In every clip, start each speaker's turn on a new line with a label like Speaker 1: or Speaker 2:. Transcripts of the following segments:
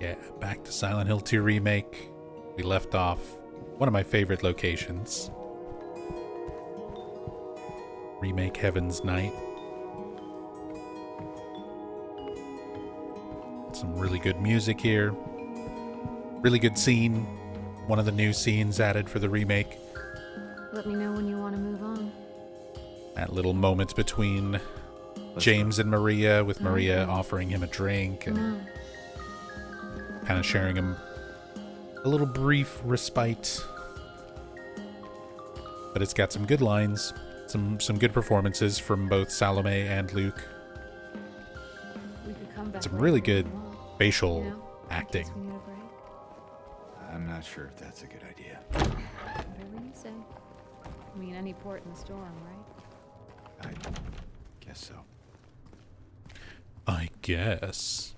Speaker 1: Yeah, back to Silent Hill 2 Remake. We left off one of my favorite locations. Remake Heaven's Night. Some really good music here. Really good scene. One of the new scenes added for the remake.
Speaker 2: Let me know when you want to move on.
Speaker 1: That little moment between James and Maria, with Maria offering him a drink and kind of sharing him a little brief respite. But it's got some good lines, some good performances from both Salome and Luke. Some really good facial acting.
Speaker 3: I'm not sure if that's a good idea.
Speaker 2: Whatever you say. I mean, any port in the storm, right?
Speaker 3: I guess so.
Speaker 1: I guess.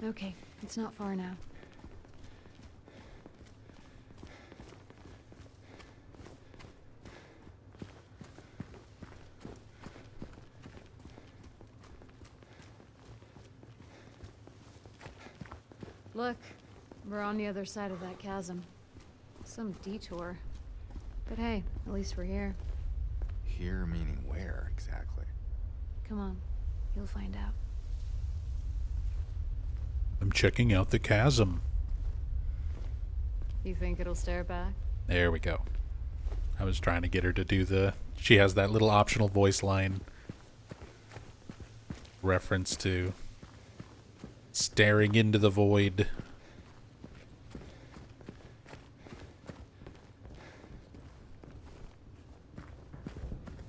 Speaker 2: Okay, it's not far now. Look, we're on the other side of that chasm. Some detour. But hey, at least we're here.
Speaker 3: Here meaning where exactly?
Speaker 2: Come on, you'll find out.
Speaker 1: I'm checking out the chasm.
Speaker 2: You think it'll stare back?
Speaker 1: There we go. I was trying to get her to do she has that little optional voice line reference to staring into the void.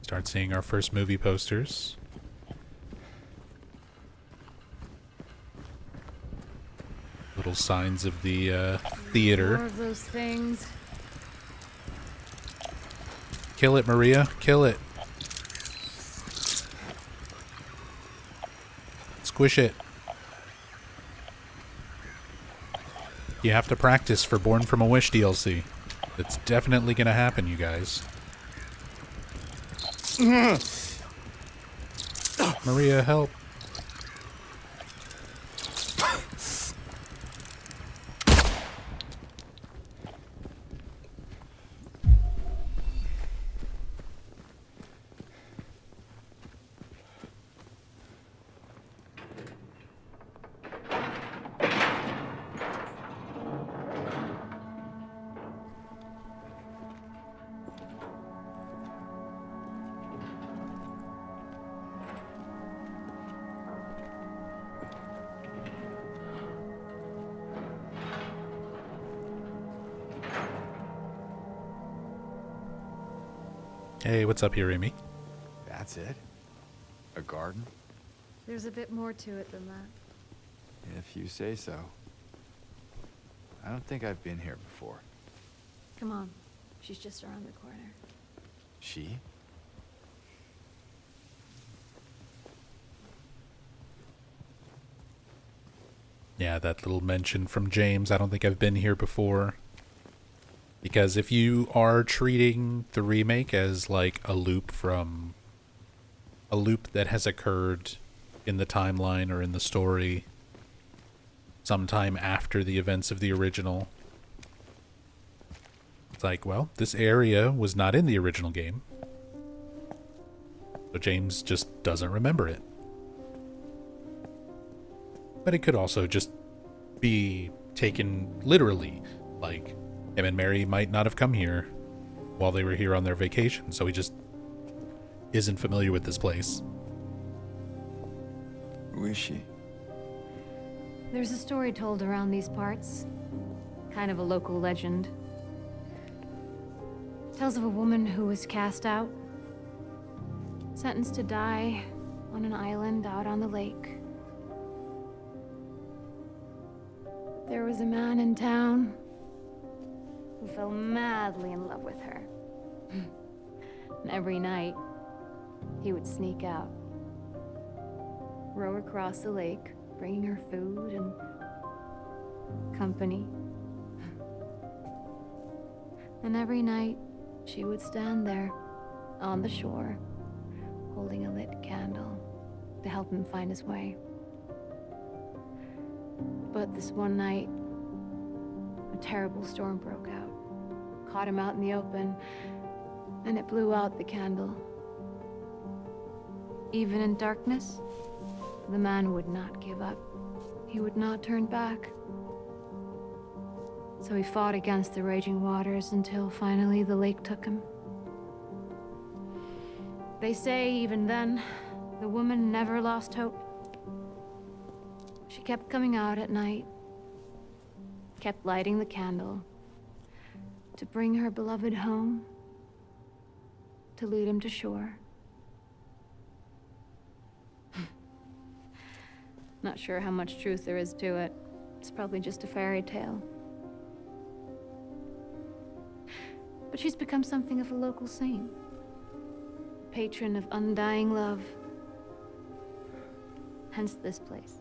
Speaker 1: Start seeing our first movie posters. Little signs of the theater.
Speaker 2: More of those things.
Speaker 1: Kill it, Maria. Kill it. Squish it. You have to practice for Born from a Wish DLC. It's definitely gonna happen, you guys. Maria, help. Hey, what's up here, Amy?
Speaker 3: That's it? A garden?
Speaker 2: There's a bit more to it than that.
Speaker 3: If you say so. I don't think I've been here before.
Speaker 2: Come on, she's just around the corner.
Speaker 3: She?
Speaker 1: Yeah, that little mention from James. I don't think I've been here before. Because if you are treating the remake as like a loop that has occurred in the timeline or in the story sometime after the events of the original, it's like, well, this area was not in the original game. So James just doesn't remember it. But it could also just be taken literally, like him and Mary might not have come here while they were here on their vacation, so he just isn't familiar with this place.
Speaker 3: Who is she?
Speaker 2: There's a story told around these parts. Kind of a local legend. Tells of a woman who was cast out. Sentenced to die on an island out on the lake. There was a man in town who fell madly in love with her. And every night, he would sneak out, row across the lake, bringing her food and company. And every night, she would stand there, on the shore, holding a lit candle to help him find his way. But this one night, a terrible storm broke out, caught him out in the open, and it blew out the candle. Even in darkness, the man would not give up. He would not turn back. So he fought against the raging waters until finally the lake took him. They say even then, the woman never lost hope. She kept coming out at night, kept lighting the candle to bring her beloved home, to lead him to shore. Not sure how much truth there is to it. It's probably just a fairy tale. But she's become something of a local saint, patron of undying love. Hence this place.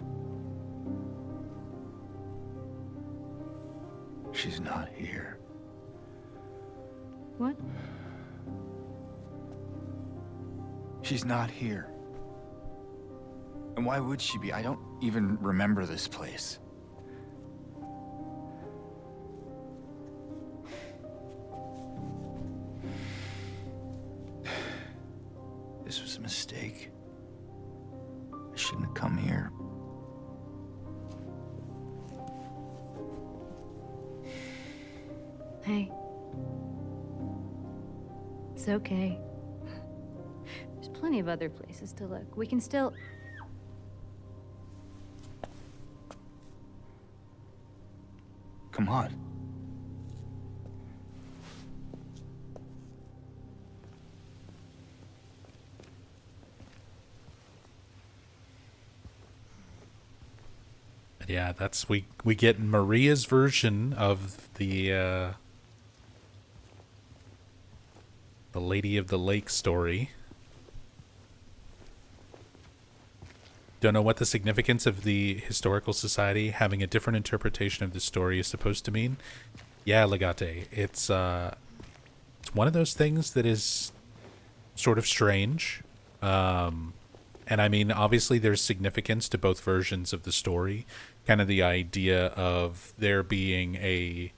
Speaker 3: She's not here.
Speaker 2: What?
Speaker 3: She's not here. And why would she be? I don't even remember this place. This was a mistake. I shouldn't have come here.
Speaker 2: Hey. It's okay. There's plenty of other places to look. We can still...
Speaker 3: Come on.
Speaker 1: Yeah, that's we get Maria's version of the Lady of the Lake story. Don't know what the significance of the historical society having a different interpretation of the story is supposed to mean. Yeah, Legate, it's one of those things that is sort of strange. And I mean, obviously there's significance to both versions of the story. Kind of the idea of there being a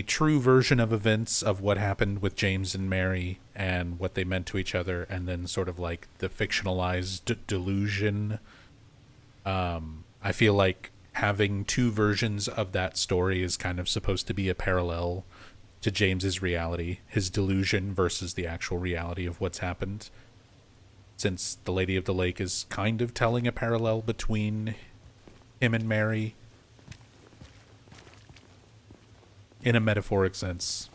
Speaker 1: true version of events of what happened with James and Mary and what they meant to each other, and then sort of like the fictionalized delusion. I feel like having two versions of that story is kind of supposed to be a parallel to James's reality, his delusion versus the actual reality of what's happened. Since the Lady of the Lake is kind of telling a parallel between him and Mary in a metaphoric sense.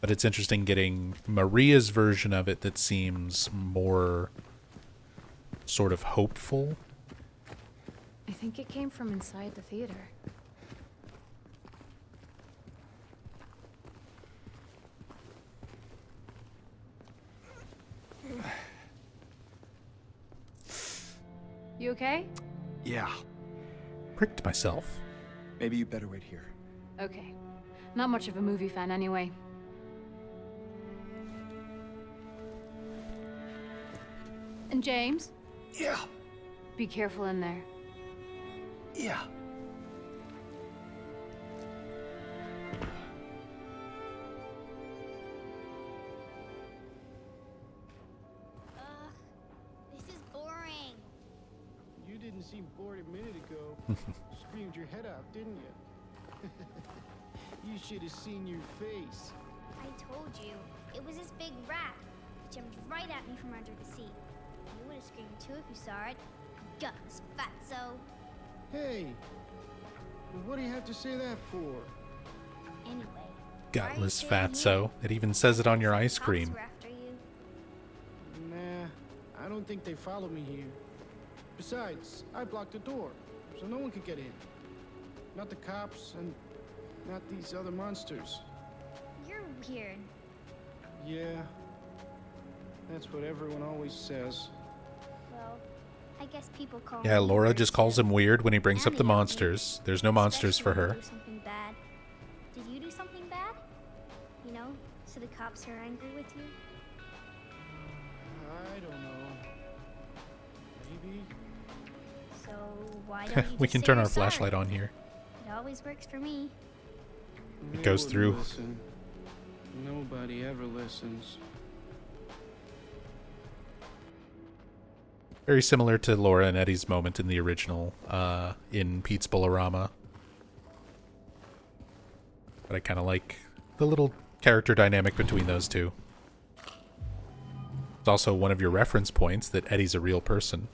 Speaker 1: But it's interesting getting Maria's version of it that seems more sort of hopeful.
Speaker 2: I think it came from inside the theater. You okay?
Speaker 3: Yeah.
Speaker 1: Pricked myself.
Speaker 3: Maybe you better wait here.
Speaker 2: Okay. Not much of a movie fan anyway. And James?
Speaker 3: Yeah.
Speaker 2: Be careful in there.
Speaker 3: Yeah.
Speaker 4: This is boring.
Speaker 5: You didn't seem bored a minute ago. Screamed your head off, didn't you? You should have seen your face.
Speaker 4: I told you. It was this big rat. It jumped right at me from under the seat. You would have screamed too if you saw it. Gutless fatso.
Speaker 5: Hey, what do you have to say that for?
Speaker 4: Anyway.
Speaker 1: Gutless fatso. It even says it on your ice cream.
Speaker 4: Were after you.
Speaker 5: Nah, I don't think they follow me here. Besides, I blocked the door, so no one could get in. Not the cops, and not these other monsters.
Speaker 4: You're weird.
Speaker 5: Yeah, that's what everyone always says.
Speaker 4: Well, I guess people call
Speaker 1: Yeah,
Speaker 4: me
Speaker 1: Laura
Speaker 4: weird,
Speaker 1: just calls
Speaker 4: too.
Speaker 1: him weird when he brings up
Speaker 4: And
Speaker 1: the
Speaker 4: they yell at me,
Speaker 1: monsters. There's no monsters for
Speaker 4: especially when I
Speaker 1: her.
Speaker 4: do something bad. Did you do something bad? You know, so the cops are angry with you?
Speaker 5: I don't know. Maybe.
Speaker 4: So why don't you
Speaker 1: We
Speaker 4: just
Speaker 1: can
Speaker 4: say
Speaker 1: turn
Speaker 4: you're
Speaker 1: our flashlight
Speaker 4: sorry?
Speaker 1: on here.
Speaker 4: It always works for me.
Speaker 5: They
Speaker 1: goes
Speaker 5: wouldn't
Speaker 1: through.
Speaker 5: Listen. Nobody ever listens.
Speaker 1: Very similar to Laura and Eddie's moment in the original, in Pete's Bolorama. But I kind of like the little character dynamic between those two. It's also one of your reference points that Eddie's a real person.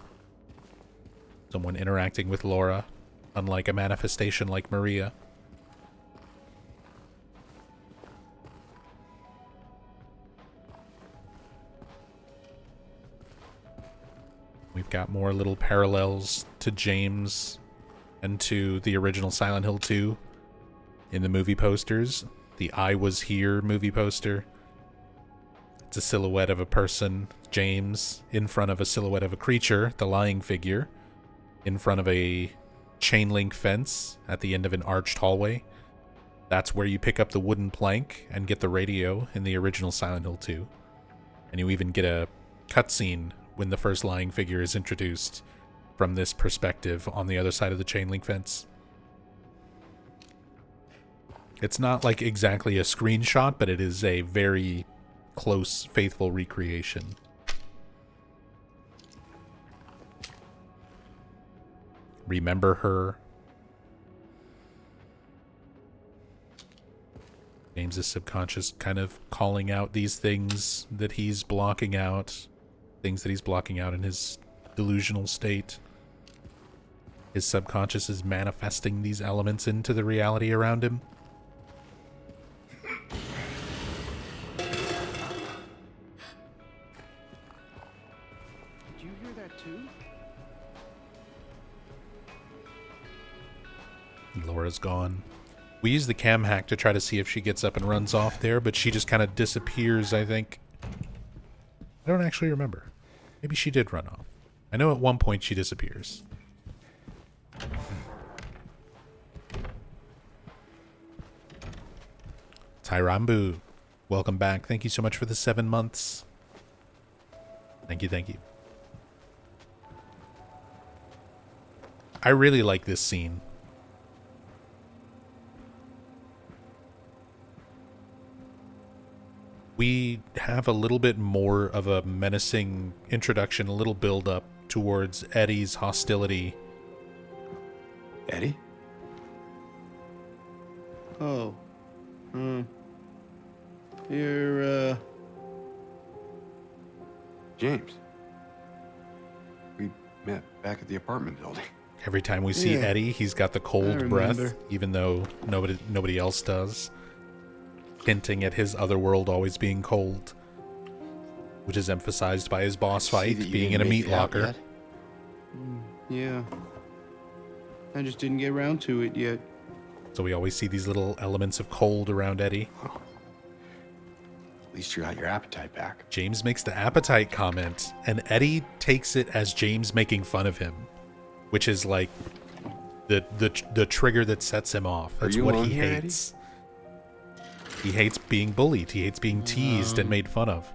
Speaker 1: Someone interacting with Laura, unlike a manifestation like Maria. We've got more little parallels to James and to the original Silent Hill 2 in the movie posters. The I Was Here movie poster. It's a silhouette of a person, James, in front of a silhouette of a creature, the lying figure, in front of a chain link fence at the end of an arched hallway. That's where you pick up the wooden plank and get the radio in the original Silent Hill 2. And you even get a cutscene when the first lying figure is introduced from this perspective on the other side of the chain link fence. It's not like exactly a screenshot, but it is a very close, faithful recreation. Remember her. James's subconscious kind of calling out these things that he's blocking out. Things that he's blocking out in his delusional state. His subconscious is manifesting these elements into the reality around him.
Speaker 5: Did you hear that too?
Speaker 1: Laura's gone. We use the cam hack to try to see if she gets up and runs off there, but she just kind of disappears, I think. I don't actually remember. Maybe she did run off. I know at one point she disappears. Tyrambu, welcome back. Thank you so much for the 7 months. Thank you, thank you. I really like this scene. We have a little bit more of a menacing introduction, a little build up towards Eddie's hostility.
Speaker 3: Eddie?
Speaker 5: Oh. You're,
Speaker 6: James. We met back at the apartment building.
Speaker 1: Every time we see
Speaker 5: Yeah.
Speaker 1: Eddie, he's got the cold breath,
Speaker 5: remember.
Speaker 1: even though nobody else does. Hinting at his other world always being cold, which is emphasized by his boss
Speaker 6: See
Speaker 1: fight
Speaker 6: that you
Speaker 1: being
Speaker 6: didn't
Speaker 1: in a
Speaker 6: make
Speaker 1: meat
Speaker 6: it out
Speaker 1: locker.
Speaker 6: yet?
Speaker 5: yeah. I just didn't get around to it yet.
Speaker 1: So we always see these little elements of cold around Eddie.
Speaker 6: At least you got your appetite back.
Speaker 1: James makes the appetite comment, and Eddie takes it as James making fun of him, which is like the trigger that sets him off. That's
Speaker 6: you
Speaker 1: what
Speaker 6: alone
Speaker 1: he
Speaker 6: here, Eddie?
Speaker 1: hates. He hates being bullied. He hates being teased and made fun of.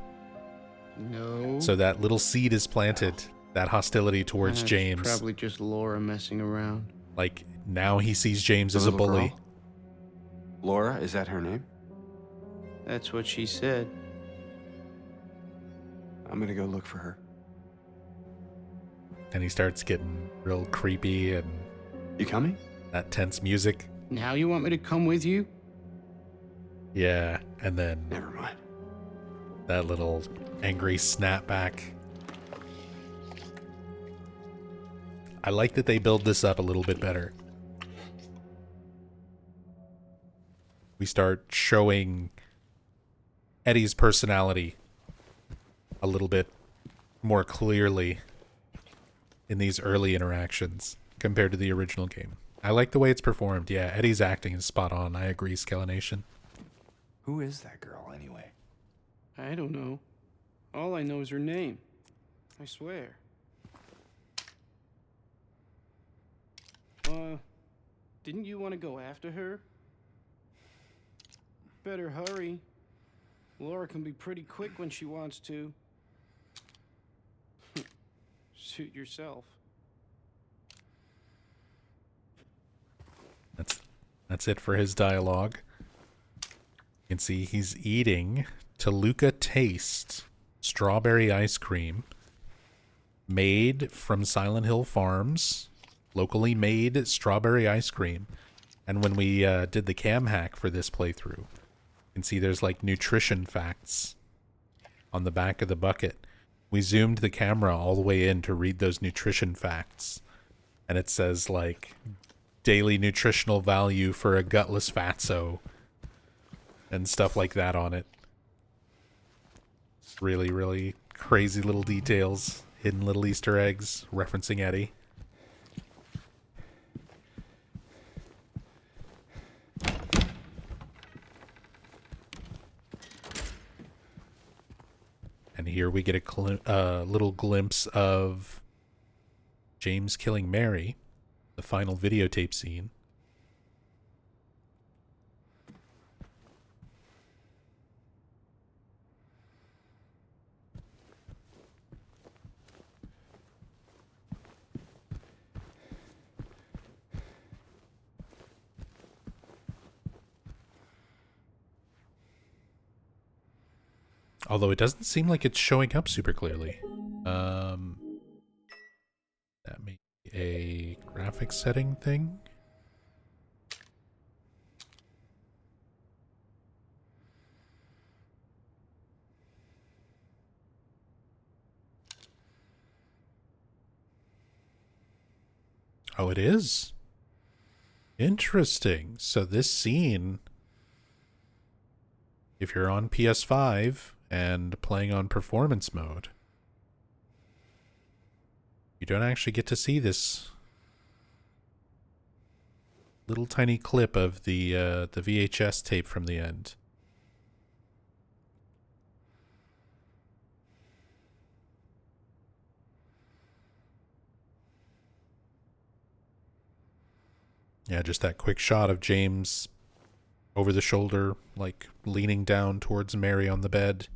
Speaker 5: No.
Speaker 1: So that little seed is planted, that hostility towards
Speaker 5: That's
Speaker 1: James.
Speaker 5: Probably just Laura messing around.
Speaker 1: Like, now he sees James
Speaker 6: The
Speaker 1: as a
Speaker 6: little
Speaker 1: bully.
Speaker 6: girl? Laura, is that her name?
Speaker 5: That's what she said.
Speaker 6: I'm gonna go look for her.
Speaker 1: And he starts getting real creepy and
Speaker 6: You coming?
Speaker 1: that tense music.
Speaker 5: Now you want me to come with you?
Speaker 1: Yeah, and then
Speaker 6: Never mind.
Speaker 1: that little angry snapback. I like that they build this up a little bit better. We start showing Eddie's personality a little bit more clearly in these early interactions compared to the original game. I like the way it's performed. Yeah, Eddie's acting is spot on. I agree, Skelination.
Speaker 3: Who is that girl, anyway?
Speaker 5: I don't know. All I know is her name. I swear. Didn't you want to go after her? Better hurry. Laura can be pretty quick when she wants to. Suit yourself.
Speaker 1: That's it for his dialogue. You can see he's eating Toluca Taste strawberry ice cream made from Silent Hill Farms, locally made strawberry ice cream. And when we did the cam hack for this playthrough, you can see there's like nutrition facts on the back of the bucket. We zoomed the camera all the way in to read those nutrition facts, and it says like daily nutritional value for a gutless fatso and stuff like that on it. Really, really crazy little details, hidden little Easter eggs referencing Eddie. And here we get a little glimpse of James killing Mary, the final videotape scene. Although it doesn't seem like it's showing up super clearly. That may be a graphics setting thing. Oh, it is. Interesting. So this scene, if you're on PS5 and playing on performance mode, you don't actually get to see this little tiny clip of the VHS tape from the end. Yeah, just that quick shot of James over the shoulder, like leaning down towards Mary on the bed.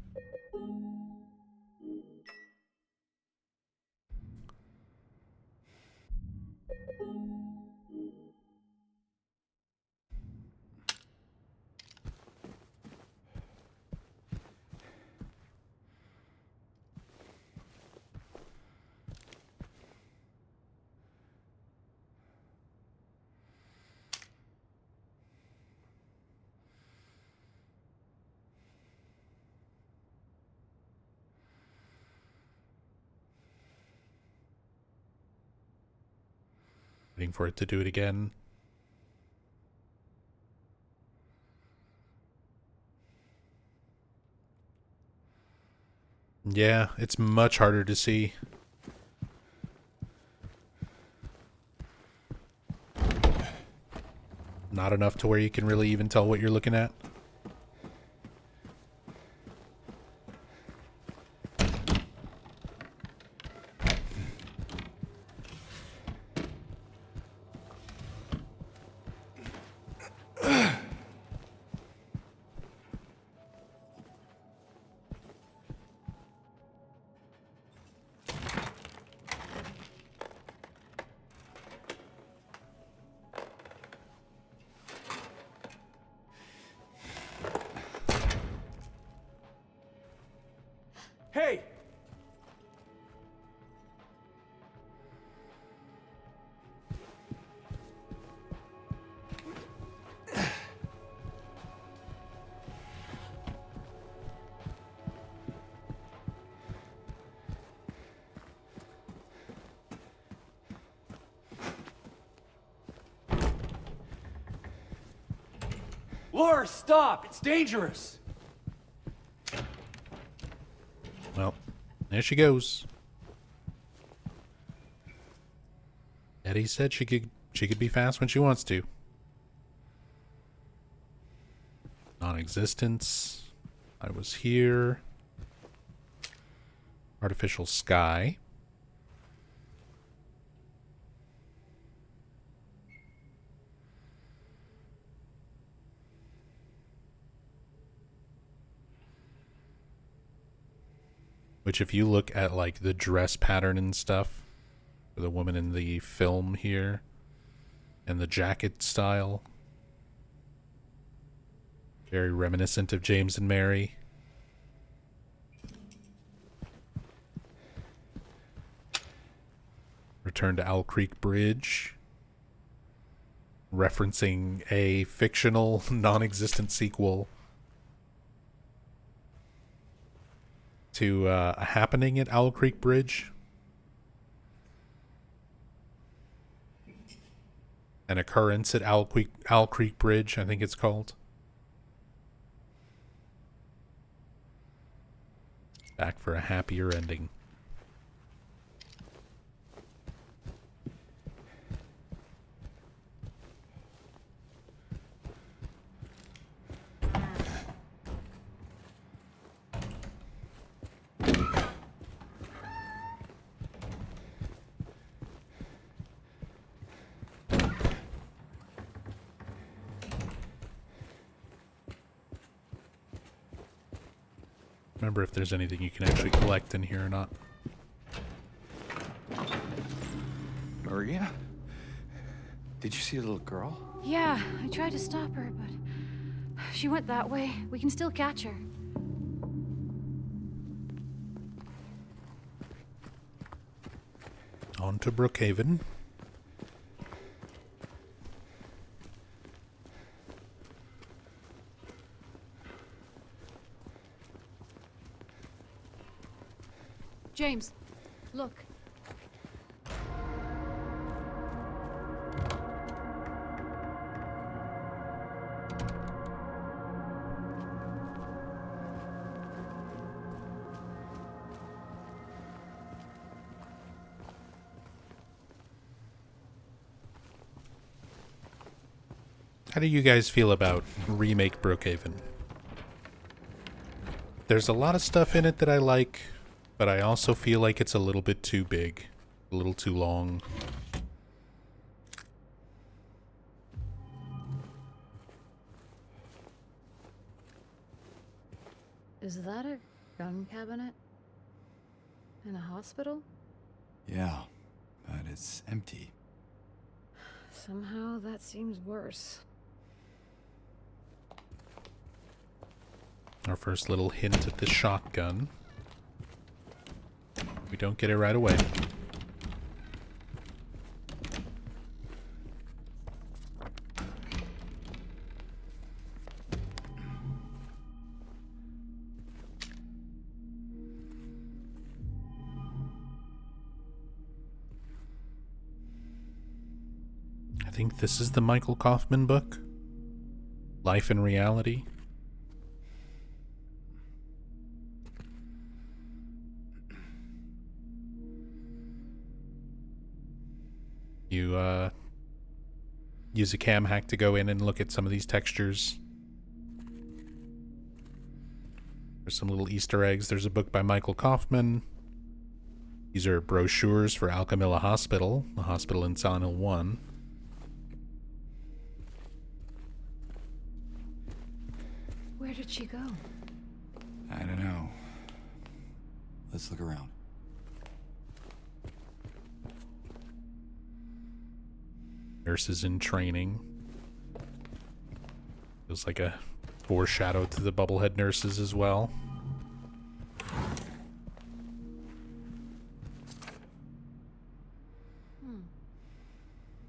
Speaker 1: Waiting for it to do it again. Yeah, it's much harder to see. Not enough to where you can really even tell what you're looking at.
Speaker 7: Hey! Laura, stop! It's dangerous!
Speaker 1: Well, there she goes. Eddie said she could be fast when she wants to. Non-existence. I was here. Artificial sky. Which if you look at like the dress pattern and stuff for the woman in the film here and the jacket style, very reminiscent of James and Mary. Return to Owl Creek Bridge, referencing a fictional non-existent sequel to a happening at Owl Creek Bridge. An occurrence at Owl Creek Bridge, I think it's called. Back for a happier ending. Remember if there's anything you can actually collect in here or not.
Speaker 3: Maria? Did you see a little girl?
Speaker 2: Yeah, I tried to stop her, but she went that way. We can still catch her.
Speaker 1: On to Brookhaven.
Speaker 2: James, look.
Speaker 1: How do you guys feel about Remake Brookhaven? There's a lot of stuff in it that I like, but I also feel like it's a little bit too big, a little too long.
Speaker 2: Is that a gun cabinet? In a hospital?
Speaker 3: Yeah, but it's empty.
Speaker 2: Somehow that seems worse.
Speaker 1: Our first little hint at the shotgun. We don't get it right away. I think this is the Michael Kaufman book. Life in Reality. You use a cam hack to go in and look at some of these textures. There's some little Easter eggs. There's a book by Michael Kaufman. These are brochures for Alchemilla Hospital, the hospital in Silent Hill 1.
Speaker 2: Where did she go?
Speaker 3: I don't know. Let's look around.
Speaker 1: Nurses in training. Feels like a foreshadow to the Bubblehead nurses as well.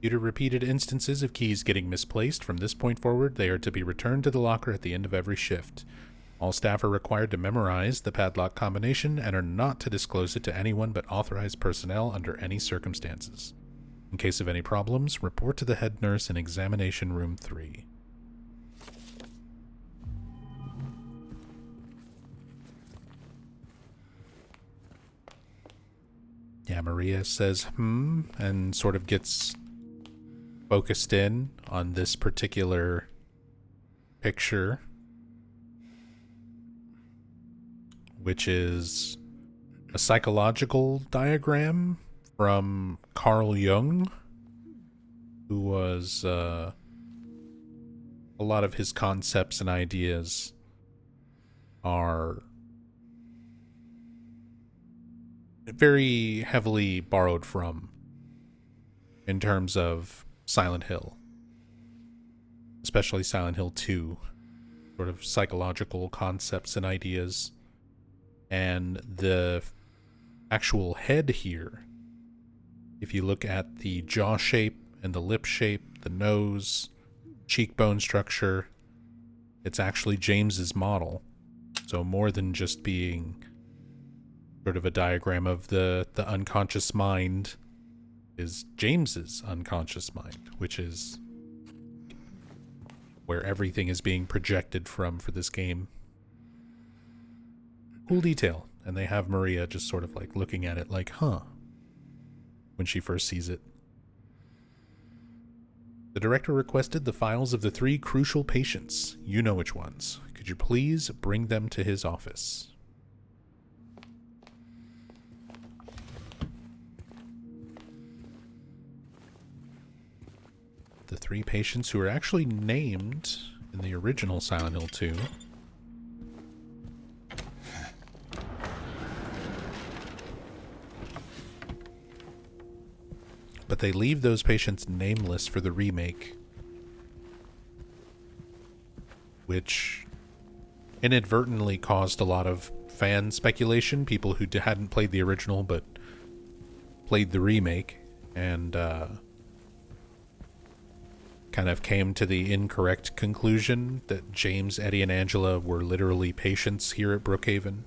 Speaker 1: Due to repeated instances of keys getting misplaced, from this point forward, they are to be returned to the locker at the end of every shift. All staff are required to memorize the padlock combination and are not to disclose it to anyone but authorized personnel under any circumstances. In case of any problems, report to the head nurse in examination room 3. Yeah, Maria says, and sort of gets focused in on this particular picture, which is a psychological diagram from Carl Jung, who was a lot of his concepts and ideas are very heavily borrowed from in terms of Silent Hill, especially Silent Hill 2, sort of psychological concepts and ideas. And the actual head here, if you look at the jaw shape and the lip shape, the nose, cheekbone structure, it's actually James's model. So more than just being sort of a diagram of the unconscious mind, is James's unconscious mind, which is where everything is being projected from for this game. Cool detail. And they have Maria just sort of like looking at it like, huh, when she first sees it. The director requested the files of the 3 crucial patients. You know which ones. Could you please bring them to his office? The 3 patients who are actually named in the original Silent Hill 2. But they leave those patients nameless for the remake, which inadvertently caused a lot of fan speculation, people who hadn't played the original but played the remake, and kind of came to the incorrect conclusion that James, Eddie, and Angela were literally patients here at Brookhaven.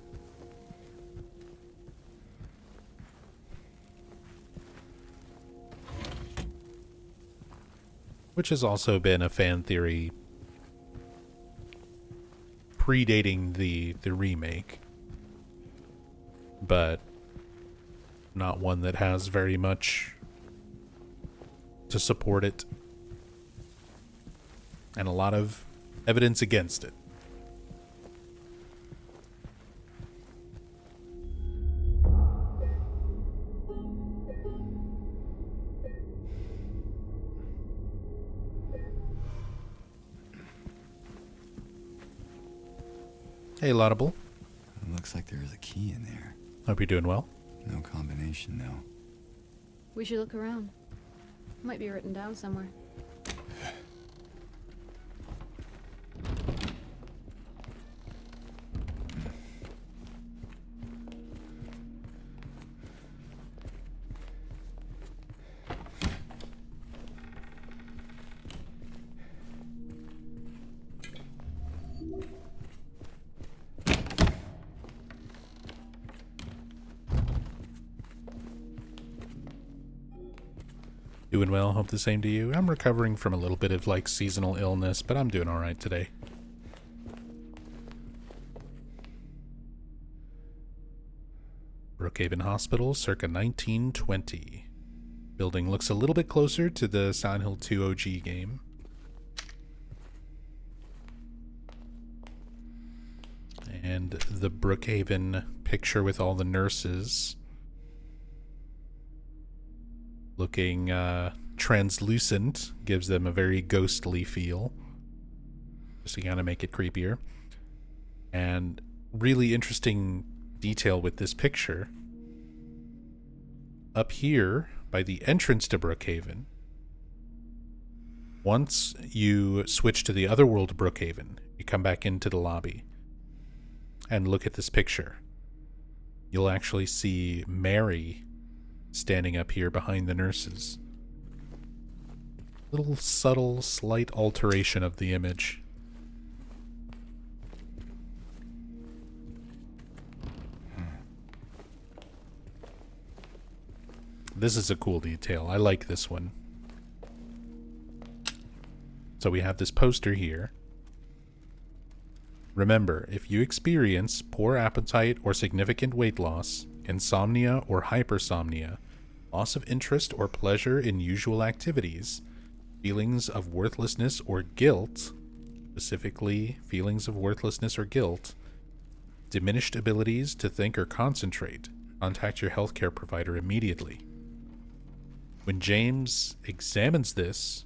Speaker 1: Which has also been a fan theory predating the remake, but not one that has very much to support it, and a lot of evidence against it. Hey, Laudable.
Speaker 3: It looks like there is a key in there.
Speaker 1: Hope you're doing well.
Speaker 3: No combination, though.
Speaker 2: We should look around. Might be written down somewhere.
Speaker 1: Doing well, hope the same to you. I'm recovering from a little bit of like seasonal illness, but I'm doing alright today. Brookhaven Hospital, circa 1920. Building looks a little bit closer to the Silent Hill 2 OG game. And the Brookhaven picture with all the nurses looking translucent gives them a very ghostly feel, just to kind of make it creepier. And really interesting detail with this picture. Up here by the entrance to Brookhaven, once you switch to the other world of Brookhaven, you come back into the lobby and look at this picture. You'll actually see Mary standing up here behind the nurses. Little subtle, slight alteration of the image. This is a cool detail. I like this one. So we have this poster here. Remember, if you experience poor appetite or significant weight loss, insomnia or hypersomnia, loss of interest or pleasure in usual activities, feelings of worthlessness or guilt, specifically feelings of worthlessness or guilt, diminished abilities to think or concentrate, contact your healthcare provider immediately. When James examines this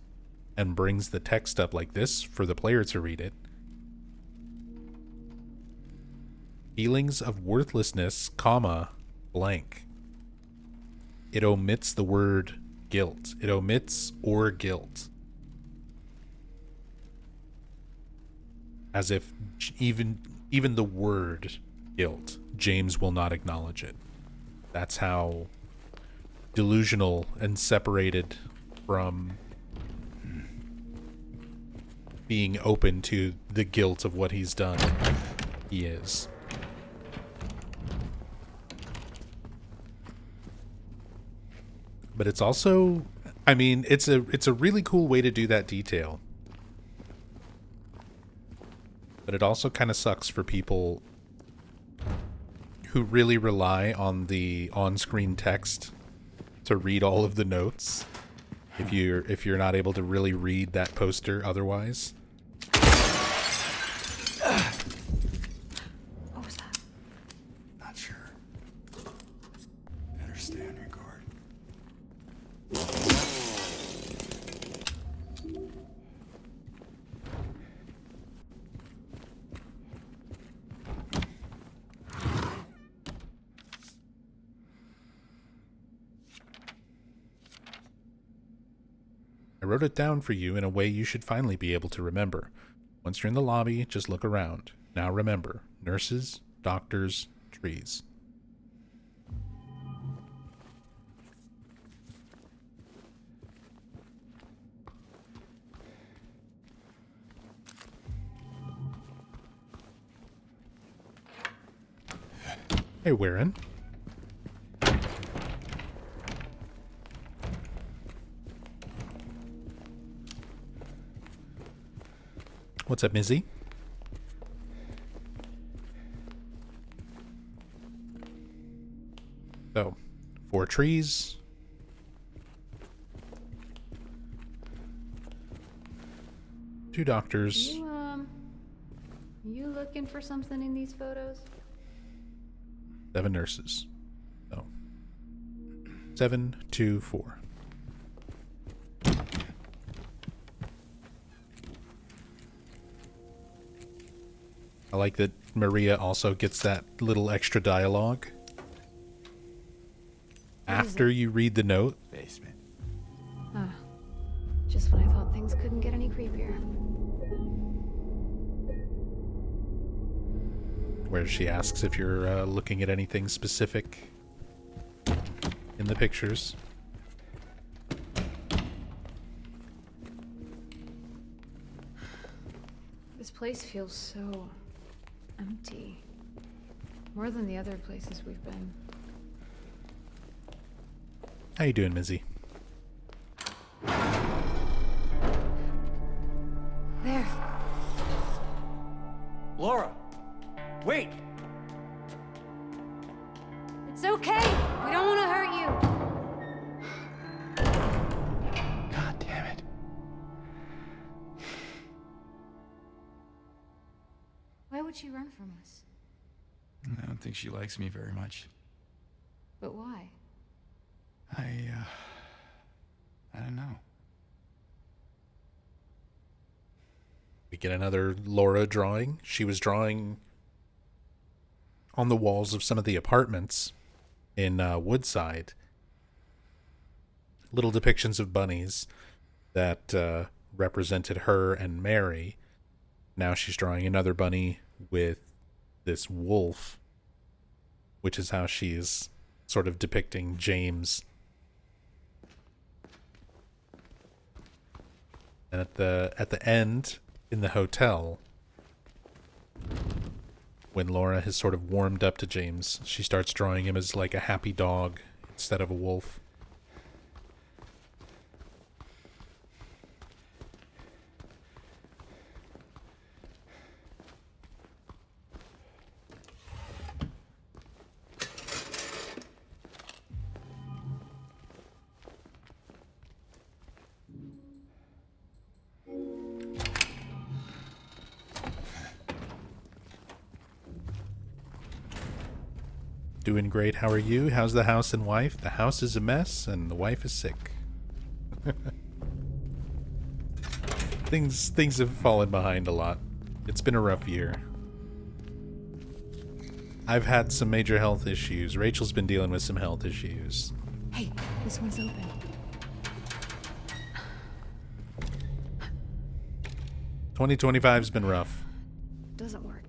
Speaker 1: and brings the text up like this for the player to read it, feelings of worthlessness, comma, blank. it omits the word guilt. It omits or guilt. As if even the word guilt, James will not acknowledge it. That's how delusional and separated from being open to the guilt of what he's done he is. But it's also, I mean, it's a really cool way to do that detail. But it also kind of sucks for people who really rely on the on-screen text to read all of the notes. If you're not able to really read that poster otherwise.
Speaker 2: What was that?
Speaker 3: Not sure. Better stay on your guard.
Speaker 1: I wrote it down for you in a way you should finally be able to remember. Once you're in the lobby, just look around. Now remember, nurses, doctors, trees. Hey, Warren. What's up, Mizzy? So, 4 trees. Two doctors.
Speaker 2: You looking for something in these photos?
Speaker 1: 7 nurses. So, 7, 2, 4. I like that Maria also gets that little extra dialogue. After you read the note.
Speaker 3: Basement.
Speaker 2: Ah, just when I thought things couldn't get any creepier.
Speaker 1: Where she asks if you're looking at anything specific in the pictures.
Speaker 2: This place feels so empty. More than the other places we've been.
Speaker 1: How you doing, Mizzy?
Speaker 2: There.
Speaker 7: Laura! Wait!
Speaker 2: It's okay. We don't want to hurt you.
Speaker 3: God damn it.
Speaker 2: Why would she run from us?
Speaker 3: I don't think she likes me very much.
Speaker 2: But why?
Speaker 3: I don't know.
Speaker 1: We get another Laura drawing. She was drawing on the walls of some of the apartments in Woodside. Little depictions of bunnies that represented her and Mary. Now she's drawing another bunny with this wolf, which is how she's sort of depicting James. And at the end, in the hotel, when Laura has sort of warmed up to James, she starts drawing him as like a happy dog instead of a wolf. Doing great. How are you? How's the house and wife? The house is a mess and the wife is sick. Things have fallen behind a lot. It's been a rough year. I've had some major health issues. Rachel's been dealing with some health issues.
Speaker 2: Hey, This one's open.
Speaker 1: 2025's been rough.
Speaker 2: Doesn't work.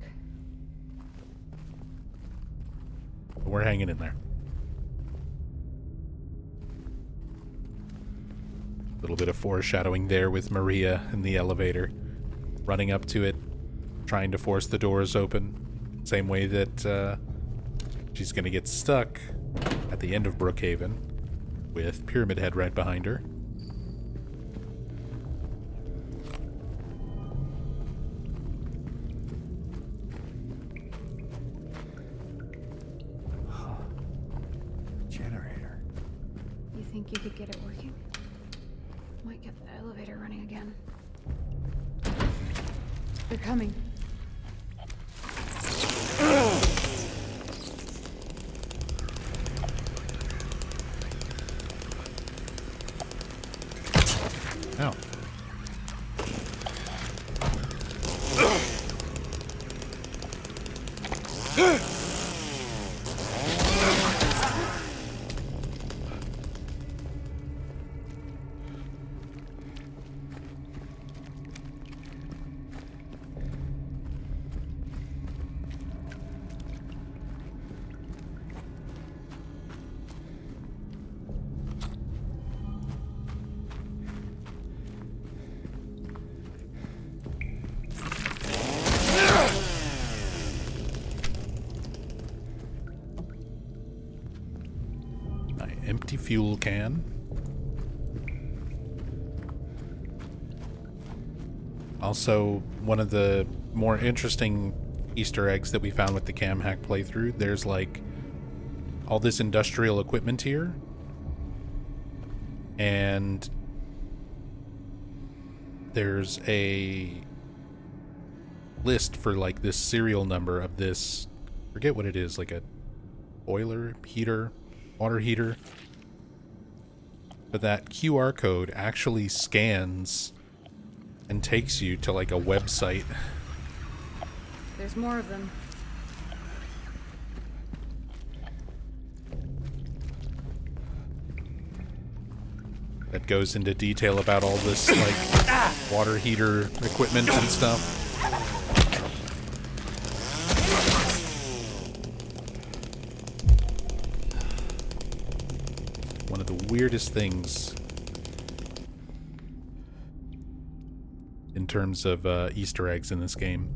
Speaker 1: But we're hanging in there. A little bit of foreshadowing there with Maria in the elevator. Running up to it, trying to force the doors open. Same way that she's going to get stuck at the end of Brookhaven with Pyramid Head right behind her.
Speaker 3: Generator.
Speaker 2: You think you could get it working? Might get the elevator running again. They're coming.
Speaker 1: Ow. Empty fuel can. Also, one of the more interesting Easter eggs that we found with the cam hack playthrough, there's like all this industrial equipment here. And there's a list for like this serial number of this, forget what it is, like a boiler, heater, water heater. But that QR code actually scans and takes you to like a website.
Speaker 2: There's more of them.
Speaker 1: That goes into detail about all this like water heater equipment and stuff. One of the weirdest things in terms of Easter eggs in this game.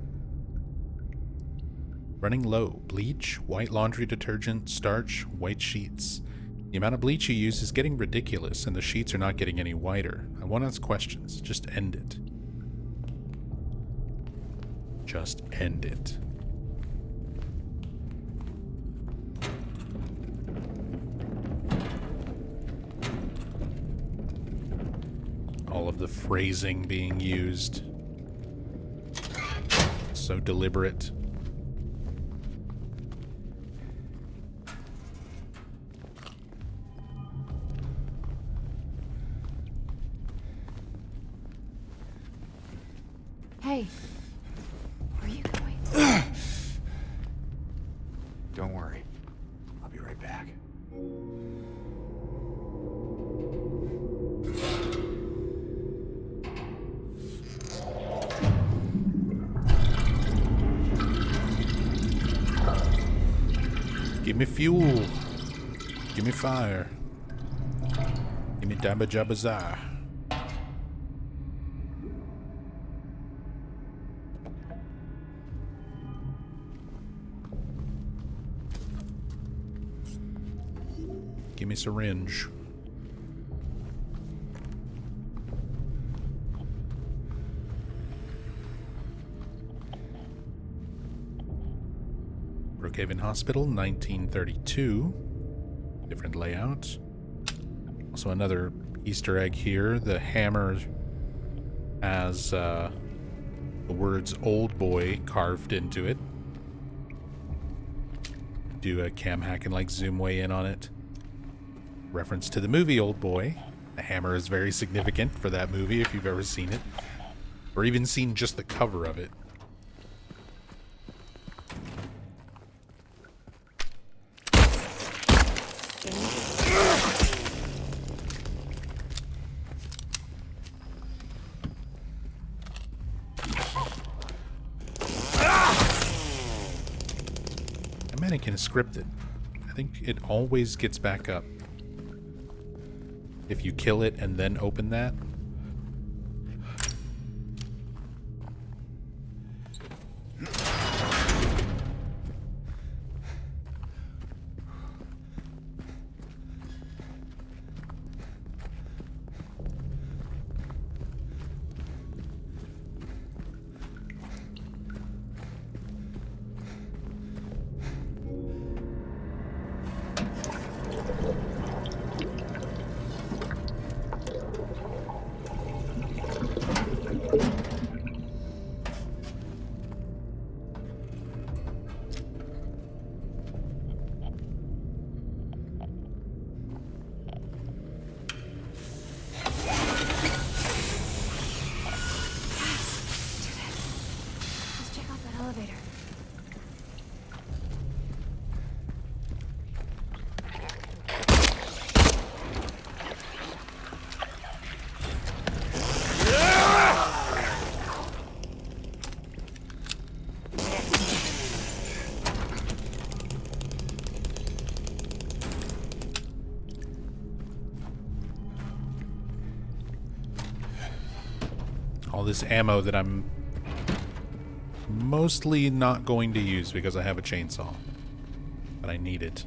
Speaker 1: Running low. Bleach, white laundry detergent, starch, white sheets. The amount of bleach you use is getting ridiculous, and the sheets are not getting any whiter. I won't ask questions. Just end it. Just end it. All of the phrasing being used. So deliberate.
Speaker 2: Hey, where are you going?
Speaker 3: Don't worry. I'll be right back.
Speaker 1: Give me fuel. Give me fire. Give me dabba jabba za. Give me syringe. Brookhaven Hospital, 1932. Different layout. Also another Easter egg here. The hammer has the words "old boy" carved into it. Do a cam hack and like zoom way in on it. Reference to the movie Old Boy. The hammer is very significant for that movie if you've ever seen it. Or even seen just the cover of it. mannequin is scripted. I think it always gets back up if you kill it and then open that.
Speaker 2: Let's check out that elevator.
Speaker 1: All this ammo that I'm mostly not going to use because I have a chainsaw. But I need it.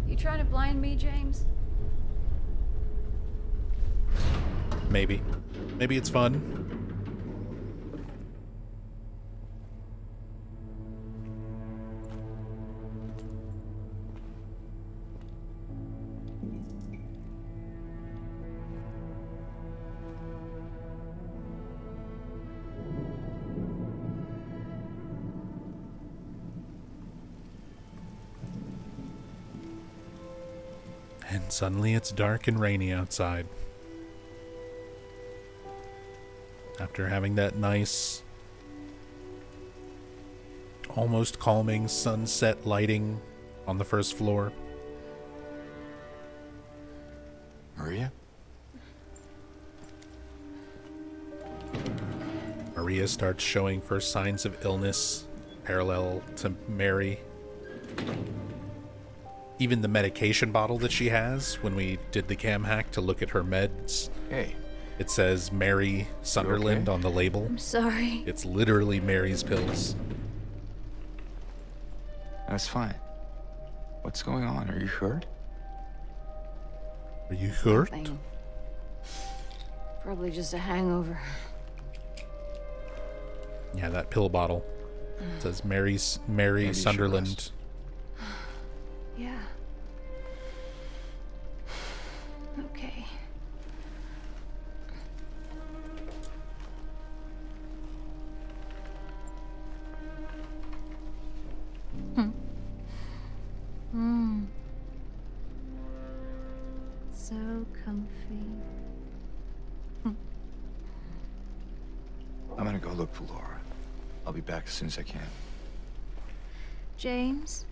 Speaker 2: You trying to blind me, James?
Speaker 1: Maybe. Maybe it's fun. And suddenly it's dark and rainy outside. After having that nice, almost calming sunset lighting on the first floor.
Speaker 3: Maria?
Speaker 1: Maria starts showing first signs of illness, parallel to Mary. Even the medication bottle that she has, when we did the cam hack to look at her meds,
Speaker 3: Hey.
Speaker 1: it says Mary Sunderland on the label.
Speaker 2: I'm sorry.
Speaker 1: It's literally Mary's pills.
Speaker 3: That's fine. What's going on? Are you hurt?
Speaker 1: Are you hurt?
Speaker 2: Nothing. Probably just a hangover.
Speaker 1: Yeah, that pill bottle. It says Mary
Speaker 3: Maybe you should
Speaker 1: Sunderland.
Speaker 3: rest.
Speaker 2: Yeah. Okay. So comfy.
Speaker 3: I'm gonna go look for Laura. I'll be back as soon as I can.
Speaker 2: James?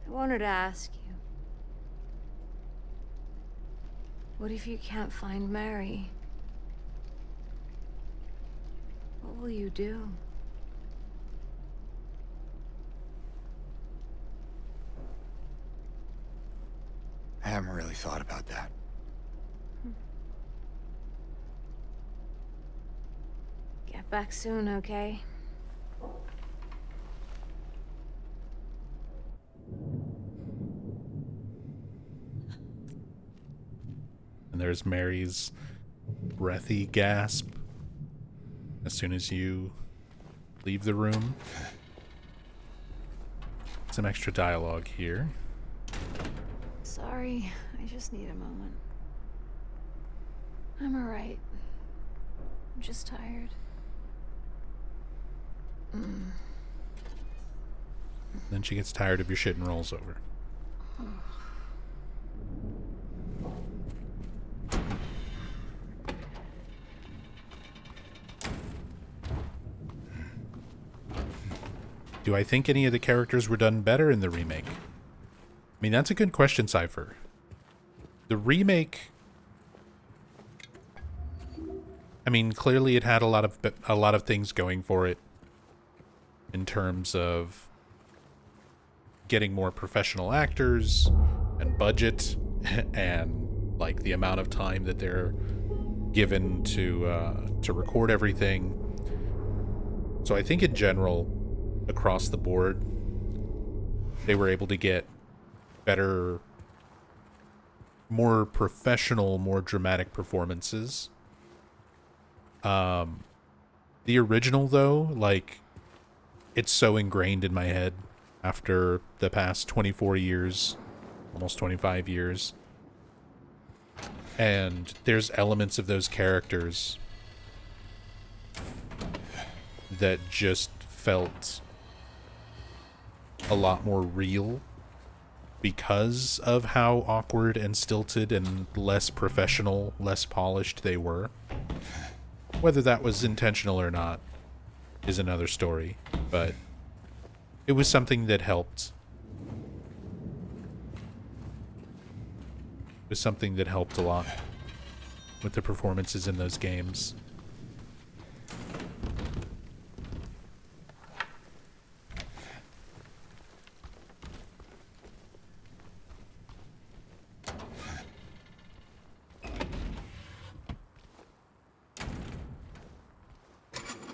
Speaker 2: I wanted to ask you. What if you can't find Mary? What will you do?
Speaker 3: I haven't really thought about that.
Speaker 2: Get back soon, okay?
Speaker 1: And there's Mary's breathy gasp as soon as you leave the room. Some extra dialogue here.
Speaker 2: Sorry, I just need a moment. I'm alright. I'm just tired.
Speaker 1: Then she gets tired of your shit and rolls over. Do I think any of the characters were done better in the remake? I mean, that's a good question, Cypher. The remake, I mean, clearly it had a lot of things going for it in terms of getting more professional actors and budget and like the amount of time that they're given to record everything. So I think in general, across the board, they were able to get better, more professional, more dramatic performances. The original, though, like, it's so ingrained in my head after the past 24 years, almost 25 years. And there's elements of those characters that just felt a lot more real because of how awkward and stilted and less professional, less polished they were. Whether that was intentional or not is another story, but it was something that helped. It was something that helped a lot with the performances in those games.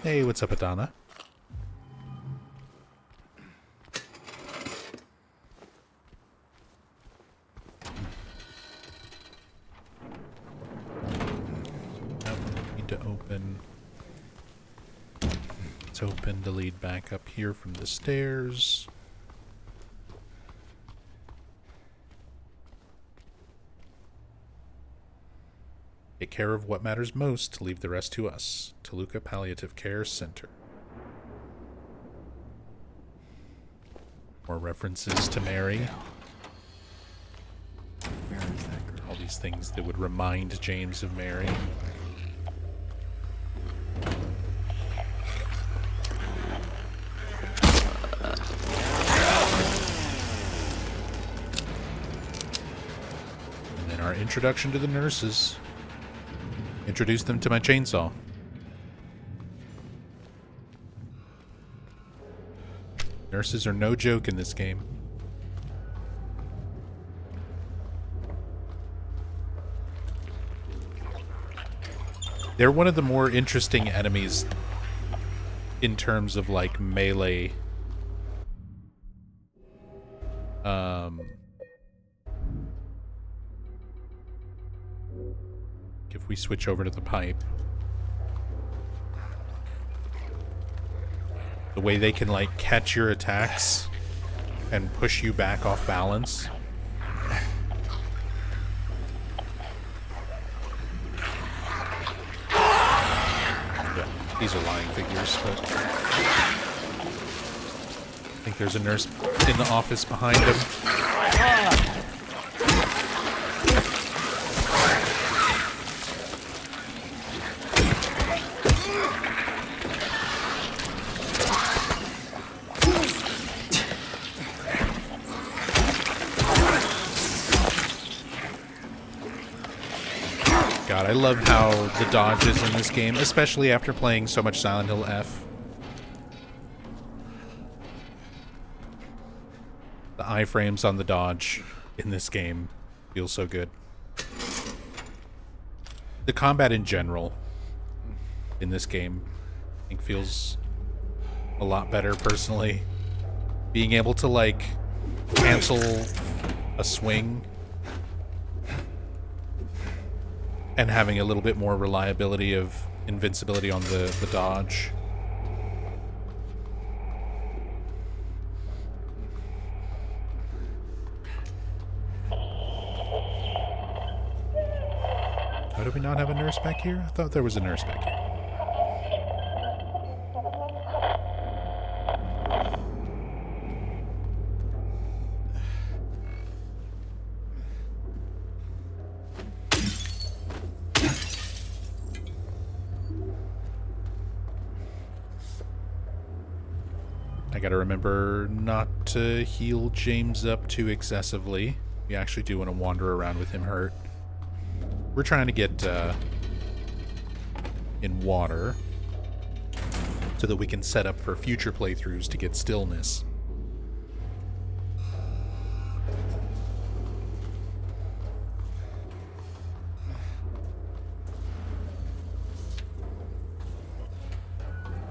Speaker 1: Hey, what's up, Adana? Need to open. Let's open the lead back up here from the stairs. Take care of what matters most, leave the rest to us. Toluca Palliative Care Center. More references to Mary.
Speaker 3: Where is that girl?
Speaker 1: All these things that would remind James of Mary. And then our introduction to the nurses. Introduce them to my chainsaw. Nurses are no joke in this game. They're one of the more interesting enemies in terms of like melee. If we switch over to the pipe, the way they can like catch your attacks and push you back off balance. Yeah, these are lying figures, but I think there's a nurse in the office behind him. God, I love how the dodge is in this game, especially after playing so much Silent Hill F. The iframes on the dodge in this game feel so good. The combat in general in this game, I think, feels a lot better personally. Being able to, like, cancel a swing and having a little bit more reliability of invincibility on the dodge. How do we not have a nurse back here? I thought there was a nurse back here. I gotta remember not to heal James up too excessively. We actually do want to wander around with him hurt. We're trying to get in water so that we can set up for future playthroughs to get stillness.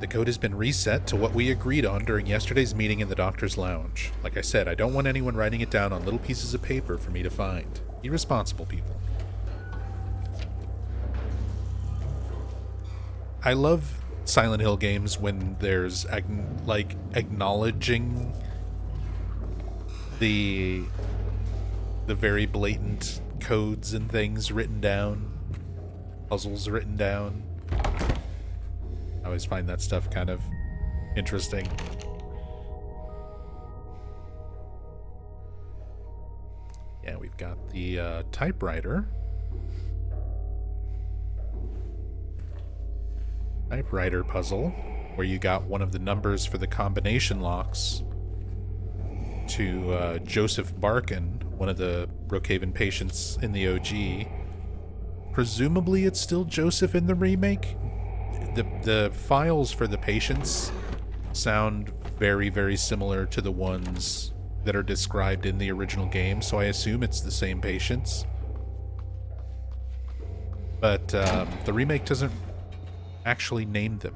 Speaker 1: The code has been reset to what we agreed on during yesterday's meeting in the doctor's lounge. Like I said, I don't want anyone writing it down on little pieces of paper for me to find. Be responsible, people. I love Silent Hill games when there's acknowledging the very blatant codes and things written down, puzzles written down. I always find that stuff kind of interesting. Yeah, we've got the typewriter. Typewriter puzzle, where you got one of the numbers for the combination locks to Joseph Barkin, one of the Brookhaven patients in the OG. Presumably it's still Joseph in the remake. The files for the patients sound very, very similar to the ones that are described in the original game, so I assume it's the same patients. But the remake doesn't actually name them.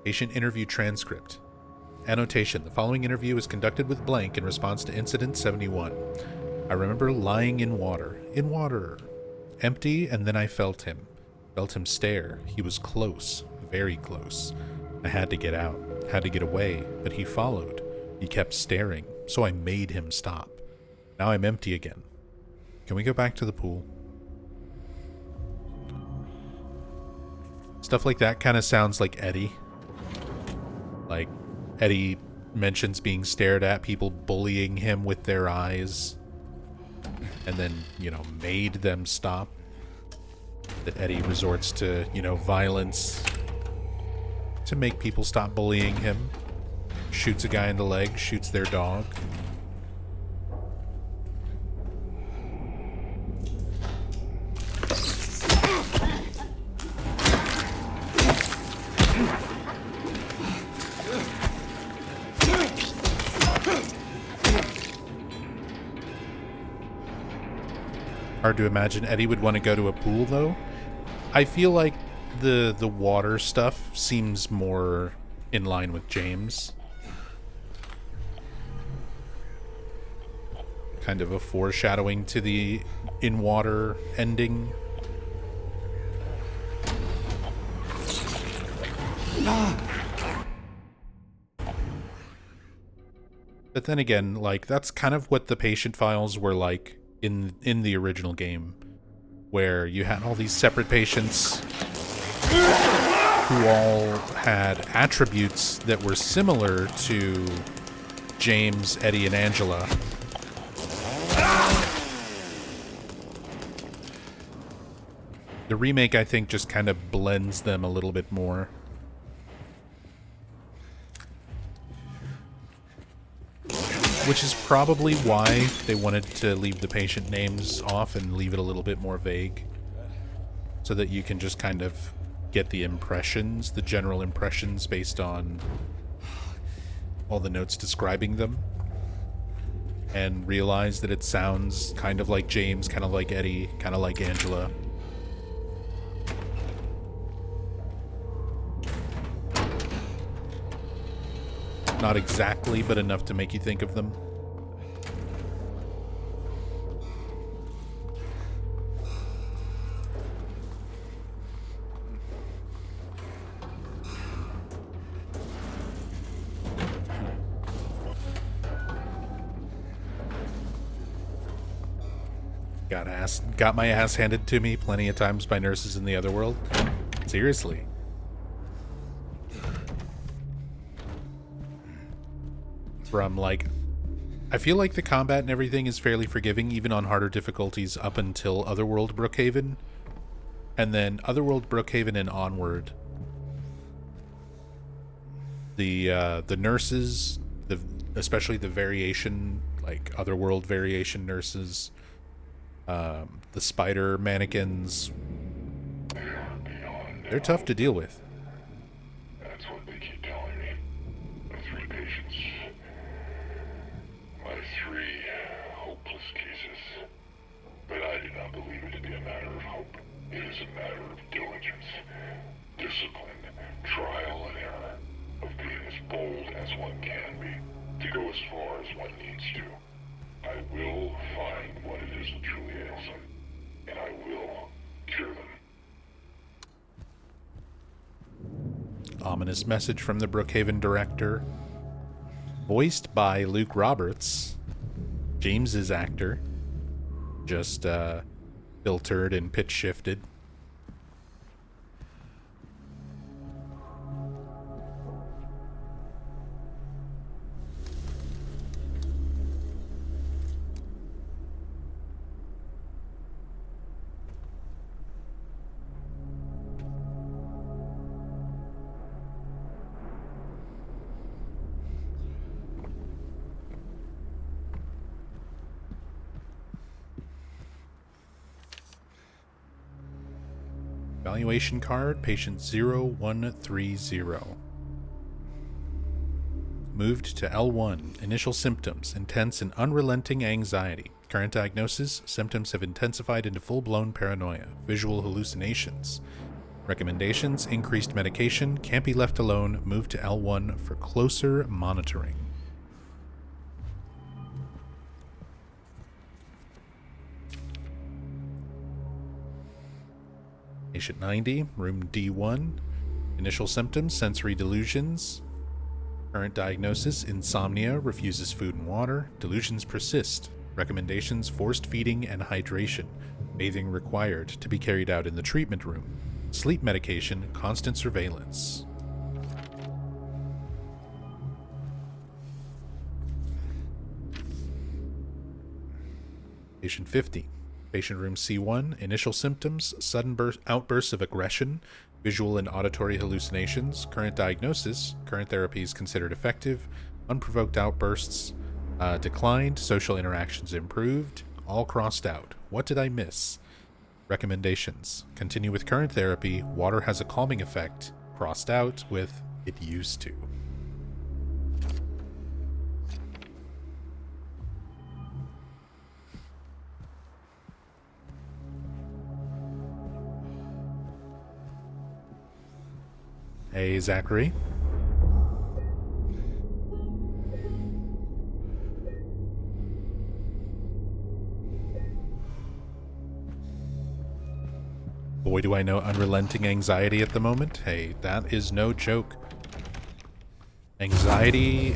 Speaker 1: Patient interview transcript. Annotation. The following interview was conducted with blank in response to Incident 71. I remember lying in water. In water. Empty, and then I felt him. Felt him stare. He was close. Very close. I had to get out. Had to get away. But he followed. He kept staring. So I made him stop. Now I'm empty again. Can we go back to the pool? Stuff like that kind of sounds like Eddie. Like, Eddie mentions being stared at, people bullying him with their eyes. And then, you know, made them stop. That Eddie resorts to, you know, violence to make people stop bullying him. Shoots a guy in the leg, shoots their dog. Hard to imagine Eddie would want to go to a pool, though. I feel like the water stuff seems more in line with James. Kind of a foreshadowing to the in-water ending. But then again, like, that's kind of what the patient files were like in the original game, where you had all these separate patients who all had attributes that were similar to James, Eddie, and Angela. The remake, I think, just kind of blends them a little bit more. Which is probably why they wanted to leave the patient names off and leave it a little bit more vague. So that you can just kind of get the impressions, the general impressions based on all the notes describing them. And realize that it sounds kind of like James, kind of like Eddie, kind of like Angela. Not exactly, but enough to make you think of them. Got my ass handed to me plenty of times by nurses in the other world. Seriously. From, like, I feel like the combat and everything is fairly forgiving, even on harder difficulties up until Otherworld Brookhaven. And then Otherworld, Brookhaven, and onward. The nurses, especially the variation, like Otherworld variation nurses, the spider mannequins, they're tough to deal with.
Speaker 8: That's what they keep telling me. My 3 patients. My 3 hopeless cases. But I do not believe it to be a matter of hope. It is a matter of diligence, discipline, trial and error, of being as bold as one can be, to go as far as one needs to. I will find what it is that truly ails them, and I will cure them.
Speaker 1: Ominous message from the Brookhaven director. Voiced by Luke Roberts. James's actor. Just filtered and pitch shifted. Evaluation card, patient 0130. Moved to L1. Initial symptoms, intense and unrelenting anxiety. Current diagnosis, symptoms have intensified into full-blown paranoia. Visual hallucinations. Recommendations, increased medication, can't be left alone, move to L1 for closer monitoring. Patient 90, room D1. Initial symptoms, sensory delusions. Current diagnosis, insomnia, refuses food and water. Delusions persist. Recommendations, forced feeding and hydration. Bathing required, to be carried out in the treatment room. Sleep medication, constant surveillance. Patient 50. Patient room C1, initial symptoms, sudden outbursts of aggression, visual and auditory hallucinations, current diagnosis, current therapies considered effective, unprovoked outbursts, declined, social interactions improved, all crossed out. What did I miss? Recommendations, continue with current therapy, water has a calming effect, crossed out with it used to. Hey, Zachary. Boy, do I know unrelenting anxiety at the moment. Hey, that is no joke. Anxiety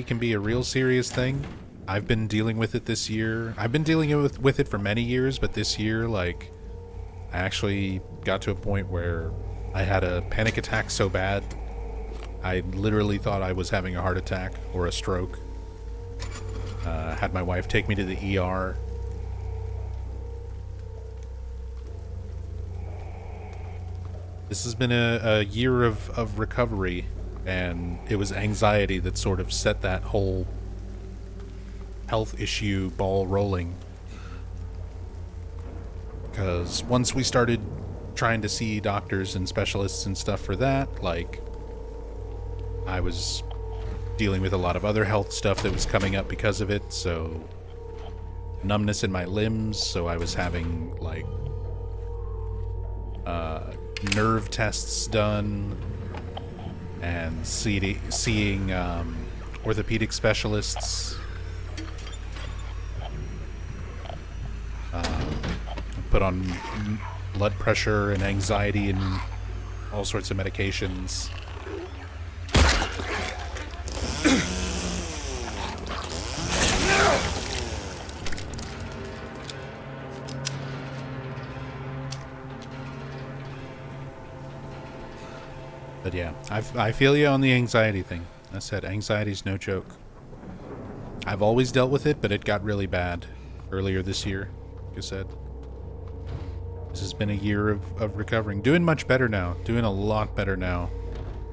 Speaker 1: can be a real serious thing. I've been dealing with it this year. I've been dealing with it for many years, but this year, like, I actually got to a point where I had a panic attack so bad, I literally thought I was having a heart attack or a stroke. Had my wife take me to the ER. This has been a year of recovery, and it was anxiety that sort of set that whole health issue ball rolling. Because once we started trying to see doctors and specialists and stuff for that, like, I was dealing with a lot of other health stuff that was coming up because of it, so numbness in my limbs, so I was having, like, nerve tests done, and seeing orthopedic specialists. Put on blood pressure and anxiety and all sorts of medications. But yeah, I feel you on the anxiety thing. I said anxiety's no joke. I've always dealt with it, but it got really bad earlier this year. I said. This has been a year of recovering. Doing much better now. Doing a lot better now.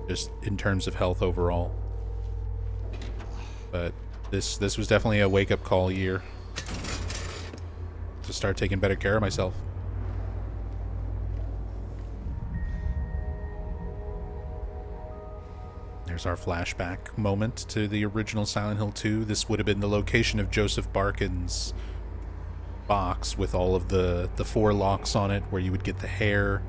Speaker 1: Just in terms of health overall. But this was definitely a wake-up call year. To start taking better care of myself. There's our flashback moment to the original Silent Hill 2. This would have been the location of Joseph Barkin's box with all of the 4 locks on it, where you would get the hair.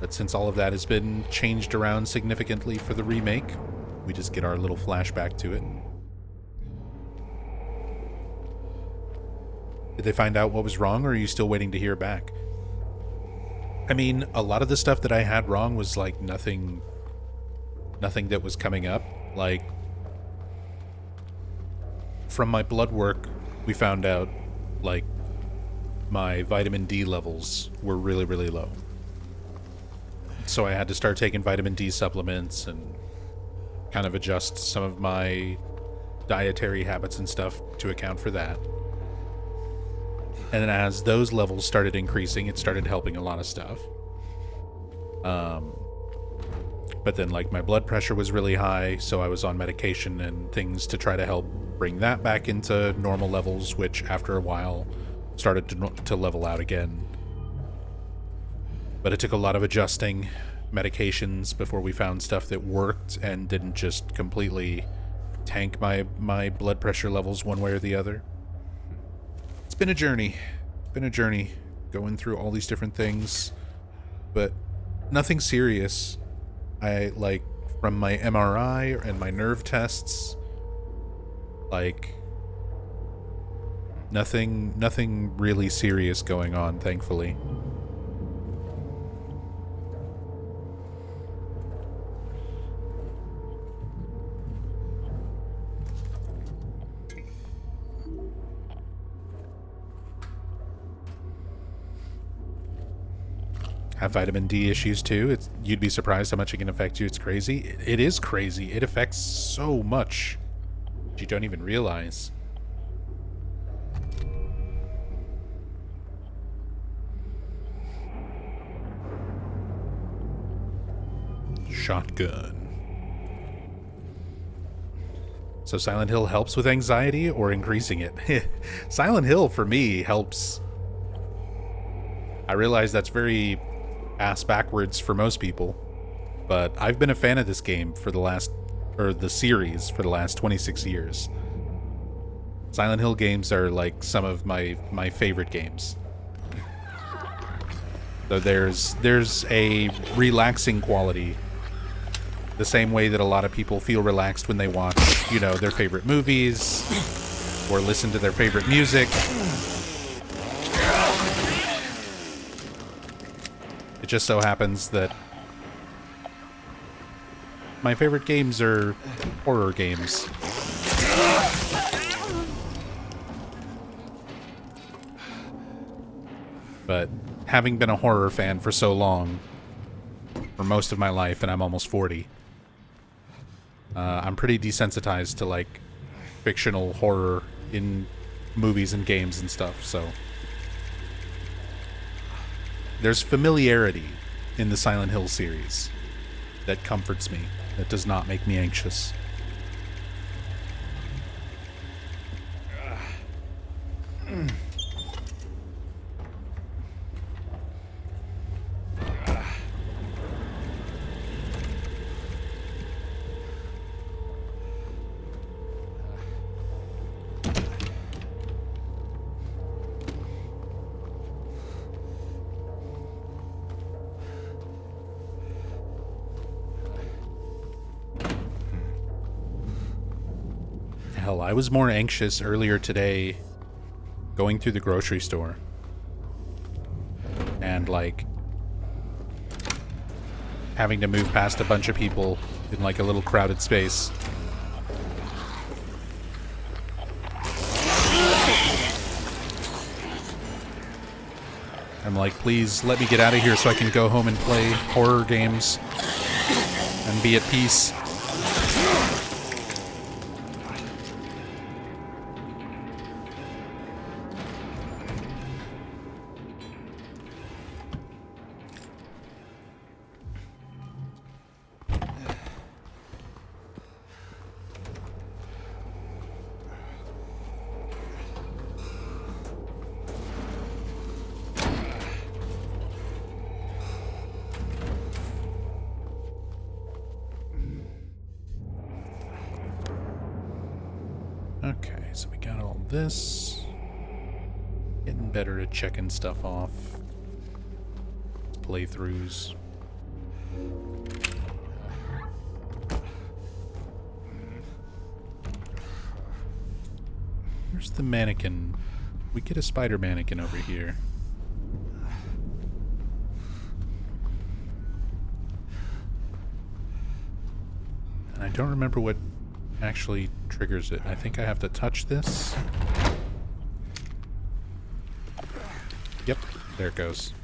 Speaker 1: But since all of that has been changed around significantly for the remake, we just get our little flashback to it. Did they find out what was wrong, or are you still waiting to hear back? I mean, a lot of the stuff that I had wrong was like nothing that was coming up. Like, from my blood work, we found out, like, my vitamin D levels were really, really low. So I had to start taking vitamin D supplements and kind of adjust some of my dietary habits and stuff to account for that. And then as those levels started increasing, it started helping a lot of stuff. But then, like, my blood pressure was really high, so I was on medication and things to try to help bring that back into normal levels, which after a while started to level out again. But it took a lot of adjusting medications before we found stuff that worked and didn't just completely tank my blood pressure levels one way or the other. It's been a journey. Going through all these different things, but nothing serious. I, like, from my MRI and my nerve tests, like, nothing really serious going on, thankfully. Have vitamin D issues too. You'd be surprised how much it can affect you. It's crazy. It is crazy. It affects so much that you don't even realize. Shotgun. So Silent Hill helps with anxiety or increasing it? Silent Hill for me helps. I realize that's very ass backwards for most people, but I've been a fan of this game for the series for the last 26 years. Silent Hill games are like some of my favorite games. So there's a relaxing quality, the same way that a lot of people feel relaxed when they watch, you know, their favorite movies or listen to their favorite music. It just so happens that my favorite games are horror games. But having been a horror fan for so long, for most of my life, and I'm almost 40, I'm pretty desensitized to, like, fictional horror in movies and games and stuff, so there's familiarity in the Silent Hill series that comforts me, that does not make me anxious. Hell, I was more anxious earlier today going through the grocery store and, like, having to move past a bunch of people in, like, a little crowded space. I'm like, please let me get out of here so I can go home and play horror games and be at peace. Okay, so we got all this. Getting better at checking stuff off. Playthroughs. Where's the mannequin? We get a spider mannequin over here. And I don't remember what actually triggers it. I think I have to touch this. Yep, there it goes.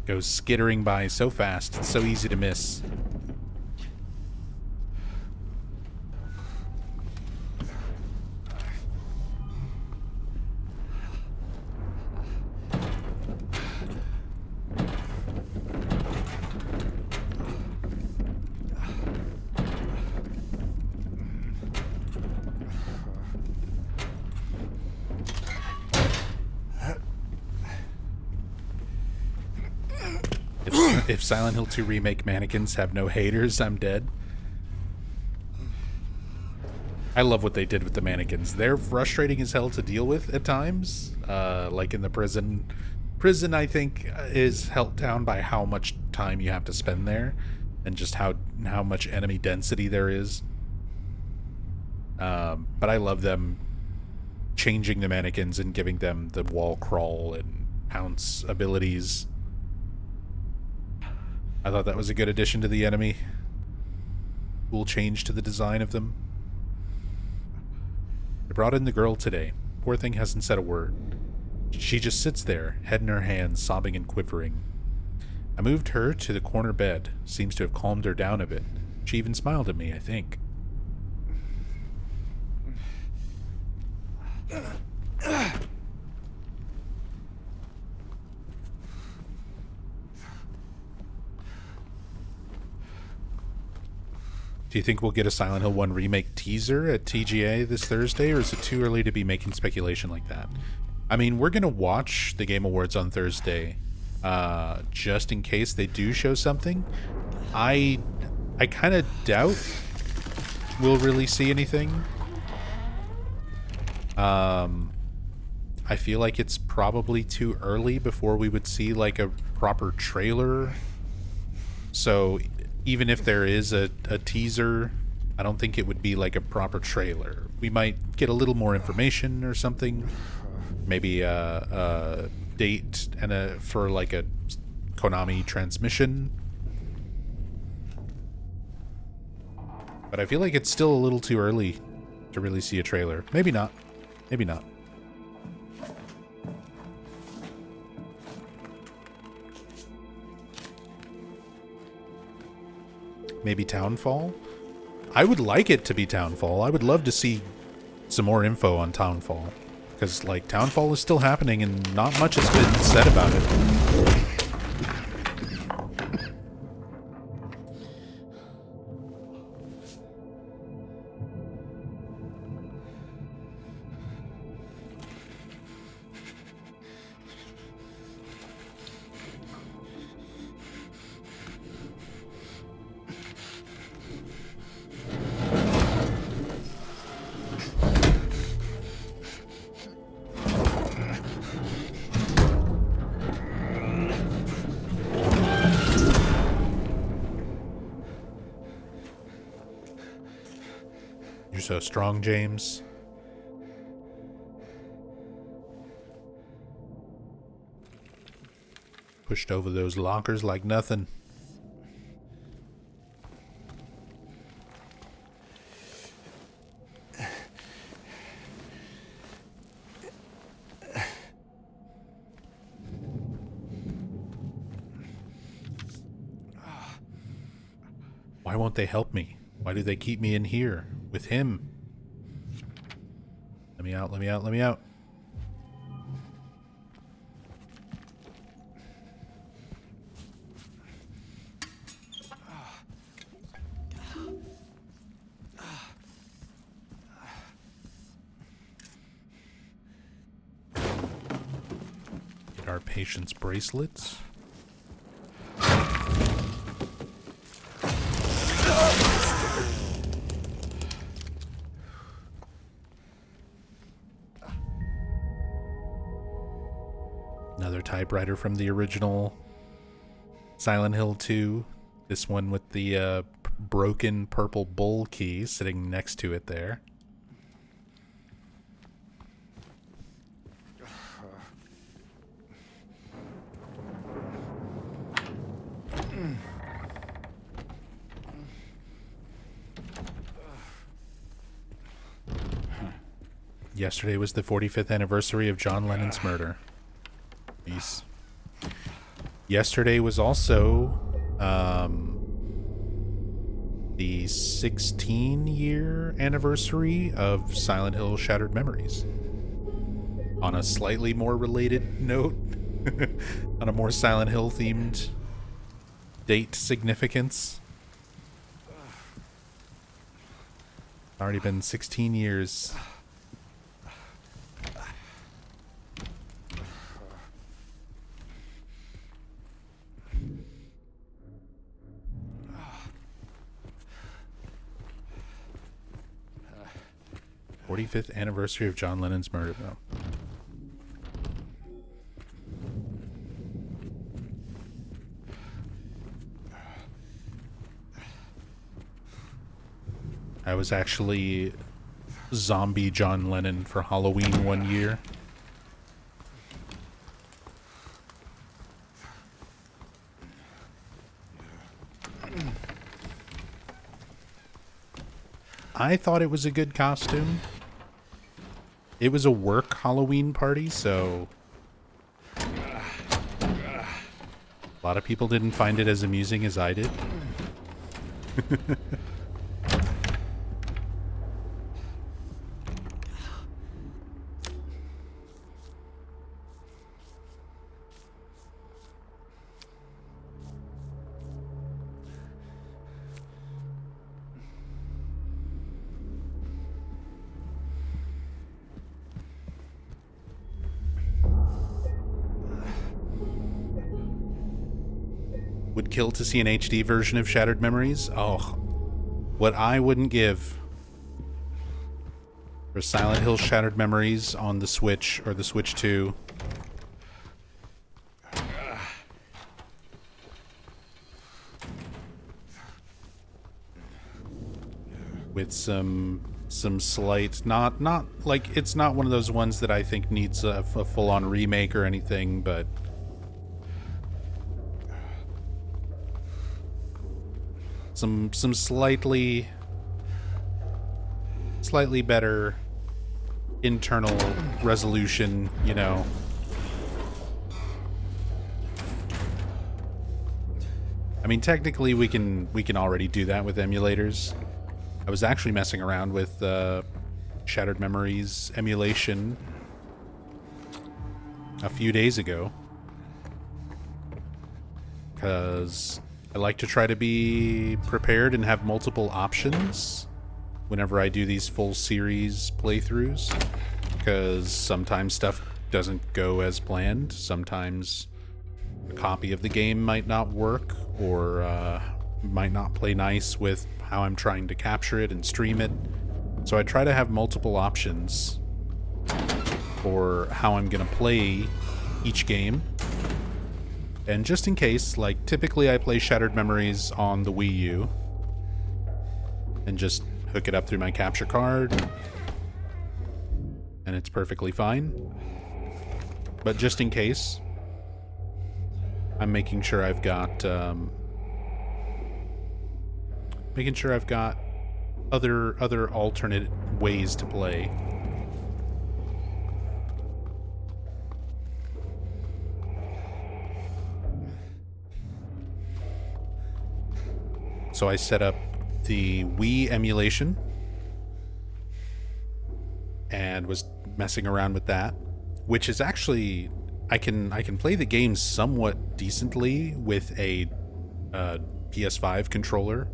Speaker 1: Goes skittering by so fast, it's so easy to miss. If Silent Hill 2 Remake mannequins have no haters, I'm dead. I love what they did with the mannequins. They're frustrating as hell to deal with at times. Like in the prison. Prison, I think, is held down by how much time you have to spend there. And just how much enemy density there is. But I love them changing the mannequins and giving them the wall crawl and pounce abilities. I thought that was a good addition to the enemy. Cool change to the design of them. I brought in the girl today. Poor thing hasn't said a word. She just sits there, head in her hands, sobbing and quivering. I moved her to the corner bed. Seems to have calmed her down a bit. She even smiled at me, I think. Do you think we'll get a Silent Hill 1 remake teaser at TGA this Thursday, or is it too early to be making speculation like that? I mean, we're going to watch the Game Awards on Thursday, just in case they do show something. I kind of doubt we'll really see anything. I feel like it's probably too early before we would see, like, a proper trailer. So even if there is a teaser, I don't think it would be like a proper trailer. We might get a little more information or something. Maybe a date and for like a Konami transmission. But I feel like it's still a little too early to really see a trailer. Maybe not. Maybe not. Maybe Townfall? I would like it to be Townfall. I would love to see some more info on Townfall. Because, like, Townfall is still happening and not much has been said about it. You're so strong, James. Pushed over those lockers like nothing. Why won't they help me? Why do they keep me in here with him? Let me out, let me out, let me out. Get our patient's bracelets. Another typewriter from the original Silent Hill 2. This one with the broken purple bowl key sitting next to it there. Yesterday was the 45th anniversary of John Lennon's murder. Peace. Yesterday was also the 16-year anniversary of Silent Hill Shattered Memories. On a slightly more related note, on a more Silent Hill themed date significance. Already been 16 years. '45th anniversary of John Lennon's murder, though. I was actually zombie John Lennon for Halloween one year. I thought it was a good costume. It was a work Halloween party, so a lot of people didn't find it as amusing as I did. Would kill to see an HD version of Shattered Memories. Oh, what I wouldn't give for Silent Hill Shattered Memories on the Switch or the Switch 2. With some slight, not like, it's not one of those ones that I think needs a full-on remake or anything, but some slightly better internal resolution, you know. I mean, technically we can already do that with emulators. I was actually messing around with Shattered Memories emulation a few days ago, because I like to try to be prepared and have multiple options whenever I do these full series playthroughs, because sometimes stuff doesn't go as planned. Sometimes a copy of the game might not work, or might not play nice with how I'm trying to capture it and stream it. So I try to have multiple options for how I'm going to play each game. And just in case, like, typically I play Shattered Memories on the Wii U and just hook it up through my capture card, and it's perfectly fine. But just in case, I'm making sure I've got other alternate ways to play. So I set up the Wii emulation and was messing around with that, which is actually, I can play the game somewhat decently with a PS5 controller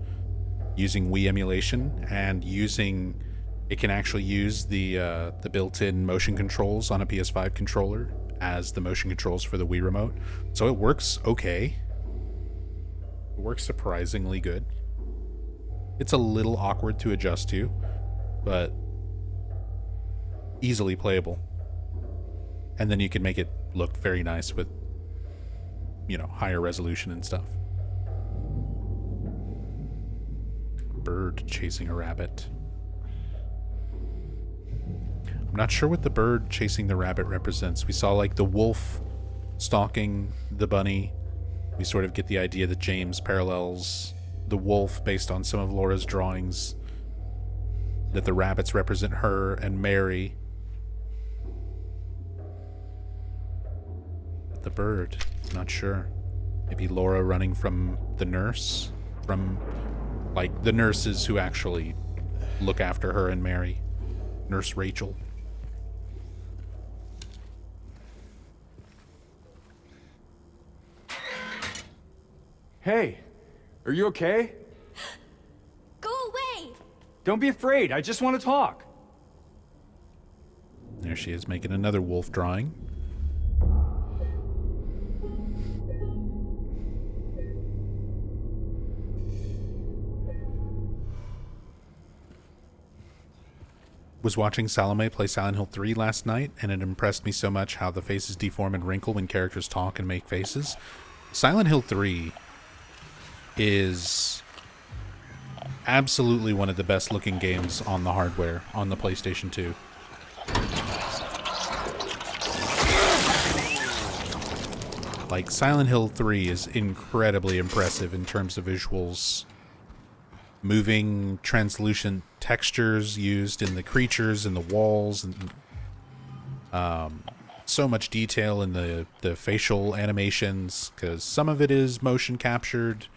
Speaker 1: using Wii emulation, and it can actually use the built-in motion controls on a PS5 controller as the motion controls for the Wii remote. So it works okay. It works surprisingly good. It's a little awkward to adjust to, but easily playable. And then you can make it look very nice with, you know, higher resolution and stuff. Bird chasing a rabbit. I'm not sure what the bird chasing the rabbit represents. We saw like the wolf stalking the bunny. We sort of get the idea that James parallels the wolf based on some of Laura's drawings, that the rabbits represent her and Mary. But the bird, not sure. Maybe Laura running from the nurse, from like the nurses who actually look after her and Mary. Nurse Rachel.
Speaker 7: Hey, are you okay?
Speaker 4: Go away!
Speaker 7: Don't be afraid. I just want to talk.
Speaker 1: There she is, making another wolf drawing. Was watching Salome play Silent Hill 3 last night, and it impressed me so much how the faces deform and wrinkle when characters talk and make faces. Silent Hill 3 is absolutely one of the best looking games on the hardware, on the PlayStation 2. Like, Silent Hill 3 is incredibly impressive in terms of visuals. Moving, translucent textures used in the creatures and the walls, and so much detail in the facial animations, because some of it is motion captured,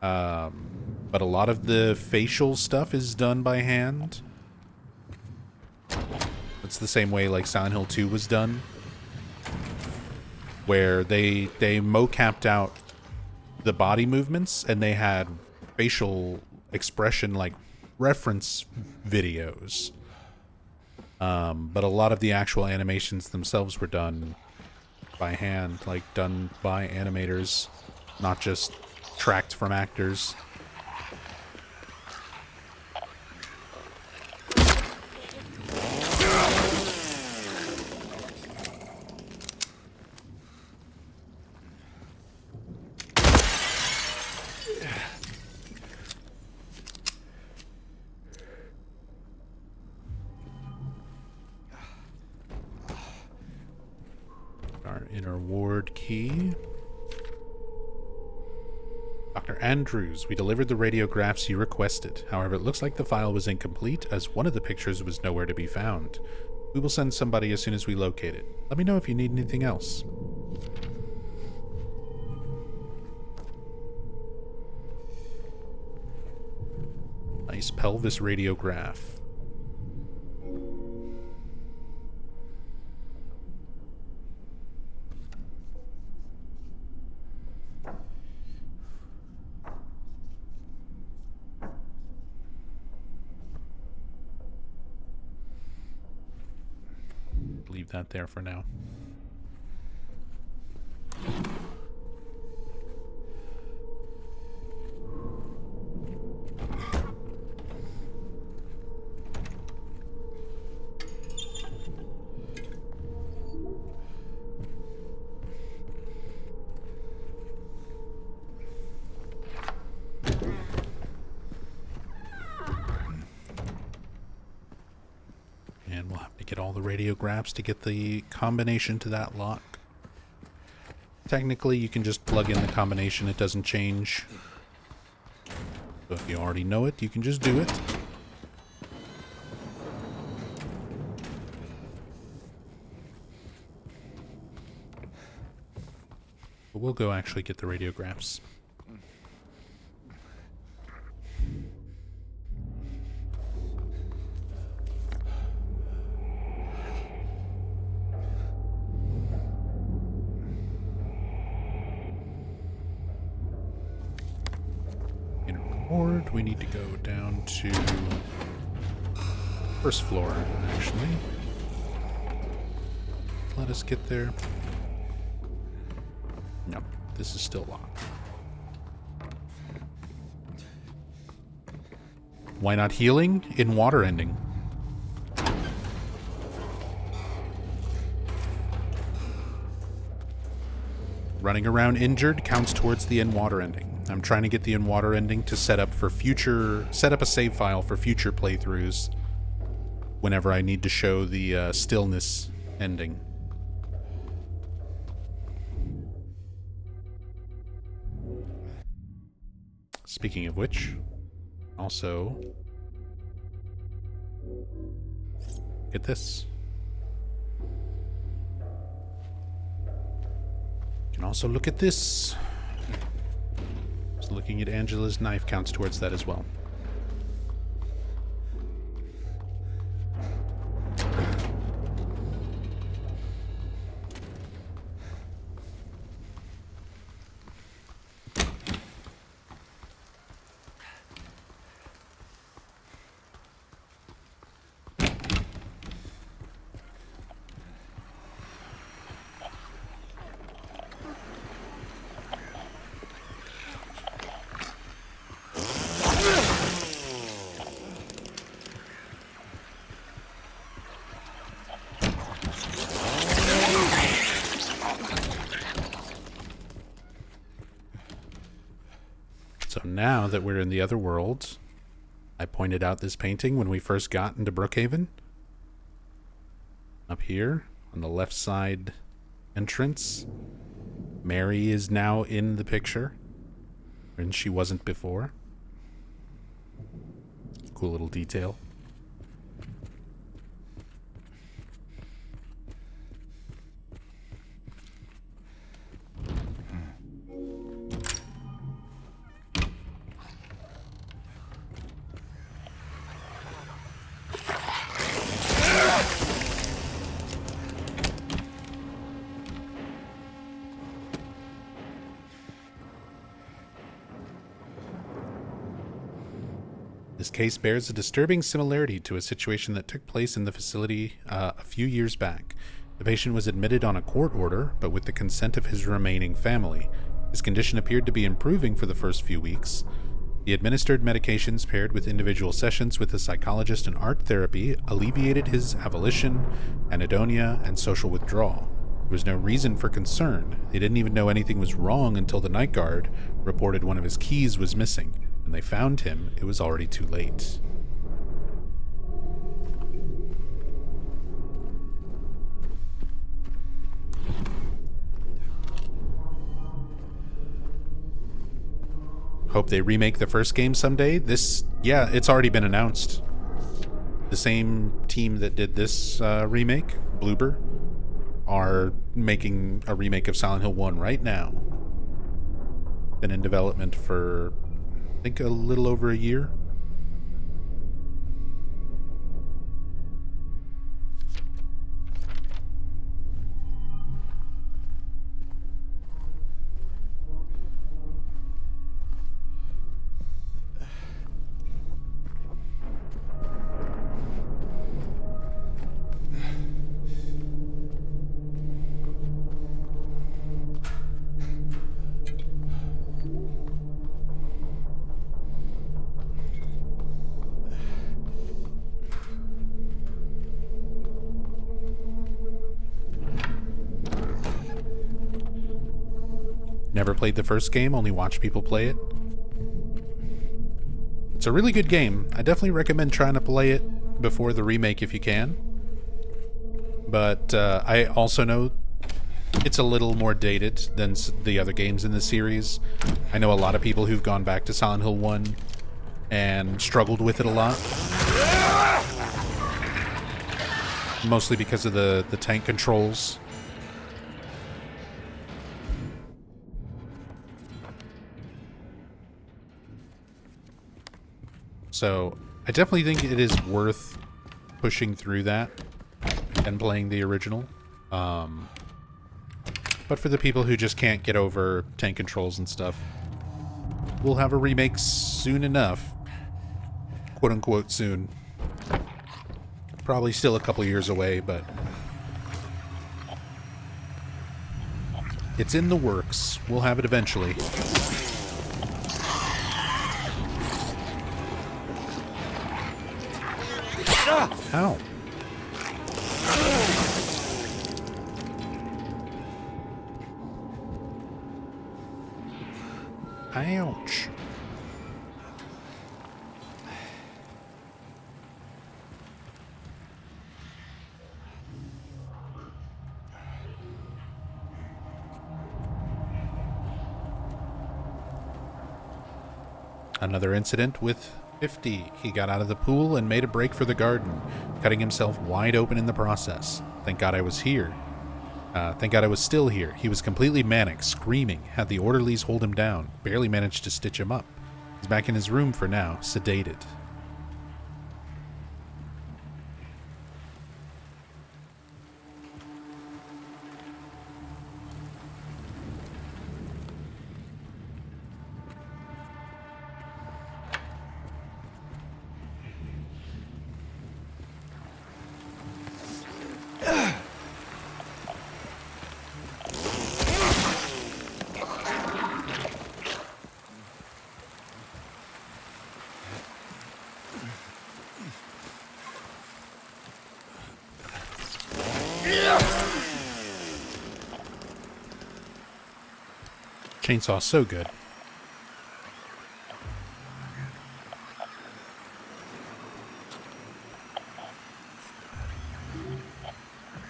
Speaker 1: but a lot of the facial stuff is done by hand. It's the same way like Silent Hill 2 was done, where they mocapped out the body movements and they had facial expression like reference videos. But a lot of the actual animations themselves were done by hand, like done by animators, not just tracked from actors. Our inner ward key. Dr. Andrews, we delivered the radiographs you requested. However, it looks like the file was incomplete, as one of the pictures was nowhere to be found. We will send somebody as soon as we locate it. Let me know if you need anything else. Nice pelvis radiograph. Leave that there for now. And we'll have to get all the radiographs to get the combination to that lock. Technically, you can just plug in the combination, it doesn't change. So if you already know it, you can just do it. But we'll go actually get the radiographs. We need to go down to first floor, actually. Let us get there. No, this is still locked. Why not healing in water ending? Running around injured counts towards the in water ending. I'm trying to get the in water ending to set up a save file for future playthroughs whenever I need to show the stillness ending. Speaking of which, also get this. You can also look at this. Just looking at Angela's knife counts towards that as well. So now that we're in the other world, I pointed out this painting when we first got into Brookhaven. Up here on the left side entrance, Mary is now in the picture, and she wasn't before. Cool little detail. This case bears a disturbing similarity to a situation that took place in the facility a few years back. The patient was admitted on a court order, but with the consent of his remaining family. His condition appeared to be improving for the first few weeks. The administered medications paired with individual sessions with a psychologist and art therapy alleviated his avolition, anhedonia, and social withdrawal. There was no reason for concern. They didn't even know anything was wrong until the night guard reported one of his keys was missing. When they found him, it was already too late. Hope they remake the first game someday. Yeah, it's already been announced. The same team that did this remake, Bloober, are making a remake of Silent Hill 1 right now. Been in development for, I think, a little over a year. Never played the first game, only watched people play it. It's a really good game. I definitely recommend trying to play it before the remake if you can. But I also know it's a little more dated than the other games in the series. I know a lot of people who've gone back to Silent Hill 1 and struggled with it a lot. Mostly because of the tank controls. So I definitely think it is worth pushing through that and playing the original. But for the people who just can't get over tank controls and stuff, we'll have a remake soon enough. Quote unquote soon. Probably still a couple years away, but it's in the works. We'll have it eventually. Ow. Ouch. Another incident with 50. He got out of the pool and made a break for the garden, cutting himself wide open in the process. Thank God I was here. Thank God I was still here. He was completely manic, screaming, had the orderlies hold him down, barely managed to stitch him up. He's back in his room for now, sedated. Chainsaw so good.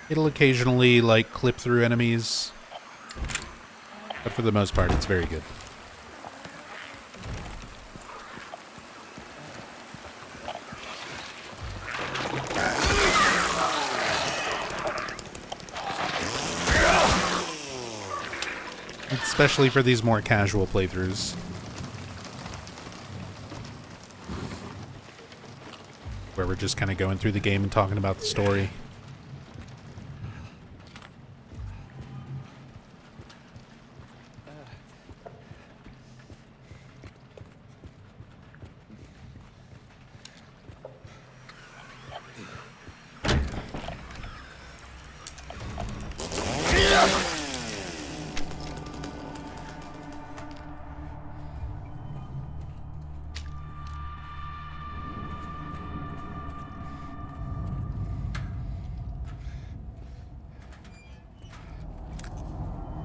Speaker 1: It'll occasionally, like, clip through enemies, but for the most part, it's very good. Especially for these more casual playthroughs. Where we're just kind of going through the game and talking about the story.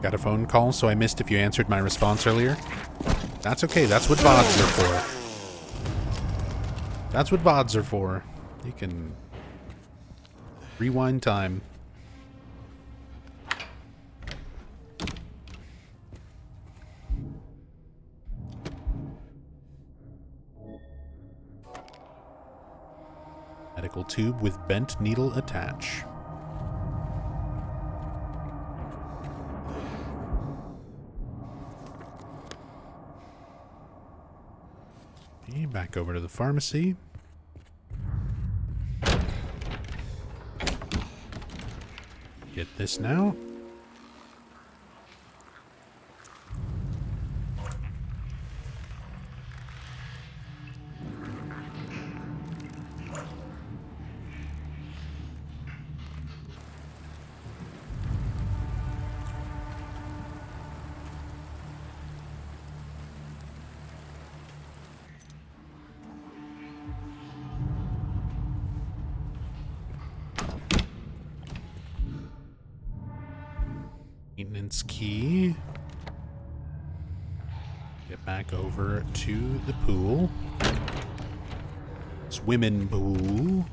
Speaker 1: Got a phone call, so I missed if you answered my response earlier. That's okay, that's what VODs are for. That's what VODs are for. You can rewind time. Medical tube with bent needle attach. Back over to the pharmacy. Get this now. Maintenance key. Get back over to the pool. Swimming pool.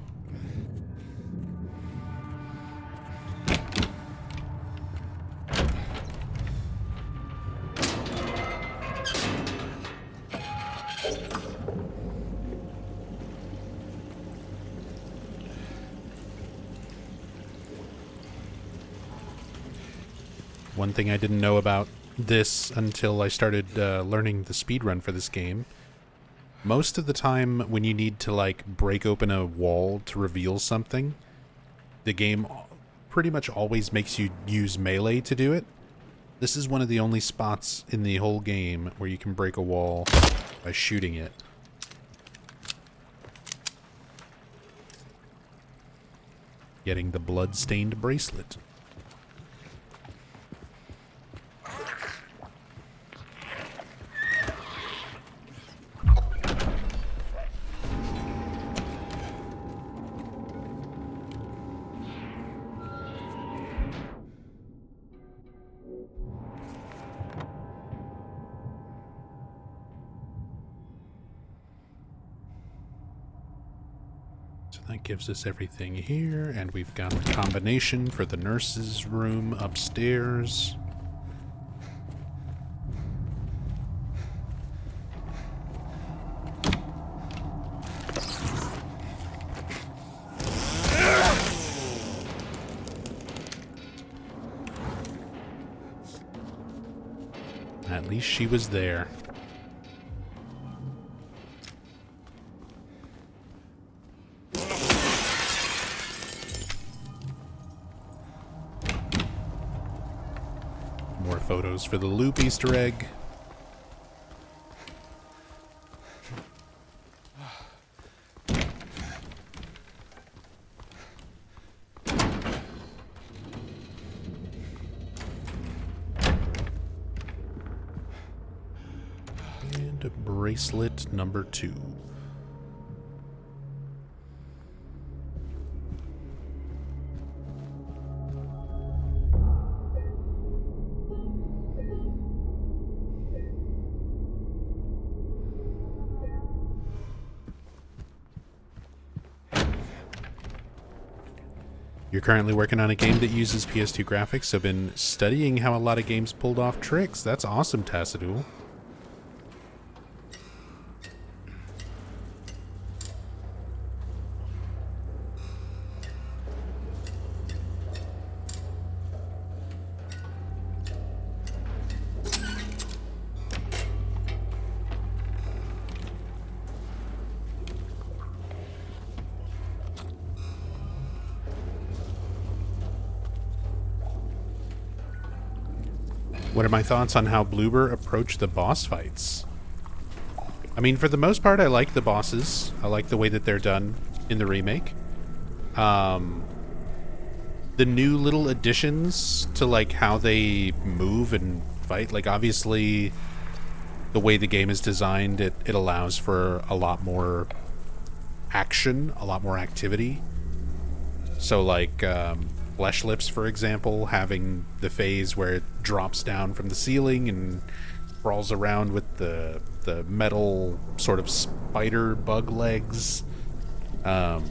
Speaker 1: One thing I didn't know about this until I started learning the speedrun for this game. Most of the time when you need to like break open a wall to reveal something, the game pretty much always makes you use melee to do it. This is one of the only spots in the whole game where you can break a wall by shooting it. Getting the blood-stained bracelet. So that gives us everything here, and we've got the combination for the nurse's room upstairs. At least she was there. More photos for the loop Easter egg. And bracelet number 2. You're currently working on a game that uses PS2 graphics, so been studying how a lot of games pulled off tricks. That's awesome, Tassadul. What are my thoughts on how Bloober approached the boss fights? I mean, for the most part, I like the bosses. I like the way that they're done in the remake. The new little additions to, like, how they move and fight. Like, obviously, the way the game is designed, it allows for a lot more action, a lot more activity. So, like, Flesh Lips, for example, having the phase where it drops down from the ceiling and crawls around with the metal sort of spider bug legs. I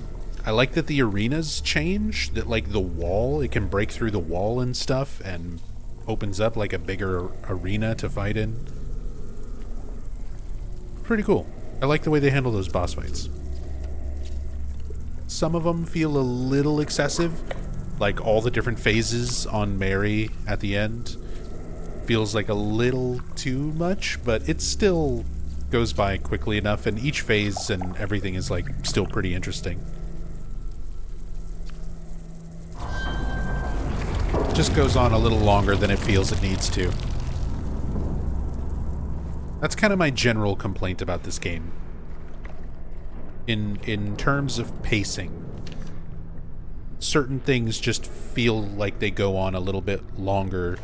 Speaker 1: like that the arenas change, that like the wall, it can break through the wall and stuff and opens up like a bigger arena to fight in. Pretty cool. I like the way they handle those boss fights. Some of them feel a little excessive, like all the different phases on Mary at the end feels like a little too much, but it still goes by quickly enough, and each phase and everything is like still pretty interesting. Just goes on a little longer than it feels it needs to. That's kind of my general complaint about this game. In terms of pacing, certain things just feel like they go on a little bit longer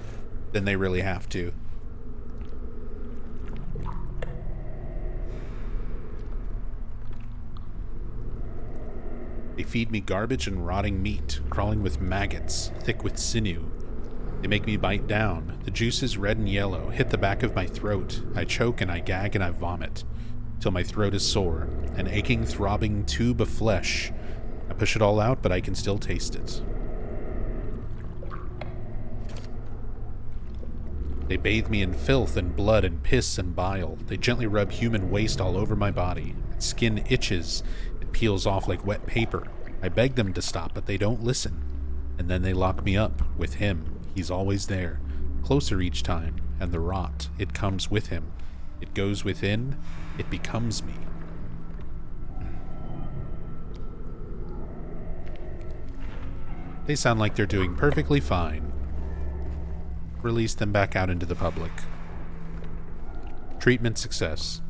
Speaker 1: than they really have to. They feed me garbage and rotting meat, crawling with maggots, thick with sinew. They make me bite down. The juice is red and yellow, hit the back of my throat. I choke and I gag and I vomit, till my throat is sore, an aching, throbbing tube of flesh. I push it all out, but I can still taste it. They bathe me in filth and blood and piss and bile. They gently rub human waste all over my body. Skin itches. It peels off like wet paper. I beg them to stop, but they don't listen. And then they lock me up with him. He's always there, closer each time, and the rot, it comes with him. It goes within. It becomes me. They sound like they're doing perfectly fine. Release them back out into the public. Treatment success.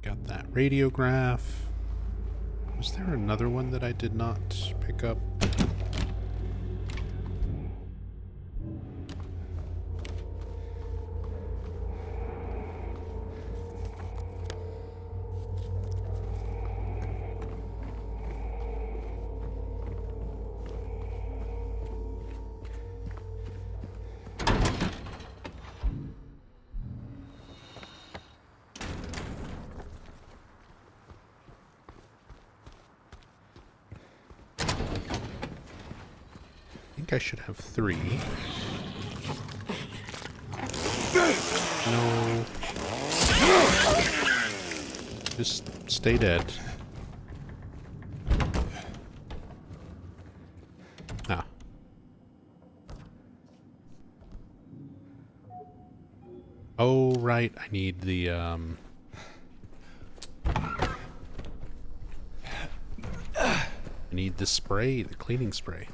Speaker 1: Got that radiograph. Was there another one that I did not pick up? think I should have 3. No. Just stay dead. Ah. Oh, right. I need the, I need the spray, the cleaning spray.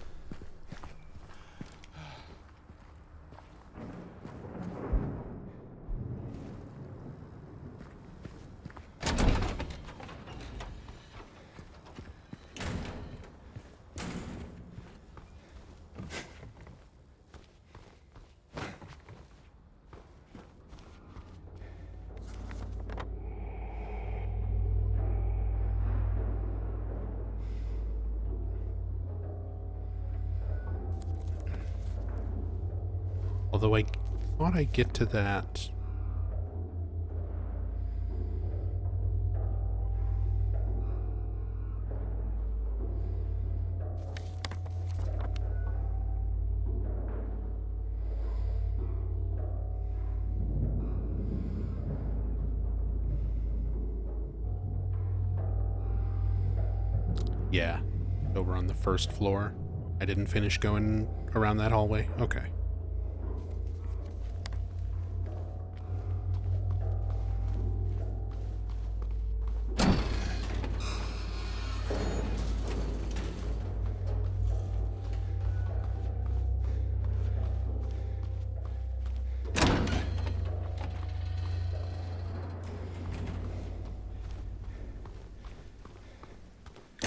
Speaker 1: Although I thought I'd get to that. Yeah, over on the first floor. I didn't finish going around that hallway. Okay.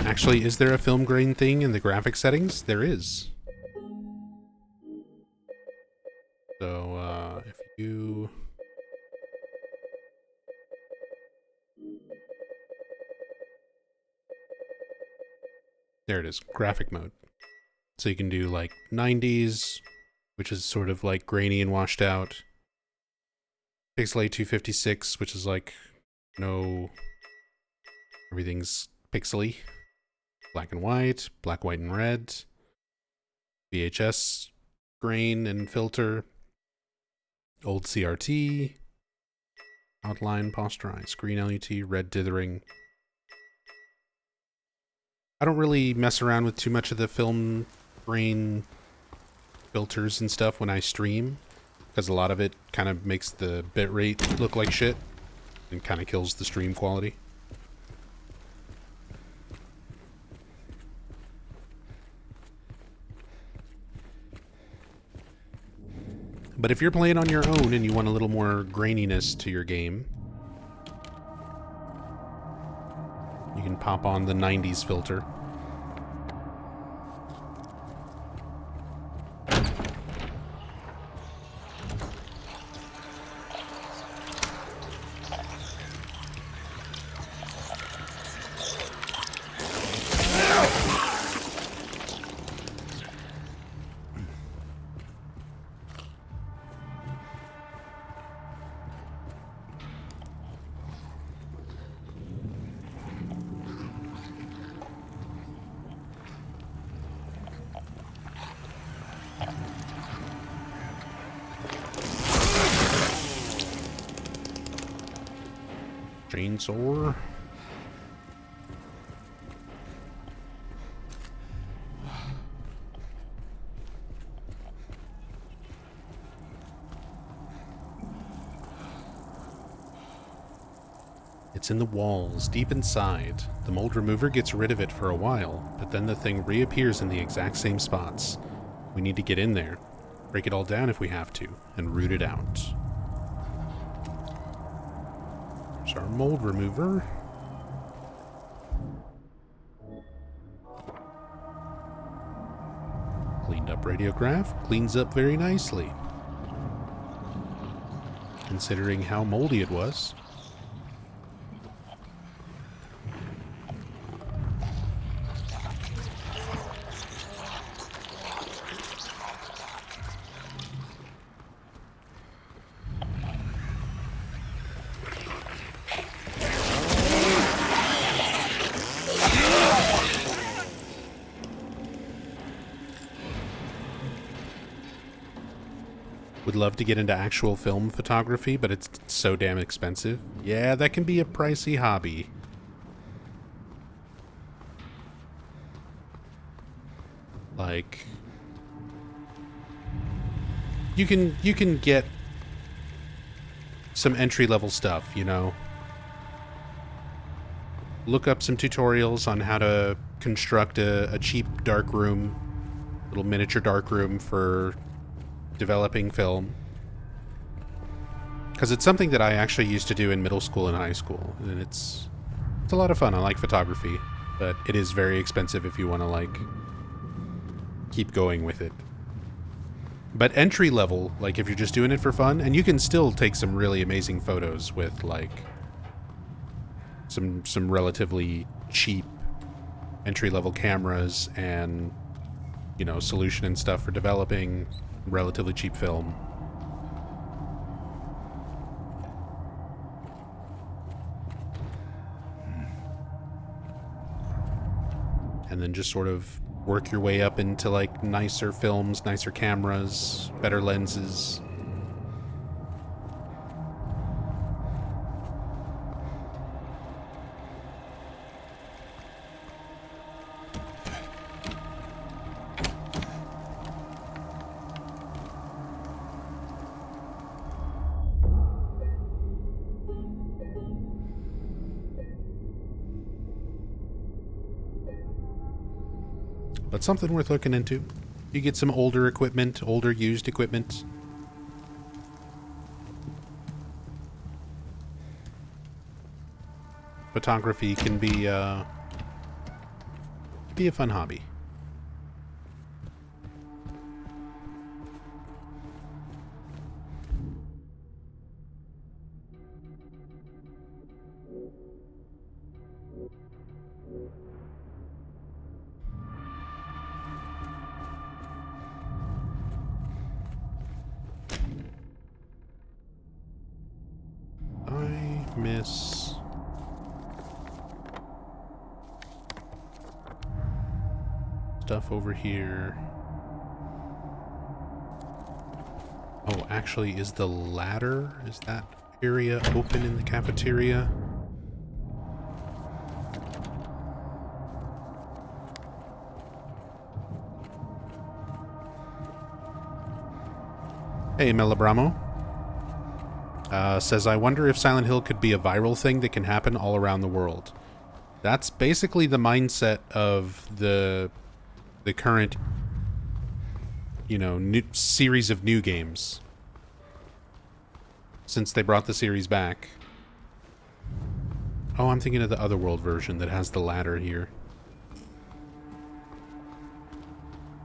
Speaker 1: Actually, is there a film grain thing in the graphic settings? There is. So, if you... There it is, graphic mode. So you can do like 90s, which is sort of like grainy and washed out. Pixelate 256, which is like no... Everything's pixely. Black and white, white, and red. VHS grain and filter. Old CRT. Outline, posterize, green LUT, red dithering. I don't really mess around with too much of the film grain filters and stuff when I stream, because a lot of it kind of makes the bitrate look like shit and kind of kills the stream quality. But if you're playing on your own and you want a little more graininess to your game, you can pop on the 90s filter. Chainsaw. It's in the walls, deep inside. The mold remover gets rid of it for a while, but then the thing reappears in the exact same spots. We need to get in there, break it all down if we have to, and root it out. There's our mold remover. Cleaned up radiograph, cleans up very nicely. Considering how moldy it was. would love to get into actual film photography, but it's so damn expensive. Yeah, that can be a pricey hobby. Like, you can get some entry-level stuff, you know? Look up some tutorials on how to construct a cheap darkroom, little miniature darkroom for developing film. Because it's something that I actually used to do in middle school and high school, and it's a lot of fun. I like photography, but it is very expensive if you want to, like, keep going with it. But entry level, like if you're just doing it for fun, and you can still take some really amazing photos with like some relatively cheap entry level cameras and, you know, solution and stuff for developing relatively cheap film. And then just sort of work your way up into like nicer films, nicer cameras, better lenses. But something worth looking into. You get some older equipment, older used equipment. Photography can be a fun hobby. Miss stuff over here. Oh, actually, is the ladder, is that area open in the cafeteria? Hey, Melabramo. Says, I wonder if Silent Hill could be a viral thing that can happen all around the world. That's basically the mindset of the current, you know, new series of new games. Since they brought the series back. Oh, I'm thinking of the Otherworld version that has the ladder here.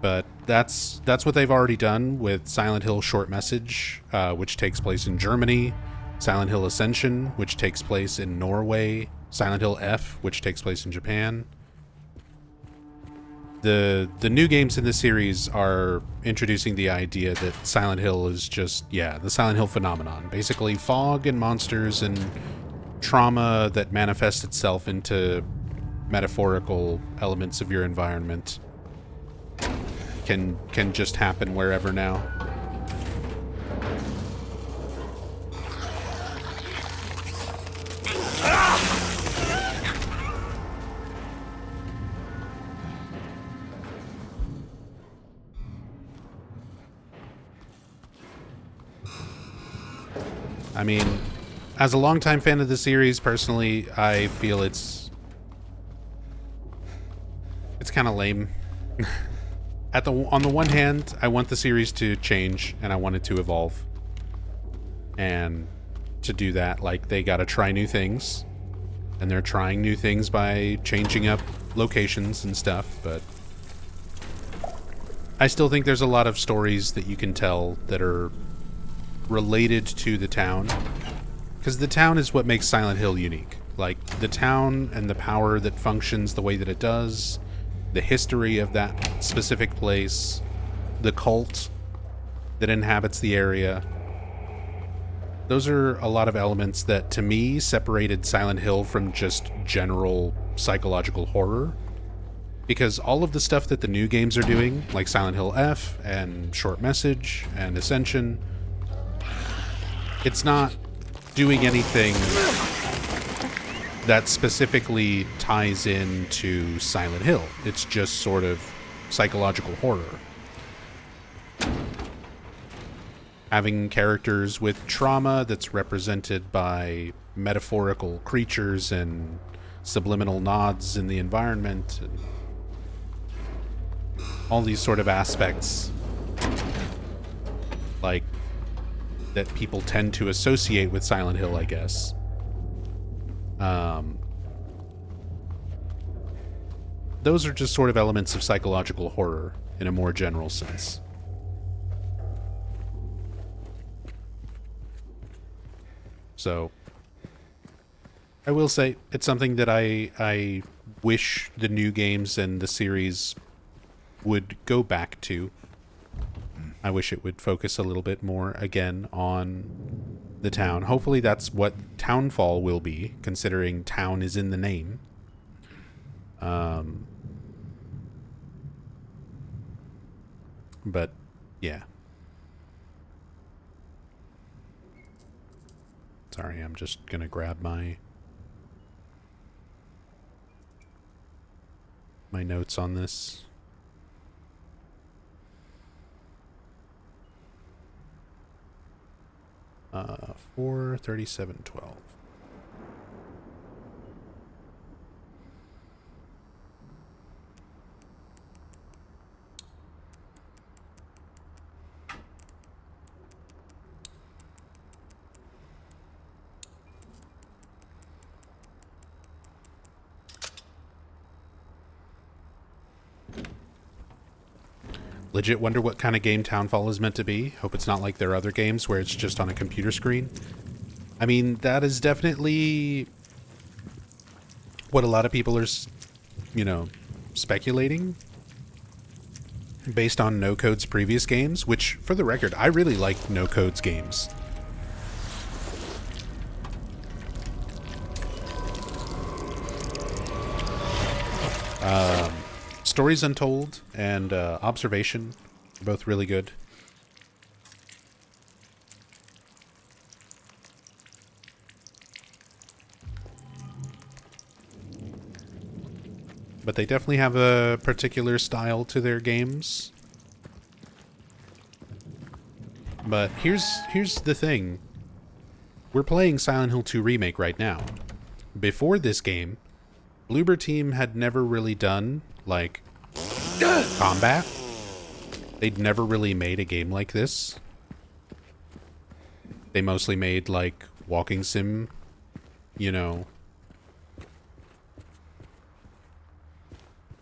Speaker 1: But that's what they've already done with Silent Hill Short Message, which takes place in Germany, Silent Hill Ascension, which takes place in Norway, Silent Hill F, which takes place in Japan. The new games in this series are introducing the idea that Silent Hill is just, yeah, the Silent Hill phenomenon. Basically fog and monsters and trauma that manifests itself into metaphorical elements of your environment. Can just happen wherever now. I mean, as a longtime fan of the series, personally, I feel it's kind of lame. On the one hand, I want the series to change and I want it to evolve. And to do that, like, they gotta try new things. And they're trying new things by changing up locations and stuff, but I still think there's a lot of stories that you can tell that are related to the town. Because the town is what makes Silent Hill unique. Like, the town and the power that functions the way that it does, the history of that specific place, the cult that inhabits the area. Those are a lot of elements that, to me, separated Silent Hill from just general psychological horror. Because all of the stuff that the new games are doing, like Silent Hill F and Short Message and Ascension, it's not doing anything that specifically ties into Silent Hill. It's just sort of psychological horror. Having characters with trauma that's represented by metaphorical creatures and subliminal nods in the environment, and all these sort of aspects like that people tend to associate with Silent Hill, I guess. Those are just sort of elements of psychological horror in a more general sense. So, I will say it's something that I wish the new games and the series would go back to. I wish it would focus a little bit more again on the town. Hopefully that's what Townfall will be, considering town is in the name. But yeah. Sorry, I'm just gonna grab my notes on this. Uh, 4:37:12. Legit wonder what kind of game Townfall is meant to be. Hope it's not like their other games where it's just on a computer screen. I mean, that is definitely what a lot of people are, you know, speculating based on No Code's previous games, which, for the record, I really like No Code's games. Stories Untold and Observation are both really good. But they definitely have a particular style to their games. But here's the thing. We're playing Silent Hill 2 Remake right now. Before this game, Bloober Team had never really done, like, combat. They'd never really made a game like this. They mostly made, like, walking sim, you know,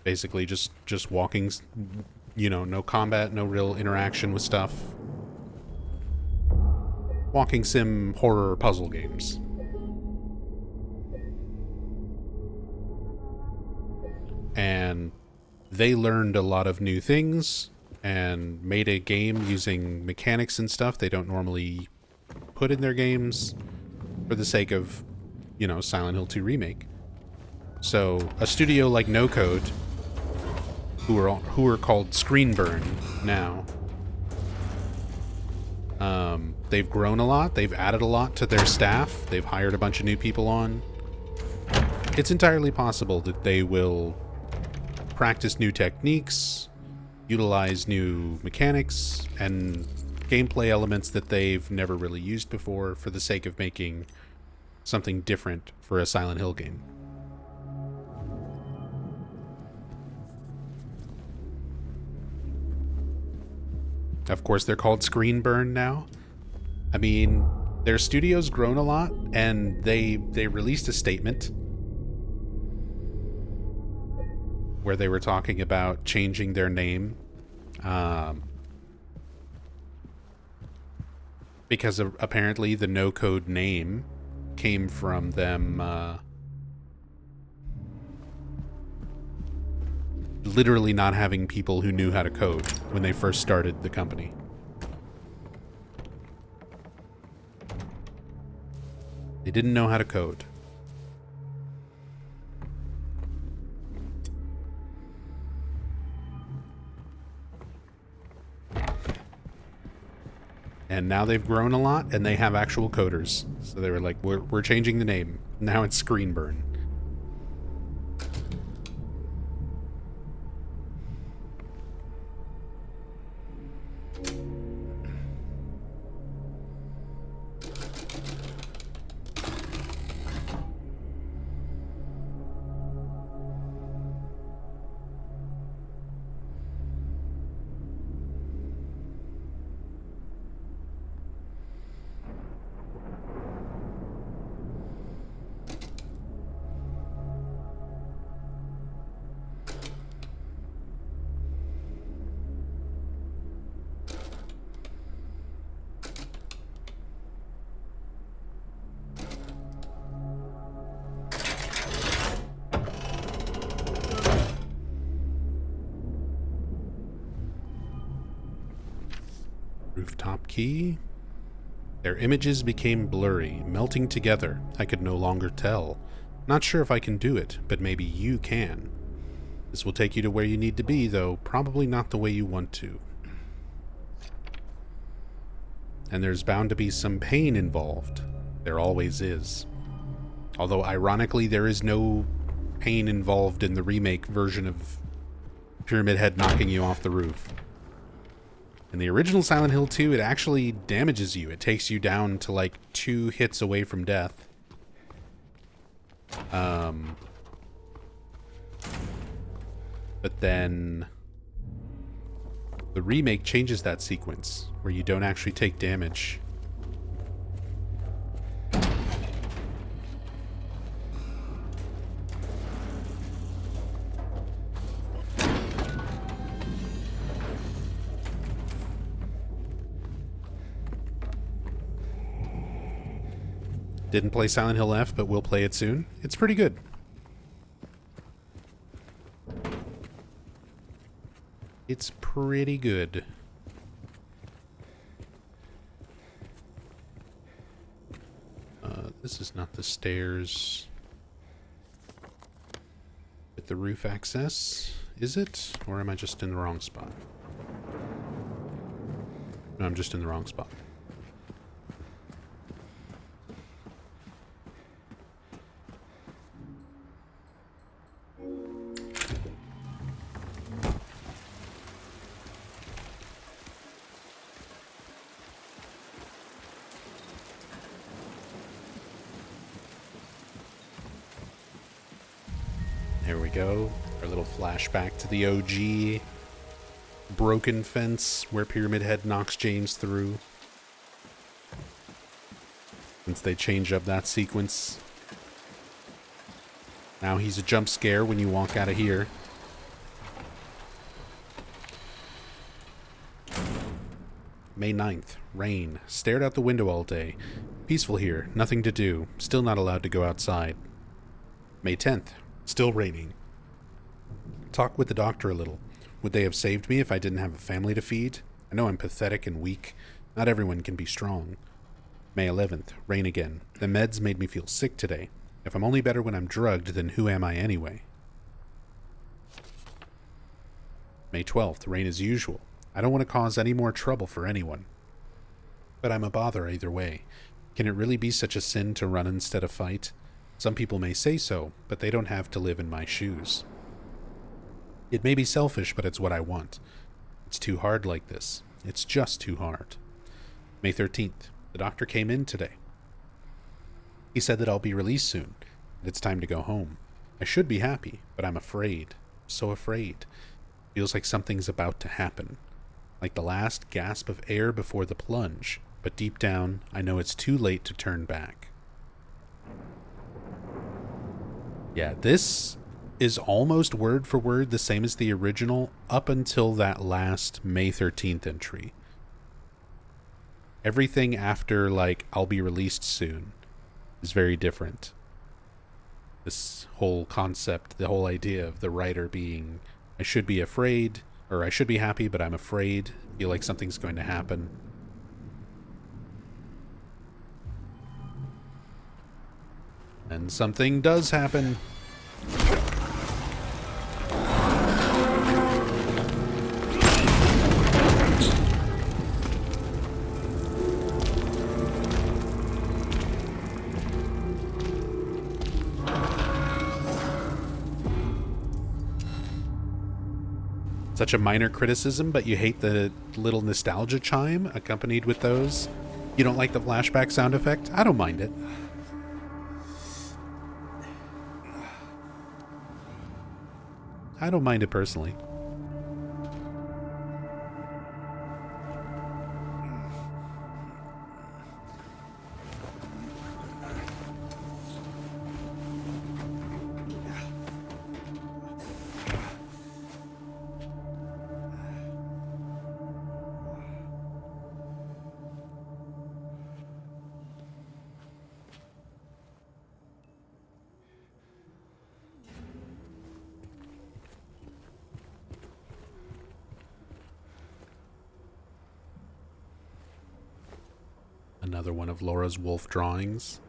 Speaker 1: basically just walking, you know, no combat, no real interaction with stuff. Walking sim horror puzzle games. And they learned a lot of new things and made a game using mechanics and stuff they don't normally put in their games for the sake of, you know, Silent Hill 2 Remake. So a studio like No Code, who are called Screenburn now, they've grown a lot. They've added a lot to their staff. They've hired a bunch of new people on. It's entirely possible that they will practice new techniques, utilize new mechanics, and gameplay elements that they've never really used before for the sake of making something different for a Silent Hill game. Of course, they're called Screenburn now. I mean, their studio's grown a lot, and they released a statement where they were talking about changing their name because apparently the No Code name came from them literally not having people who knew how to code when they first started the company. They didn't know how to code. And now they've grown a lot, and they have actual coders. So they were like, we're changing the name. Now it's Screenburn. Rooftop key. Their images became blurry, melting together. I could no longer tell. Not sure if I can do it, but maybe you can. This will take you to where you need to be, though probably not the way you want to. And there's bound to be some pain involved. There always is. Although, ironically, there is no pain involved in the remake version of Pyramid Head knocking you off the roof. In the original Silent Hill 2, it actually damages you. It takes you down to like 2 hits away from death. But then the remake changes that sequence where you don't actually take damage. Didn't play Silent Hill F, but will play it soon. It's pretty good. It's pretty good. This is not the stairs with the roof access, is it? Or am I just in the wrong spot? No, I'm just in the wrong spot. There we go. Our little flashback to the OG broken fence where Pyramid Head knocks James through. Since they change up that sequence. Now he's a jump scare when you walk out of here. May 9th. Rain. Stared out the window all day. Peaceful here. Nothing to do. Still not allowed to go outside. May 10th. Still raining. Talk with the doctor a little. Would they have saved me if I didn't have a family to feed? I know I'm pathetic and weak. Not everyone can be strong. May 11th. Rain again. The meds made me feel sick today. If I'm only better when I'm drugged, then who am I anyway? May 12th. Rain as usual. I don't want to cause any more trouble for anyone. But I'm a bother either way. Can it really be such a sin to run instead of fight? Some people may say so, but they don't have to live in my shoes. It may be selfish, but it's what I want. It's too hard like this. It's just too hard. May 13th. The doctor came in today. He said that I'll be released soon, and it's time to go home. I should be happy, but I'm afraid. So afraid. Feels like something's about to happen. Like the last gasp of air before the plunge, but deep down, I know it's too late to turn back. Yeah, this is almost word for word the same as the original up until that last May 13th entry. Everything after, like, I'll be released soon is very different. This whole concept, the whole idea of the writer being, I should be afraid, or I should be happy, but I'm afraid, feel like something's going to happen. And something does happen. Such a minor criticism, but you hate the little nostalgia chime accompanied with those. You don't like the flashback sound effect? I don't mind it. I don't mind it personally. Another one of Laura's wolf drawings.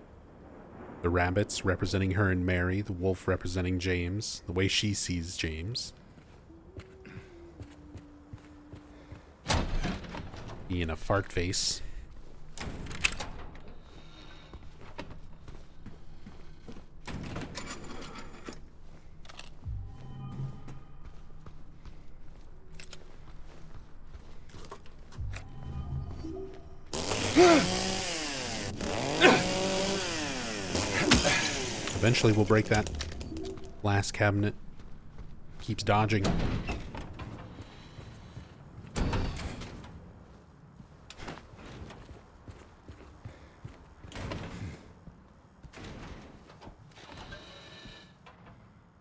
Speaker 1: The rabbits representing her and Mary, the wolf representing James, the way she sees James. Being a fart face. Eventually we'll break that glass cabinet. Keeps dodging.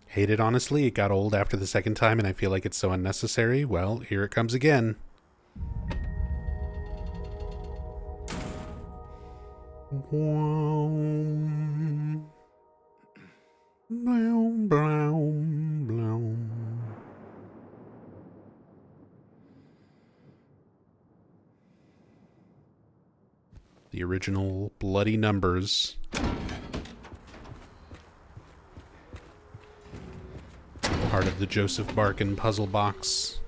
Speaker 1: Hate it, honestly. It got old after the second time and I feel like it's so unnecessary. Well, here it comes again. Bloom, bloom, bloom. The original bloody numbers. Part of the Joseph Barkin puzzle box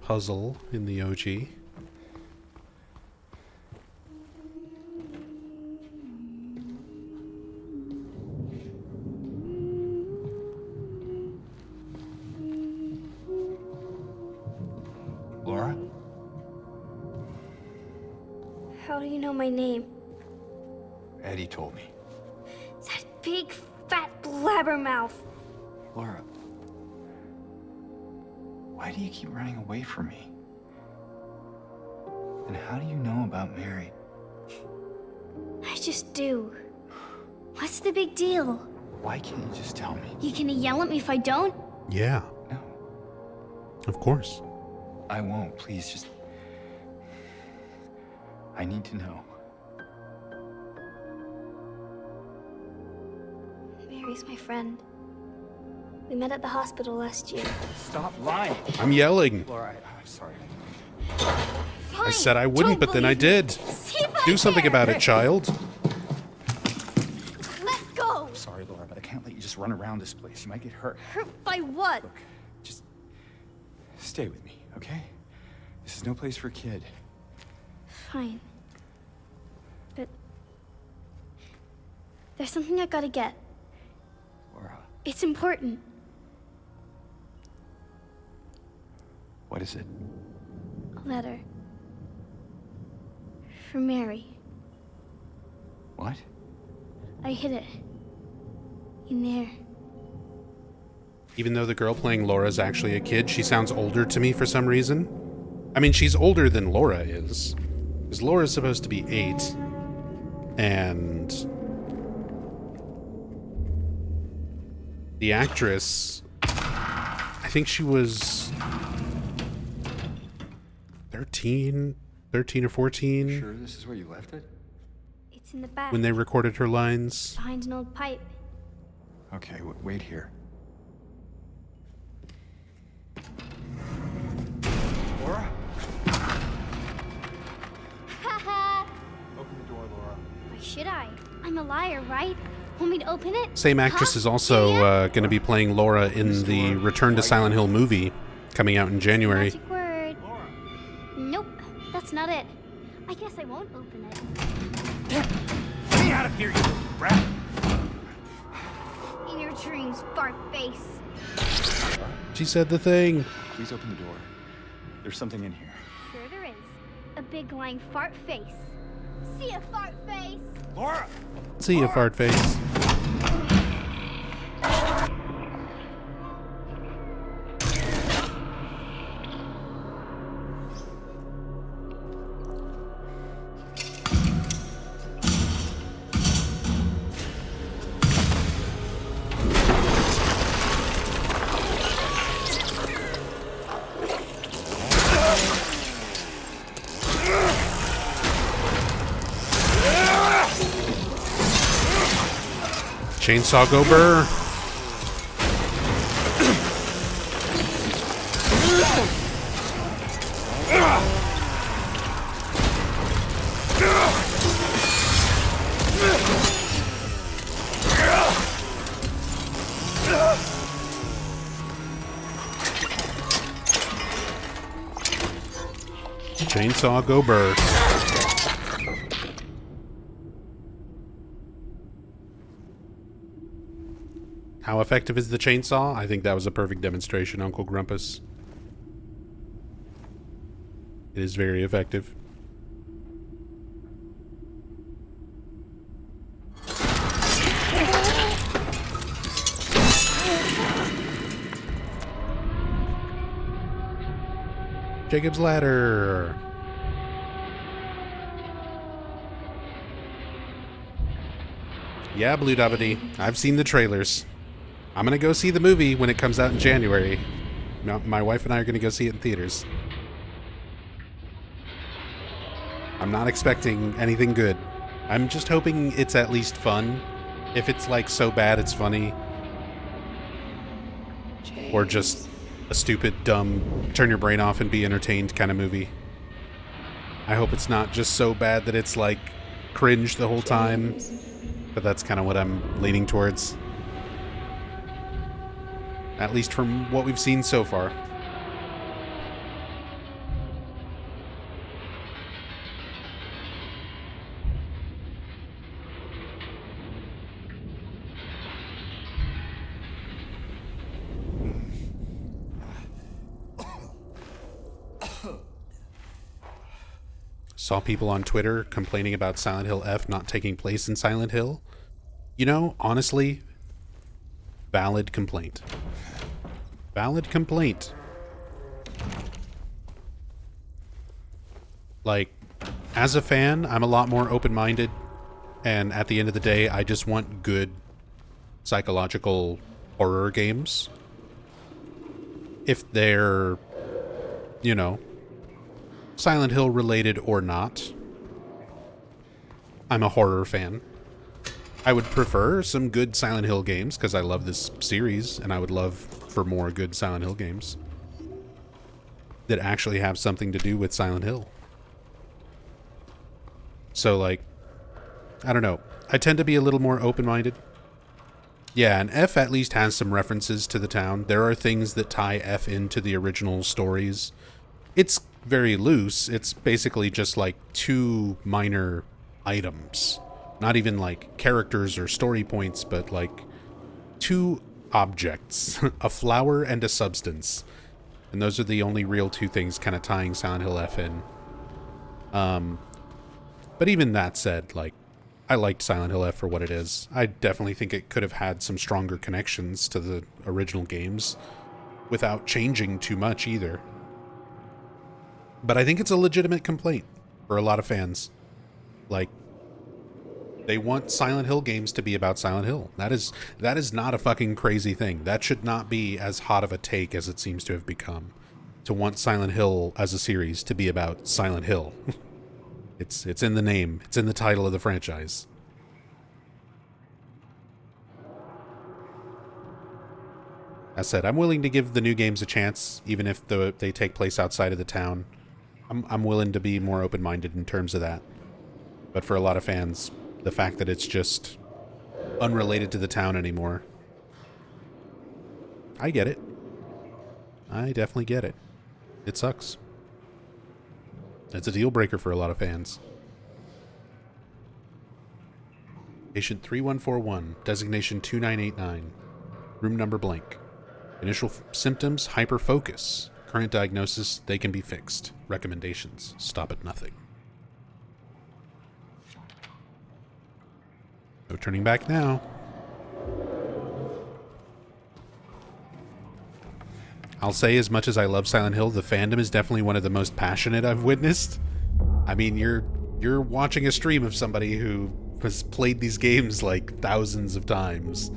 Speaker 1: puzzle in the OG.
Speaker 3: Laura?
Speaker 4: How do you know my name?
Speaker 3: Eddie told me.
Speaker 4: That big, fat blabbermouth.
Speaker 3: Laura, why do you keep running away from me? And how do you know about Mary?
Speaker 4: I just do. What's the big deal?
Speaker 3: Why can't you just tell me?
Speaker 4: You gonna yell at me if I don't?
Speaker 1: Yeah,
Speaker 3: No,
Speaker 1: of course.
Speaker 3: I won't. Please, just... I need to know.
Speaker 4: Mary's my friend. We met at the hospital last year.
Speaker 3: Stop lying.
Speaker 1: I'm yelling.
Speaker 3: Laura, I'm sorry.
Speaker 1: I said I wouldn't, but then I did. Do something about it, child.
Speaker 4: Let go!
Speaker 3: Sorry, Laura, but I can't let you just run around this place. You might get hurt.
Speaker 4: Hurt by what?
Speaker 3: Look, just stay with me, okay? This is no place for a kid.
Speaker 4: Fine. But there's something I gotta get.
Speaker 3: Laura,
Speaker 4: It's important.
Speaker 3: what is it?
Speaker 4: A letter. For Mary.
Speaker 3: What?
Speaker 4: I hid it. In there.
Speaker 1: Even though the girl playing Laura is actually a kid, she sounds older to me for some reason. I mean, she's older than Laura is. Because Laura's supposed to be 8. And the actress, I think she was 13 or 14
Speaker 3: Sure this is where you left it?
Speaker 4: It's in the back.
Speaker 1: when they recorded her lines.
Speaker 4: Behind an old pipe.
Speaker 3: Okay, wait here. Laura?
Speaker 4: Haha!
Speaker 3: Open the door, Laura.
Speaker 4: Why should I? I'm a liar, right? Want me to open it?
Speaker 1: Same actress
Speaker 4: Huh?
Speaker 1: is also
Speaker 4: Yeah?
Speaker 1: going to be playing Laura in the Return to Silent Hill movie coming out in January.
Speaker 4: Magic word. Nope, that's not it. I guess I won't open it.
Speaker 3: Get me out of here, you brat!
Speaker 4: In your dreams, fart face.
Speaker 1: She said the thing.
Speaker 3: please open the door. There's something in here.
Speaker 4: Sure there is. A big lying fart face. See ya, fart face!
Speaker 3: Laura!
Speaker 1: See you, fart face. Chainsaw go burr. Chainsaw go burr. How effective is the chainsaw? I think that was a perfect demonstration, Uncle Grumpus. It is very effective. Jacob's Ladder. Yeah, Blue Dabadi. I've seen the trailers. I'm gonna go see the movie when it comes out in January. No, my wife and I are gonna go see it in theaters. I'm not expecting anything good. I'm just hoping it's at least fun. If it's like so bad it's funny. Or just a stupid, dumb, turn your brain off and be entertained kind of movie. I hope it's not just so bad that it's like cringe the whole time. But that's kind of what I'm leaning towards. At least from what we've seen so far. Saw people on Twitter complaining about Silent Hill F not taking place in Silent Hill. You know, honestly, valid complaint. Valid complaint. Like, as a fan, I'm a lot more open-minded, and at the end of the day, I just want good psychological horror games. If they're, you know, Silent Hill related or not, I'm a horror fan. I would prefer some good Silent Hill games because I love this series and I would love for more good Silent Hill games that actually have something to do with Silent Hill. So, like, I don't know. I tend to be a little more open-minded. Yeah, and F at least has some references to the town. There are things that tie F into the original stories. It's very loose. It's basically just like two minor items. Not even like characters or story points, but like two objects. A flower and a substance. And those are the only real two things kind of tying Silent Hill F in. But even that said, like, I liked Silent Hill F for what it is. I definitely think it could have had some stronger connections to the original games without changing too much either. But I think it's a legitimate complaint for a lot of fans. Like, they want Silent Hill games to be about Silent Hill. That is not a fucking crazy thing. That should not be as hot of a take as it seems to have become. To want Silent Hill as a series to be about Silent Hill. It's in the name. It's in the title of the franchise. As said, I'm willing to give the new games a chance, even if they take place outside of the town. I'm willing to be more open-minded in terms of that. But for a lot of fans, the fact that it's just unrelated to the town anymore, I get it. I definitely get it. It sucks. It's a deal breaker for a lot of fans. Patient 3141, designation 2989, room number blank. Initial symptoms, hyperfocus. current diagnosis, they can be fixed. Recommendations: stop at nothing. No turning back now. I'll say, as much as I love Silent Hill, the fandom is definitely one of the most passionate I've witnessed. I mean, you're watching a stream of somebody who has played these games like thousands of times.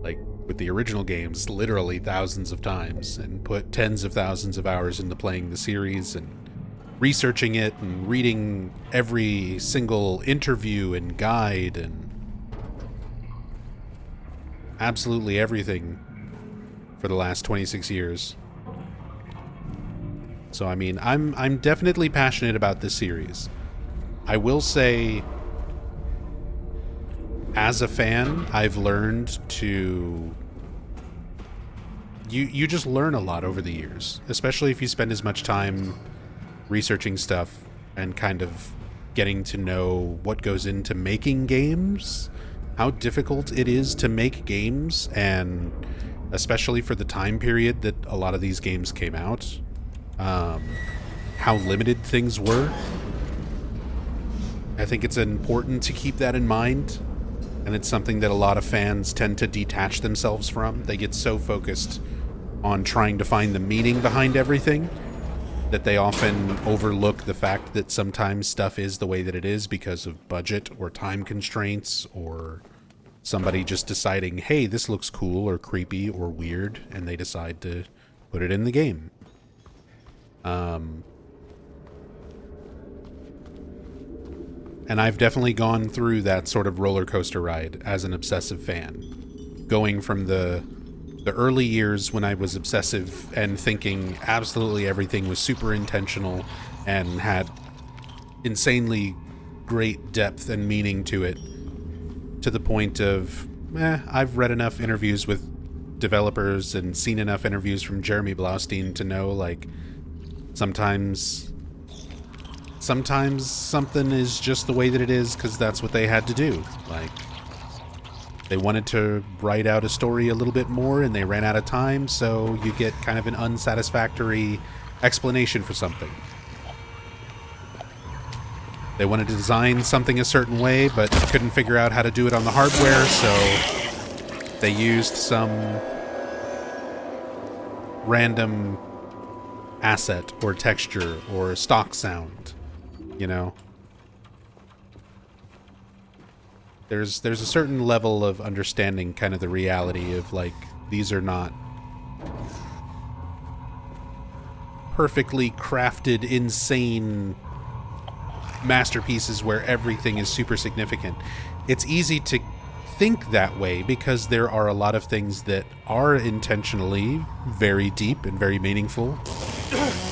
Speaker 1: Like, with the original games, literally thousands of times, and put tens of thousands of hours into playing the series and researching it and reading every single interview and guide and absolutely everything for the last 26 years. So I mean, I'm definitely passionate about this series. I will say, as a fan, I've learned to... You just learn a lot over the years, especially if you spend as much time researching stuff and kind of getting to know what goes into making games, how difficult it is to make games, and especially for the time period that a lot of these games came out, how limited things were. I think it's important to keep that in mind, and it's something that a lot of fans tend to detach themselves from. They get so focused on trying to find the meaning behind everything that they often overlook the fact that sometimes stuff is the way that it is because of budget or time constraints, or somebody just deciding, hey, this looks cool or creepy or weird, and they decide to put it in the game. And I've definitely gone through that sort of roller coaster ride as an obsessive fan. Going from the early years when I was obsessive and thinking absolutely everything was super intentional and had insanely great depth and meaning to it, to the point of, I've read enough interviews with developers and seen enough interviews from Jeremy Blaustein to know, like, sometimes something is just the way that it is because that's what they had to do. Like, they wanted to write out a story a little bit more and they ran out of time, so you get kind of an unsatisfactory explanation for something. They wanted to design something a certain way, but couldn't figure out how to do it on the hardware, so they used some random asset or texture or stock sound, you know? There's a certain level of understanding kind of the reality of, like, these are not perfectly crafted, insane masterpieces where everything is super significant. It's easy to think that way because there are a lot of things that are intentionally very deep and very meaningful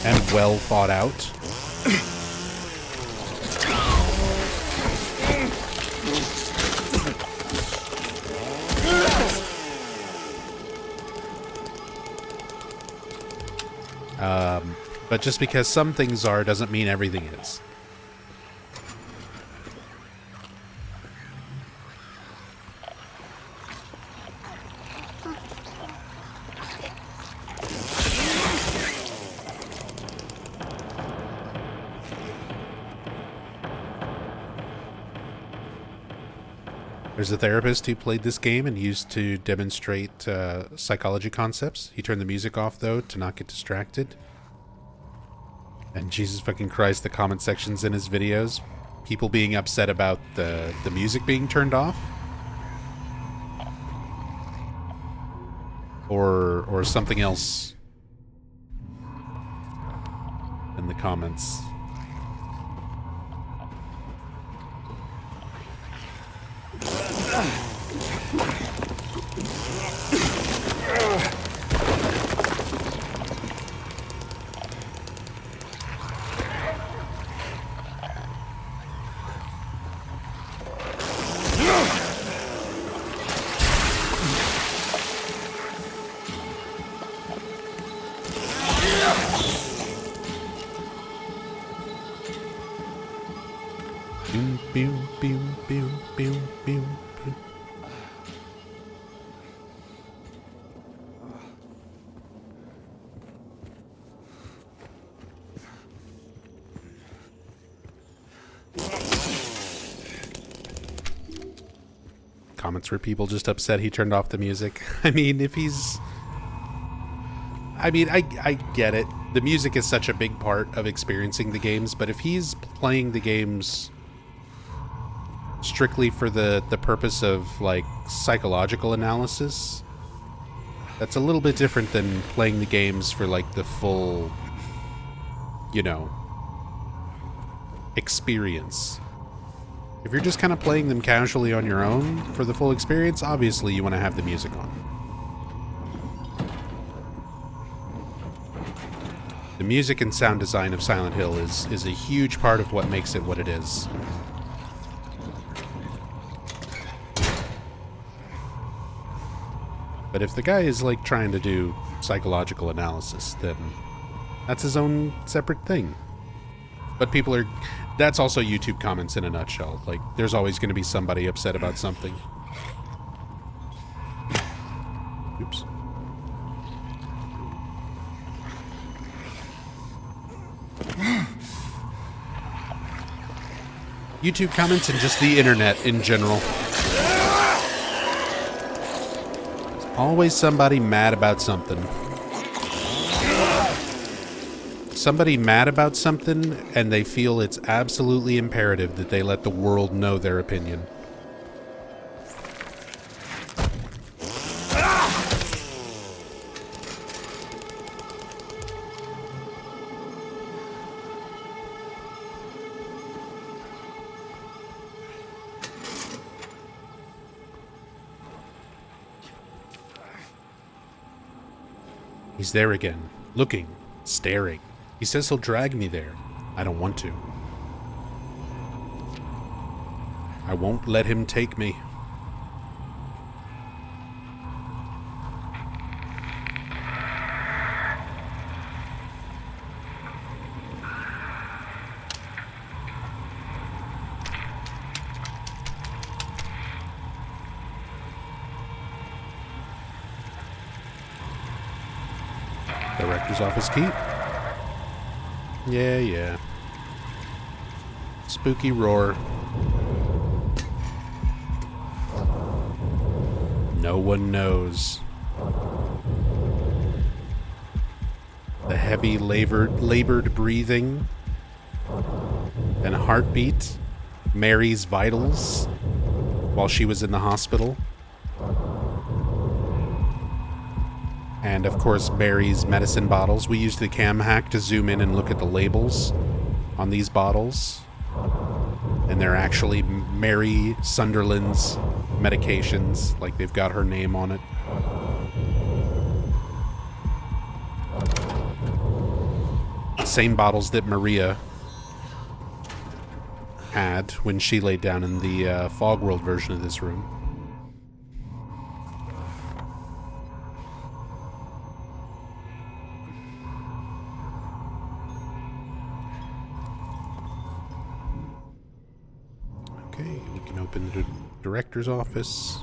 Speaker 1: and well thought out. But just because some things are doesn't mean everything is. There's a therapist who played this game and used to demonstrate psychology concepts. He turned the music off, though, to not get distracted. And Jesus fucking Christ, the comment sections in his videos, people being upset about the music being turned off. Or something else in the comments. comments where people just upset he turned off the music. I mean, if he's... I mean, I get it. The music is such a big part of experiencing the games, but if he's playing the games strictly for the purpose of, like, psychological analysis, that's a little bit different than playing the games for, like, the full, you know, experience. If you're just kind of playing them casually on your own for the full experience, obviously you want to have the music on. The music and sound design of Silent Hill is a huge part of what makes it what it is. But if the guy is, like, trying to do psychological analysis, then that's his own separate thing. But people are... That's also YouTube comments in a nutshell. Like, there's always going to be somebody upset about something. Oops. YouTube comments and just the internet in general. There's always somebody mad about something. Somebody mad about something, and they feel it's absolutely imperative that they let the world know their opinion. He's there again, looking, staring. He says he'll drag me there. I don't want to. I won't let him take me. Director's office key. Yeah. Spooky roar. No one knows. The heavy labored breathing and heartbeat. Mary's vitals while she was in the hospital. And of course, Mary's medicine bottles. We used the cam hack to zoom in and look at the labels on these bottles. And they're actually Mary Sunderland's medications. Like, they've got her name on it. Same bottles that Maria had when she laid down in the Fog World version of this room. Open the director's office.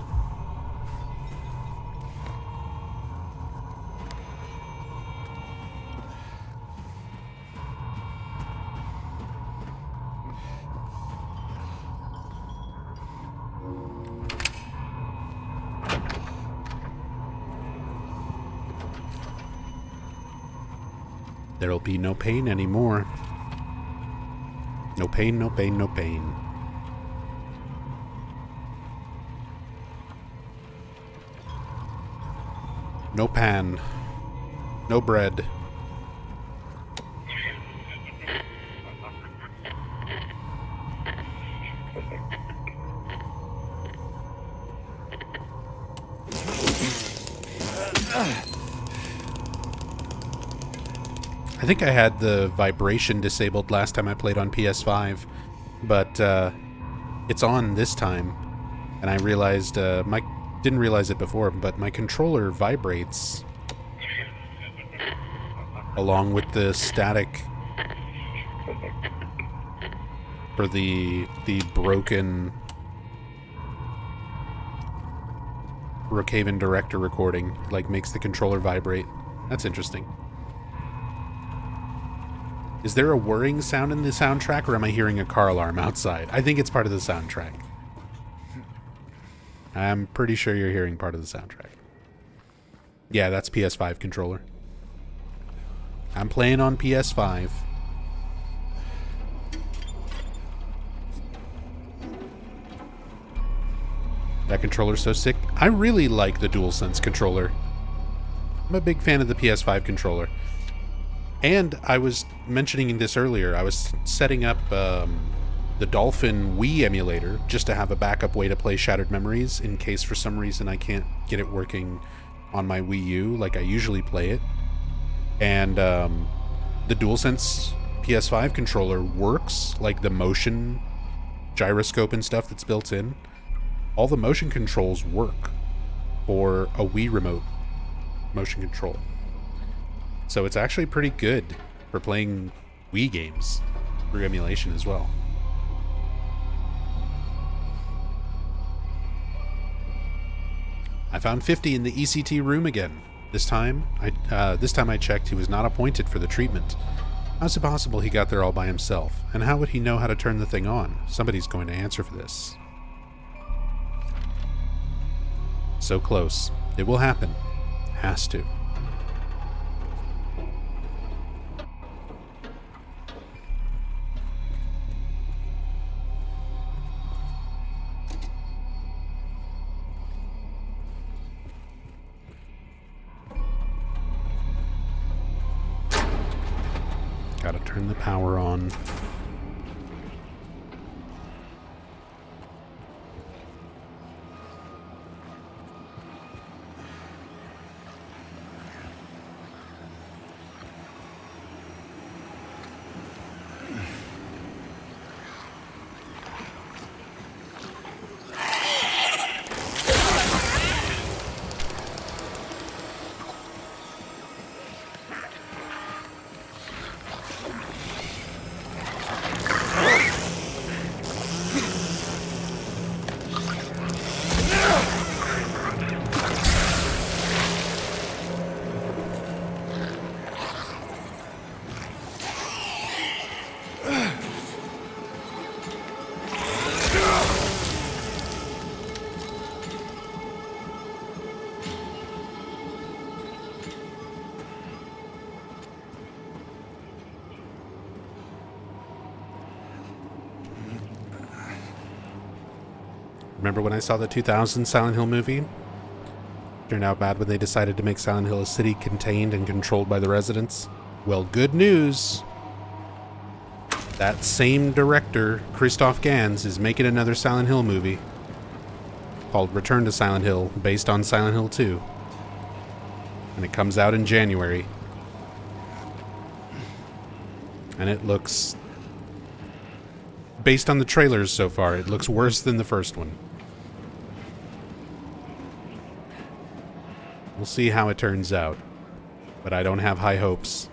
Speaker 1: There'll be no pain anymore. No pain, no pain, no pain. No pan. No bread. I think I had the vibration disabled last time I played on PS5, but it's on this time, and I realized didn't realize it before, but my controller vibrates along with the static for the broken Brookhaven Director recording. Like, makes the controller vibrate. That's interesting. Is there a whirring sound in the soundtrack, or am I hearing a car alarm outside? I think it's part of the soundtrack. I'm pretty sure you're hearing part of the soundtrack. Yeah, that's PS5 controller. I'm playing on PS5. That controller's so sick. I really like the DualSense controller. I'm a big fan of the PS5 controller. And I was mentioning this earlier. I was setting up the Dolphin Wii emulator just to have a backup way to play Shattered Memories in case for some reason I can't get it working on my Wii U like I usually play it. And the DualSense PS5 controller works, like the motion gyroscope and stuff that's built in. All the motion controls work for a Wii remote motion control. So it's actually pretty good for playing Wii games through emulation as well. I found 50 in the ECT room again. This time I checked, he was not appointed for the treatment. How's it possible he got there all by himself? And how would he know how to turn the thing on? Somebody's going to answer for this. So close. It will happen. Has to. Gotta turn the power on. Remember when I saw the 2000 Silent Hill movie? Turned out bad when they decided to make Silent Hill a city contained and controlled by the residents. Well, good news. That same director, Christoph Gans, is making another Silent Hill movie called Return to Silent Hill, based on Silent Hill 2. And it comes out in January. And it looks... based on the trailers so far, it looks worse than the first one. We'll see how it turns out, but I don't have high hopes.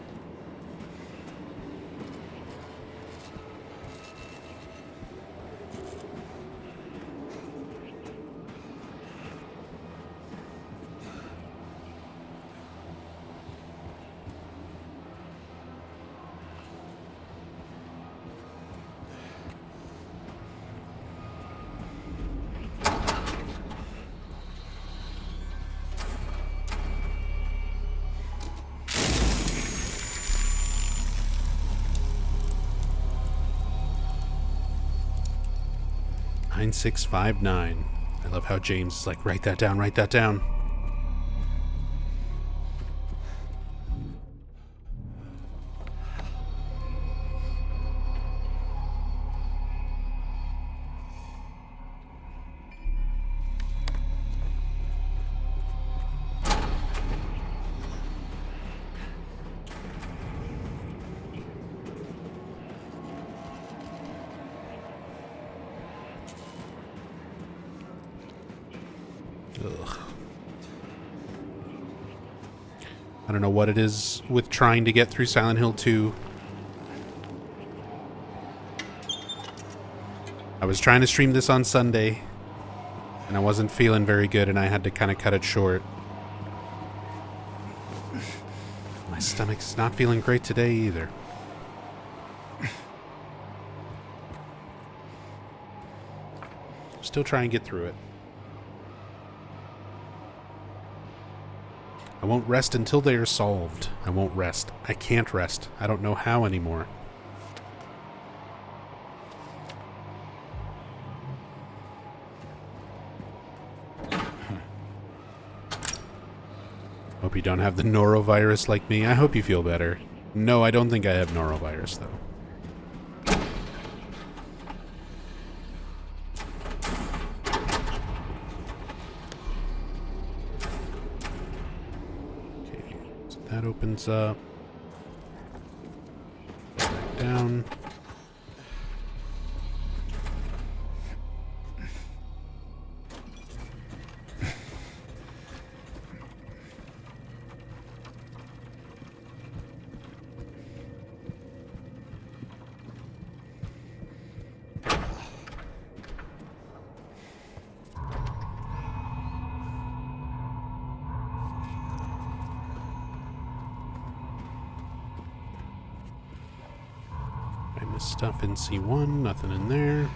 Speaker 1: Nine 659. I love how James is like, write that down, write that down. Ugh. I don't know what it is with trying to get through Silent Hill 2. I was trying to stream this on Sunday, and I wasn't feeling very good, and I had to kind of cut it short. My stomach's not feeling great today either. Still try and get through it. I won't rest until they are solved. I won't rest. I can't rest. I don't know how anymore. Hope you don't have the norovirus like me. I hope you feel better. No, I don't think I have norovirus, though. Okay, so that opens up. Back down. Stuff in C1, nothing in there.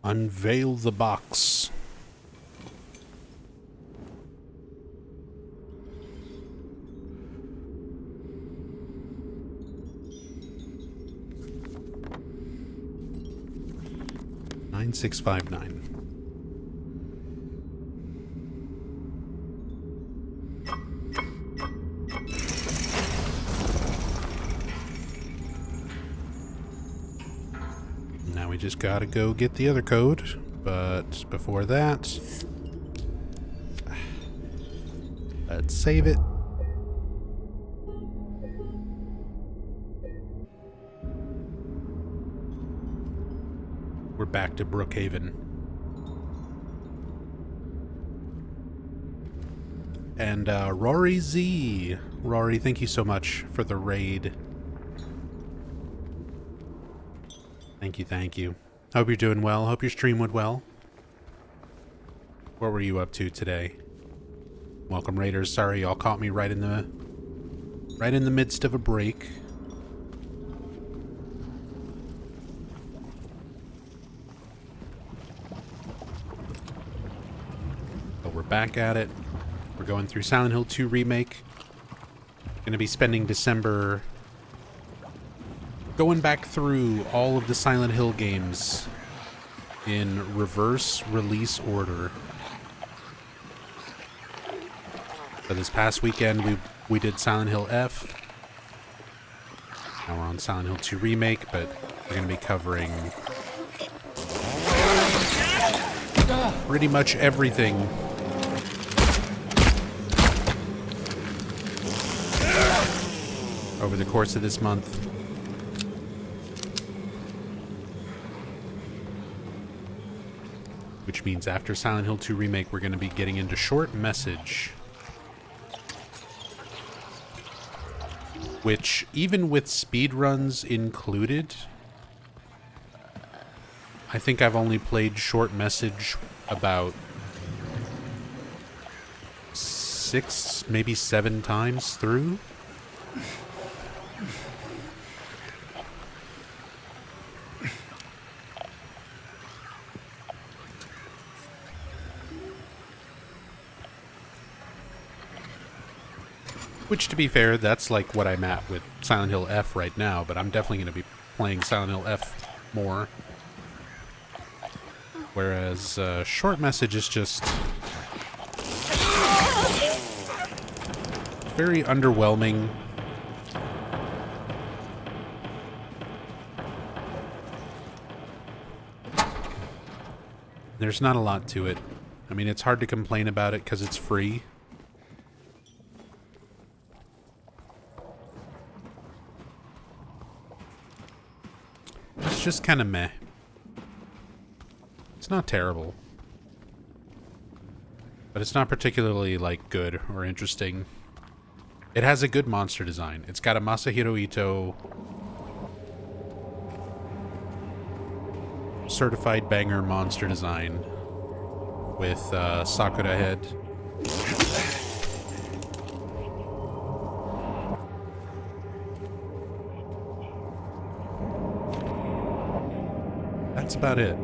Speaker 1: Unveil the box. Nine 659. Now we just gotta go get the other code, but before that, let's save it. We're back to Brookhaven. And Rory Z. Rory, thank you so much for the raid. Thank you, thank you. Hope you're doing well. Hope your stream went well. What were you up to today? Welcome, raiders. Sorry, y'all caught me right in the midst of a break. But we're back at it. We're going through Silent Hill 2 Remake. Gonna be spending December going back through all of the Silent Hill games in reverse release order. So this past weekend we did Silent Hill F. Now we're on Silent Hill 2 Remake, but we're going to be covering pretty much everything. Over the course of this month. Which means after Silent Hill 2 Remake, we're going to be getting into Short Message. Which, even with speedruns included, I think I've only played Short Message about 6, maybe 7 times through. Which, to be fair, that's like what I'm at with Silent Hill F right now, but I'm definitely going to be playing Silent Hill F more. Whereas Short Message is just very underwhelming. There's not a lot to it. I mean, it's hard to complain about it because it's free. It's just kind of meh. It's not terrible. But it's not particularly, like, good or interesting. It has a good monster design. It's got a Masahiro Ito certified banger monster design with Sakura head. That's about it.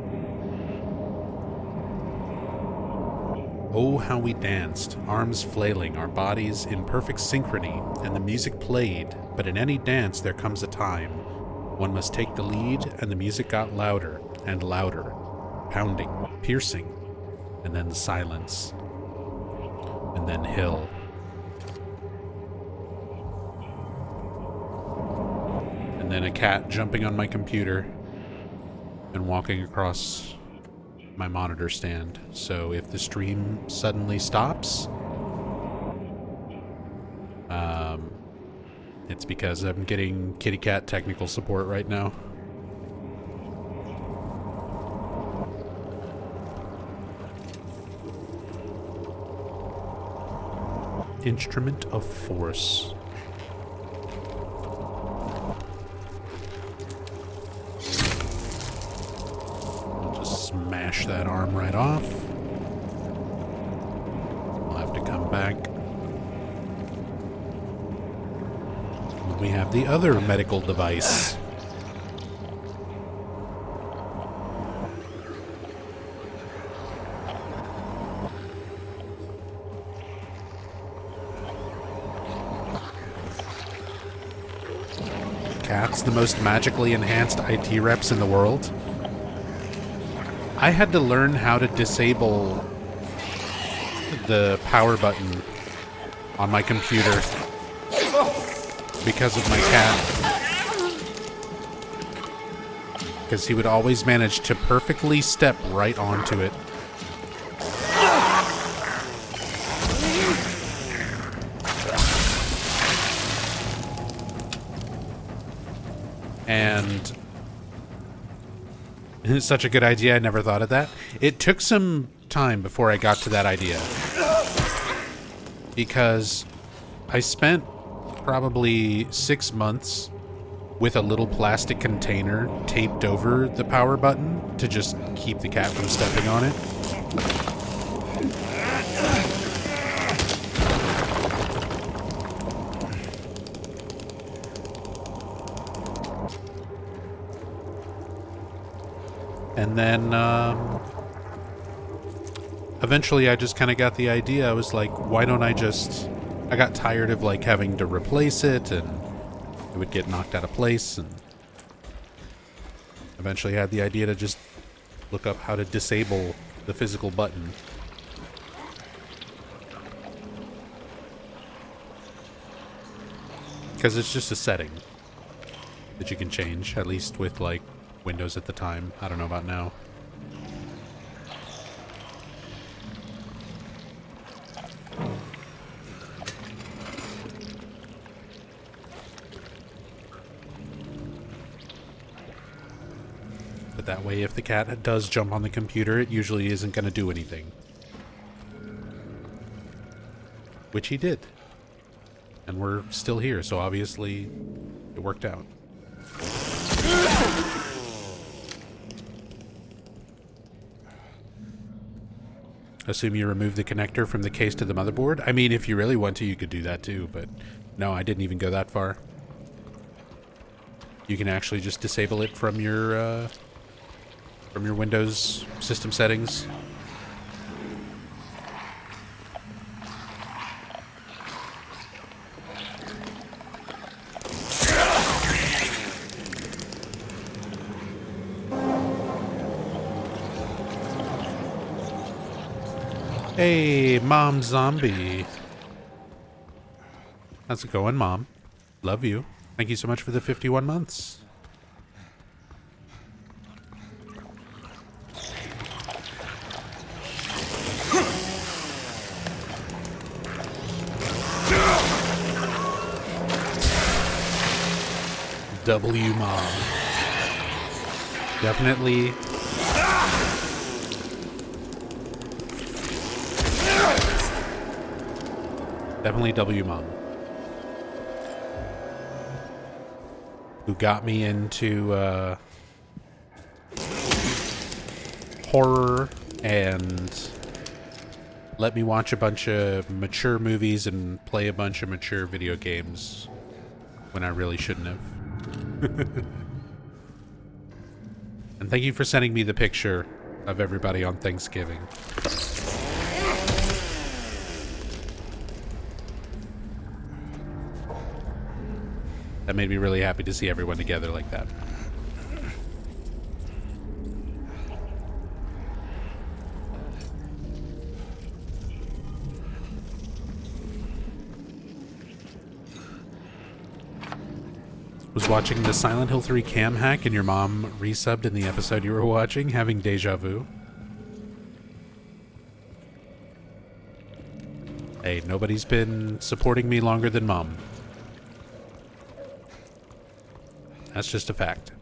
Speaker 1: Oh, how we danced, arms flailing, our bodies in perfect synchrony, and the music played, but in any dance there comes a time. One must take the lead, and the music got louder and louder, pounding, piercing, and then the silence, and then hill. And then a cat jumping on my computer and walking across my monitor stand. So if the stream suddenly stops, it's because I'm getting kitty cat technical support right now. Instrument of Force. Smash that arm right off. We'll have to come back. We have the other medical device. Cat's the most magically enhanced IT reps in the world. I had to learn how to disable the power button on my computer because of my cat. Because he would always manage to perfectly step right onto it. And it's such a good idea, I never thought of that. It took some time before I got to that idea. Because I spent probably 6 months with a little plastic container taped over the power button to just keep the cat from stepping on it. And then, eventually I just kind of got the idea. I was like, why don't I just... I got tired of, like, having to replace it, and it would get knocked out of place, and eventually I had the idea to just look up how to disable the physical button. Because it's just a setting that you can change, at least with, like, Windows at the time. I don't know about now. But that way, if the cat does jump on the computer, it usually isn't going to do anything. Which he did. And we're still here, so obviously it worked out. Assume you remove the connector from the case to the motherboard? I mean, if you really want to, you could do that too, but no, I didn't even go that far. You can actually just disable it from your Windows system settings. Hey, Mom Zombie. How's it going, Mom? Love you. Thank you so much for the 51 months. W Mom. Definitely. Definitely W Mom. Who got me into horror and let me watch a bunch of mature movies and play a bunch of mature video games when I really shouldn't have. And thank you for sending me the picture of everybody on Thanksgiving. That made me really happy to see everyone together like that. Was watching the Silent Hill 3 cam hack and your mom resubbed in the episode you were watching, having deja vu. Hey, nobody's been supporting me longer than mom. That's just a fact.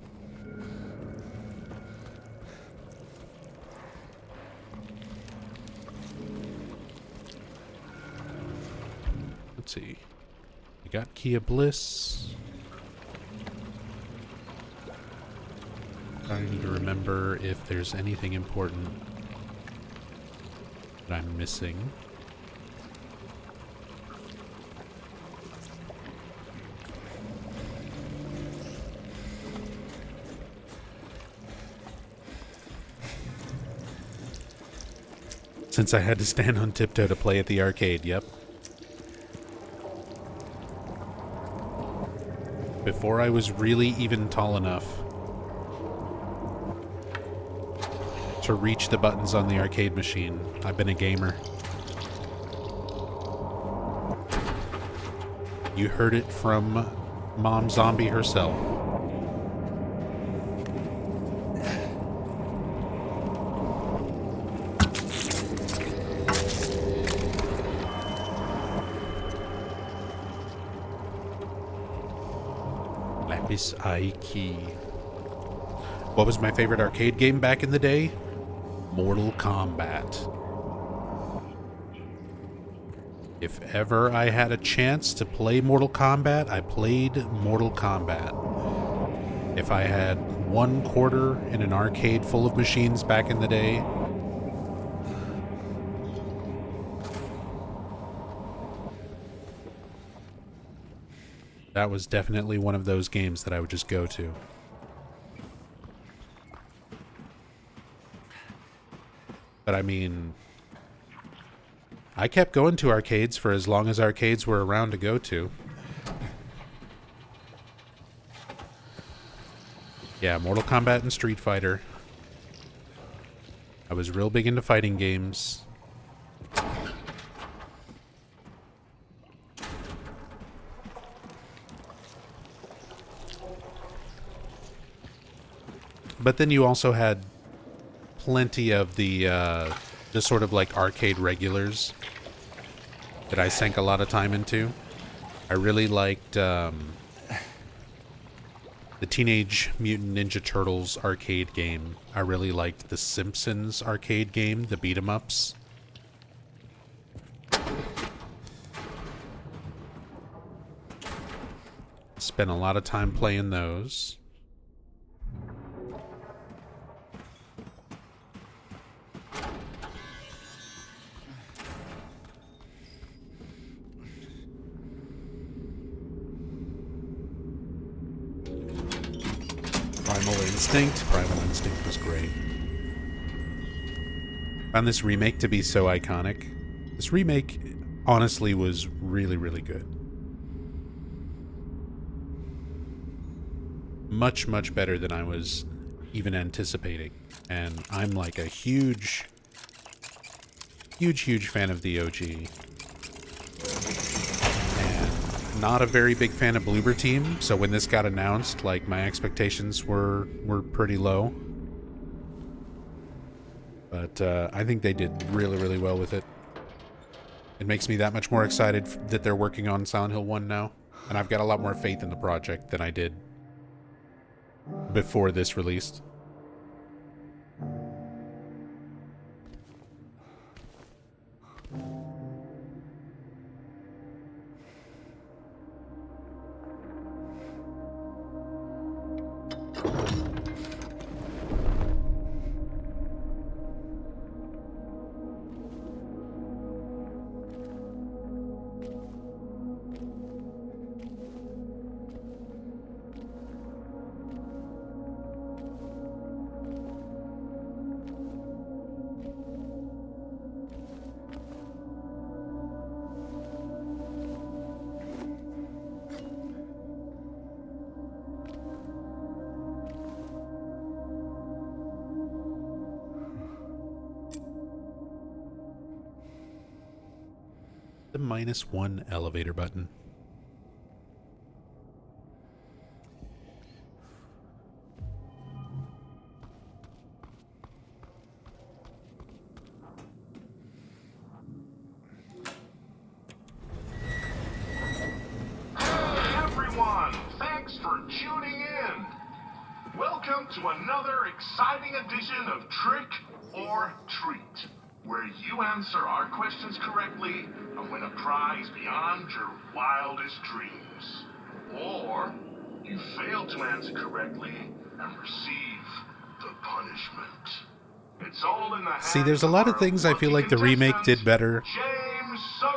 Speaker 1: Let's see. We got Kia Bliss. Trying to remember if there's anything important that I'm missing. Since I had to stand on tiptoe to play at the arcade, yep. Before I was really even tall enough to reach the buttons on the arcade machine, I've been a gamer. You heard it from Mom Zombie herself. Lapis Aiki. What was my favorite arcade game back in the day? Mortal Kombat. If ever I had a chance to play Mortal Kombat, I played Mortal Kombat. If I had 1 quarter in an arcade full of machines back in the day, that was definitely one of those games that I would just go to. But I mean, I kept going to arcades for as long as arcades were around to go to. Yeah, Mortal Kombat and Street Fighter. I was real big into fighting games. But then you also had plenty of the sort of like arcade regulars that I sank a lot of time into. I really liked the Teenage Mutant Ninja Turtles arcade game. I really liked the Simpsons arcade game, the beat 'em ups. Spent a lot of time playing those. Primal Instinct was great. Found this remake to be so iconic. This remake honestly was really, really good. Much, much better than I was even anticipating. And I'm like a huge, huge fan of the OG. Not a very big fan of Bloober Team, so when this got announced, like, my expectations were pretty low. But I think they did really, really well with it. It makes me that much more excited that they're working on Silent Hill 1 now. And I've got a lot more faith in the project than I did before this released. The -1 elevator button.
Speaker 8: Hey everyone, thanks for tuning in. Welcome to another exciting edition of Trick or Treat, where you answer our questions correctly and win a prize beyond your wildest dreams. Or you fail to answer correctly and receive the punishment. It's all in the hands
Speaker 1: See, there's a lot of things I feel like the remake did better,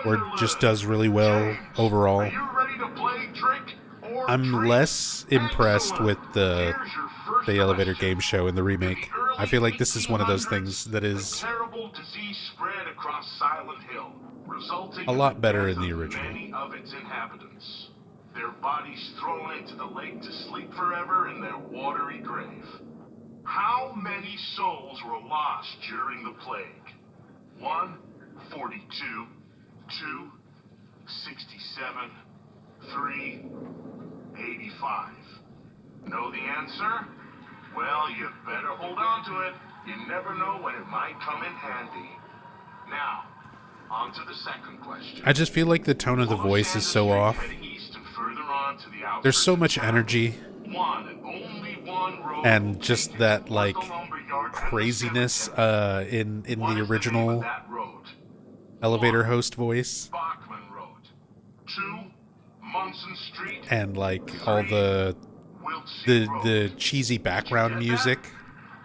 Speaker 1: or just does really well overall.
Speaker 8: Are you ready to play Trick or
Speaker 1: I'm
Speaker 8: Treat?
Speaker 1: less impressed with the
Speaker 8: Here's your first
Speaker 1: elevator
Speaker 8: question.
Speaker 1: game show in the remake. I feel like this is one of those
Speaker 8: 1800s,
Speaker 1: things that is
Speaker 8: a terrible disease spread across Silent Hill, resulting
Speaker 1: a lot
Speaker 8: in the
Speaker 1: better
Speaker 8: death
Speaker 1: in the
Speaker 8: of
Speaker 1: original.
Speaker 8: many of its inhabitants. Their bodies thrown into the lake to sleep forever in their watery grave. How many souls were lost during the plague? 1, 42, 2, 67, 3, 85. Know the answer? Well, you better hold on to it. You never know when it might come in handy. Now, on to the second question.
Speaker 1: I just feel like the tone of the
Speaker 8: Los
Speaker 1: voice is
Speaker 8: Angeles
Speaker 1: so
Speaker 8: Street
Speaker 1: off.
Speaker 8: heading east and further on to the
Speaker 1: There's so
Speaker 8: outskirts
Speaker 1: much
Speaker 8: of town.
Speaker 1: energy
Speaker 8: One and only one road
Speaker 1: and
Speaker 8: will
Speaker 1: just
Speaker 8: take you
Speaker 1: that,
Speaker 8: to
Speaker 1: like,
Speaker 8: both the lumberyard and the
Speaker 1: craziness
Speaker 8: cemetery.
Speaker 1: in
Speaker 8: What is
Speaker 1: the
Speaker 8: name
Speaker 1: original
Speaker 8: of that road?
Speaker 1: elevator
Speaker 8: 1,
Speaker 1: host voice,
Speaker 8: Bachman Road. 2, Munson Street.
Speaker 1: and like all
Speaker 8: 3,
Speaker 1: the
Speaker 8: Wiltsey Road.
Speaker 1: the cheesy background
Speaker 8: Did you get that?
Speaker 1: music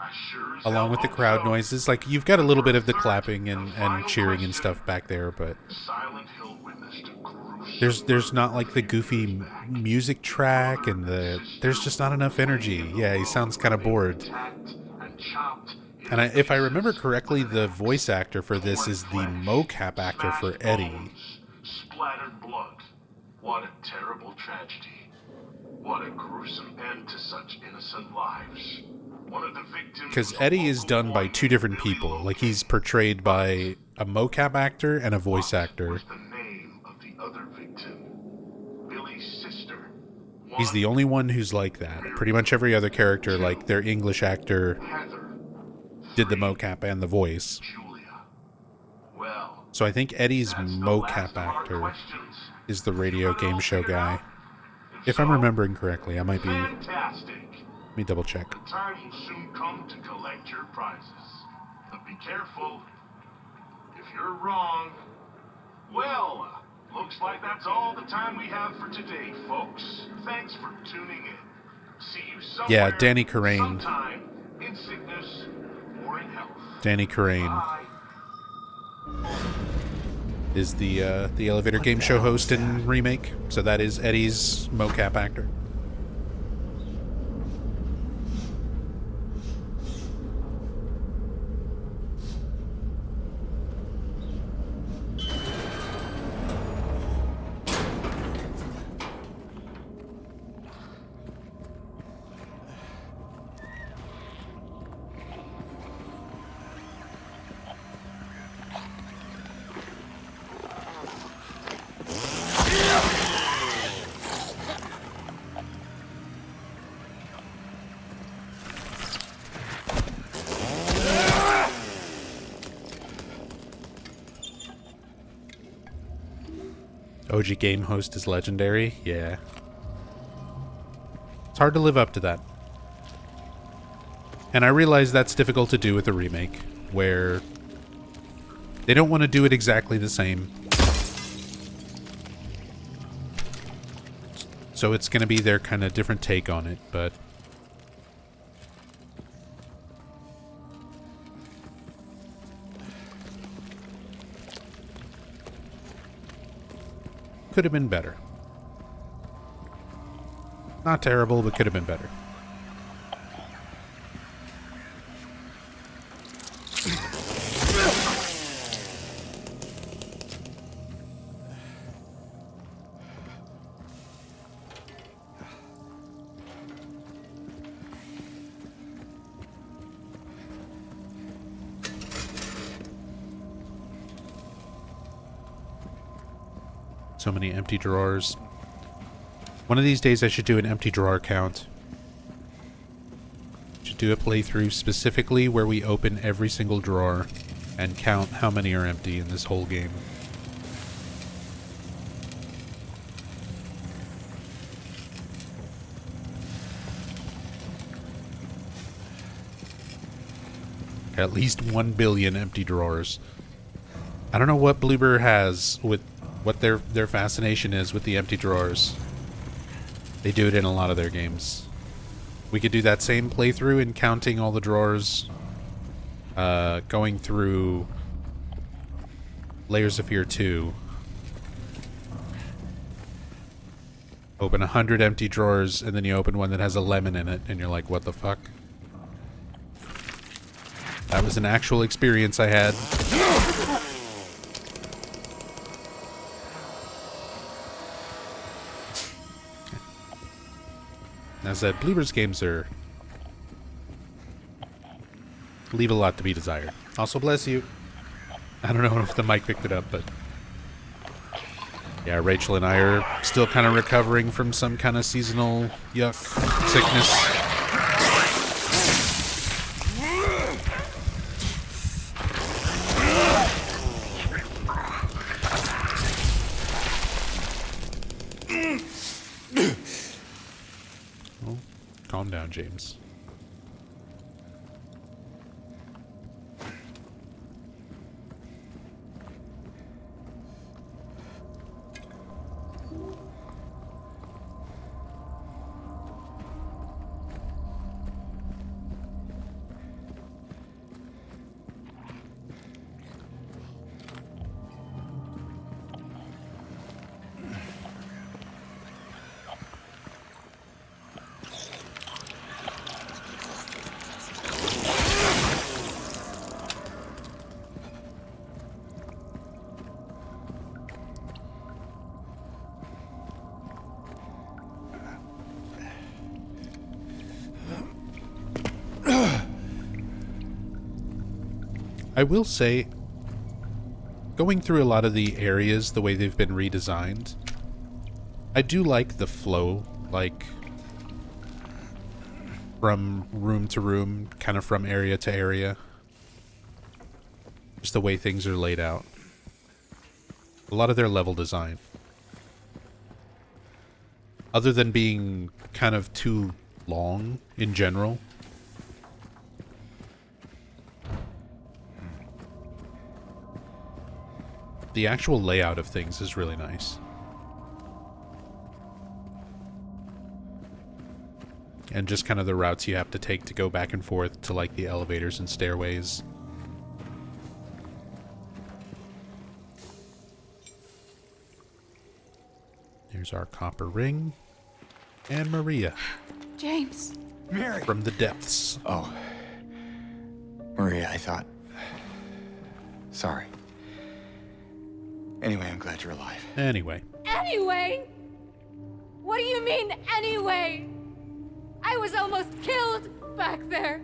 Speaker 8: I sure as
Speaker 1: along
Speaker 8: hell
Speaker 1: with the
Speaker 8: hope
Speaker 1: crowd
Speaker 8: so.
Speaker 1: noises. Like, you've got a little bit of the
Speaker 8: Third
Speaker 1: clapping and
Speaker 8: final
Speaker 1: cheering and
Speaker 8: question.
Speaker 1: stuff back there, but
Speaker 8: Silent Hill witnessed a gruesome
Speaker 1: there's not
Speaker 8: murder
Speaker 1: like the
Speaker 8: a few
Speaker 1: goofy
Speaker 8: years back.
Speaker 1: music track,
Speaker 8: Mother
Speaker 1: and
Speaker 8: and
Speaker 1: there's
Speaker 8: sister
Speaker 1: just not enough
Speaker 8: playing
Speaker 1: energy.
Speaker 8: in the
Speaker 1: Yeah, he
Speaker 8: road
Speaker 1: sounds
Speaker 8: where
Speaker 1: kind of
Speaker 8: they were
Speaker 1: bored.
Speaker 8: attacked and chopped
Speaker 1: And
Speaker 8: into
Speaker 1: if I remember
Speaker 8: pieces
Speaker 1: correctly,
Speaker 8: with an
Speaker 1: the
Speaker 8: axe.
Speaker 1: voice actor for this
Speaker 8: Torn
Speaker 1: is the
Speaker 8: flesh,
Speaker 1: mocap actor for
Speaker 8: smashed
Speaker 1: Eddie.
Speaker 8: bones, splattered blood. What a terrible tragedy. What a gruesome end to such innocent lives. One of the victims
Speaker 1: Because
Speaker 8: was a
Speaker 1: Eddie is
Speaker 8: local
Speaker 1: done by
Speaker 8: boy
Speaker 1: two
Speaker 8: named
Speaker 1: different
Speaker 8: Billy
Speaker 1: people. Like,
Speaker 8: Logan.
Speaker 1: he's portrayed by a mocap actor and a voice
Speaker 8: What
Speaker 1: actor.
Speaker 8: was the name of the other victim? Billy's sister.
Speaker 1: He's the only one who's like that. Pretty much every other character, like their English actor,
Speaker 8: Heather.
Speaker 1: did the
Speaker 8: 3,
Speaker 1: mocap and the voice.
Speaker 8: Julia. Well,
Speaker 1: So I think Eddie's
Speaker 8: that's the
Speaker 1: mocap
Speaker 8: last of our
Speaker 1: actor
Speaker 8: questions.
Speaker 1: is the
Speaker 8: You
Speaker 1: radio
Speaker 8: got it all
Speaker 1: game show
Speaker 8: figured
Speaker 1: guy.
Speaker 8: out?
Speaker 1: If I'm
Speaker 8: so,
Speaker 1: remembering correctly, I might be. Let
Speaker 8: fantastic.
Speaker 1: me double check.
Speaker 8: The time will soon come to collect your prizes. But be careful. If you're wrong, well, looks like that's all the time we have for today, folks. Thanks for tuning in. See you somewhere.
Speaker 1: Yeah, Danny Carrane.
Speaker 8: Sometime in sickness or in health.
Speaker 1: Danny Carrane
Speaker 8: Bye.
Speaker 1: is the elevator game show host in Remake. So that is Eddie's mocap actor. OG game host is legendary. Yeah. It's hard to live up to that. And I realize that's difficult to do with a remake, where they don't want to do it exactly the same. So it's going to be their kind of different take on it, but could have been better. Not terrible, but could have been better. So many empty drawers. One of these days I should do an empty drawer count. Should do a playthrough specifically where we open every single drawer and count how many are empty in this whole game. At least 1 billion empty drawers. I don't know what Bloober has with what their fascination is with the empty drawers. They do it in a lot of their games. We could do that same playthrough in counting all the drawers, going through Layers of Fear 2. Open 100 empty drawers, and then you open one that has a lemon in it, and you're like, what the fuck? That was an actual experience I had. As I said, Bloober's games leave a lot to be desired. Also, bless you. I don't know if the mic picked it up, but yeah, Rachel and I are still kind of recovering from some kind of seasonal yuck sickness. Calm down, James. I will say, going through a lot of the areas, the way they've been redesigned, I do like the flow, like, from room to room, kind of from area to area. Just the way things are laid out. A lot of their level design. Other than being kind of too long in general. The actual layout of things is really nice. And just kind of the routes you have to take to go back and forth to like the elevators and stairways. There's our copper ring. And Maria.
Speaker 2: James.
Speaker 3: Mary!
Speaker 1: From the depths.
Speaker 3: Oh. Maria, I thought... Sorry. Anyway, I'm glad you're alive.
Speaker 1: Anyway.
Speaker 2: Anyway? What do you mean, anyway? I was almost killed back there.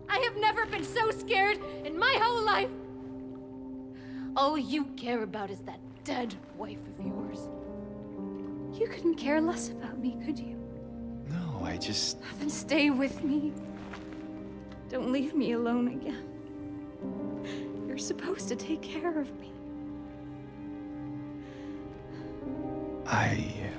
Speaker 2: I have never been so scared in my whole life. All you care about is that dead wife of yours. You couldn't care less about me, could you?
Speaker 3: No, I just...
Speaker 2: Then stay with me. Don't leave me alone again. You're supposed to take care of me.
Speaker 3: I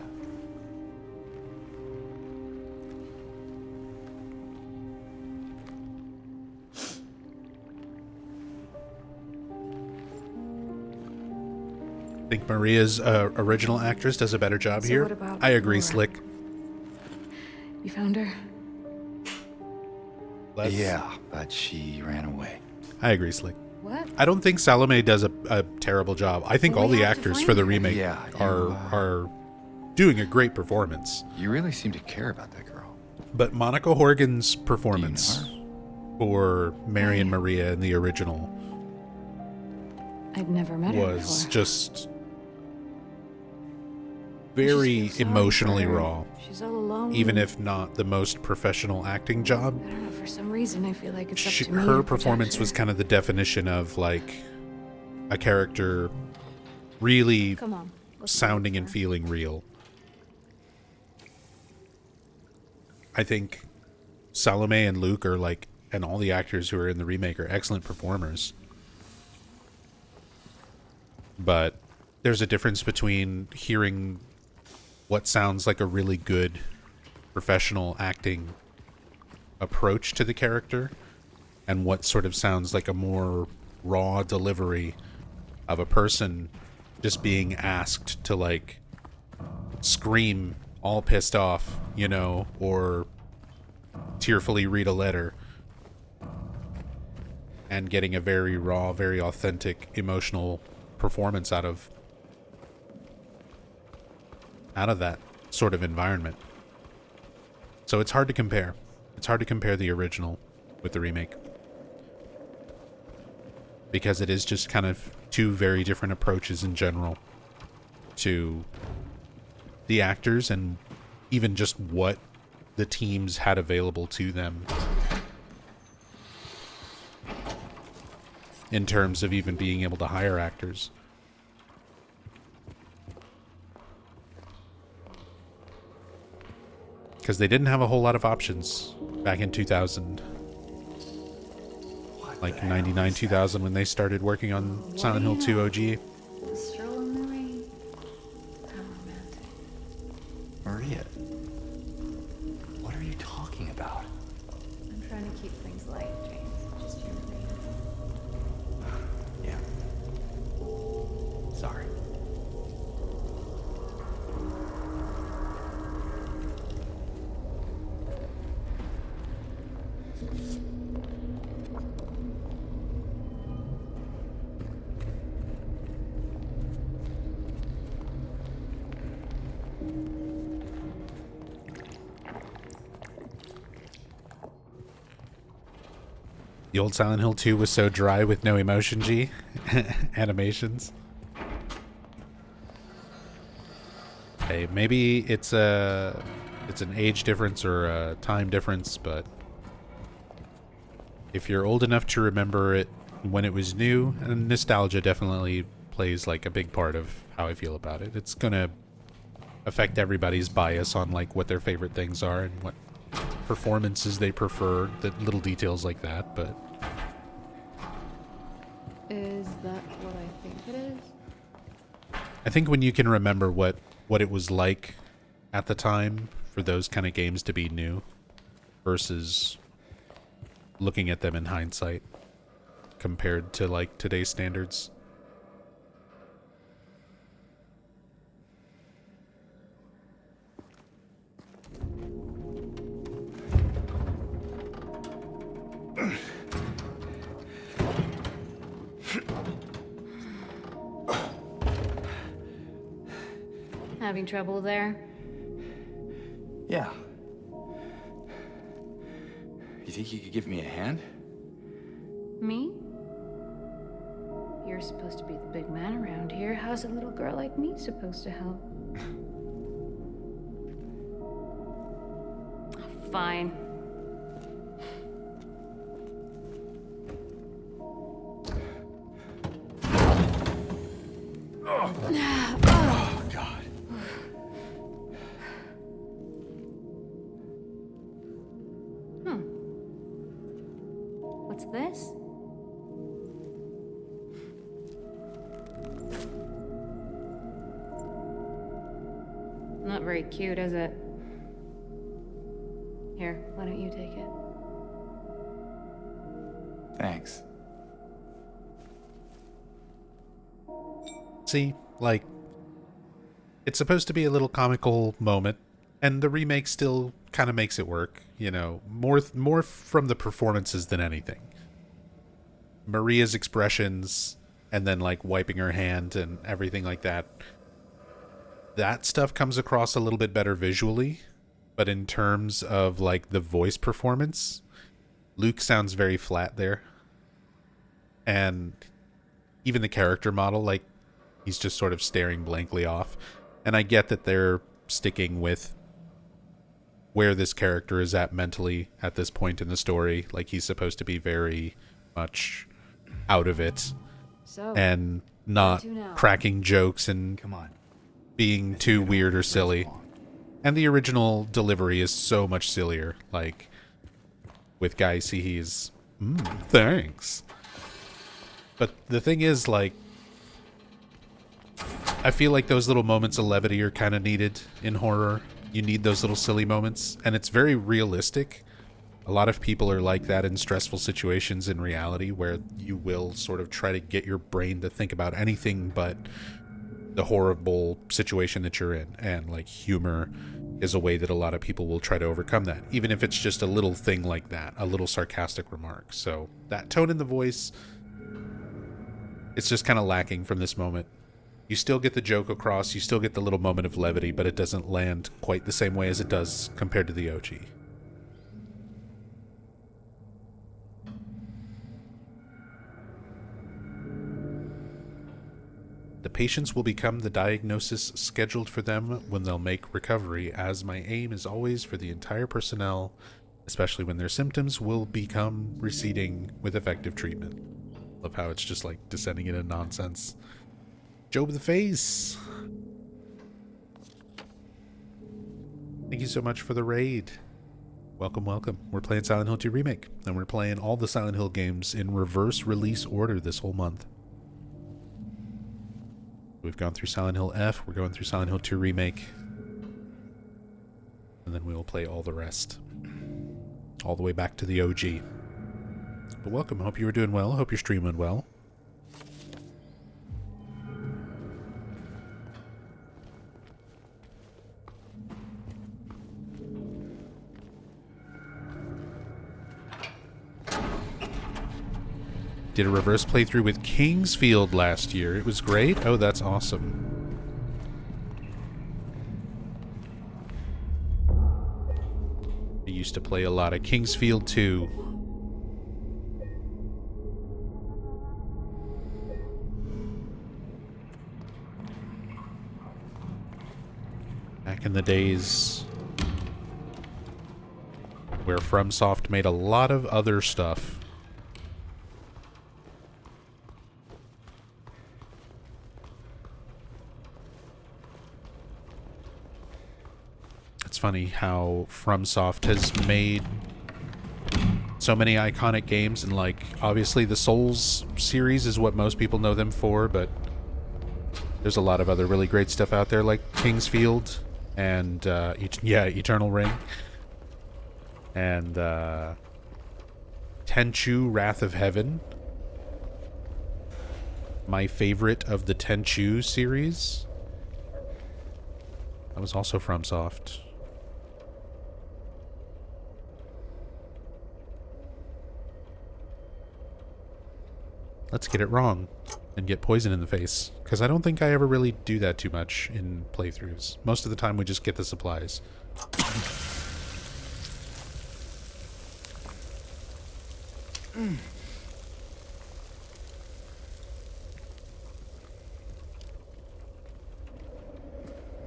Speaker 1: think Maria's original actress does a better job
Speaker 2: So
Speaker 1: here.
Speaker 2: what about
Speaker 1: I agree,
Speaker 2: Laura?
Speaker 1: Slick.
Speaker 2: You found her?
Speaker 3: Yeah, but she ran away.
Speaker 1: I agree, Slick.
Speaker 2: What?
Speaker 1: I don't think Salome does a terrible job. I think
Speaker 2: Well,
Speaker 1: all
Speaker 2: we
Speaker 1: the
Speaker 2: have to
Speaker 1: actors
Speaker 2: find
Speaker 1: for the
Speaker 2: her.
Speaker 1: remake
Speaker 3: Yeah,
Speaker 1: are doing a great performance.
Speaker 3: You really seem to care about that girl.
Speaker 1: But Monica Horgan's performance
Speaker 3: Do you
Speaker 1: for Mary and Maria in the original
Speaker 2: I'd never met her
Speaker 1: was
Speaker 2: before.
Speaker 1: just very
Speaker 2: Just feel sorry
Speaker 1: emotionally
Speaker 2: for her.
Speaker 1: raw.
Speaker 2: She's all alone.
Speaker 1: Even if not the most professional acting job.
Speaker 2: I don't know, for some reason I feel like it's up to me
Speaker 1: Her
Speaker 2: to protect
Speaker 1: performance
Speaker 2: her.
Speaker 1: was kind of the definition of like a character really
Speaker 2: Come on,
Speaker 1: sounding and feeling real. I think Salome and Luke are like, and all the actors who are in the remake are excellent performers. But there's a difference between hearing what sounds like a really good professional acting approach to the character and what sort of sounds like a more raw delivery of a person just being asked to like scream all pissed off, you know, or tearfully read a letter, and getting a very raw, very authentic, emotional performance out of that sort of environment. So it's hard to compare. It's hard to compare the original with the remake, because it is just kind of two very different approaches in general to the actors and even just what the teams had available to them in terms of even being able to hire actors. Because they didn't have a whole lot of options back in 2000. Like 99, 2000 when they started working on Silent Hill 2 OG.
Speaker 2: A stroll in the rain. How romantic.
Speaker 3: Maria, what are you talking about?
Speaker 2: I'm trying to keep things light, James. Just you and me.
Speaker 3: Yeah. Sorry.
Speaker 1: The old Silent Hill 2 was so dry with no emotion, G. Animations. Hey, maybe it's an age difference or a time difference, but if you're old enough to remember it when it was new, and nostalgia definitely plays like a big part of how I feel about it. It's gonna affect everybody's bias on like what their favorite things are and what performances they prefer, the little details like that, but
Speaker 2: Is that what I think it is?
Speaker 1: I think when you can remember what it was like at the time for those kind of games to be new versus looking at them in hindsight compared to like today's standards.
Speaker 2: Having trouble there?
Speaker 3: Yeah. You think you could give me a hand?
Speaker 2: Me? You're supposed to be the big man around here. How's a little girl like me supposed to help? Fine.
Speaker 3: Oh, God.
Speaker 2: What's this? Not very cute, is it? Here, why don't you take it?
Speaker 3: Thanks.
Speaker 1: See, like, it's supposed to be a little comical moment, and the remake still kind of makes it work, you know, more from the performances than anything. Maria's expressions, and then like wiping her hand and everything like that. That stuff comes across a little bit better visually, but in terms of like the voice performance, Luke sounds very flat there. And even the character model, like, he's just sort of staring blankly off. And I get that they're sticking with where this character is at mentally at this point in the story. Like, he's supposed to be very much out of it
Speaker 2: So,
Speaker 1: and not
Speaker 2: where to now?
Speaker 1: cracking jokes and
Speaker 3: Come on.
Speaker 1: being too weird or silly. And the original delivery is so much sillier. Like, with Guy he's thanks. But the thing is, like, I feel like those little moments of levity are kind of needed in horror. You need those little silly moments, and it's very realistic. A lot of people are like that in stressful situations in reality, where you will sort of try to get your brain to think about anything but the horrible situation that you're in. And, like, humor is a way that a lot of people will try to overcome that, even if it's just a little thing like that, a little sarcastic remark. So that tone in the voice, it's just kind of lacking from this moment. You still get the joke across, you still get the little moment of levity, but it doesn't land quite the same way as it does compared to the OG. The patients will become the diagnosis scheduled for them when they'll make recovery, as my aim is always for the entire personnel, especially when their symptoms will become receding with effective treatment. Love how it's just like descending into nonsense. Job the Face! Thank you so much for the raid. Welcome, welcome. We're playing Silent Hill 2 Remake, and we're playing all the Silent Hill games in reverse release order this whole month. We've gone through Silent Hill F, we're going through Silent Hill 2 Remake, and then we will play all the rest. All the way back to the OG. But welcome, hope you were doing well, hope your stream went well. Did a reverse playthrough with Kingsfield last year. It was great. Oh, that's awesome. I used to play a lot of Kingsfield 2. Back in the days where FromSoft made a lot of other stuff. It's funny how FromSoft has made so many iconic games, and like obviously the Souls series is what most people know them for, but there's a lot of other really great stuff out there like Kingsfield and Eternal Ring and Tenchu Wrath of Heaven. My favorite of the Tenchu series. That was also FromSoft. Let's get it wrong and get poison in the face, because I don't think I ever really do that too much in playthroughs. Most of the time we just get the supplies.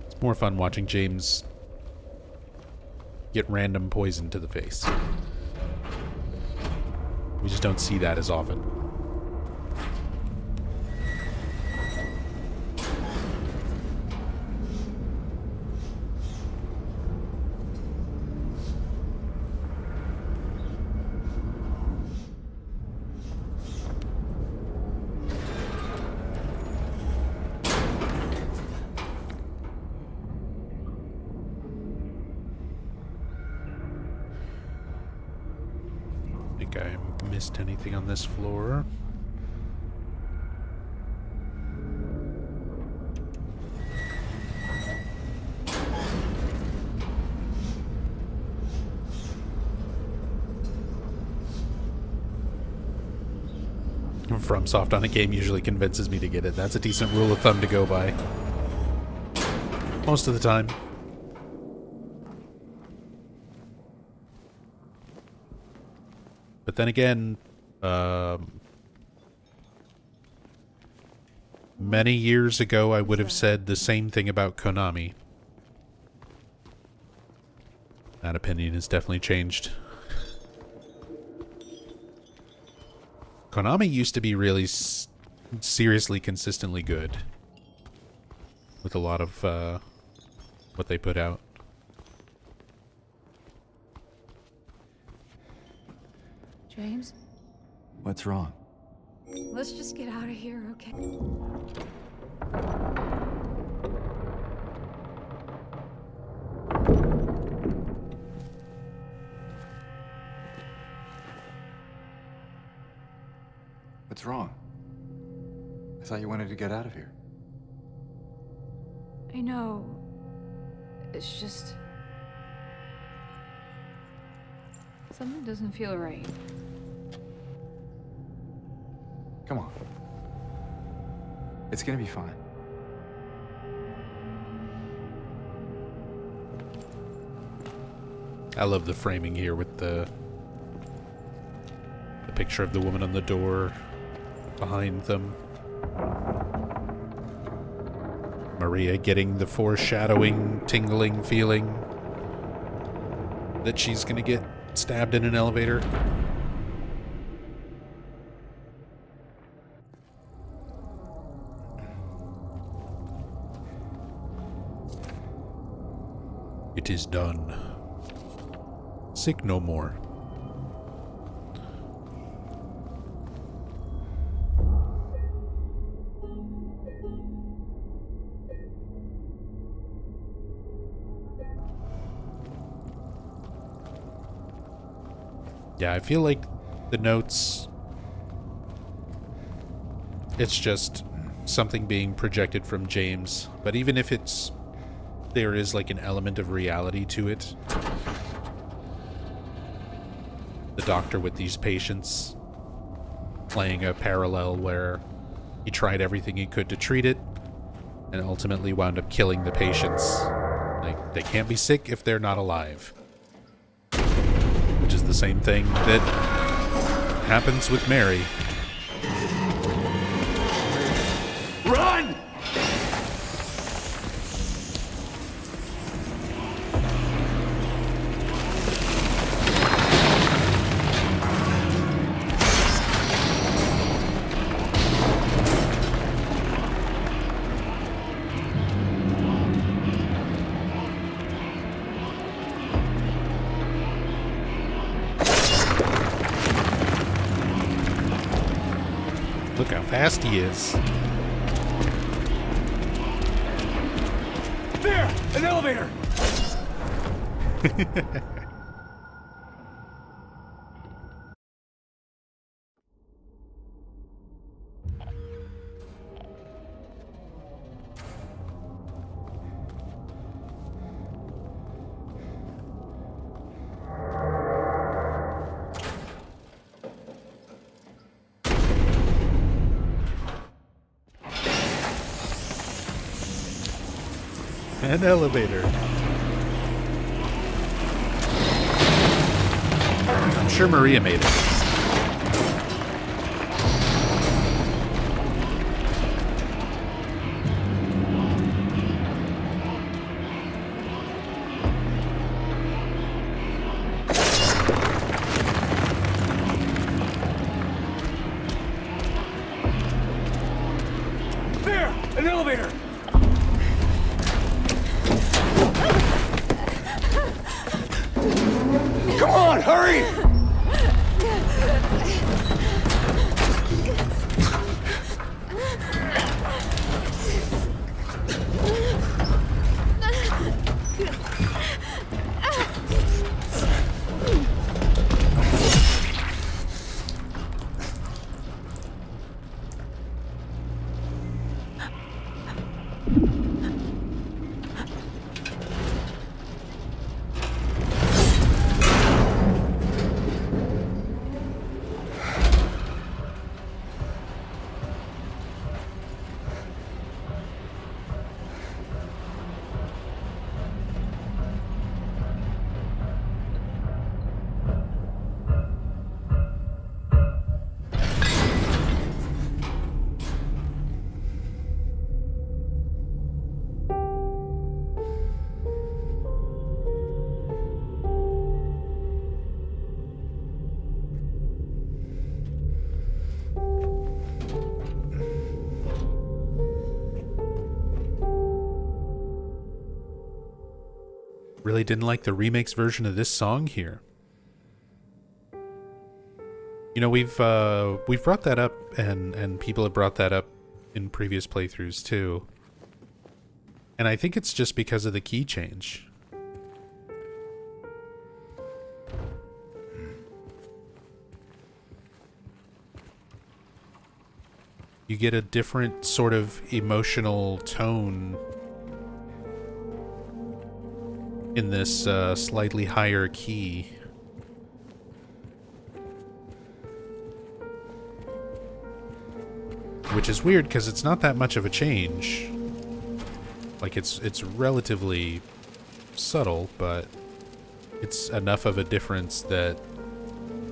Speaker 1: It's more fun watching James get random poison to the face. We just don't see that as often. Missed anything on this floor? FromSoft on a game usually convinces me to get it. That's a decent rule of thumb to go by. Most of the time. But then again, many years ago I would have said the same thing about Konami. That opinion has definitely changed. Konami used to be really seriously consistently good with a lot of what they put out.
Speaker 2: James,
Speaker 3: What's wrong?
Speaker 2: let's just get out of here, okay?
Speaker 6: What's wrong? I thought you wanted to get out of here.
Speaker 2: I know. It's just... something doesn't feel right.
Speaker 3: Come on. It's gonna be fine.
Speaker 1: I love the framing here with the picture of the woman on the door behind them. Maria getting the foreshadowing, tingling feeling that she's gonna get stabbed in an elevator. It is done. Sick no more. Yeah, I feel like the notes, it's just something being projected from James, but even if there is like an element of reality to it. The doctor with these patients playing a parallel where he tried everything he could to treat it and ultimately wound up killing the patients. Like, they can't be sick if they're not alive. Which is the same thing that happens with Mary.
Speaker 7: Run!
Speaker 1: Look how fast he is.
Speaker 7: There! An elevator!
Speaker 1: An elevator. I'm sure Maria made it.
Speaker 7: There! An elevator! Come on, hurry!
Speaker 1: really didn't like the remake's version of this song here. You know, we've brought that up, and people have brought that up in previous playthroughs too. And I think it's just because of the key change. You get a different sort of emotional tone in this slightly higher key. Which is weird because it's not that much of a change. Like it's relatively subtle, but it's enough of a difference that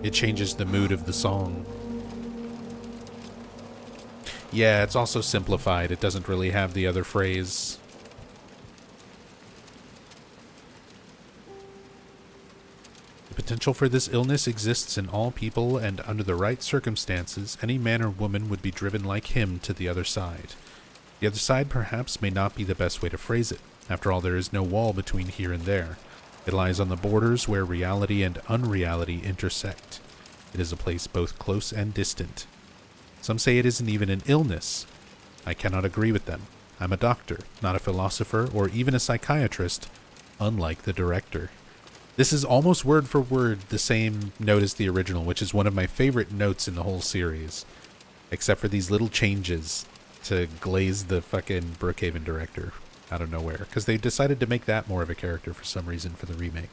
Speaker 1: it changes the mood of the song. Yeah, it's also simplified. It doesn't really have the other phrase. The potential for this illness exists in all people, and under the right circumstances, any man or woman would be driven like him to the other side. The other side perhaps may not be the best way to phrase it. After all, there is no wall between here and there. It lies on the borders where reality and unreality intersect. It is a place both close and distant. Some say it isn't even an illness. I cannot agree with them. I'm a doctor, not a philosopher or even a psychiatrist, unlike the director. This is almost word for word the same note as the original, which is one of my favorite notes in the whole series. Except for these little changes to glaze the fucking Brookhaven director out of nowhere. Because they decided to make that more of a character for some reason for the remake.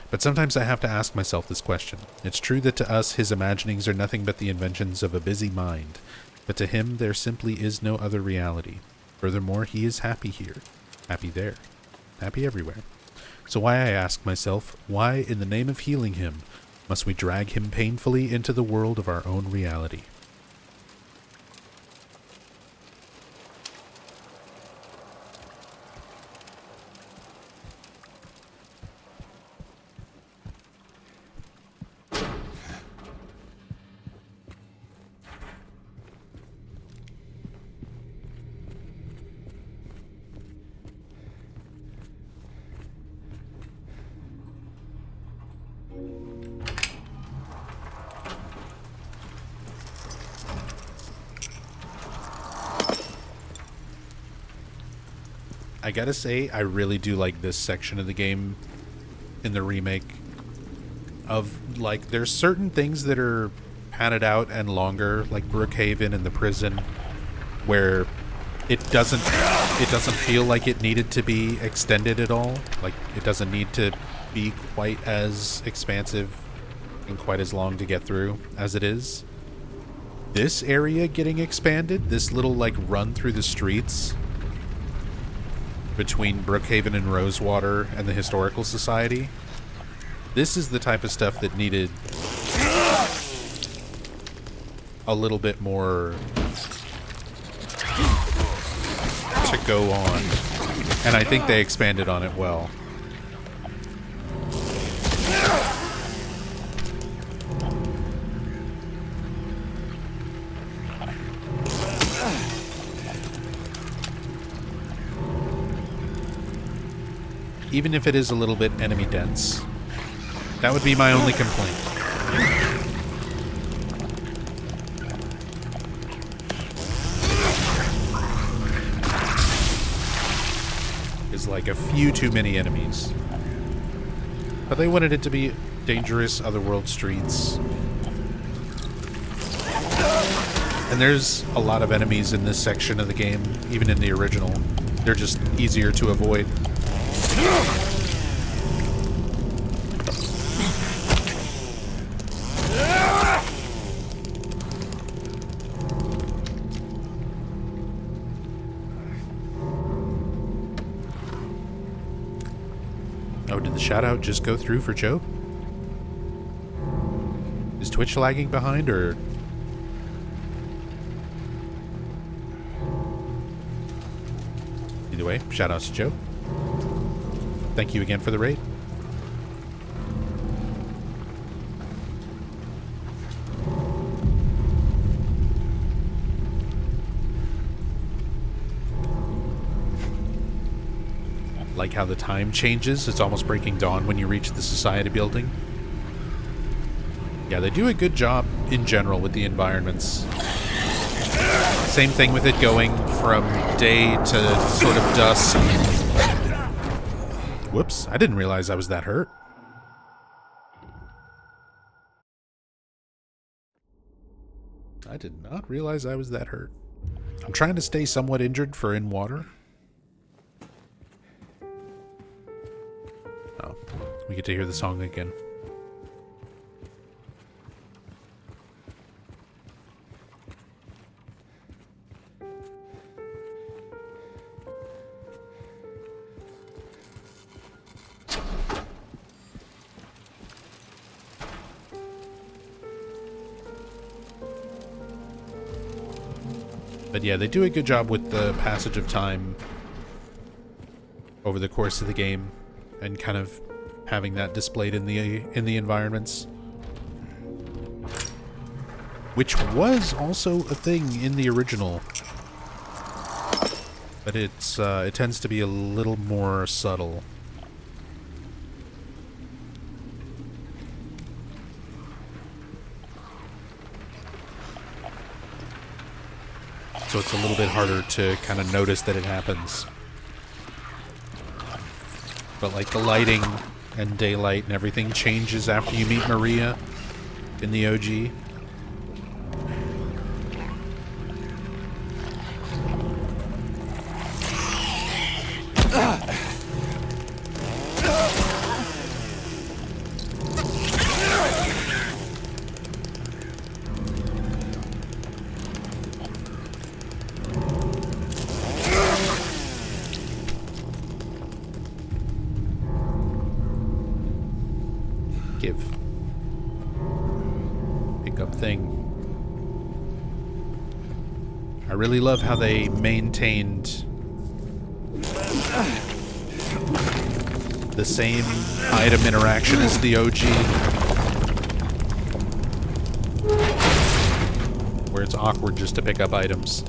Speaker 1: But sometimes I have to ask myself this question. It's true that to us his imaginings are nothing but the inventions of a busy mind, but to him there simply is no other reality. Furthermore, he is happy here, happy there, happy everywhere. So why, I ask myself, why in the name of healing him must we drag him painfully into the world of our own reality? I gotta say, I really do like this section of the game in the remake. Of, like, there's certain things that are padded out and longer, like Brookhaven and the prison, where it doesn't feel like it needed to be extended at all. Like, it doesn't need to be quite as expansive and quite as long to get through as it is. This area getting expanded, this little, like, run through the streets between Brookhaven and Rosewater and the Historical Society. This is the type of stuff that needed a little bit more to go on. And I think they expanded on it well. Even if it is a little bit enemy dense. That would be my only complaint. Is like a few too many enemies. But they wanted it to be dangerous otherworld streets. And there's a lot of enemies in this section of the game, even in the original. They're just easier to avoid. Oh, did the shout-out just go through for Joe? Is Twitch lagging behind, or...? Either way, shout-outs to Joe. Thank you again for the raid. like how the time changes. It's almost breaking dawn when you reach the society building. Yeah, they do a good job in general with the environments. Same thing with it going from day to sort of dusk. Whoops, I didn't realize I was that hurt. I did not realize I was that hurt. I'm trying to stay somewhat injured for in water. Oh, we get to hear the song again. But yeah, they do a good job with the passage of time over the course of the game and kind of having that displayed in the environments. Which was also a thing in the original. But it tends to be a little more subtle. So it's a little bit harder to kind of notice that it happens. But like the lighting and daylight and everything changes after you meet Maria in the OG. I really love how they maintained the same item interaction as the OG, where it's awkward just to pick up items.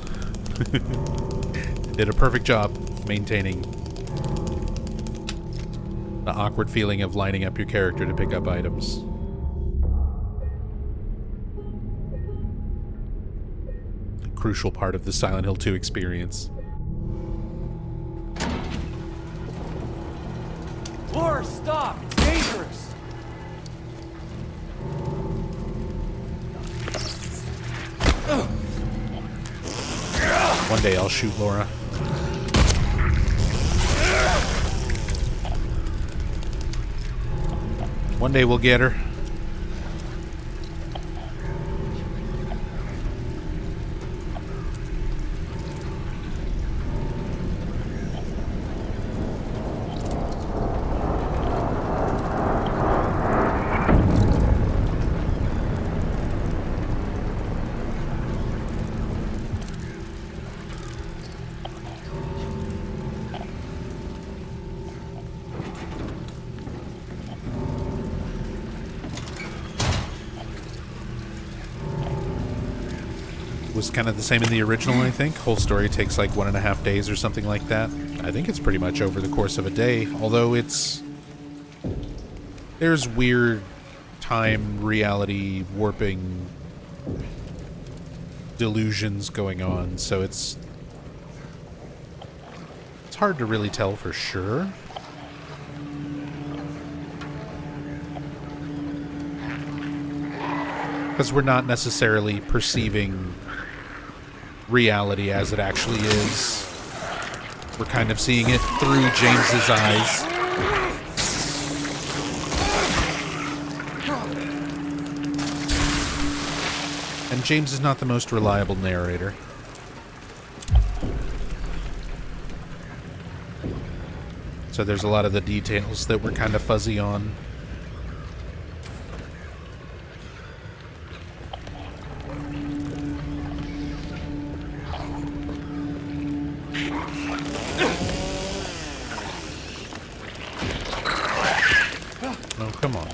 Speaker 1: Did a perfect job maintaining the awkward feeling of lining up your character to pick up items. Crucial part of the Silent Hill 2 experience.
Speaker 7: Laura, stop! It's dangerous!
Speaker 1: One day I'll shoot Laura. One day we'll get her. Was kind of the same in the original, I think. Whole story takes like 1.5 days or something like that. I think it's pretty much over the course of a day, although there's weird time reality warping delusions going on, so it's hard to really tell for sure. Because we're not necessarily perceiving reality as it actually is. We're kind of seeing it through James's eyes. And James is not the most reliable narrator. So there's a lot of the details that we're kind of fuzzy on. Oh, come on.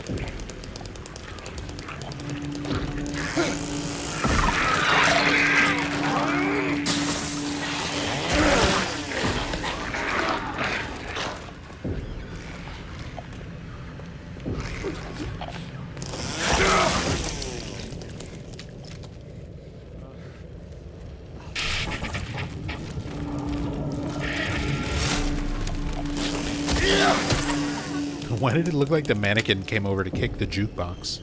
Speaker 1: Why did it look like the mannequin came over to kick the jukebox?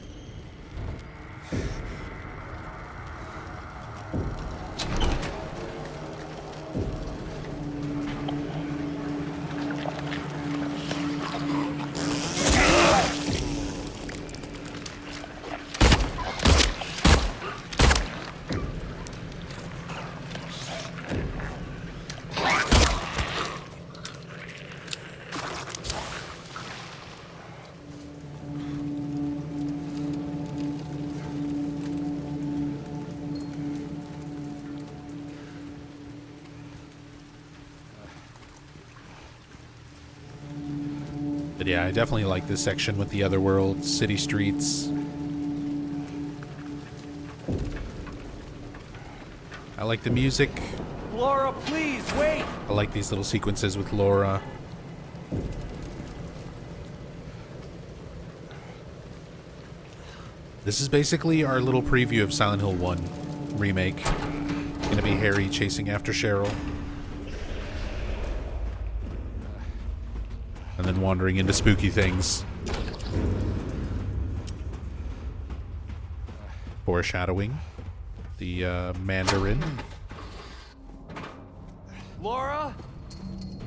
Speaker 1: But yeah, I definitely like this section with the other world, city streets. I like the music.
Speaker 7: Laura, please, wait!
Speaker 1: I like these little sequences with Laura. This is basically our little preview of Silent Hill 1 Remake. Gonna be Harry chasing after Cheryl. And then wandering into spooky things. Foreshadowing. The Mandarin.
Speaker 7: Laura?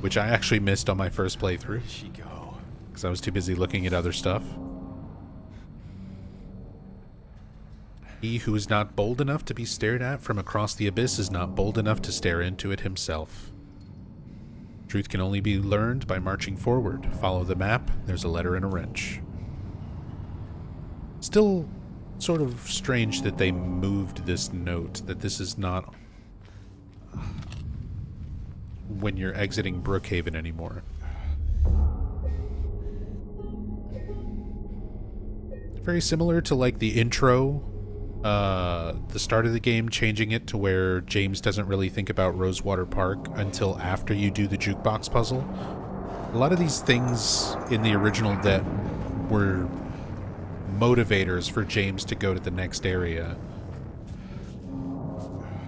Speaker 1: Which I actually missed on my first playthrough.
Speaker 3: Where did she go?
Speaker 1: Because I was too busy looking at other stuff. He who is not bold enough to be stared at from across the abyss is not bold enough to stare into it himself. Truth can only be learned by marching forward. Follow the map, there's a letter and a wrench. Still sort of strange that they moved this note, that this is not when you're exiting Brookhaven anymore. Very similar to like the intro, the start of the game, changing it to where James doesn't really think about Rosewater Park until after you do the jukebox puzzle. A lot of these things in the original that were motivators for James to go to the next area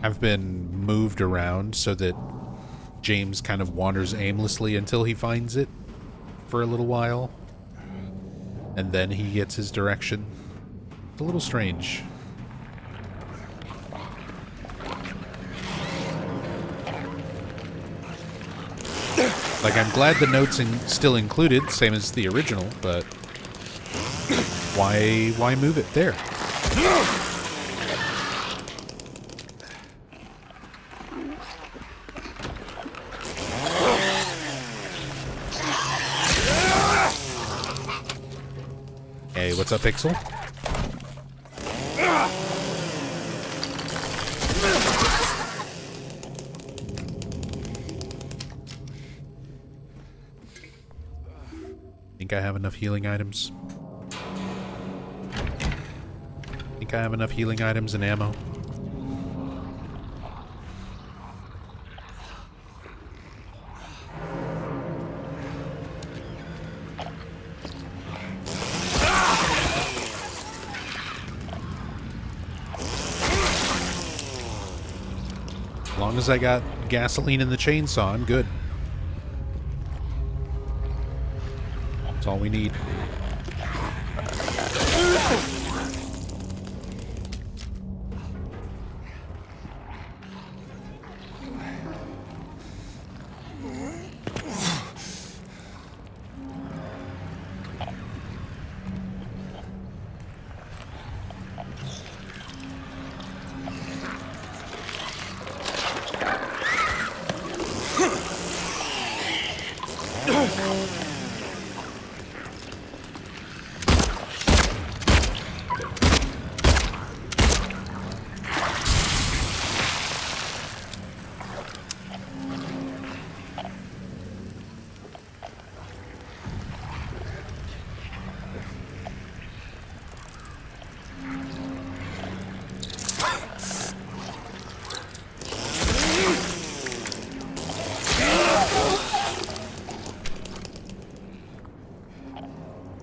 Speaker 1: have been moved around so that James kind of wanders aimlessly until he finds it for a little while, and then he gets his direction. It's a little strange. Like, I'm glad the note's still included, same as the original, but why move it there? Hey, what's up, Pixel? Think I have enough healing items? Think I have enough healing items and ammo? As long as I got gasoline in the chainsaw, I'm good. That's all we need.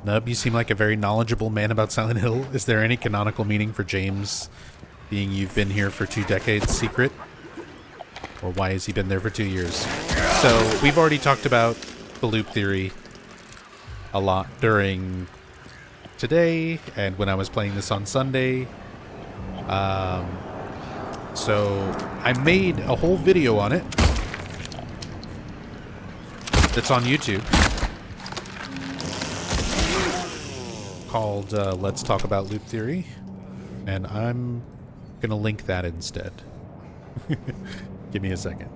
Speaker 1: Nub, you seem like a very knowledgeable man about Silent Hill. Is there any canonical meaning for James being you've been here for 2 decades secret? Or why has he been there for 2 years? So, we've already talked about the loop theory. a lot during today and when I was playing this on Sunday. So I made a whole video on it that's on YouTube called Let's Talk About Loop Theory, and I'm gonna link that instead. Give me a second.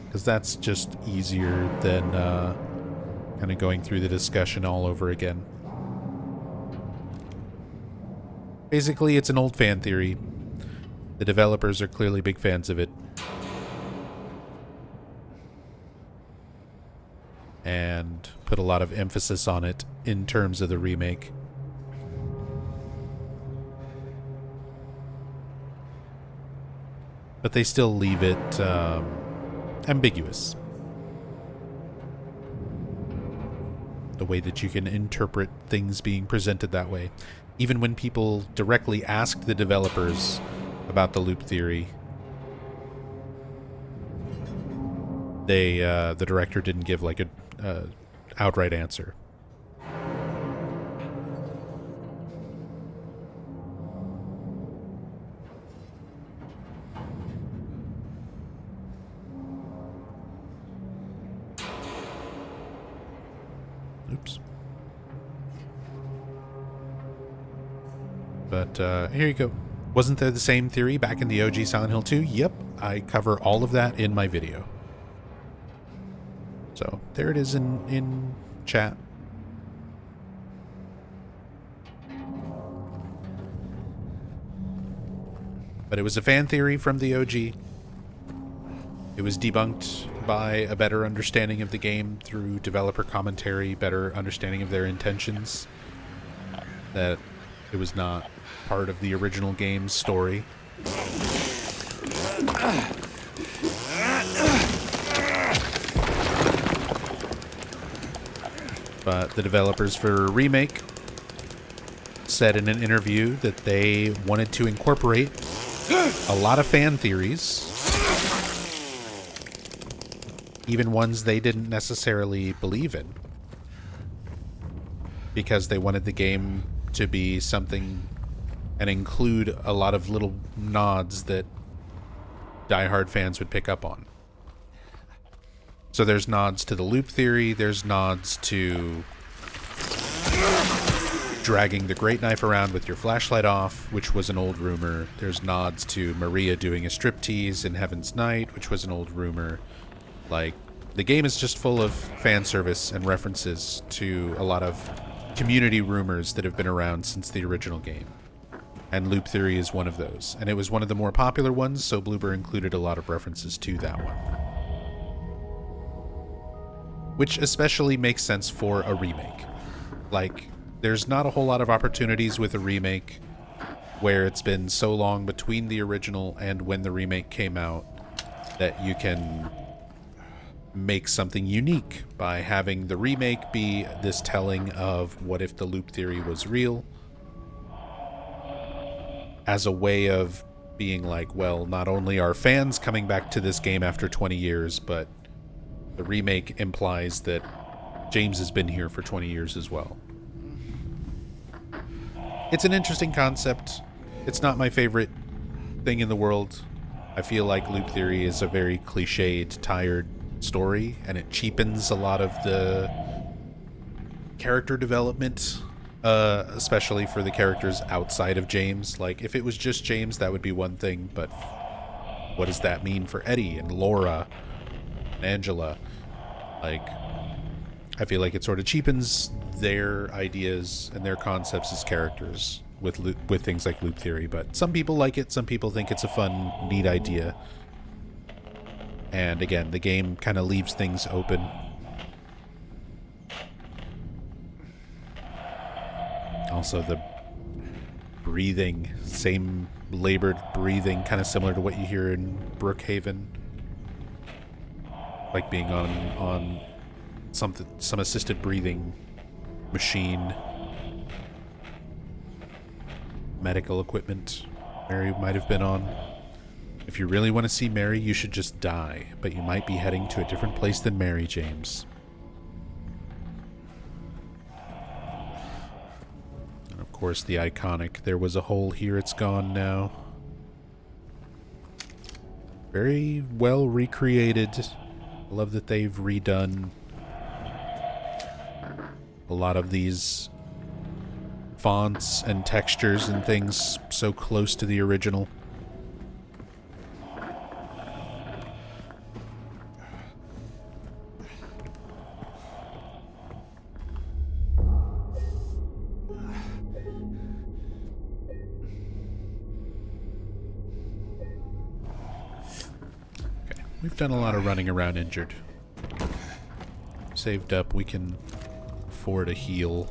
Speaker 1: Because that's just easier than kind of going through the discussion all over again. Basically, it's an old fan theory. The developers are clearly big fans of it. And put a lot of emphasis on it in terms of the remake. But they still leave it ambiguous. The way that you can interpret things being presented that way. Even when people directly asked the developers about the loop theory, the director didn't give like a outright answer. Oops. But here you go. Wasn't there the same theory back in the OG Silent Hill 2? Yep, I cover all of that in my video. So there it is in chat. But it was a fan theory from the OG. It was debunked by a better understanding of the game through developer commentary, better understanding of their intentions. That it was not part of the original game's story. But the developers for Remake said in an interview that they wanted to incorporate a lot of fan theories, even ones they didn't necessarily believe in, because they wanted the game to be something and include a lot of little nods that diehard fans would pick up on. So there's nods to the loop theory, there's nods to dragging the great knife around with your flashlight off, which was an old rumor. There's nods to Maria doing a striptease in Heaven's Night, which was an old rumor. Like, the game is just full of fan service and references to a lot of community rumors that have been around since the original game. And loop theory is one of those. And it was one of the more popular ones, so Bloober included a lot of references to that one. Which especially makes sense for a remake. Like, there's not a whole lot of opportunities with a remake where it's been so long between the original and when the remake came out that you can make something unique by having the remake be this telling of what if the loop theory was real, as a way of being like, well, not only are fans coming back to this game after 20 years, but the remake implies that James has been here for 20 years as well. It's an interesting concept. It's not my favorite thing in the world. I feel like loop theory is a very cliched, tired story, and it cheapens a lot of the character development, especially for the characters outside of James. Like, if it was just James, that would be one thing, but what does that mean for Eddie and Laura and Angela? Like, I feel like it sort of cheapens their ideas and their concepts as characters with things like loop theory. But some people like it, some people think it's a fun, neat idea. And again, the game kind of leaves things open. Also, the breathing, same labored breathing, kind of similar to what you hear in Brookhaven. Like being on some assisted breathing machine. Medical equipment Mary might have been on. If you really want to see Mary, you should just die, but you might be heading to a different place than Mary, James. And of course, the iconic, there was a hole here, it's gone now. Very well recreated. I love that they've redone a lot of these fonts and textures and things so close to the original. We've done a lot of running around injured. Saved up, we can afford a heal.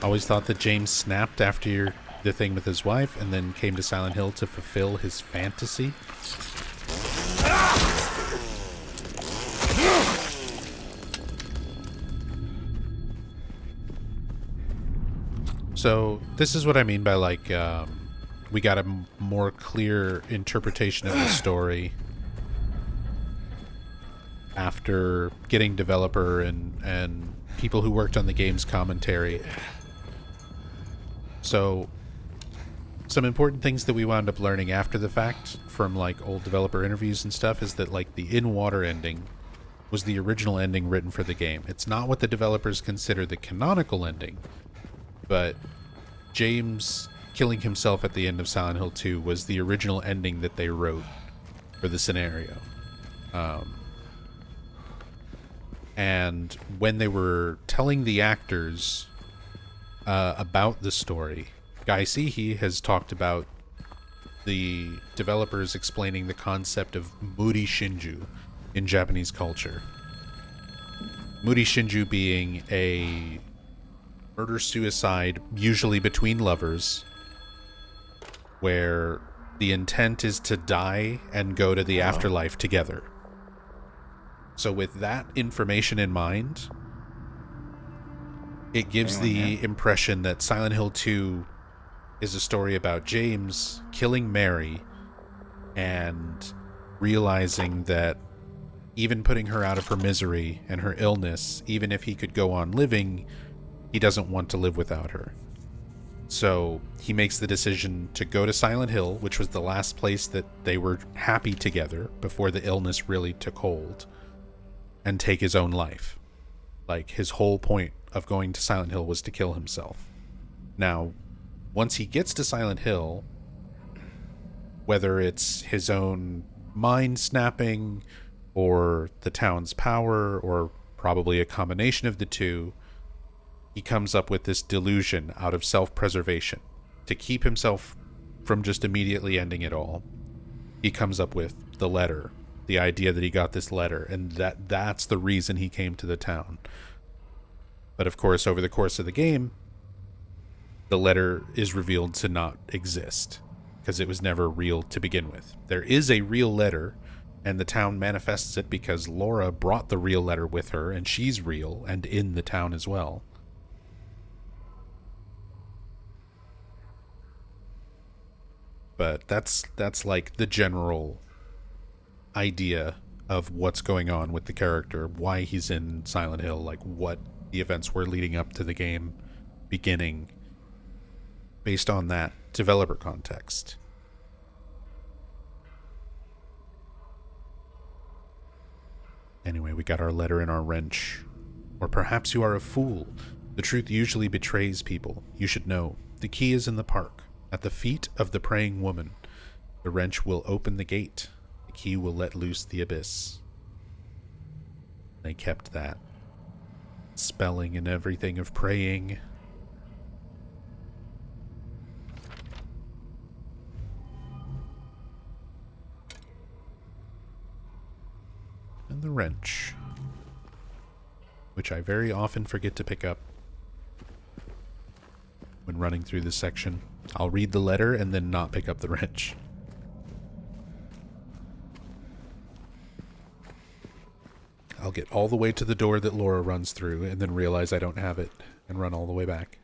Speaker 1: Always thought that James snapped after the thing with his wife and then came to Silent Hill to fulfill his fantasy. So this is what I mean by, like, we got a more clear interpretation of the story after getting developer and people who worked on the game's commentary. So some important things that we wound up learning after the fact from, like, old developer interviews and stuff is that, like, the in-water ending was the original ending written for the game. It's not what the developers consider the canonical ending, but James killing himself at the end of Silent Hill 2 was the original ending that they wrote for the scenario. And when they were telling the actors about the story, Guy Seehee has talked about the developers explaining the concept of Muri Shinju in Japanese culture. Muri Shinju being a murder-suicide, usually between lovers, where the intent is to die and go to the afterlife together. So with that information in mind, it gives the impression that Silent Hill 2 is a story about James killing Mary and realizing that even putting her out of her misery and her illness, even if he could go on living, he doesn't want to live without her. So he makes the decision to go to Silent Hill, which was the last place that they were happy together before the illness really took hold, and take his own life. Like, his whole point of going to Silent Hill was to kill himself. Now, once he gets to Silent Hill, whether it's his own mind snapping or the town's power or probably a combination of the two, he comes up with this delusion out of self-preservation to keep himself from just immediately ending it all. He comes up with the letter, the idea that he got this letter, and that's the reason he came to the town. But of course, over the course of the game, the letter is revealed to not exist, because it was never real to begin with. There is a real letter, and the town manifests it because Laura brought the real letter with her, and she's real and in the town as well. But that's like the general idea of what's going on with the character, why he's in Silent Hill, like what the events were leading up to the game beginning, based on that developer context. Anyway, we got our letter and our wrench. Or perhaps you are a fool. The truth usually betrays people. You should know. The key is in the park, at the feet of the praying woman. The wrench will open the gate. The key will let loose the abyss. They kept that. Spelling and everything of praying. And the wrench, which I very often forget to pick up when running through this section. I'll read the letter and then not pick up the wrench. I'll get all the way to the door that Laura runs through and then realize I don't have it and run all the way back.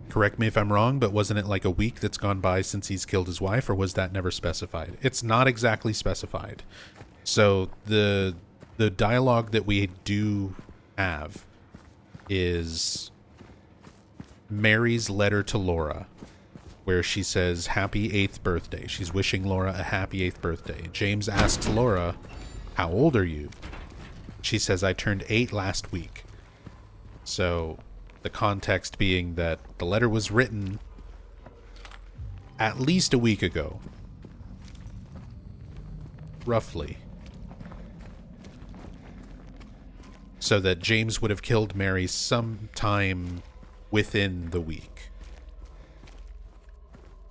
Speaker 1: Correct me if I'm wrong, but wasn't it like a week that's gone by since he's killed his wife, or was that never specified? It's not exactly specified. So the dialogue that we do have is Mary's letter to Laura, where she says, happy 8th birthday. She's wishing Laura a happy 8th birthday. James asks Laura, how old are you? She says, I turned 8 last week. So the context being that the letter was written at least a week ago. Roughly. So that James would have killed Mary sometime within the week.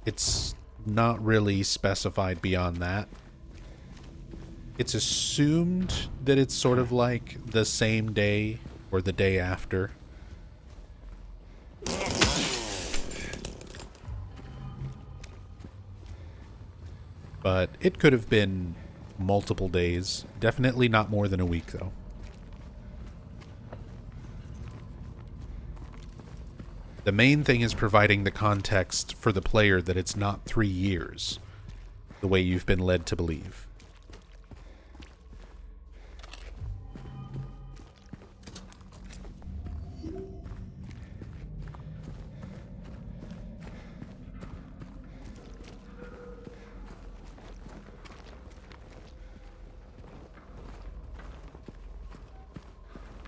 Speaker 1: It's not really specified beyond that. It's assumed that it's sort of like the same day or the day after. But it could have been multiple days. Definitely not more than a week, though. The main thing is providing the context for the player that it's not 3 years, the way you've been led to believe.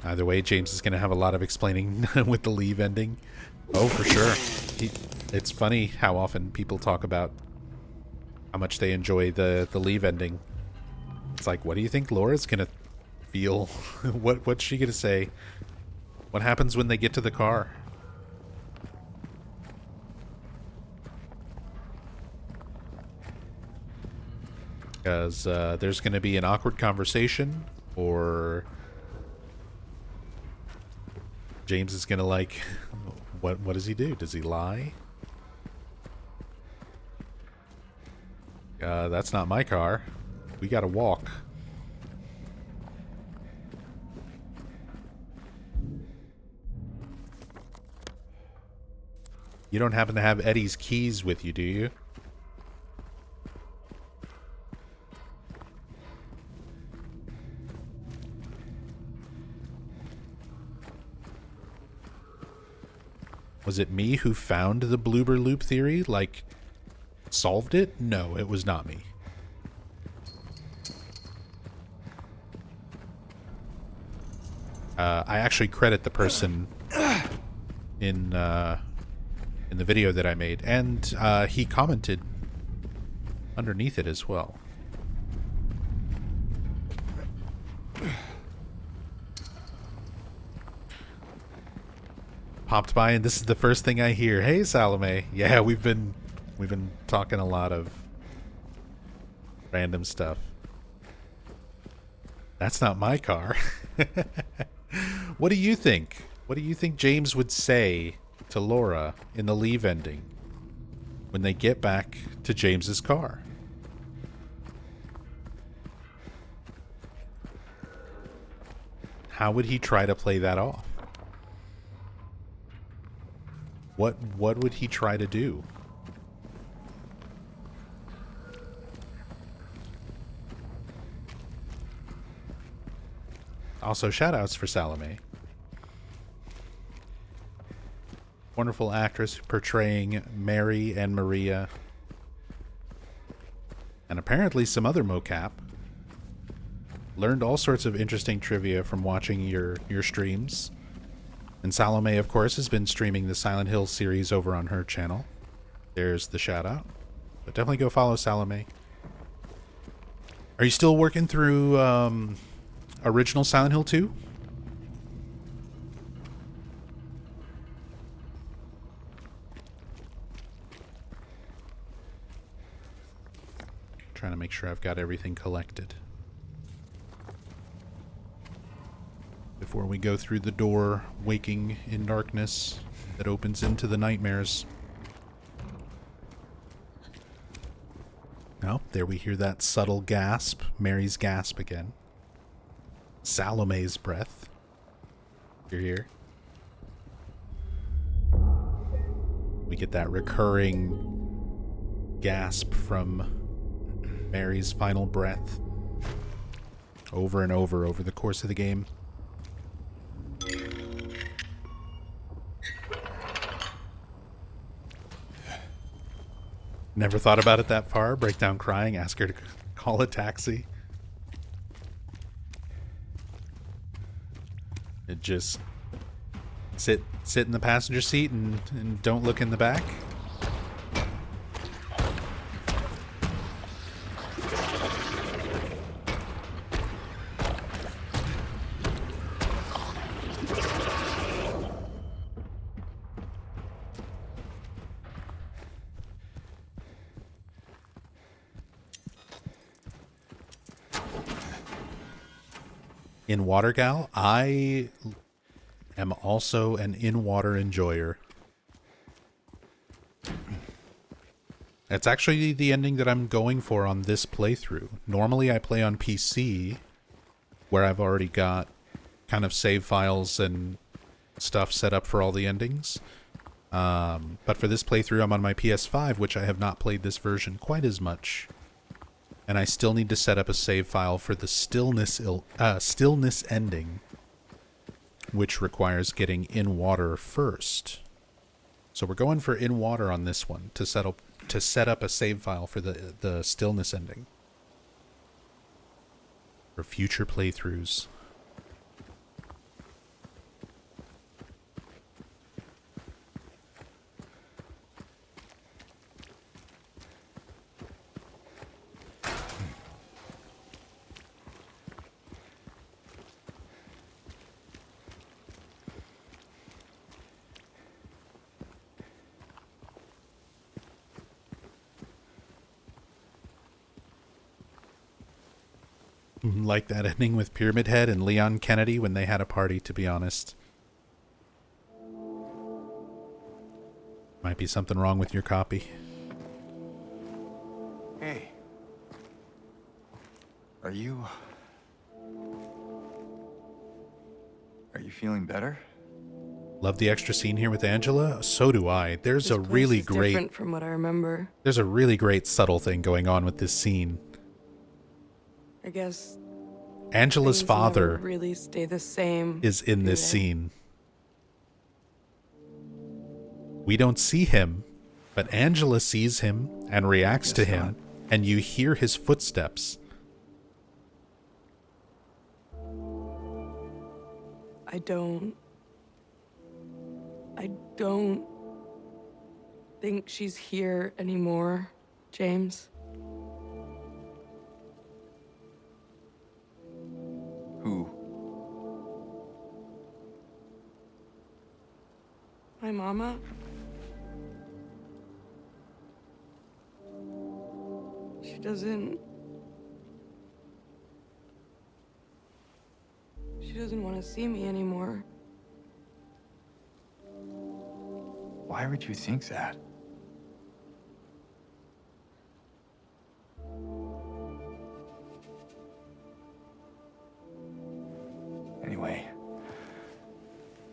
Speaker 1: Either way, James is going to have a lot of explaining with the leave ending. Oh, for sure. It's funny how often people talk about how much they enjoy the leave ending. It's like, what do you think Laura's going to feel? What's she going to say? What happens when they get to the car? Because there's going to be an awkward conversation, or James is gonna like, what does he do? Does he lie? That's not my car. We gotta walk. You don't happen to have Eddie's keys with you, do you? Was it me who found the bloober loop theory? Like, solved it? No, it was not me. I actually credit the person in the video that I made, and he commented underneath it as well. Popped by, and this is the first thing I hear. Hey, Salome. Yeah, we've been talking a lot of random stuff. That's not my car. What do you think? What do you think James would say to Laura in the leave ending when they get back to James's car? How would he try to play that off? What would he try to do? Also, shoutouts for Salome. wonderful actress portraying Mary and Maria. And apparently some other mocap. Learned all sorts of interesting trivia from watching your streams. And Salome, of course, has been streaming the Silent Hill series over on her channel. There's the shout out. But definitely go follow Salome. Are you still working through original Silent Hill 2? Trying to make sure I've got everything collected before we go through the door, waking in darkness that opens into the nightmares. Oh, there we hear that subtle gasp. Mary's gasp again. Salome's breath. You're here. We get that recurring gasp from Mary's final breath over and over the course of the game. Never thought about it that far. Break down crying, ask her to call a taxi. It just sit in the passenger seat and don't look in the back. In Watergal, I am also an in-water enjoyer. It's actually the ending that I'm going for on this playthrough. Normally I play on PC, where I've already got kind of save files and stuff set up for all the endings. But for this playthrough, I'm on my PS5, which I have not played this version quite as much. And I still need to set up a save file for the stillness ending, which requires getting in water first. So we're going for in water on this one to set up a save file for the stillness ending for future playthroughs. Like that ending with Pyramid Head and Leon Kennedy when they had a party, to be honest. Might be something wrong with your copy.
Speaker 3: Hey. Are you feeling better?
Speaker 1: Love the extra scene here with Angela. So do I. There's
Speaker 9: This
Speaker 1: a
Speaker 9: place
Speaker 1: really
Speaker 9: is
Speaker 1: great
Speaker 9: different from what I remember.
Speaker 1: There's a really great subtle thing going on with this scene.
Speaker 9: I guess
Speaker 1: Angela's
Speaker 9: things never
Speaker 1: father
Speaker 9: really stay the same.
Speaker 1: is in
Speaker 9: do
Speaker 1: this
Speaker 9: they?
Speaker 1: scene. We don't see him, but Angela sees him and reacts to
Speaker 3: Guess
Speaker 1: him,
Speaker 3: not.
Speaker 1: and you hear his footsteps.
Speaker 9: I don't think she's here anymore, James.
Speaker 3: Who?
Speaker 9: My mama? She doesn't want to see me anymore.
Speaker 3: Why would you think that? Anyway,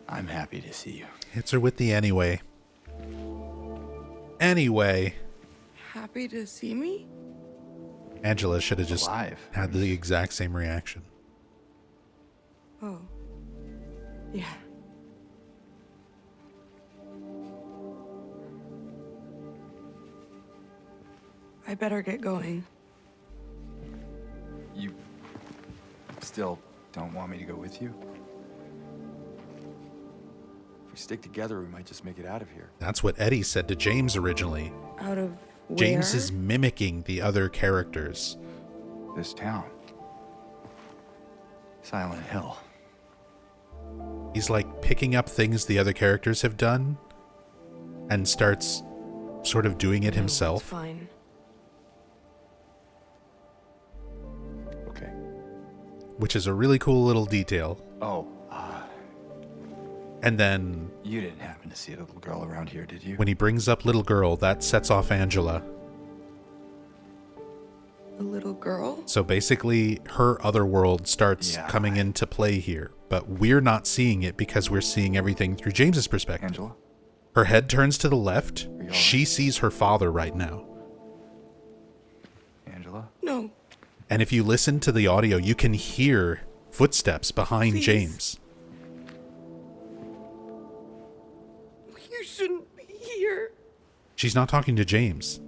Speaker 3: I'm happy to see you.
Speaker 1: Hits her with the anyway. Anyway,
Speaker 9: Happy to see me?
Speaker 1: Angela should have just
Speaker 3: Alive.
Speaker 1: had the exact same reaction.
Speaker 9: Oh. Yeah. I better get going.
Speaker 3: You still don't want me to go with you? If we stick together, we might just make it out of here.
Speaker 1: That's what Eddie said to James originally.
Speaker 9: Out of where?
Speaker 1: James is mimicking the other characters.
Speaker 3: This town. Silent Hill.
Speaker 1: He's like picking up things the other characters have done and starts sort of doing it
Speaker 9: It's
Speaker 1: himself.
Speaker 9: fine.
Speaker 3: Okay.
Speaker 1: Which is a really cool little detail.
Speaker 3: Oh,
Speaker 1: And then
Speaker 3: you didn't happen to see a little girl around here, did you?
Speaker 1: when he brings up little girl, that sets off Angela.
Speaker 9: A little girl?
Speaker 1: So basically, her other world starts
Speaker 3: Yeah.
Speaker 1: coming into play here, but we're not seeing it because we're seeing everything through James's perspective.
Speaker 3: Angela?
Speaker 1: Her head turns to the left.
Speaker 3: you all
Speaker 1: She
Speaker 3: right?
Speaker 1: sees her father right now.
Speaker 3: Angela?
Speaker 9: No.
Speaker 1: And if you listen to the audio, you can hear footsteps behind
Speaker 9: Please.
Speaker 1: James.
Speaker 9: You shouldn't be here.
Speaker 1: She's not talking to James.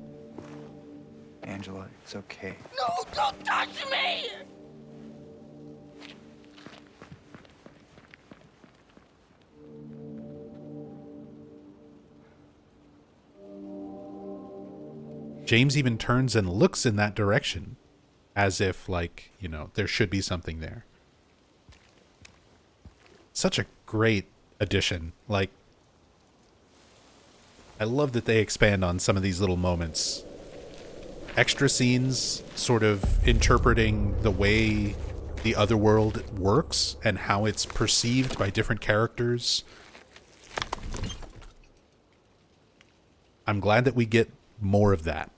Speaker 3: Angela, it's okay.
Speaker 9: No, don't touch me!
Speaker 1: James even turns and looks in that direction as if, like, you know, there should be something there. Such a great addition. Like, I love that they expand on some of these little moments. Extra scenes sort of interpreting the way the other world works and how it's perceived by different characters. I'm glad that we get more of that.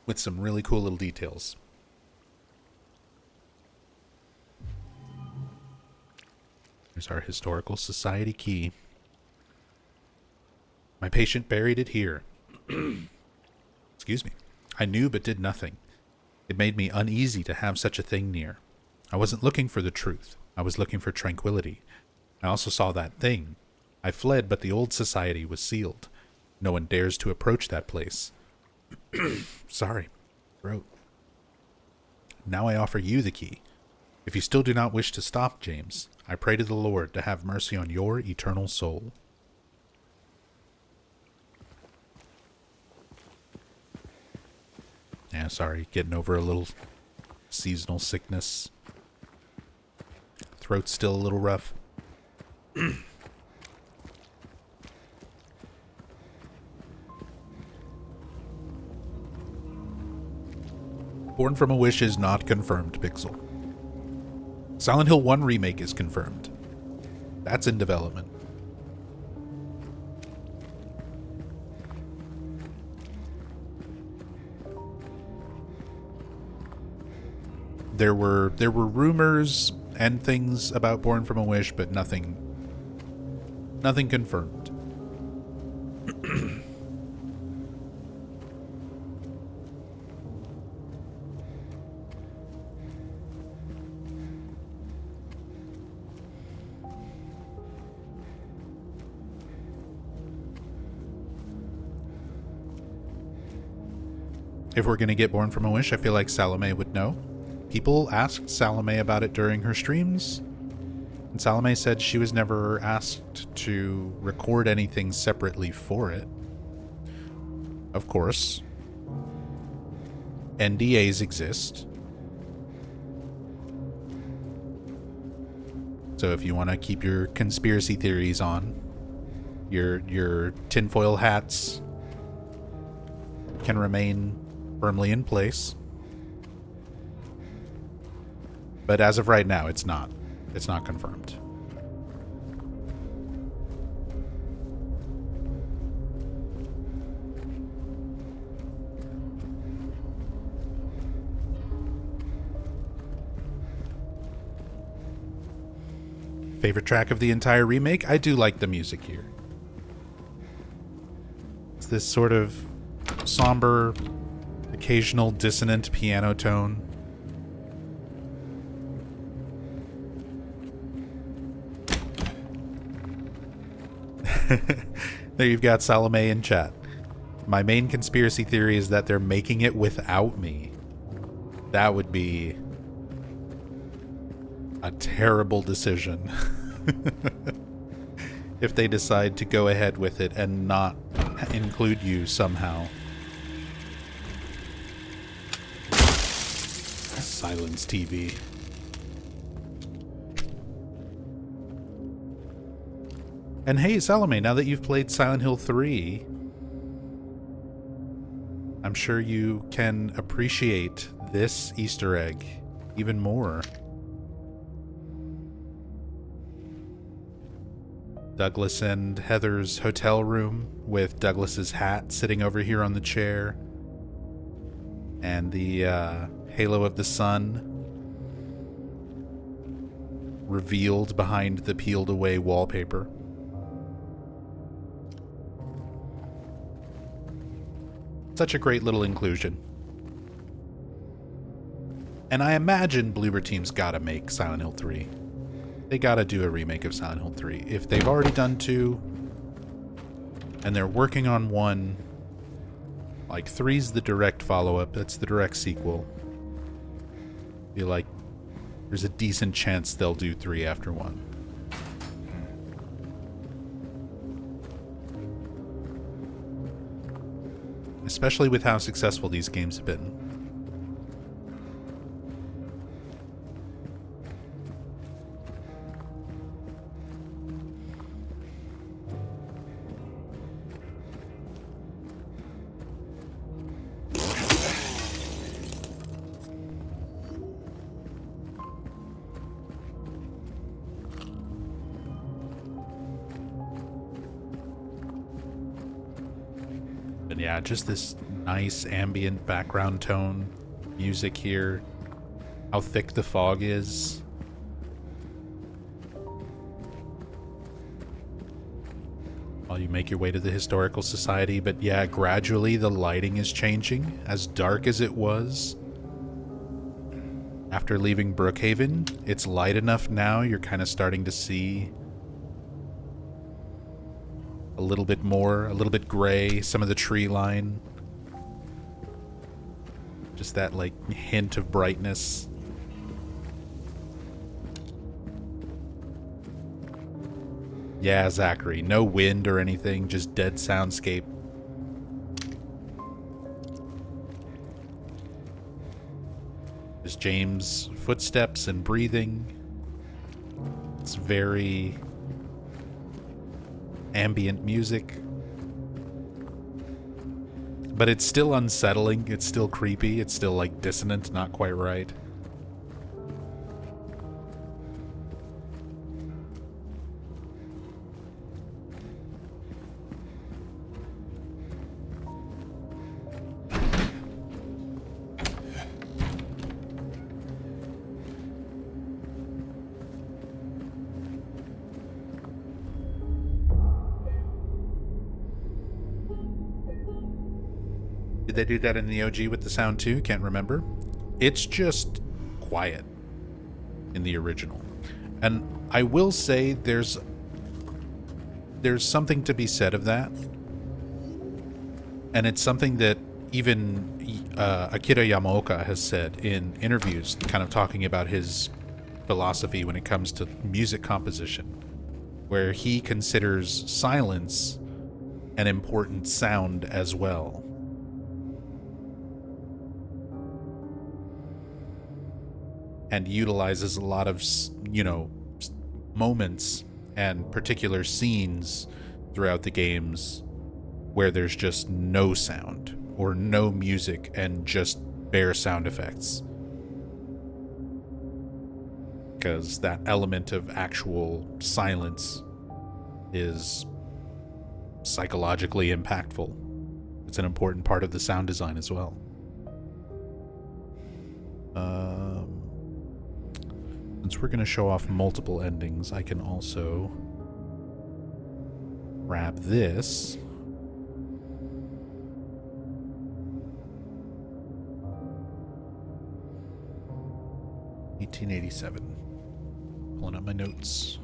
Speaker 1: With some really cool little details. Here's our historical society key. My patient buried it here. Excuse me. I knew but did nothing. It made me uneasy to have such a thing near. I wasn't looking for the truth. I was looking for tranquility. I also saw that thing. I fled, but the old society was sealed. No one dares to approach that place. Sorry. Throat. Now I offer you the key. If you still do not wish to stop, James, I pray to the Lord to have mercy on your eternal soul. Yeah, sorry, getting over a little seasonal sickness. Throat's still a little rough. Born from a Wish is not confirmed, Pixel. Silent Hill 1 Remake is confirmed. That's in development. There were rumors and things about Born from a Wish, but nothing confirmed. If we're going to get Born from a Wish, I feel like Salome would know. People asked Salome about it during her streams, and Salome said she was never asked to record anything separately for it. Of course, NDAs exist. So if you want to keep your conspiracy theories on, your tinfoil hats can remain firmly in place. But as of right now, it's not confirmed. Favorite track of the entire remake? I do like the music here. It's this sort of somber, occasional dissonant piano tone. There you've got Salome in chat. My main conspiracy theory is that they're making it without me. That would be a terrible decision. If they decide to go ahead with it and not include you somehow. Silence TV. And hey, Salome, now that you've played Silent Hill 3, I'm sure you can appreciate this Easter egg even more. Douglas and Heather's hotel room with Douglas's hat sitting over here on the chair. And the halo of the sun revealed behind the peeled away wallpaper. Such a great little inclusion. And I imagine Bloober Team's gotta make Silent Hill 3. They gotta do a remake of Silent Hill 3. If they've already done 2, and they're working on 1, like 3's the direct follow-up, that's the direct sequel. Be like, there's a decent chance they'll do 3 after 1. Especially with how successful these games have been. But yeah, just this nice ambient background tone music here. How thick the fog is. While you make your way to the Historical Society, but yeah, gradually the lighting is changing. As dark as it was after leaving Brookhaven, it's light enough now you're kind of starting to see a little bit more, a little bit gray, some of the tree line. Just that, like, hint of brightness. Yeah, Zachary. No wind or anything, just dead soundscape. Just James' footsteps and breathing. It's very ambient music. But it's still unsettling, it's still creepy, it's still like dissonant, not quite right. Did they do that in the OG with the sound too? Can't remember. It's just quiet in the original. And I will say there's something to be said of that. And it's something that even Akira Yamaoka has said in interviews, kind of talking about his philosophy when it comes to music composition, where he considers silence an important sound as well. And utilizes a lot of, you know, moments and particular scenes throughout the games where there's just no sound or no music and just bare sound effects. Because that element of actual silence is psychologically impactful. It's an important part of the sound design as well. Since we're going to show off multiple endings, I can also grab this. $1887. Pulling up my notes.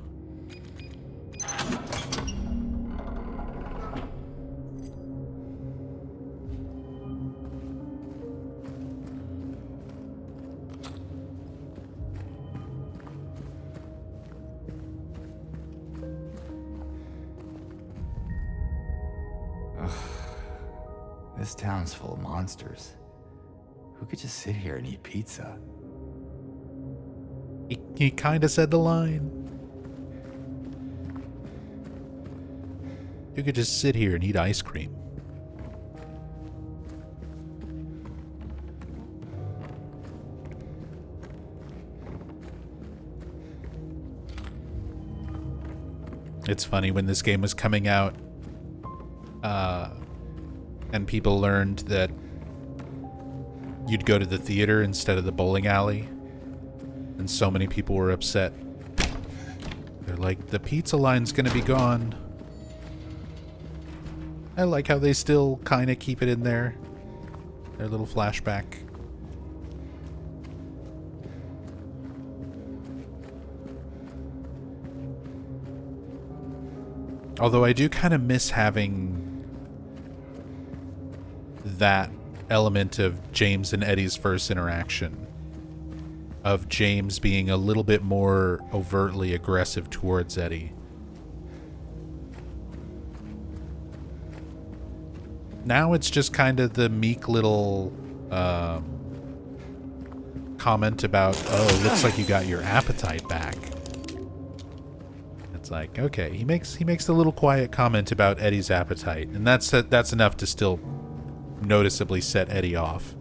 Speaker 3: This town's full of monsters. Who could just sit here and eat pizza?
Speaker 1: He kind of said the line. You could just sit here and eat ice cream. It's funny, when this game was coming out, and people learned that you'd go to the theater instead of the bowling alley, and so many people were upset. They're like, the pizza line's gonna be gone. I like how they still kind of keep it in there. Their little flashback. Although I do kind of miss having that element of James and Eddie's first interaction. Of James being a little bit more overtly aggressive towards Eddie. Now it's just kind of the meek little comment about, oh, looks like you got your appetite back. It's like, okay, he makes a little quiet comment about Eddie's appetite, and that's enough to still noticeably set Eddie off.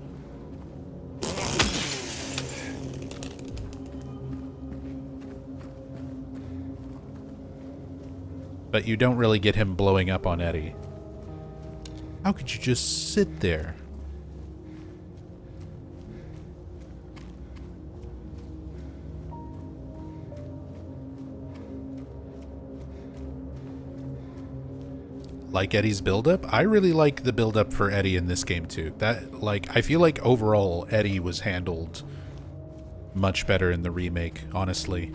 Speaker 1: But you don't really get him blowing up on Eddie. How could you just sit there? Like Eddie's build-up? I really like the build-up for Eddie in this game too. I feel like overall Eddie was handled much better in the remake, honestly.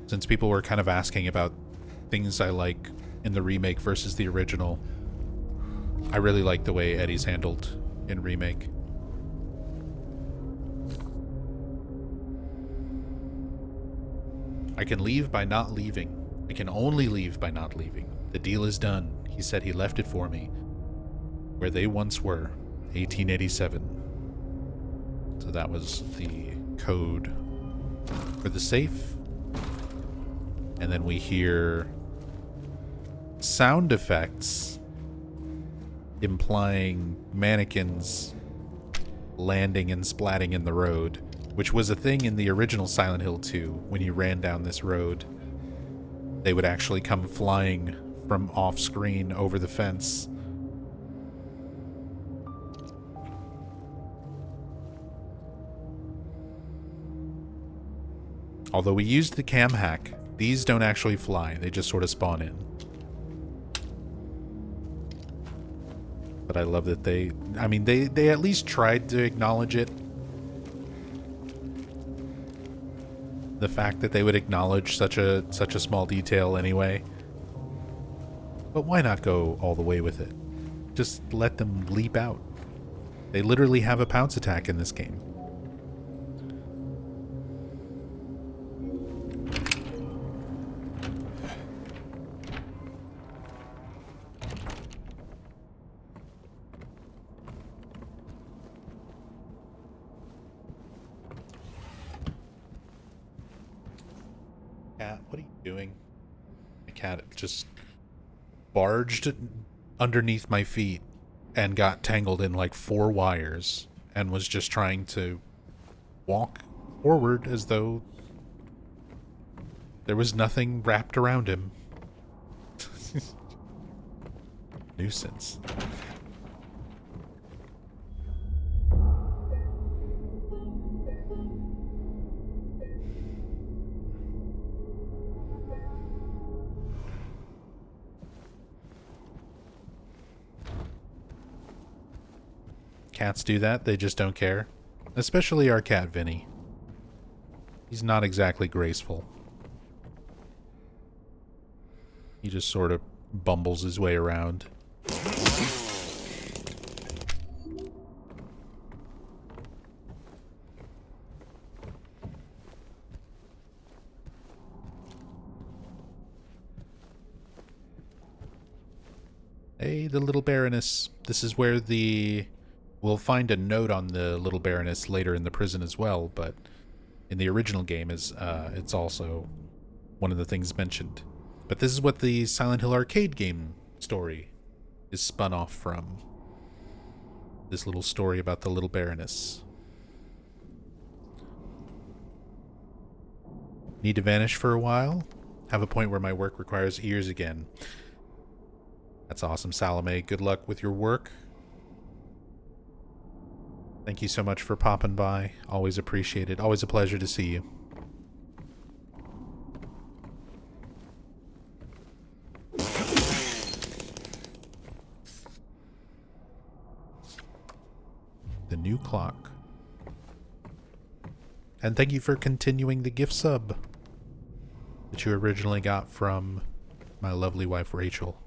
Speaker 1: Since people were kind of asking about things I like in the remake versus the original, I really like the way Eddie's handled in remake. I can leave by not leaving. I can only leave by not leaving. The deal is done. He said he left it for me. Where they once were. 1887. So that was the code for the safe. And then we hear sound effects implying mannequins landing and splatting in the road, which was a thing in the original Silent Hill 2. When you ran down this road, they would actually come flying from off screen over the fence. Although we used the cam hack, these don't actually fly, they just sort of spawn in. But I love that they at least tried to acknowledge it. The fact that they would acknowledge such a small detail anyway. But why not go all the way with it? Just let them leap out. They literally have a pounce attack in this game. Cat, what are you doing? My cat just barged underneath my feet and got tangled in like 4 wires and was just trying to walk forward as though there was nothing wrapped around him. Nuisance. Cats do that, they just don't care. Especially our cat, Vinny. He's not exactly graceful. He just sort of bumbles his way around. Hey, the little Baroness. This is where we'll find a note on the little Baroness later in the prison as well, but in the original game it's also one of the things mentioned. But this is what the Silent Hill arcade game story is spun off from. This little story about the little Baroness. Need to vanish for a while? Have a point where my work requires ears again. That's awesome, Salome. Good luck with your work. Thank you so much for popping by. Always appreciate it. Always a pleasure to see you. The new clock. And thank you for continuing the gift sub that you originally got from my lovely wife, Rachel.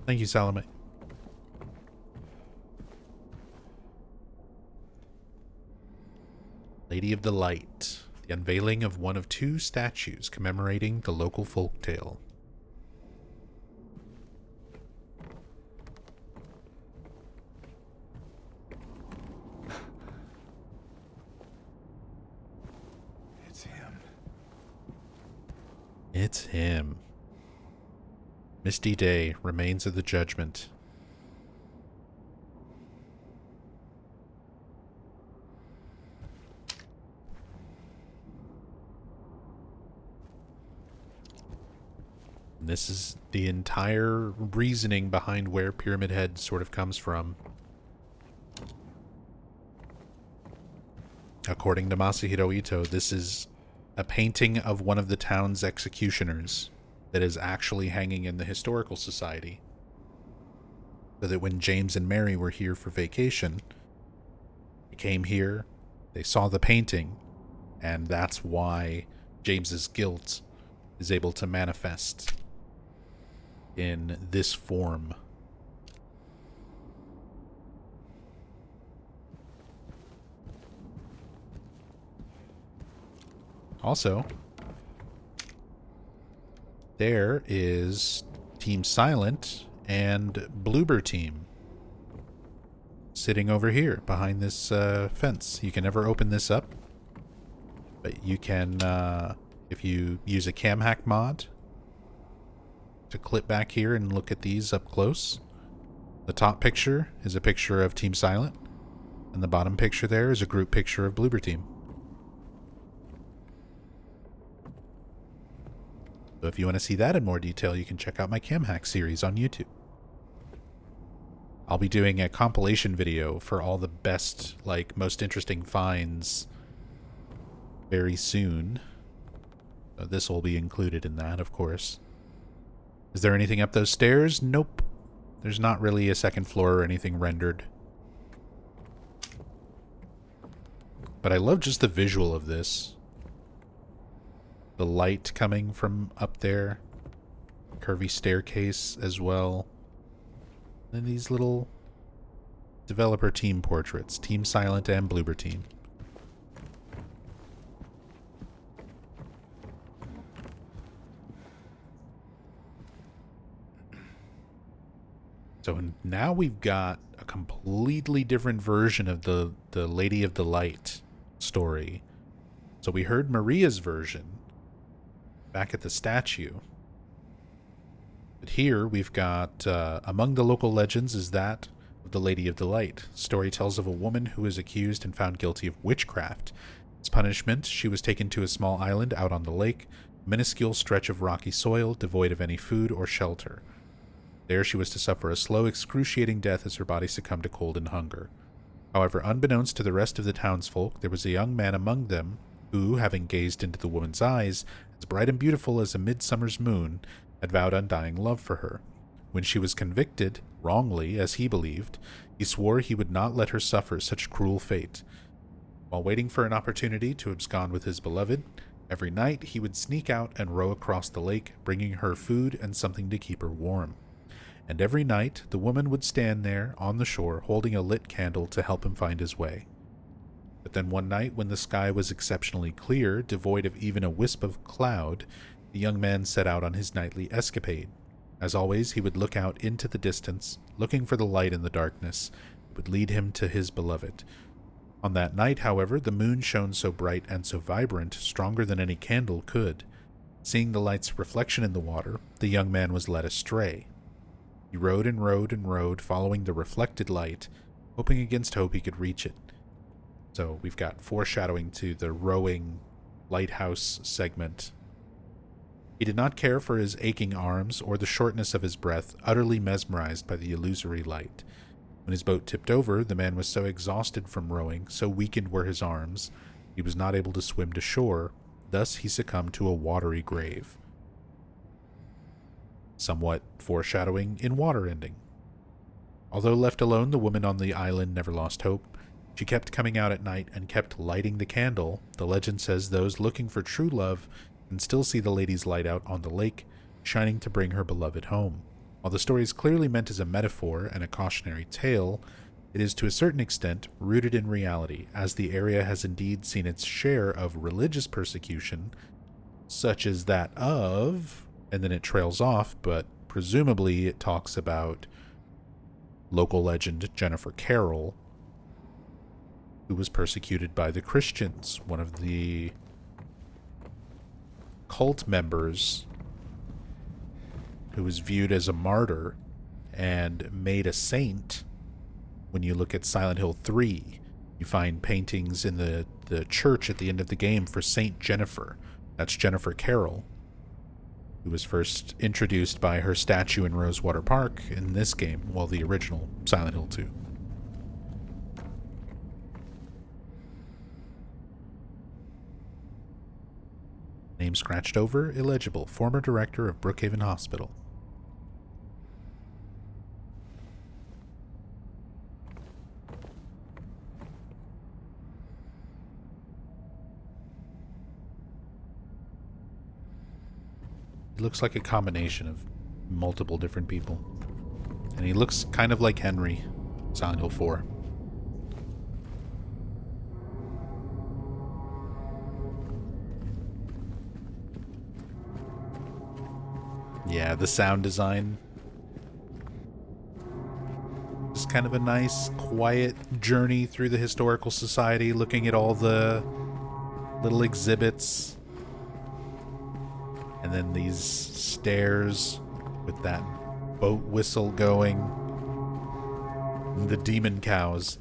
Speaker 1: Thank you, Salome. Lady of the Light. The unveiling of one of 2 statues commemorating the local folktale.
Speaker 3: It's him.
Speaker 1: It's him. Misty Day, Remains of the Judgment. And this is the entire reasoning behind where Pyramid Head sort of comes from. According to Masahiro Ito, this is a painting of one of the town's executioners that is actually hanging in the Historical Society. So that when James and Mary were here for vacation, they came here, they saw the painting, and that's why James's guilt is able to manifest in this form. Also, there is Team Silent and Bloober Team sitting over here behind this fence. You can never open this up, but you can, if you use a cam hack mod, to clip back here and look at these up close. The top picture is a picture of Team Silent, and the bottom picture there is a group picture of Bloober Team. So if you want to see that in more detail, you can check out my cam hack series on YouTube. I'll be doing a compilation video for all the best, most interesting finds very soon. So this will be included in that, of course. Is there anything up those stairs? Nope. There's not really a second floor or anything rendered. But I love just the visual of this. The light coming from up there. Curvy staircase as well. And these little developer team portraits. Team Silent and Bloober Team. So now we've got a completely different version of the Lady of the Light story. So we heard Maria's version back at the statue. But here we've got, among the local legends is that of the Lady of the Light. Story tells of a woman who is accused and found guilty of witchcraft. As punishment, she was taken to a small island out on the lake, a minuscule stretch of rocky soil devoid of any food or shelter. There she was to suffer a slow, excruciating death as her body succumbed to cold and hunger. However, unbeknownst to the rest of the townsfolk, there was a young man among them who, having gazed into the woman's eyes, as bright and beautiful as a midsummer's moon, had vowed undying love for her. When she was convicted, wrongly, as he believed, he swore he would not let her suffer such cruel fate. While waiting for an opportunity to abscond with his beloved, every night he would sneak out and row across the lake, bringing her food and something to keep her warm. And every night the woman would stand there on the shore holding a lit candle to help him find his way. But then one night when the sky was exceptionally clear, devoid of even a wisp of cloud, the young man set out on his nightly escapade. As always, he would look out into the distance, looking for the light in the darkness that would lead him to his beloved. On that night, however, the moon shone so bright and so vibrant, stronger than any candle could. Seeing the light's reflection in the water, the young man was led astray. He rowed and rowed and rowed, following the reflected light, hoping against hope he could reach it. So we've got foreshadowing to the rowing lighthouse segment. He did not care for his aching arms or the shortness of his breath, utterly mesmerized by the illusory light. When his boat tipped over, the man was so exhausted from rowing, so weakened were his arms, he was not able to swim to shore. Thus he succumbed to a watery grave. Somewhat foreshadowing in water ending. Although left alone, the woman on the island never lost hope. She kept coming out at night and kept lighting the candle. The legend says those looking for true love can still see the lady's light out on the lake, shining to bring her beloved home. While the story is clearly meant as a metaphor and a cautionary tale, it is to a certain extent rooted in reality, as the area has indeed seen its share of religious persecution, such as that of, and then it trails off, but presumably it talks about local legend Jennifer Carroll, who was persecuted by the Christians. One of the cult members who was viewed as a martyr and made a saint. When you look at Silent Hill 3, you find paintings in the church at the end of the game for Saint Jennifer. That's Jennifer Carroll, who was first introduced by her statue in Rosewater Park in this game, well, the original Silent Hill 2. Name scratched over, illegible. Former director of Brookhaven Hospital. He looks like a combination of multiple different people. And he looks kind of like Henry, Silent Hill 4. Yeah, the sound design. Just kind of a nice, quiet journey through the historical society, looking at all the little exhibits. And then these stairs with that boat whistle going. And the demon cows.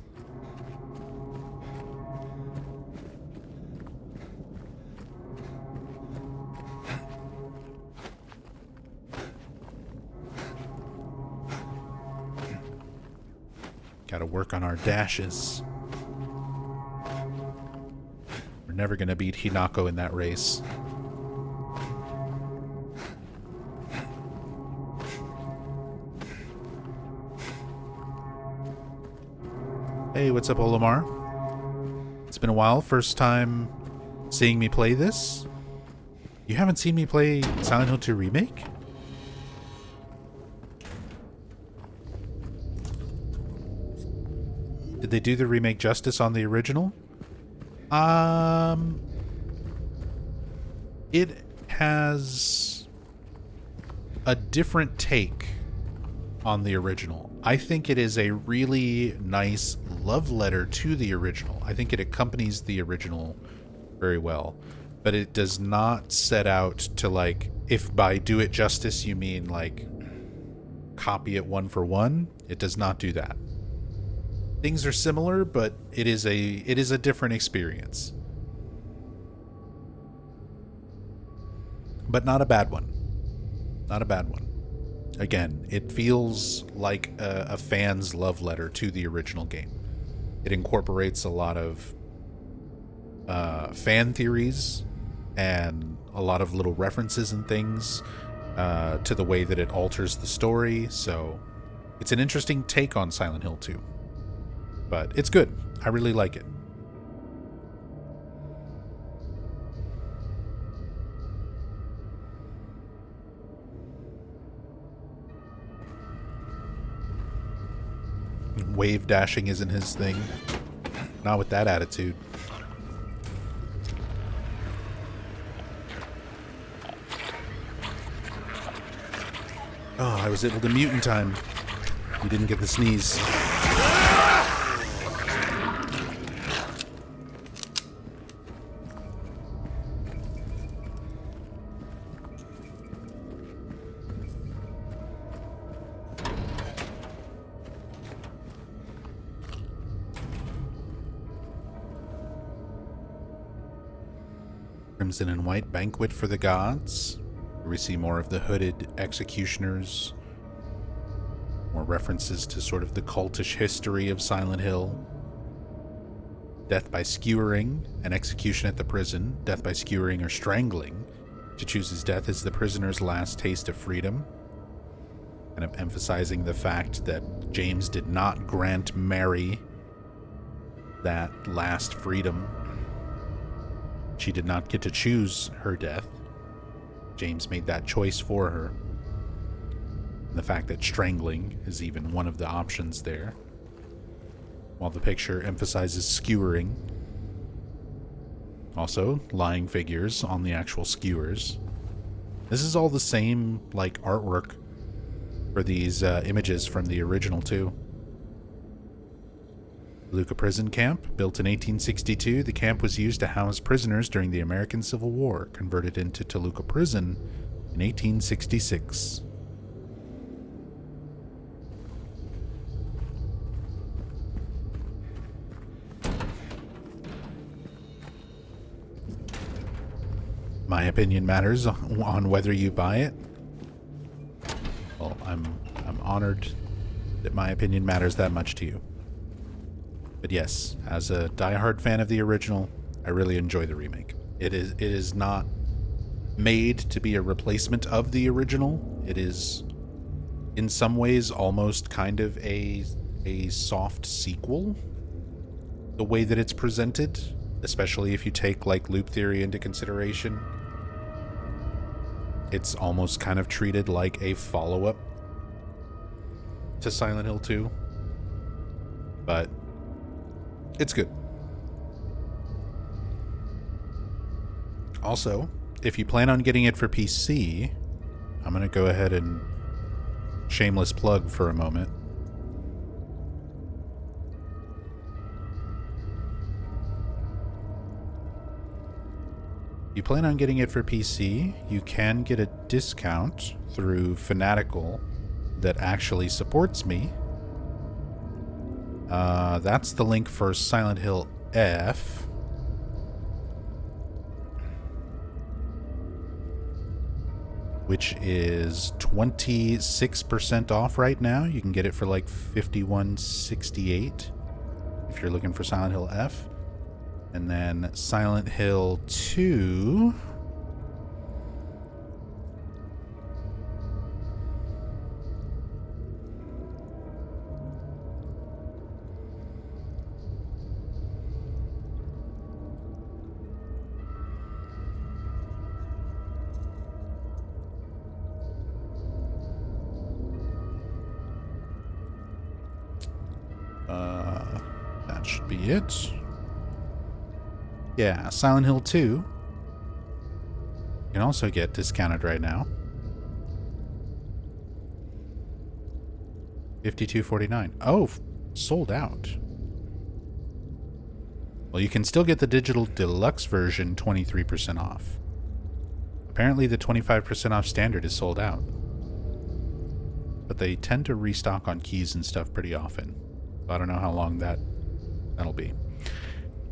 Speaker 1: Gotta work on our dashes. We're never gonna beat Hinako in that race. Hey, what's up, Olimar? It's been a while. First time seeing me play this? You haven't seen me play Silent Hill 2 Remake? Did they do the remake justice on the original? It has a different take on the original. I think it is a really nice love letter to the original. I think it accompanies the original very well, but it does not set out to, like, if by do it justice you mean like copy it one for one, it does not do that. Things are similar, but it is a different experience. But not a bad one. Not a bad one. Again, it feels like a fan's love letter to the original game. It incorporates a lot of fan theories and a lot of little references and things to the way that it alters the story. So it's an interesting take on Silent Hill 2. But it's good. I really like it. Wave dashing isn't his thing. Not with that attitude. Oh, I was able to mute in time. You didn't get the sneeze. Crimson and White Banquet for the Gods. We see more of the hooded executioners, more references to sort of the cultish history of Silent Hill. Death by skewering, an execution at the prison, death by skewering or strangling. To choose his death is the prisoner's last taste of freedom. Kind of emphasizing the fact that James did not grant Mary that last freedom. She did not get to choose her death. James made that choice for her. And the fact that strangling is even one of the options there. While the picture emphasizes skewering. Also, lying figures on the actual skewers. This is all the same, like, artwork for these images from the original, too. Toluca Prison Camp, built in 1862, the camp was used to house prisoners during the American Civil War, converted into Toluca Prison in 1866. My opinion matters on whether you buy it. Well, I'm honored that my opinion matters that much to you. But yes, as a diehard fan of the original, I really enjoy the remake. It is not made to be a replacement of the original. It is, in some ways, almost kind of a soft sequel. The way that it's presented, especially if you take like loop theory into consideration. It's almost kind of treated like a follow-up to Silent Hill 2. But it's good. Also, if you plan on getting it for PC, I'm going to go ahead and shameless plug for a moment. If you plan on getting it for PC, you can get a discount through Fanatical that actually supports me. That's the link for Silent Hill F. Which is 26% off right now. You can get it for like $51.68 if you're looking for Silent Hill F. And then Silent Hill 2... that should be it. Yeah, Silent Hill 2 you can also get discounted right now. $52.49. Oh, sold out. Well, you can still get the digital deluxe version 23% off. Apparently the 25% off standard is sold out. But they tend to restock on keys and stuff pretty often. I don't know how long that'll be.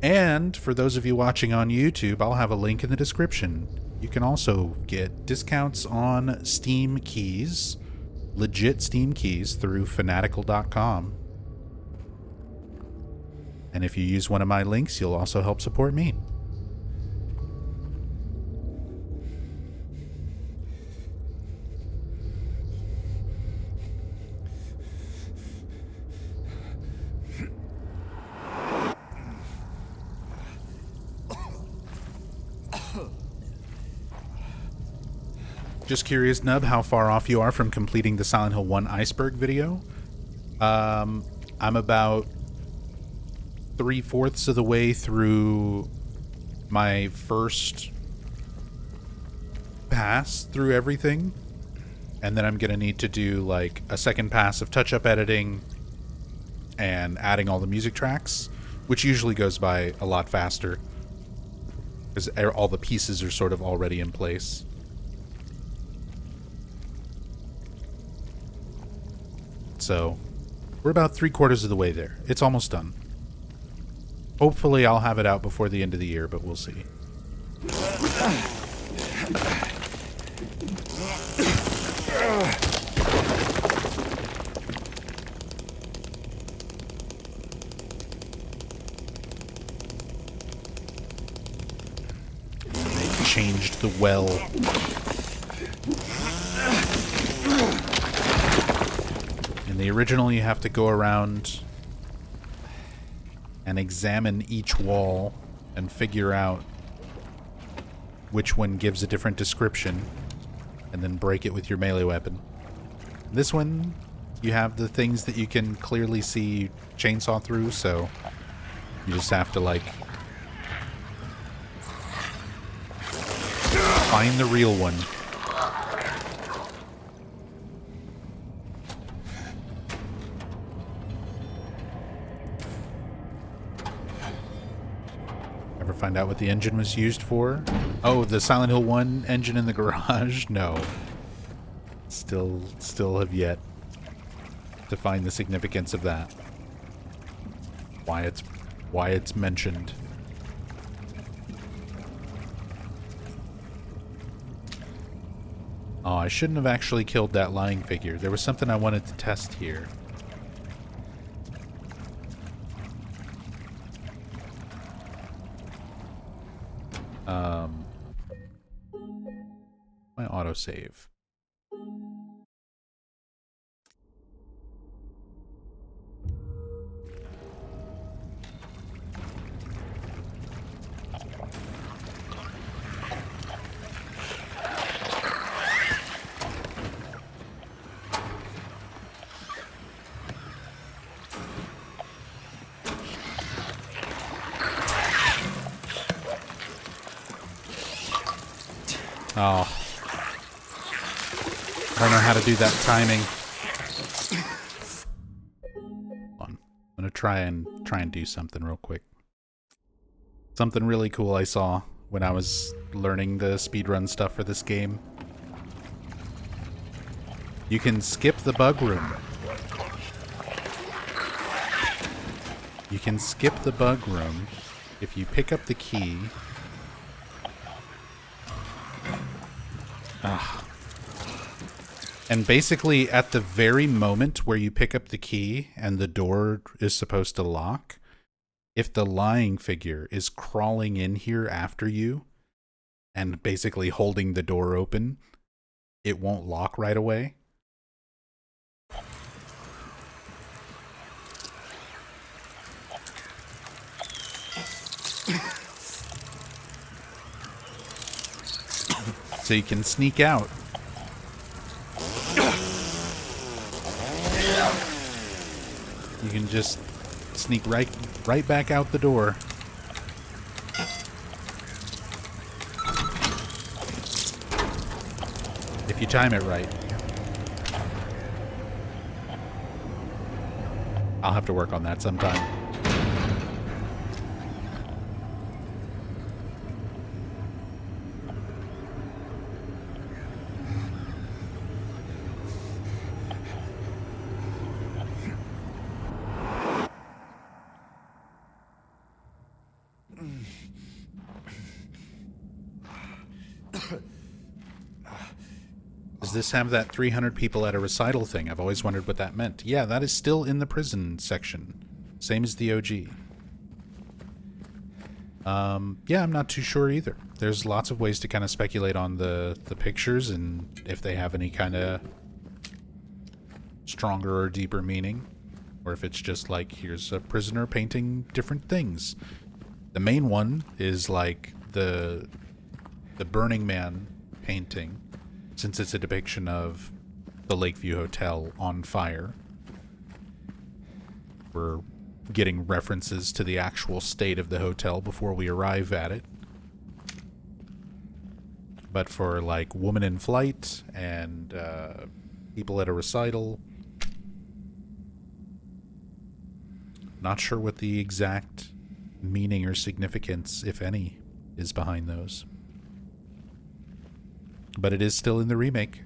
Speaker 1: And for those of you watching on YouTube, I'll have a link in the description. You can also get discounts on Steam keys, legit Steam keys, through fanatical.com. And if you use one of my links, you'll also help support me. Just curious, Nub, how far off you are from completing the Silent Hill 1 iceberg video. I'm about 3/4 of the way through my first pass through everything. And then I'm going to need to do like a second pass of touch-up editing and adding all the music tracks, which usually goes by a lot faster because all the pieces are sort of already in place. So we're about 3/4 of the way there. It's almost done. Hopefully I'll have it out before the end of the year, but we'll see. They changed the well. In the original, you have to go around and examine each wall and figure out which one gives a different description, and then break it with your melee weapon. This one, you have the things that you can clearly see chainsaw through, so you just have to, like, find the real one. Ever find out what the engine was used for? Oh, the Silent Hill 1 engine in the garage? No. Still have yet to find the significance of that. Why it's mentioned. Oh, I shouldn't have actually killed that lying figure. There was something I wanted to test here. My autosave. Oh. I don't know how to do that timing. Hold on. I'm gonna try and do something real quick. Something really cool I saw when I was learning the speedrun stuff for this game. You can skip the bug room. You can skip the bug room if you pick up the key. And basically, at the very moment where you pick up the key and the door is supposed to lock, if the lying figure is crawling in here after you and basically holding the door open, it won't lock right away. So you can sneak out. You can just sneak right back out the door. If you time it right. I'll have to work on that sometime. Does this have that 300 people at a recital thing? I've always wondered what that meant. Yeah, that is still in the prison section. Same as the OG. Yeah, I'm not too sure either. There's lots of ways to kind of speculate on the pictures and if they have any kind of stronger or deeper meaning. Or if it's just like, here's a prisoner painting different things. The main one is like the Burning Man painting, since it's a depiction of the Lakeview Hotel on fire. We're getting references to the actual state of the hotel before we arrive at it. But for like Woman in Flight and people at a recital, not sure what the exact meaning or significance, if any, is behind those. But it is still in the remake.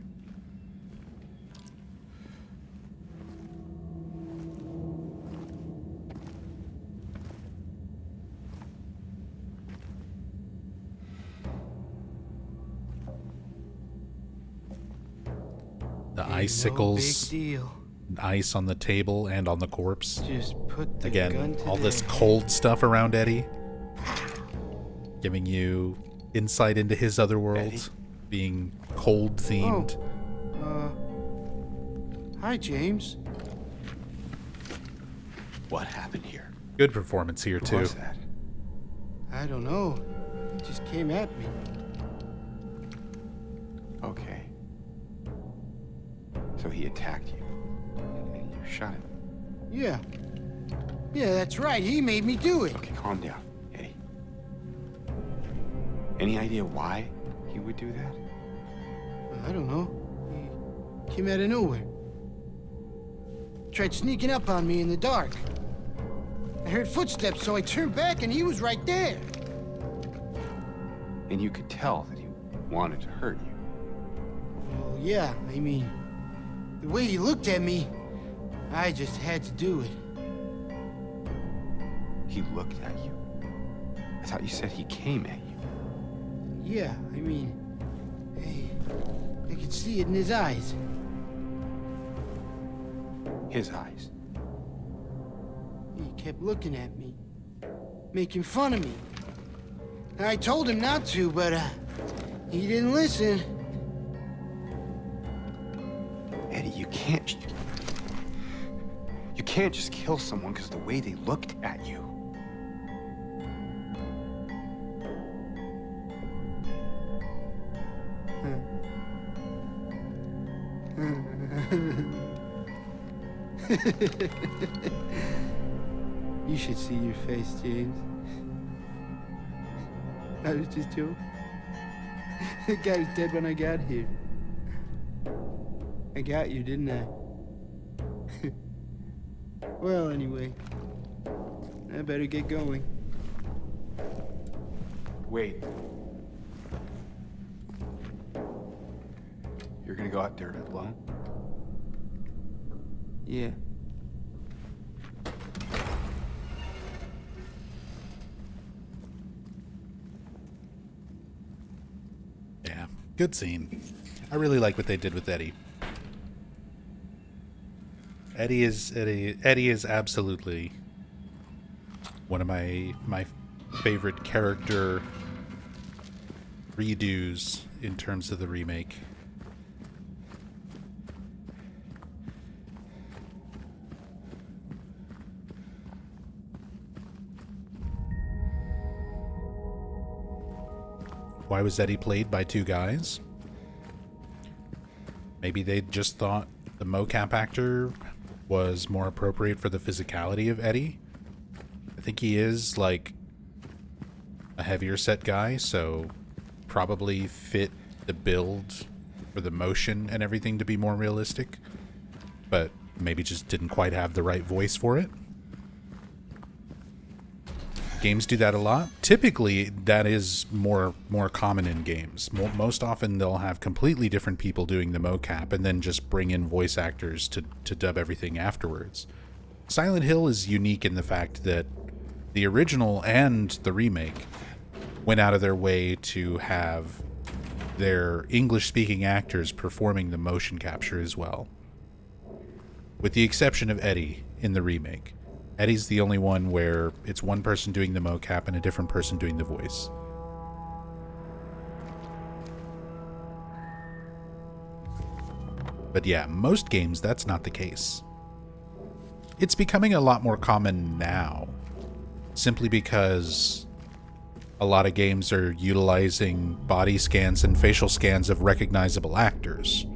Speaker 1: The icicles,
Speaker 5: No big deal.
Speaker 1: ice on the table and on the corpse.
Speaker 5: Just put the
Speaker 1: Again,
Speaker 5: gun to
Speaker 1: all this
Speaker 5: their
Speaker 1: cold stuff around Eddie, giving you insight into his other world,
Speaker 3: Eddie?
Speaker 1: being cold themed.
Speaker 5: Hi, James.
Speaker 3: What happened here?
Speaker 1: Good performance here
Speaker 3: Who
Speaker 1: too.
Speaker 3: was that?
Speaker 5: I don't know. He just came at me.
Speaker 3: Okay. So he attacked you, and you shot him.
Speaker 5: Yeah. Yeah, that's right. He made me do it.
Speaker 3: Okay, calm down, Eddie. Any idea why he would do that?
Speaker 5: I don't know. He came out of nowhere. Tried sneaking up on me in the dark. I heard footsteps, so I turned back and he was right there.
Speaker 3: And you could tell that he wanted to hurt you.
Speaker 5: Well, yeah, I mean, the way he looked at me, I just had to do it.
Speaker 3: He looked at you? I thought you said he came at you.
Speaker 5: Yeah, I mean, I could see it in his eyes.
Speaker 3: His eyes.
Speaker 5: He kept looking at me, making fun of me. I told him not to, but he didn't listen.
Speaker 3: Eddie, you can't just kill someone because of the way they looked at you.
Speaker 5: You should see your face, James. I was just joking. The guy was dead when I got here. I got you, didn't I? Well, anyway, I better get going.
Speaker 3: Wait. You're gonna go out there alone?
Speaker 5: Yeah.
Speaker 1: Yeah, good scene. I really like what they did with Eddie. Eddie is absolutely one of my favorite character redos in terms of the remake. Why was Eddie played by two guys? Maybe they just thought the mocap actor was more appropriate for the physicality of Eddie. I think he is like a heavier set guy, so probably fit the build for the motion and everything to be more realistic, but maybe just didn't quite have the right voice for it. Games do that a lot. Typically, that is more common in games. Most often, they'll have completely different people doing the mocap and then just bring in voice actors to dub everything afterwards. Silent Hill is unique in the fact that the original and the remake went out of their way to have their English-speaking actors performing the motion capture as well. With the exception of Eddie in the remake. Eddie's the only one where it's one person doing the mocap and a different person doing the voice. But yeah, most games, that's not the case. It's becoming a lot more common now, simply because a lot of games are utilizing body scans and facial scans of recognizable actors.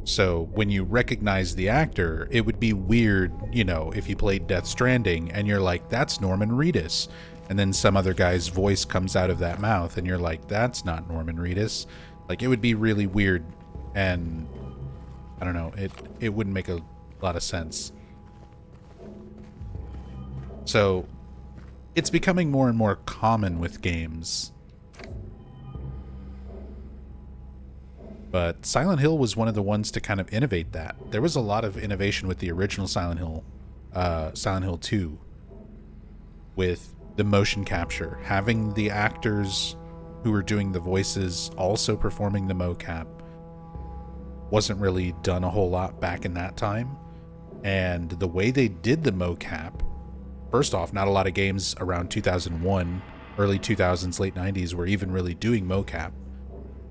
Speaker 1: So when you recognize the actor, it would be weird, you know, if you played Death Stranding and you're like, that's Norman Reedus. and then some other guy's voice comes out of that mouth, and you're like, that's not Norman Reedus. Like, it would be really weird, and I don't know, it wouldn't make a lot of sense. So it's becoming more and more common with games. But Silent Hill was one of the ones to kind of innovate that. There was a lot of innovation with the original Silent Hill 2, with the motion capture, having the actors who were doing the voices also performing the mocap. Wasn't really done a whole lot back in that time. And the way they did the mocap, first off, not a lot of games around 2001, early 2000s, late 90s were even really doing mocap.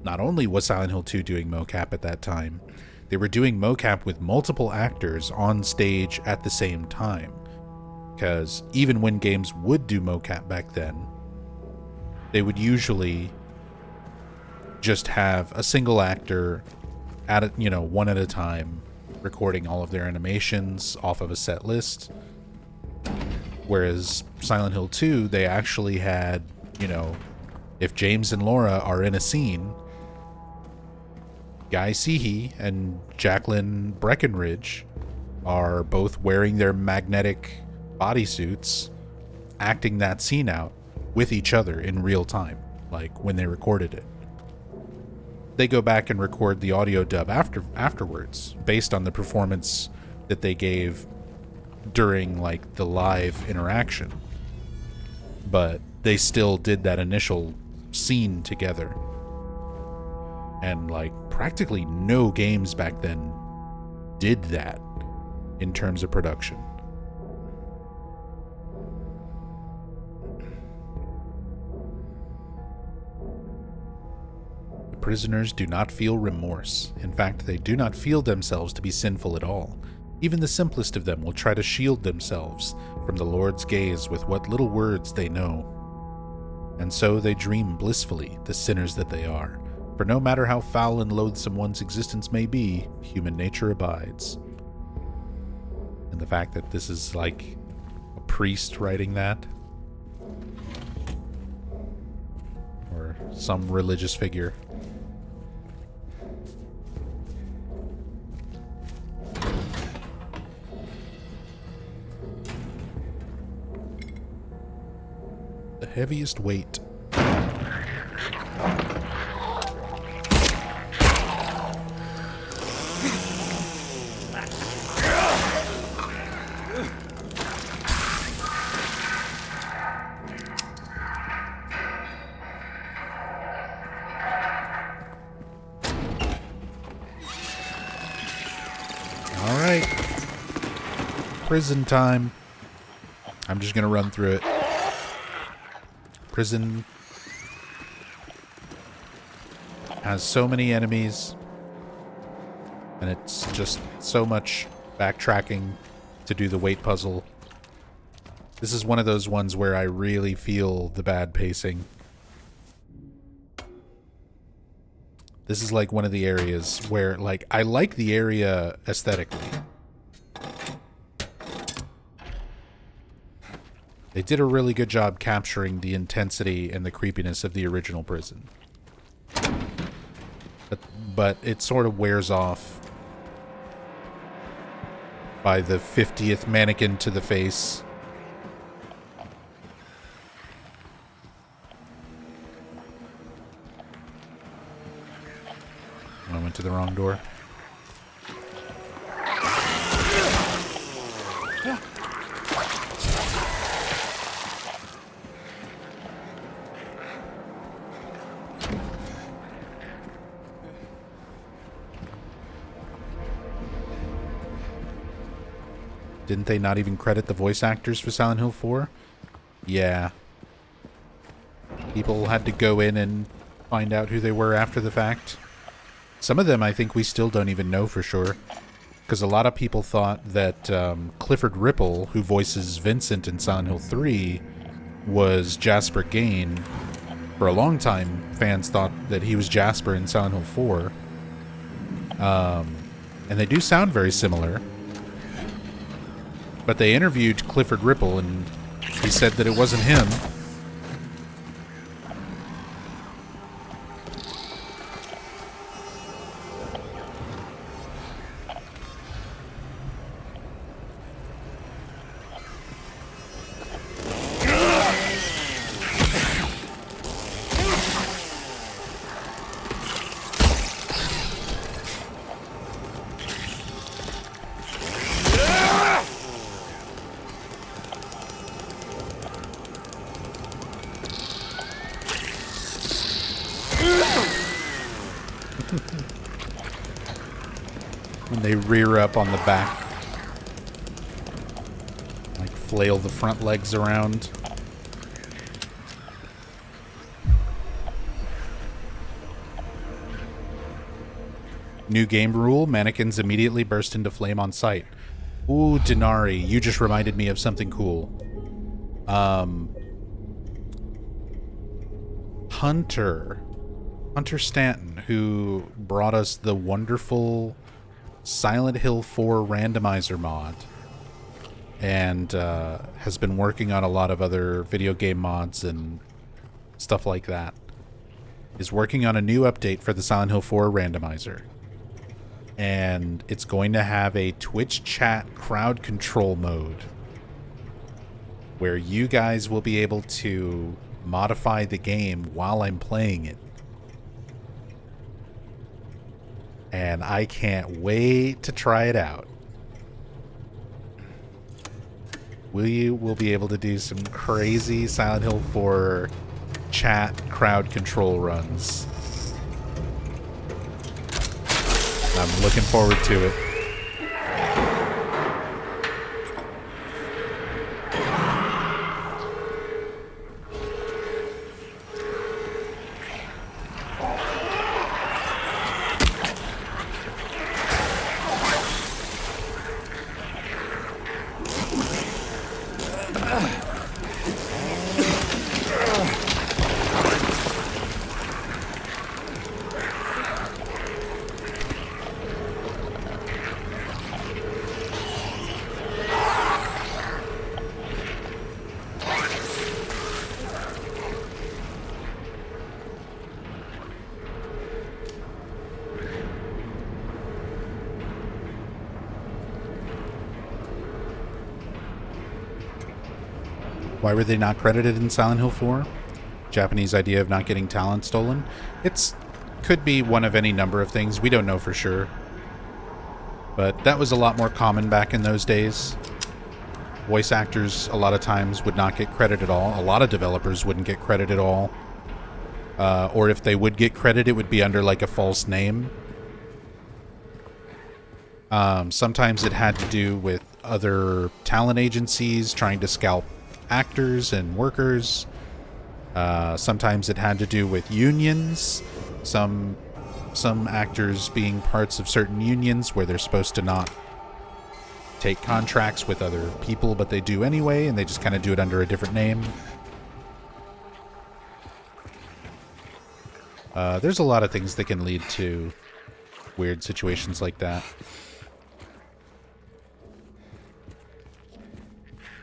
Speaker 1: Not only was Silent Hill 2 doing mocap at that time, they were doing mocap with multiple actors on stage at the same time. Because even when games would do mocap back then, they would usually just have a single actor at it, one at a time, recording all of their animations off of a set list. Whereas Silent Hill 2, they actually had, if James and Laura are in a scene, Guy Seehee and Jacqueline Breckenridge are both wearing their magnetic bodysuits, acting that scene out with each other in real time, like when they recorded it. They go back and record the audio dub afterwards, based on the performance that they gave during like the live interaction. But they still did that initial scene together. And like practically no games back then did that in terms of production. The prisoners do not feel remorse. In fact, they do not feel themselves to be sinful at all. Even the simplest of them will try to shield themselves from the Lord's gaze with what little words they know. And so they dream blissfully, the sinners that they are. For no matter how foul and loathsome one's existence may be, human nature abides. And the fact that this is like a priest writing that, or some religious figure. The heaviest weight. All right. Prison time. I'm just going to run through it. Prison has so many enemies, and it's just so much backtracking to do the weight puzzle. This is one of those ones where I really feel the bad pacing. This is like one of the areas where, like, I like the area aesthetically. They did a really good job capturing the intensity and the creepiness of the original prison. But it sort of wears off by the 50th mannequin to the face. I went to the wrong door. Didn't they not even credit the voice actors for Silent Hill 4? Yeah. People had to go in and find out who they were after the fact. Some of them I think we still don't even know for sure. Because a lot of people thought that Clifford Ripple, who voices Vincent in Silent Hill 3, was Jasper Gain. For a long time, fans thought that he was Jasper in Silent Hill 4. And they do sound very similar. But they interviewed Clifford Ripple, and he said that it wasn't him. When they rear up on the back. Like flail the front legs around. New game rule, mannequins immediately burst into flame on sight. Ooh, Denari, you just reminded me of something cool. Hunter Stanton, who brought us the wonderful Silent Hill 4 randomizer mod, and has been working on a lot of other video game mods and stuff like that, is working on a new update for the Silent Hill 4 randomizer. And it's going to have a Twitch chat crowd control mode where you guys will be able to modify the game while I'm playing it. And I can't wait to try it out. We'll be able to do some crazy Silent Hill 4 chat crowd control runs. I'm looking forward to it. Why were they not credited in Silent Hill 4? Japanese idea of not getting talent stolen? Could be one of any number of things. We don't know for sure. But that was a lot more common back in those days. Voice actors, a lot of times, would not get credit at all. A lot of developers wouldn't get credit at all. Or if they would get credit, it would be under like a false name. Sometimes it had to do with other talent agencies trying to scalp actors and workers. Sometimes it had to do with unions. Some actors being parts of certain unions where they're supposed to not take contracts with other people, but they do anyway, and they just kind of do it under a different name. There's a lot of things that can lead to weird situations like that.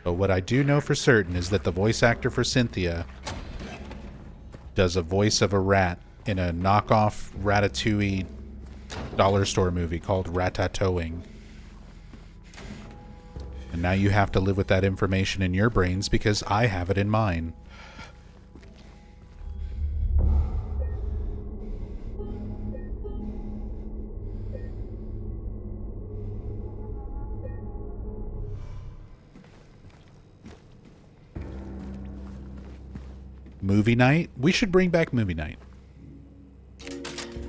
Speaker 1: But what I do know for certain is that the voice actor for Cynthia does a voice of a rat in a knockoff Ratatouille dollar store movie called Ratatouille. And now you have to live with that information in your brains because I have it in mine. Movie night? We should bring back movie night.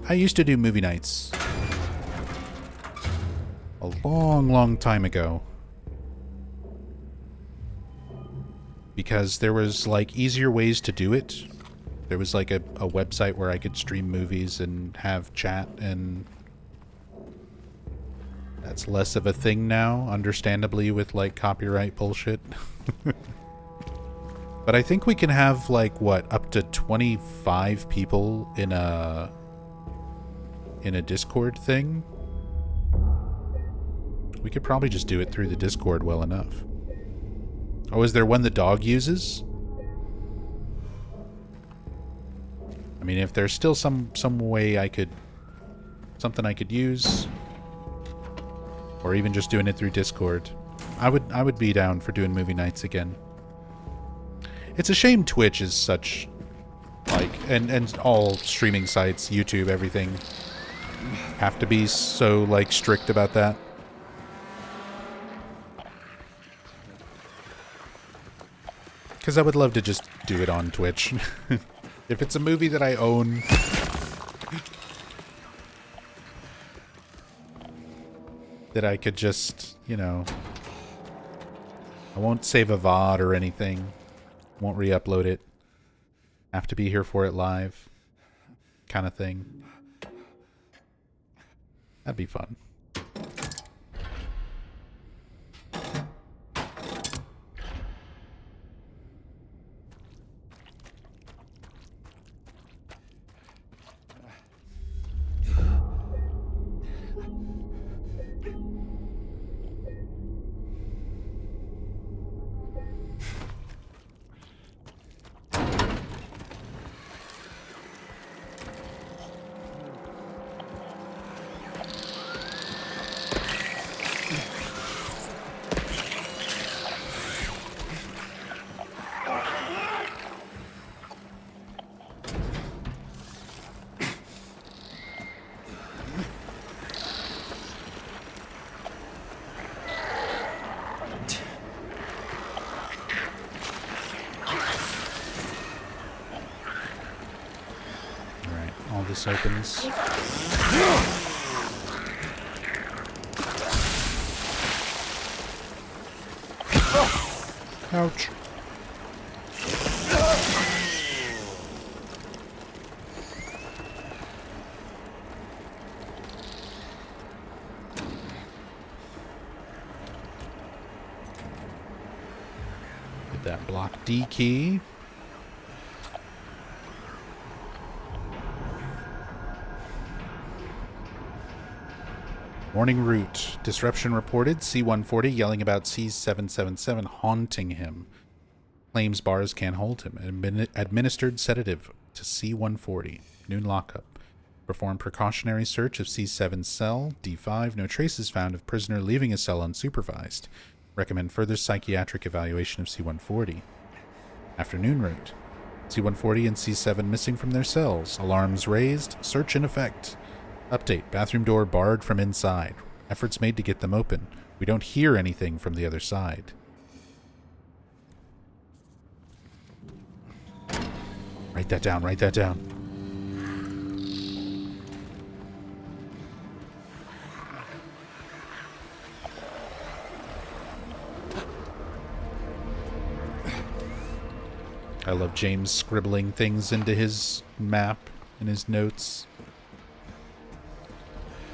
Speaker 1: I used to do movie nights a long, long time ago. Because there was like easier ways to do it. There was like a website where I could stream movies and have chat, and that's less of a thing now, understandably, with like copyright bullshit. But I think we can have, like, what, up to 25 people in a Discord thing? We could probably just do it through the Discord well enough. Oh, is there one the dog uses? I mean, if there's still some way something I could use, or even just doing it through Discord, I would be down for doing movie nights again. It's a shame Twitch is such, like, and all streaming sites, YouTube, everything, have to be so, like, strict about that. Because I would love to just do it on Twitch. If it's a movie that I own, that I could just, you know... I won't save a VOD or anything. Won't re-upload it. Have to be here for it live. Kind of thing. That'd be fun. This opens. Ouch. Get that block D key. Morning route. Disruption reported. C-140 yelling about C-777 haunting him. Claims bars can't hold him. Administered sedative to C-140. Noon lockup. Perform precautionary search of C-7 cell. D-5. No traces found of prisoner leaving his cell unsupervised. Recommend further psychiatric evaluation of C-140. Afternoon route. C-140 and C-7 missing from their cells. Alarms raised. Search in effect. Update. Bathroom door barred from inside. Efforts made to get them open. We don't hear anything from the other side. Write that down. Write that down. I love James scribbling things into his map and his notes.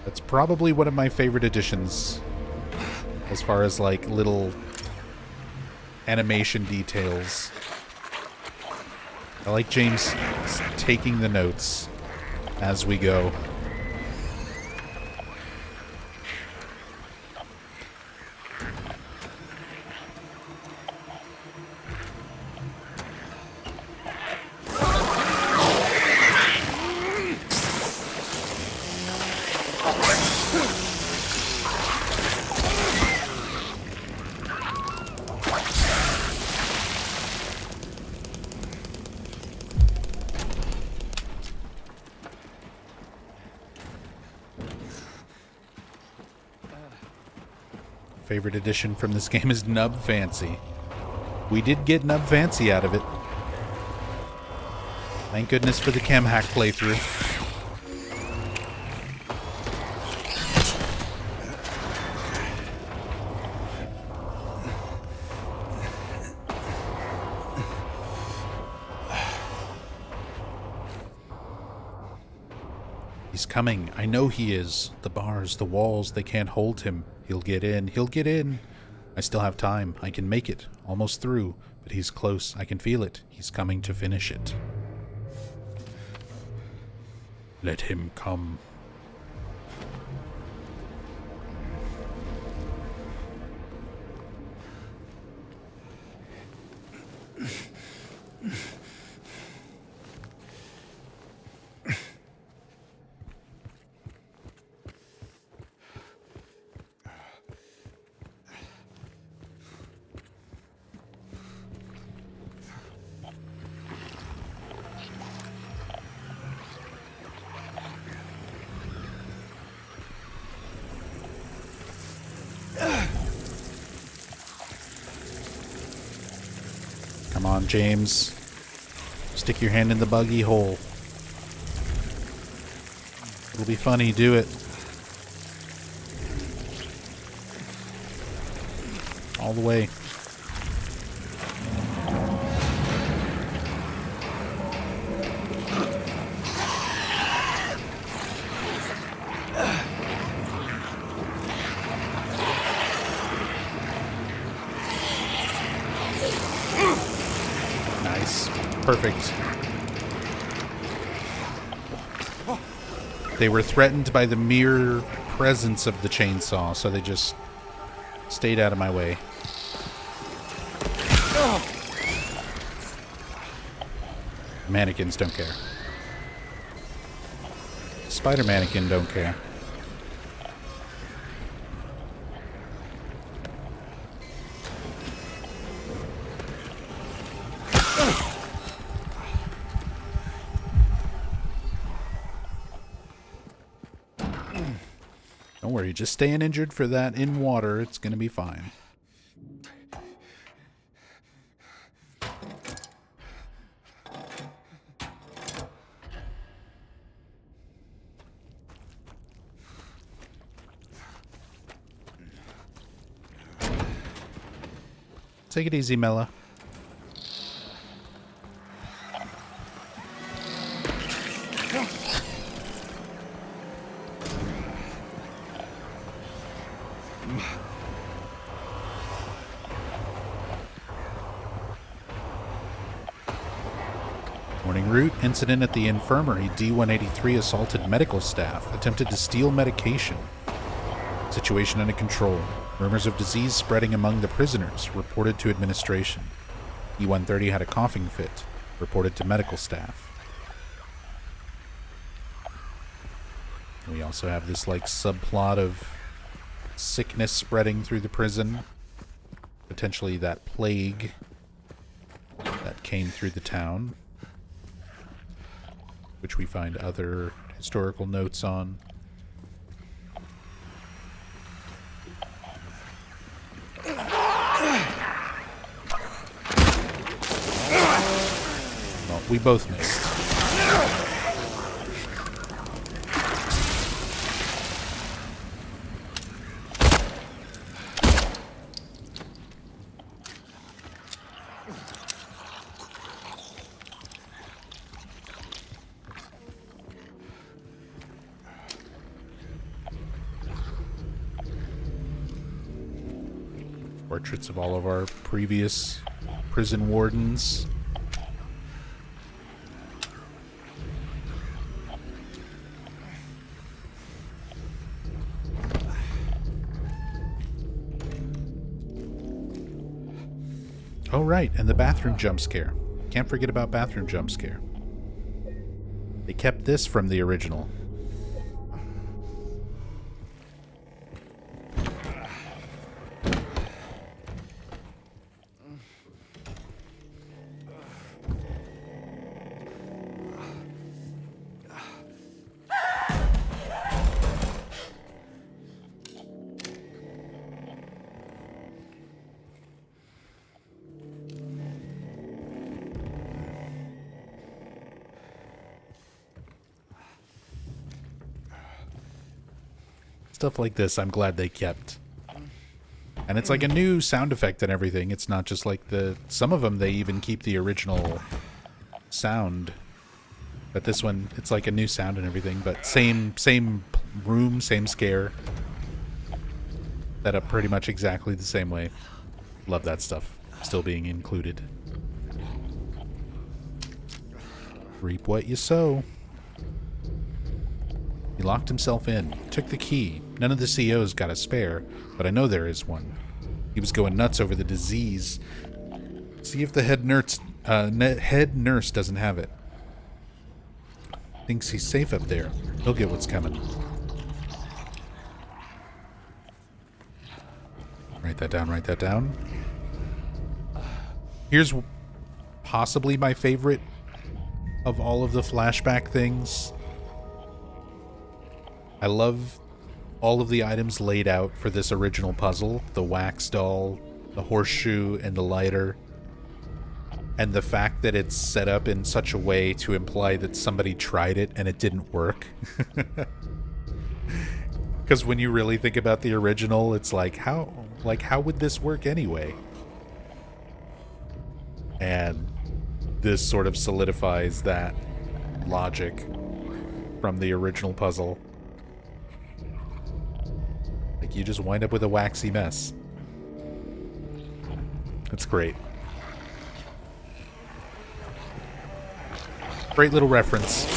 Speaker 1: That's probably one of my favorite additions as far as like little animation details. I like James taking the notes as we go. Favorite addition from this game is Nub Fancy. We did get Nub Fancy out of it. Thank goodness for the chem hack playthrough. He's coming. I know he is. The bars, the walls, they can't hold him. He'll get in. He'll get in. I still have time. I can make it. Almost through. But he's close. I can feel it. He's coming to finish it. Let him come. Come on, James. Stick your hand in the buggy hole. It'll be funny, do it. All the way. Nice. Perfect. They were threatened by the mere presence of the chainsaw, so they just stayed out of my way. Mannequins don't care. Spider mannequin don't care. Don't worry, just staying injured for that in water, it's gonna be fine. Take it easy, Mela. Morning route. Incident at the infirmary. D-183 assaulted medical staff. Attempted to steal medication. Situation under control. Rumors of disease spreading among the prisoners. Reported to administration. E-130 had a coughing fit. Reported to medical staff. We also have this like subplot of sickness spreading through the prison. Potentially that plague that came through the town, which we find other historical notes on. Well, we both missed. Portraits of all of our previous prison wardens. Oh, right, and the bathroom jump scare. Can't forget about bathroom jump scare. They kept this from the original. Stuff like this, I'm glad they kept. And it's like a new sound effect and everything. It's not just like the... Some of them, they even keep the original sound. But this one, it's like a new sound and everything. But same room, same scare. Set up pretty much exactly the same way. Love that stuff still being included. Reap what you sow. He locked himself in, took the key. None of the COs got a spare, but I know there is one. He was going nuts over the disease. See if the head nurse doesn't have it. Thinks he's safe up there. He'll get what's coming. Write that down, write that down. Here's possibly my favorite of all of the flashback things. I love all of the items laid out for this original puzzle. The wax doll, the horseshoe, and the lighter. And the fact that it's set up in such a way to imply that somebody tried it and it didn't work. Because when you really think about the original, it's like how would this work anyway? And this sort of solidifies that logic from the original puzzle. Like, you just wind up with a waxy mess. That's great. Great little reference.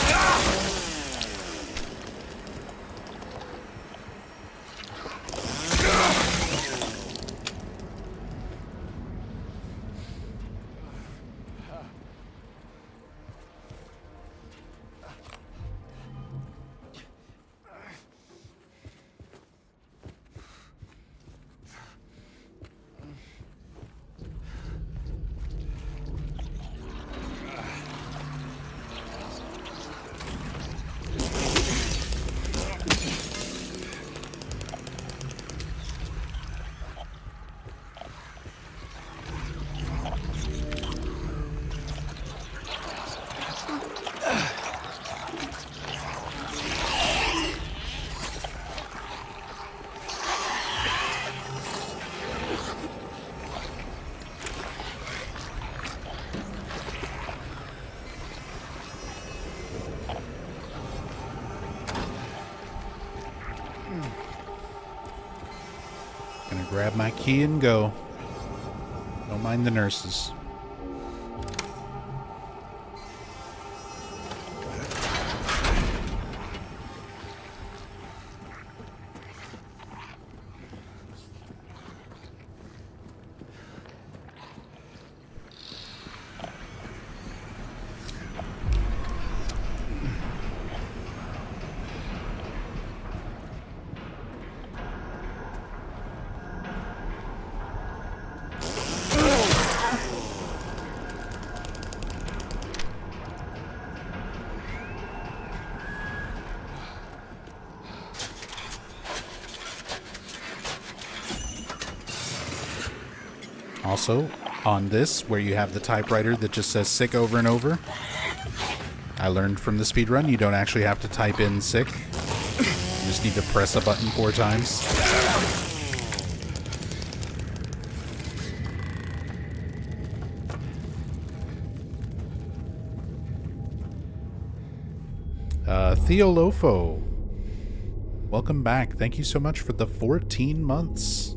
Speaker 1: Gonna grab my key and go. Don't mind the nurses. Also, on this, where you have the typewriter that just says sick over and over, I learned from the speedrun, you don't actually have to type in sick. You just need to press a button 4 times. Theo Lofo, welcome back. Thank you so much for the 14 months.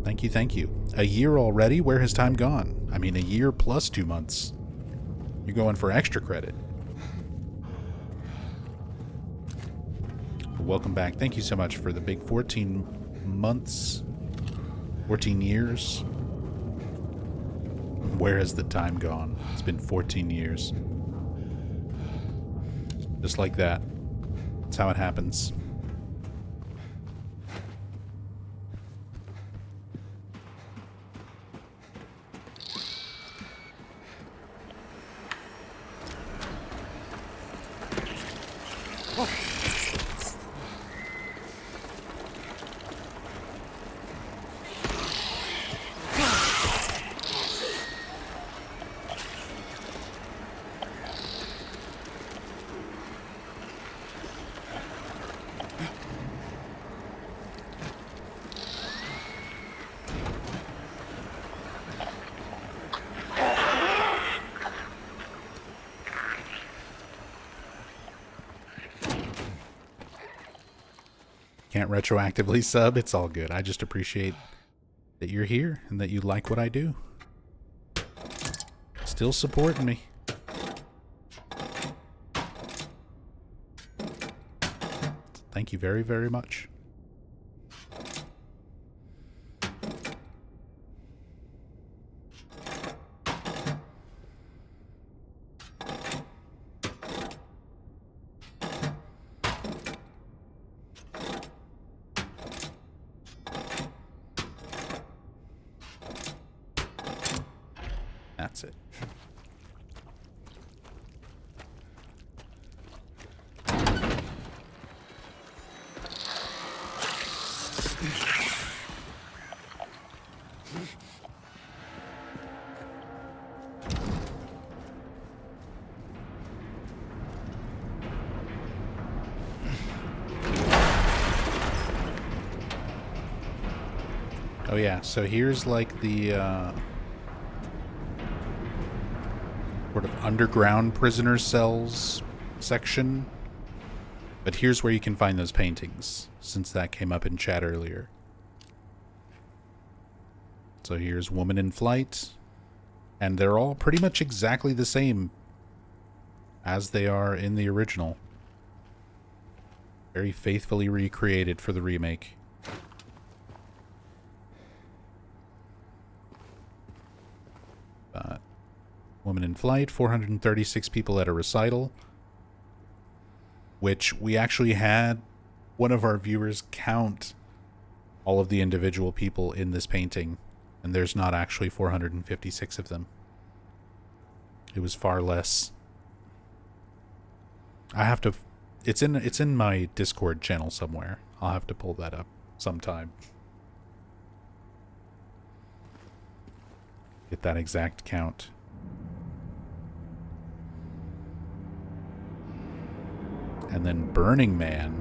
Speaker 1: Thank you, thank you. A year already? Where has time gone? I mean, a year plus 2 months. You're going for extra credit. Welcome back. Thank you so much for the big 14 months. 14 years. Where has the time gone? It's been 14 years. Just like that. That's how it happens. Can't retroactively sub. It's all good. I just appreciate that you're here and that you like what I do. Still supporting me. Thank you very, very much. That's it. Oh yeah, so here's like the sort of underground prisoner cells section. But here's where you can find those paintings, since that came up in chat earlier. So here's Woman in Flight, and they're all pretty much exactly the same as they are in the original. Very faithfully recreated for the remake. Woman in Flight, 436 people at a recital, which we actually had one of our viewers count all of the individual people in this painting, and there's not actually 456 of them. It was far less. I have to... It's in my Discord channel somewhere. I'll have to pull that up sometime. Get that exact count. And then Burning Man,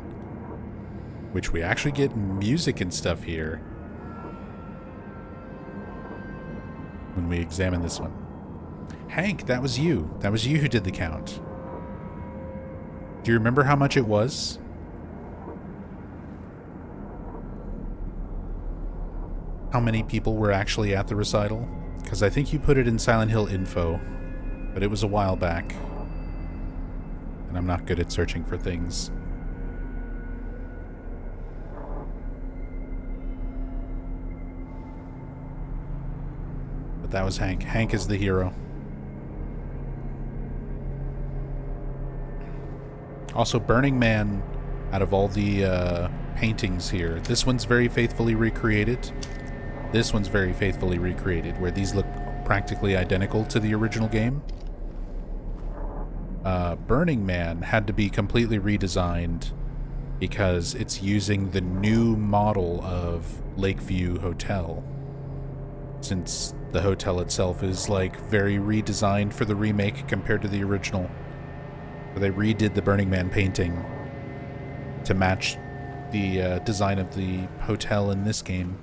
Speaker 1: which we actually get music and stuff here when we examine this one. Hank, that was you. That was you who did the count. Do you remember how much it was? How many people were actually at the recital? Because I think you put it in Silent Hill info, but it was a while back. And I'm not good at searching for things. But that was Hank. Hank is the hero. Also, Burning Man, out of all the paintings here, this one's very faithfully recreated. This one's very faithfully recreated, where these look practically identical to the original game. Burning Man had to be completely redesigned because it's using the new model of Lakeview Hotel, since the hotel itself is like very redesigned for the remake compared to the original. So they redid the Burning Man painting to match the design of the hotel in this game.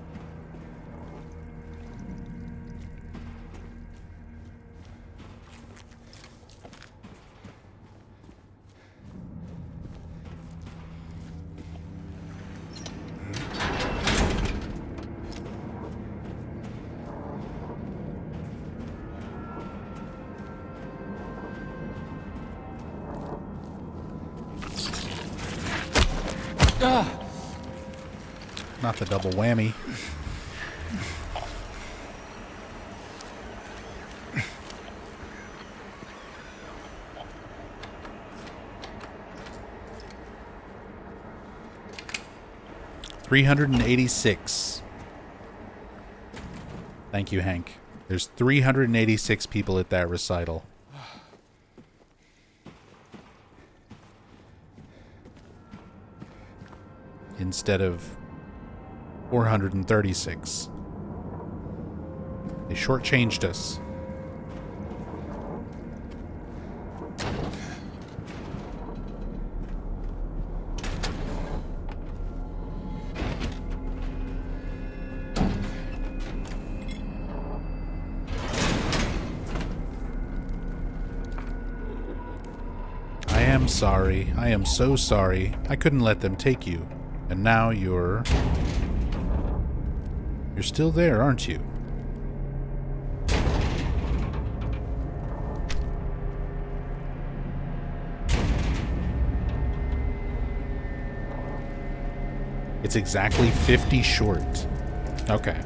Speaker 1: Not the double whammy. $386. Thank you, Hank. There's 386 people at that recital. Instead of 436. They shortchanged us. I am sorry. I am so sorry. I couldn't let them take you. And now you're still there, aren't you? It's exactly 50 short. Okay.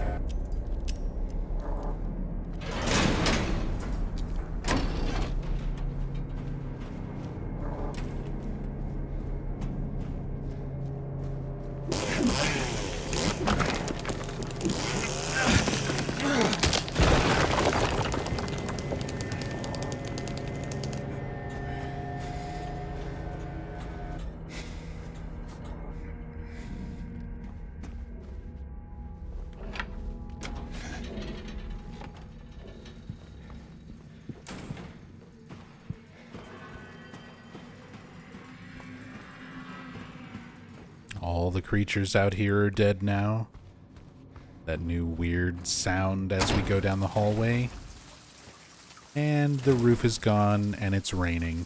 Speaker 1: All the creatures out here are dead now. That new weird sound as we go down the hallway. And the roof is gone and it's raining.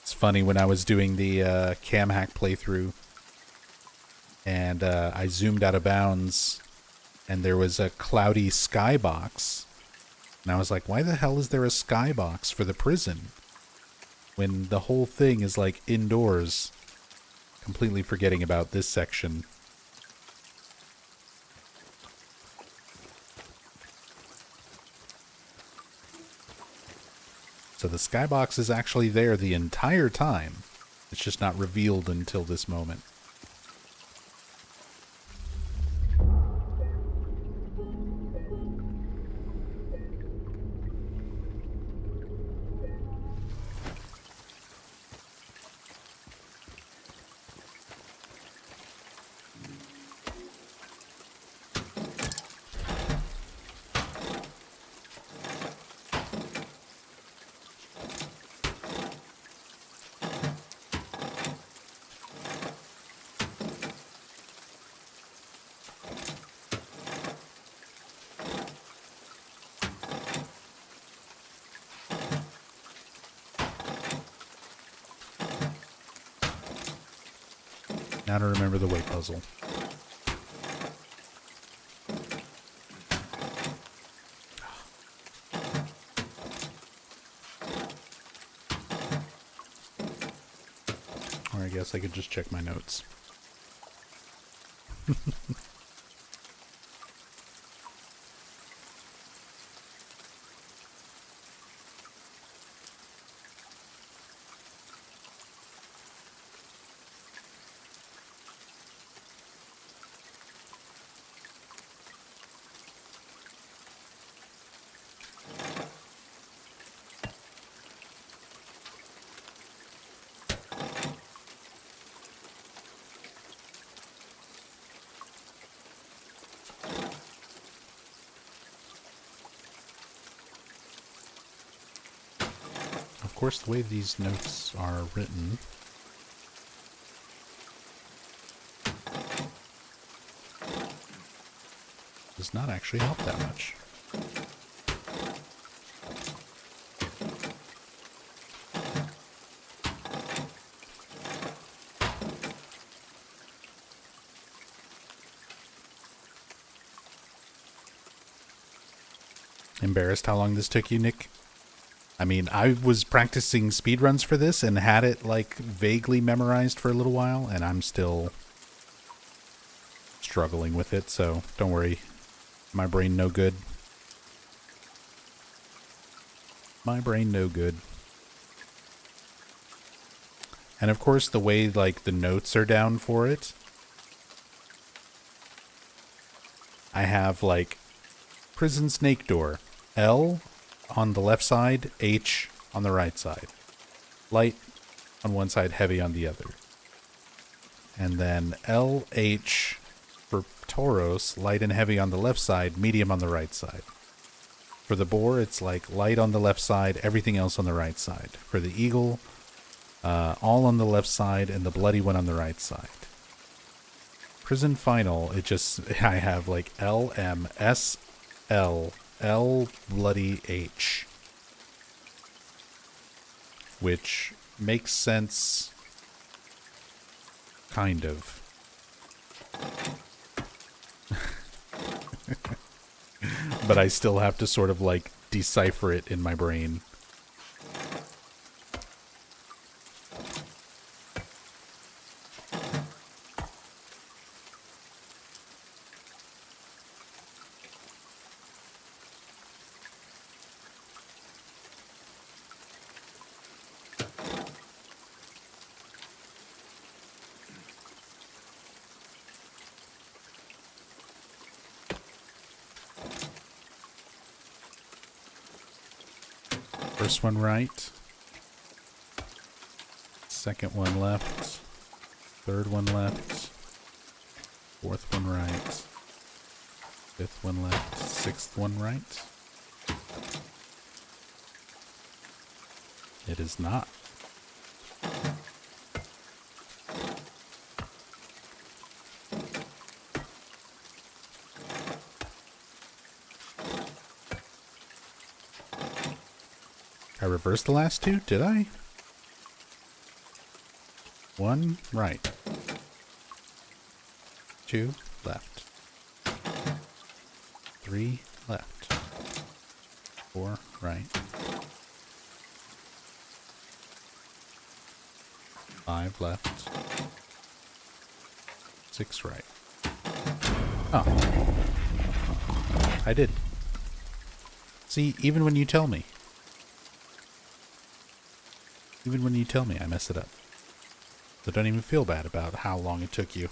Speaker 1: It's funny, when I was doing the cam hack playthrough and I zoomed out of bounds and there was a cloudy skybox. And I was like, why the hell is there a skybox for the prison when the whole thing is like indoors? Completely forgetting about this section. So the skybox is actually there the entire time. It's just not revealed until this moment. Now to remember the weight puzzle. Or I guess I could just check my notes. Of course, the way these notes are written, does not actually help that much. Embarrassed how long this took you, Nick? I mean, I was practicing speedruns for this and had it, like, vaguely memorized for a little while, and I'm still struggling with it, so don't worry. My brain no good. My brain no good. And of course, the way, like, the notes are down for it, I have, like, prison snake door, L on the left side, H on the right side. Light on one side, heavy on the other. And then LH for Tauros, light and heavy on the left side, medium on the right side. For the boar, it's like light on the left side, everything else on the right side. For the eagle, all on the left side and the bloody one on the right side. Prison final, it just, I have like L, M, S, L, L, bloody H. Which makes sense, kind of. But I still have to sort of like decipher it in my brain. First one right. Second one left. Third one left. Fourth one right. Fifth one left. Sixth one right. It is not. I reversed the last two, did I? 1 right. 2 left. 3 left. 4 right. 5 left. 6 right. Oh. I did. See, even when you tell me. Even when you tell me, I mess it up. So don't even feel bad about how long it took you.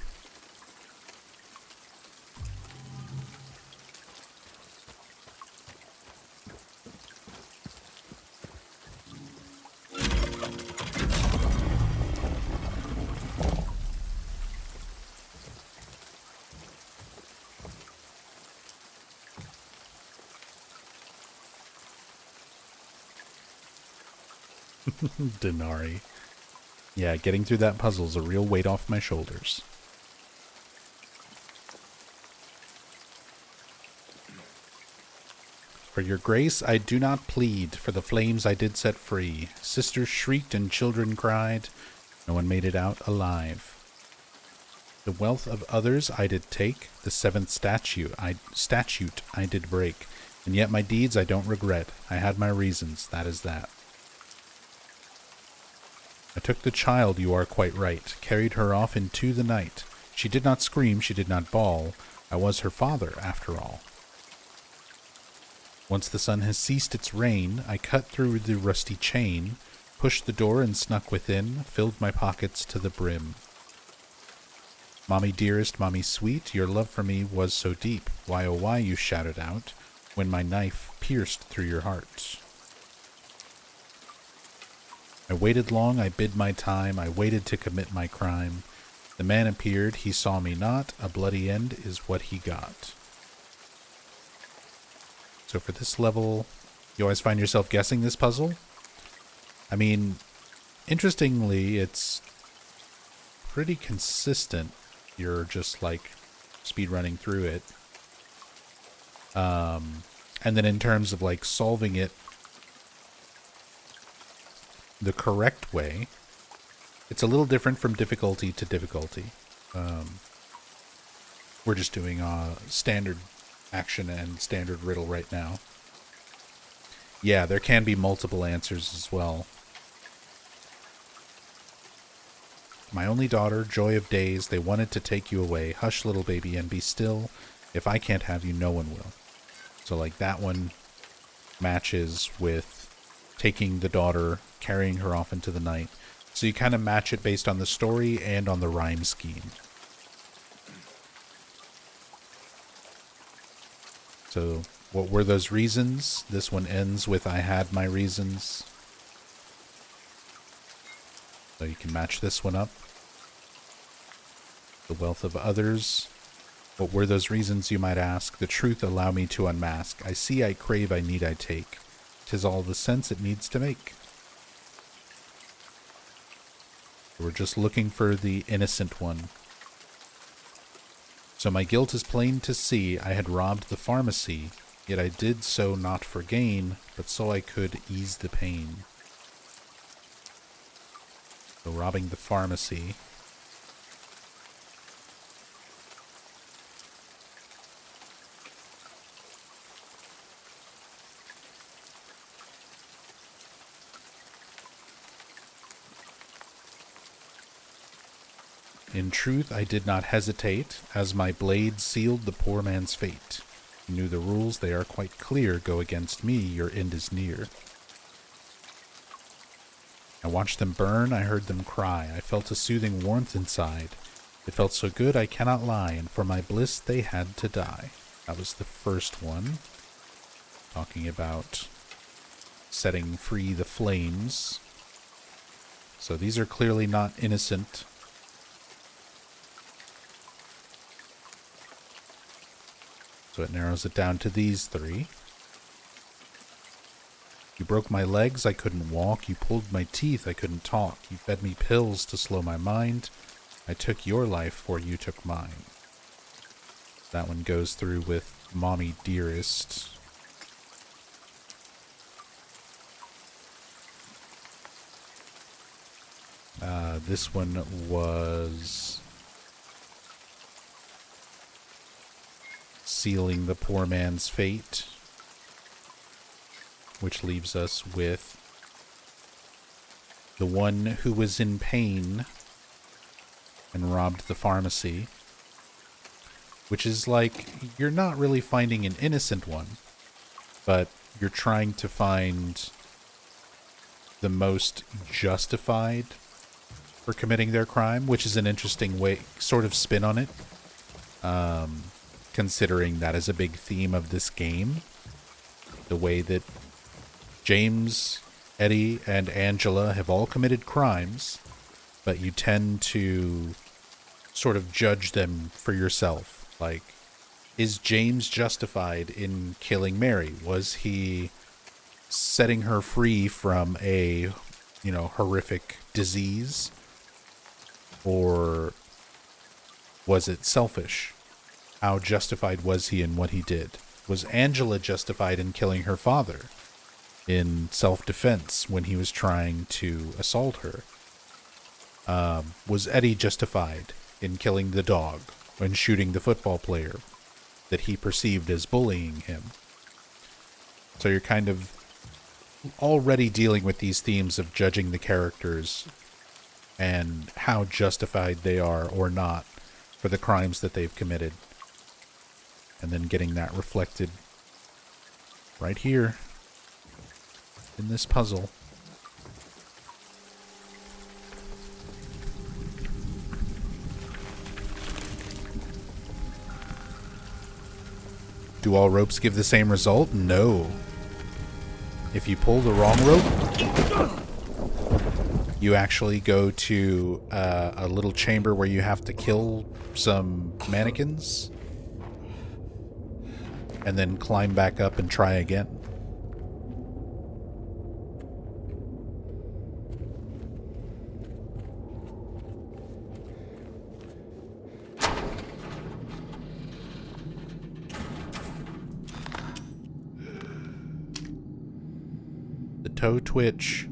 Speaker 1: Denari. Yeah, getting through that puzzle's a real weight off my shoulders. For your grace I do not plead, for the flames I did set free. Sisters shrieked and children cried, no one made it out alive. The wealth of others I did take, the seventh statute I did break, and yet my deeds I don't regret. I had my reasons, that is that. I took the child, you are quite right, carried her off into the night. She did not scream, she did not bawl. I was her father, after all. Once the sun has ceased its reign, I cut through the rusty chain, pushed the door and snuck within, filled my pockets to the brim. Mommy dearest, mommy sweet, your love for me was so deep. Why, oh why, you shouted out, when my knife pierced through your heart. I waited long, I bid my time, I waited to commit my crime. The man appeared, he saw me not, a bloody end is what he got. So for this level, you always find yourself guessing this puzzle? I mean, interestingly, it's pretty consistent. You're just like speedrunning through it. And then in terms of like solving it the correct way, it's a little different from difficulty to difficulty. We're just doing standard action and standard riddle right now. Yeah, there can be multiple answers as well. My only daughter, joy of days, they wanted to take you away. Hush, little baby, and be still. If I can't have you, no one will. So, like, that one matches with taking the daughter, carrying her off into the night. So you kind of match it based on the story and on the rhyme scheme. So, what were those reasons? This one ends with I had my reasons. So you can match this one up. The wealth of others. What were those reasons, you might ask? The truth allow me to unmask. I see, I crave, I need, I take. 'Tis all the sense it needs to make. We're just looking for the innocent one. So my guilt is plain to see. I had robbed the pharmacy, yet I did so not for gain, but so I could ease the pain. So robbing the pharmacy. In truth, I did not hesitate, as my blade sealed the poor man's fate. You knew the rules, they are quite clear. Go against me, your end is near. I watched them burn, I heard them cry. I felt a soothing warmth inside. It felt so good, I cannot lie, and for my bliss they had to die. That was the first one. Talking about setting free the flames. So these are clearly not innocent. So it narrows it down to these three. You broke my legs, I couldn't walk. You pulled my teeth, I couldn't talk. You fed me pills to slow my mind. I took your life, for you took mine. That one goes through with Mommy Dearest. This one was sealing the poor man's fate, which leaves us with the one who was in pain and robbed the pharmacy, which is like, you're not really finding an innocent one, but you're trying to find the most justified for committing their crime, which is an interesting way, sort of spin on it, considering that is a big theme of this game. The way that James, Eddie, and Angela have all committed crimes, but you tend to sort of judge them for yourself. Like, is James justified in killing Mary? Was he setting her free from a, horrific disease? Or was it selfish? How justified was he in what he did? Was Angela justified in killing her father in self-defense when he was trying to assault her? Was Eddie justified in killing the dog when shooting the football player that he perceived as bullying him? So you're kind of already dealing with these themes of judging the characters and how justified they are or not for the crimes that they've committed. And then getting that reflected right here in this puzzle. Do all ropes give the same result? No. If you pull the wrong rope, you actually go to a little chamber where you have to kill some mannequins and then climb back up and try again. The toe twitch.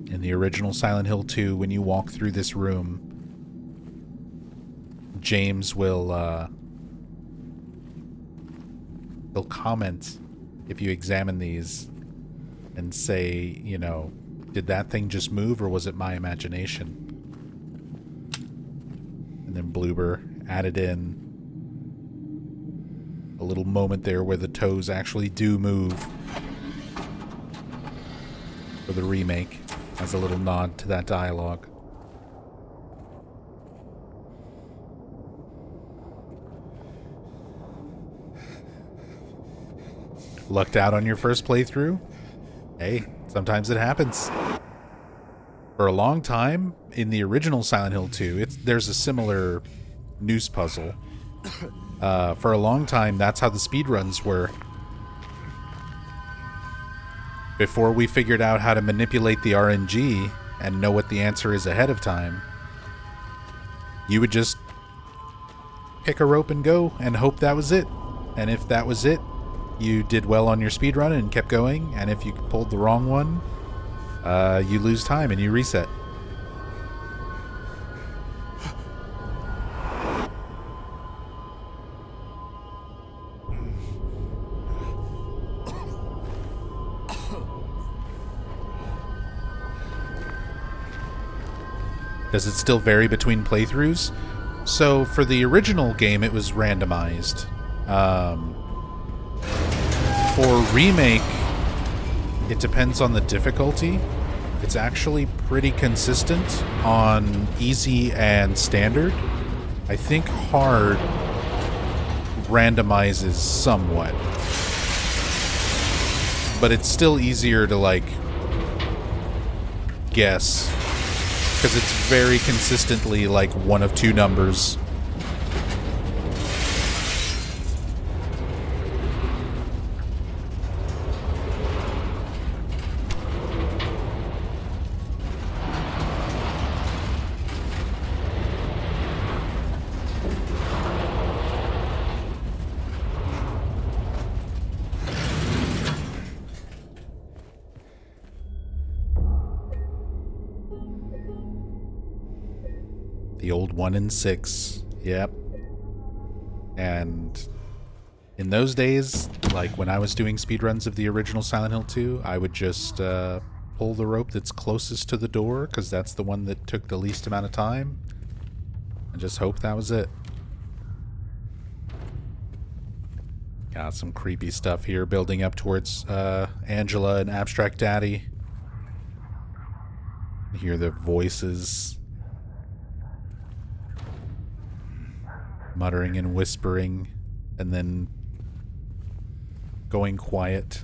Speaker 1: In the original Silent Hill 2, when you walk through this room, James will he'll comment if you examine these and say, did that thing just move or was it my imagination? And then Bloober added in a little moment there where the toes actually do move for the remake, as a little nod to that dialogue. Lucked out on your first playthrough? Hey, sometimes it happens. For a long time, in the original Silent Hill 2, there's a similar noose puzzle. For a long time, that's how the speedruns were. Before we figured out how to manipulate the RNG and know what the answer is ahead of time, you would just pick a rope and go and hope that was it. And if that was it, you did well on your speedrun and kept going. And if you pulled the wrong one, you lose time and you reset. Does it still vary between playthroughs? So for the original game, it was randomized. For Remake, it depends on the difficulty. It's actually pretty consistent on easy and standard. I think hard randomizes somewhat. But it's still easier to, guess. Because it's very consistently, one of two numbers. The old 1 in 6. Yep. And in those days, like when I was doing speedruns of the original Silent Hill 2, I would just pull the rope that's closest to the door, because that's the one that took the least amount of time, and just hope that was it. Got some creepy stuff here building up towards Angela and Abstract Daddy. You hear the voices muttering and whispering, and then going quiet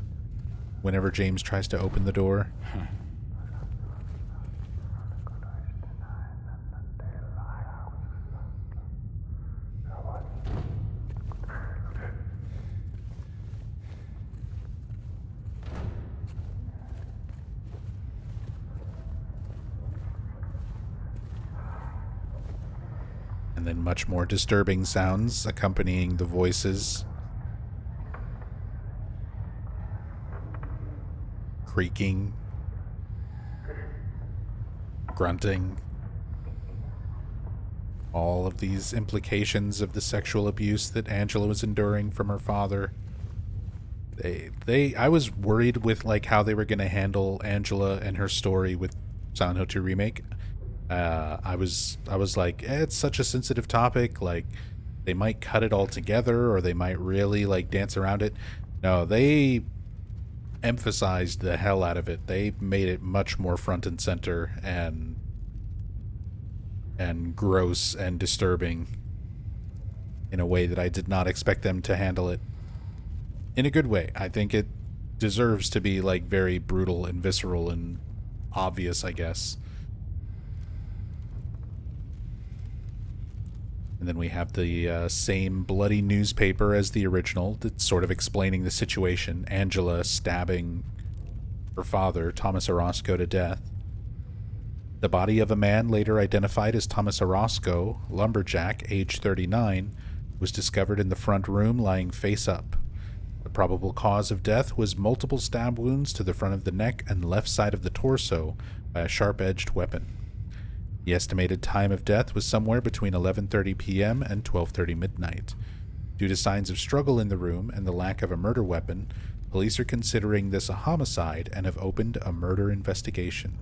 Speaker 1: whenever James tries to open the door. And then much more disturbing sounds accompanying the voices. Creaking. Grunting. All of these implications of the sexual abuse that Angela was enduring from her father. I was worried with like how they were going to handle Angela and her story with Silent Hill 2 Remake. I was like, it's such a sensitive topic, like they might cut it all together or they might really like dance around it. No, they emphasized the hell out of it. They made it much more front and center and gross and disturbing in a way that I did not expect them to handle it. In a good way. I think it deserves to be like very brutal and visceral and obvious, I guess. And then we have the same bloody newspaper as the original that's sort of explaining the situation. Angela stabbing her father, Thomas Orozco, to death. The body of a man later identified as Thomas Orozco, lumberjack, age 39, was discovered in the front room lying face up. The probable cause of death was multiple stab wounds to the front of the neck and left side of the torso by a sharp-edged weapon. The estimated time of death was somewhere between 11:30 p.m. and 12:30 midnight. Due to signs of struggle in the room and the lack of a murder weapon, police are considering this a homicide and have opened a murder investigation.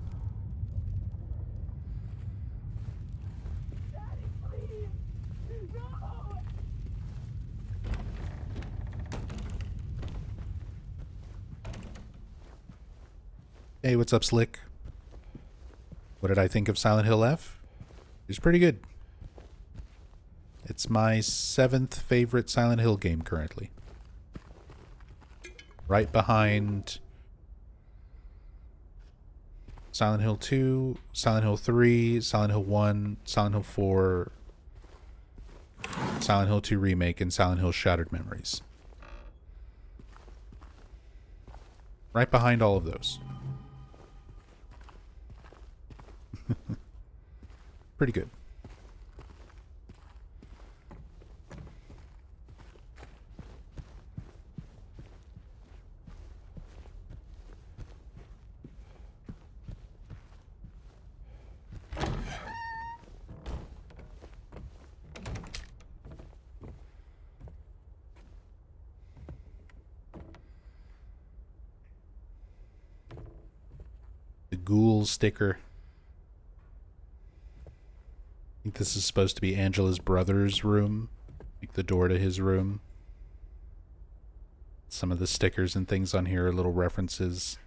Speaker 1: Hey, what's up, Slick? What did I think of Silent Hill F? It was pretty good. It's my 7th favorite Silent Hill game currently. Right behind Silent Hill 2, Silent Hill 3, Silent Hill 1, Silent Hill 4, Silent Hill 2 Remake, and Silent Hill Shattered Memories. Right behind all of those. Pretty good. The ghoul sticker. I think this is supposed to be Angela's brother's room, like the door to his room. Some of the stickers and things on here are little references.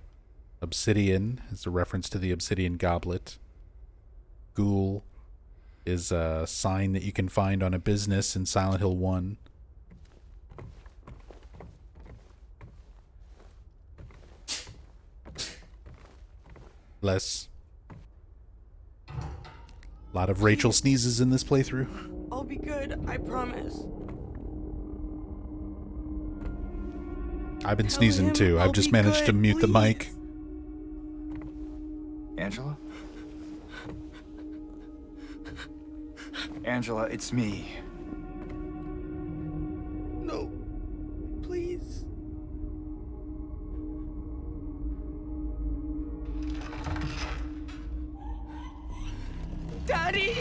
Speaker 1: Obsidian is a reference to the obsidian goblet. Ghoul is a sign that you can find on a business in Silent Hill 1. Less. A lot of Rachel sneezes in this playthrough.
Speaker 9: I'll be good, I promise.
Speaker 1: I've been
Speaker 9: Tell
Speaker 1: sneezing
Speaker 9: him
Speaker 1: too.
Speaker 9: I'll
Speaker 1: I've just
Speaker 9: be
Speaker 1: managed
Speaker 9: good,
Speaker 1: to mute the
Speaker 9: please.
Speaker 1: mic.
Speaker 3: Angela? Angela, it's me.
Speaker 9: No, please. Daddy!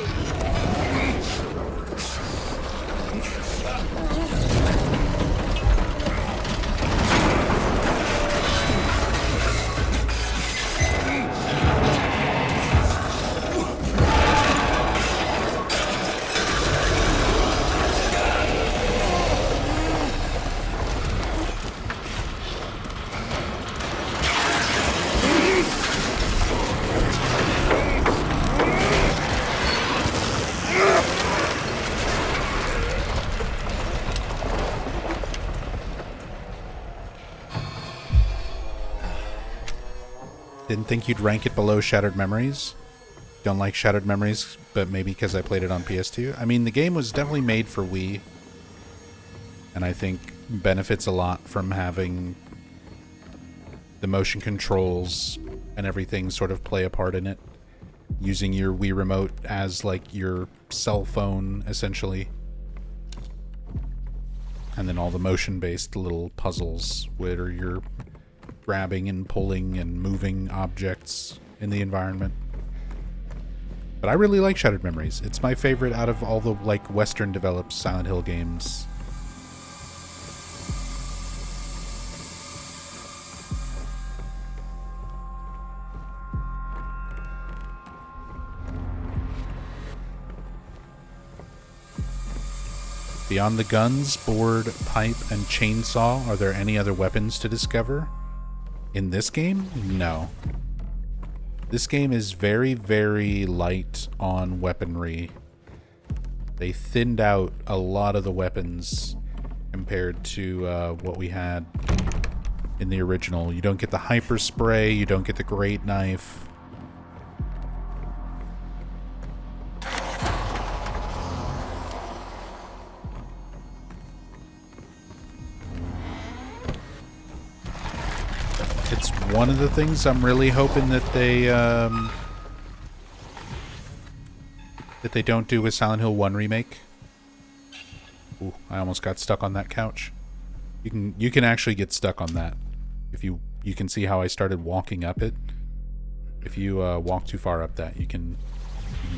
Speaker 1: Didn't think you'd rank it below Shattered Memories. Don't like Shattered Memories, but maybe because I played it on PS2. I mean, the game was definitely made for Wii, and I think benefits a lot from having the motion controls and everything sort of play a part in it. Using your Wii remote as like your cell phone, essentially. And then all the motion-based little puzzles where you're grabbing and pulling and moving objects in the environment. But I really like Shattered Memories. It's my favorite out of all the like Western developed Silent Hill games. Beyond the guns, board, pipe, and chainsaw, are there any other weapons to discover? In this game? No. This game is very, very light on weaponry. They thinned out a lot of the weapons compared to what we had in the original. You don't get the hyper spray, you don't get the great knife. It's one of the things I'm really hoping that they don't do with Silent Hill 1 Remake. Ooh, I almost got stuck on that couch. You can actually get stuck on that. If you can see how I started walking up it. If you walk too far up that, you can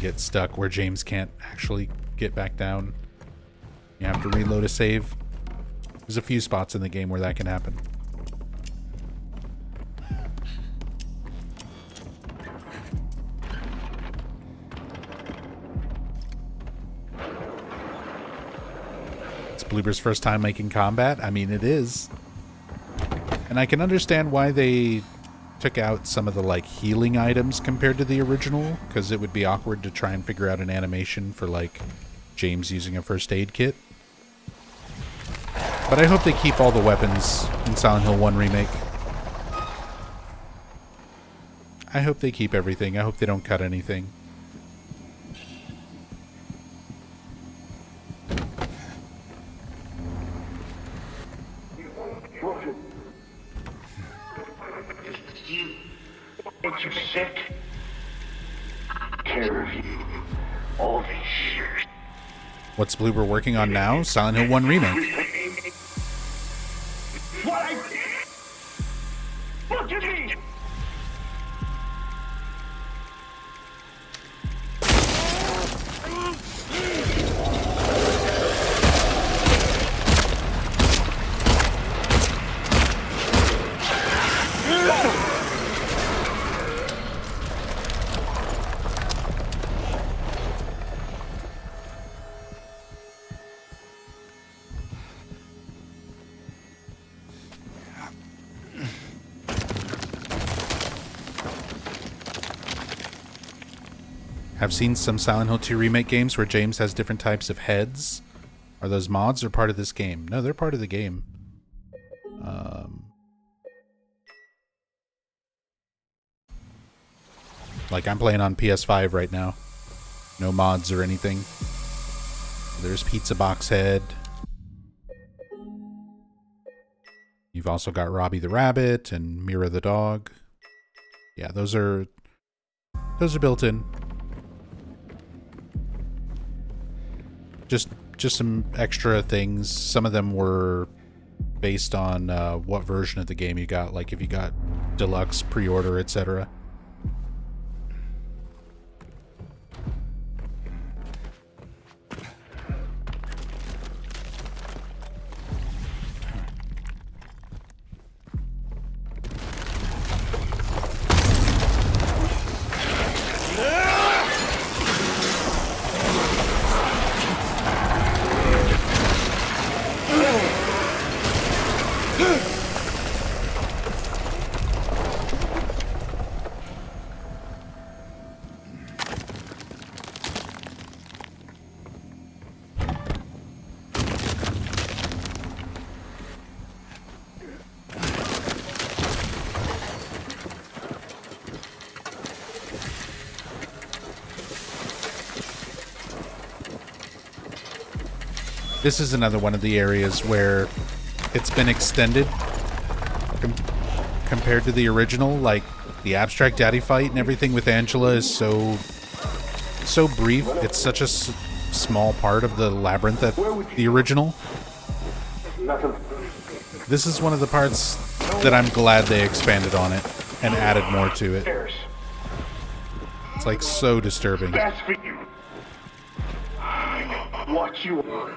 Speaker 1: get stuck where James can't actually get back down. You have to reload a save. There's a few spots in the game where that can happen. Bloober's first time making combat. I mean, it is. And I can understand why they took out some of the like healing items compared to the original, because it would be awkward to try and figure out an animation for like James using a first aid kit. But I hope they keep all the weapons in Silent Hill 1 Remake. I hope they keep everything. I hope they don't cut anything.
Speaker 8: Makes you sick. Care of you all these years.
Speaker 1: What's Bloober working on now? Silent Hill 1 Remake.
Speaker 8: What I did? What you mean?
Speaker 1: I've seen some Silent Hill 2 Remake games where James has different types of heads. Are those mods or part of this game? No, they're part of the game. Like, I'm playing on PS5 right now. No mods or anything. There's Pizza Box Head. You've also got Robbie the Rabbit and Mira the Dog. Yeah, those are built in. Just some extra things. Some of them were based on what version of the game you got, like if you got deluxe, pre-order, etc. this is another one of the areas where it's been extended compared to the original. Like, the abstract daddy fight and everything with Angela is so brief. It's such a small part of the labyrinth at the original. This is one of the parts that I'm glad they expanded on it and added more to it. It's like so disturbing.
Speaker 8: That's for you. What you want.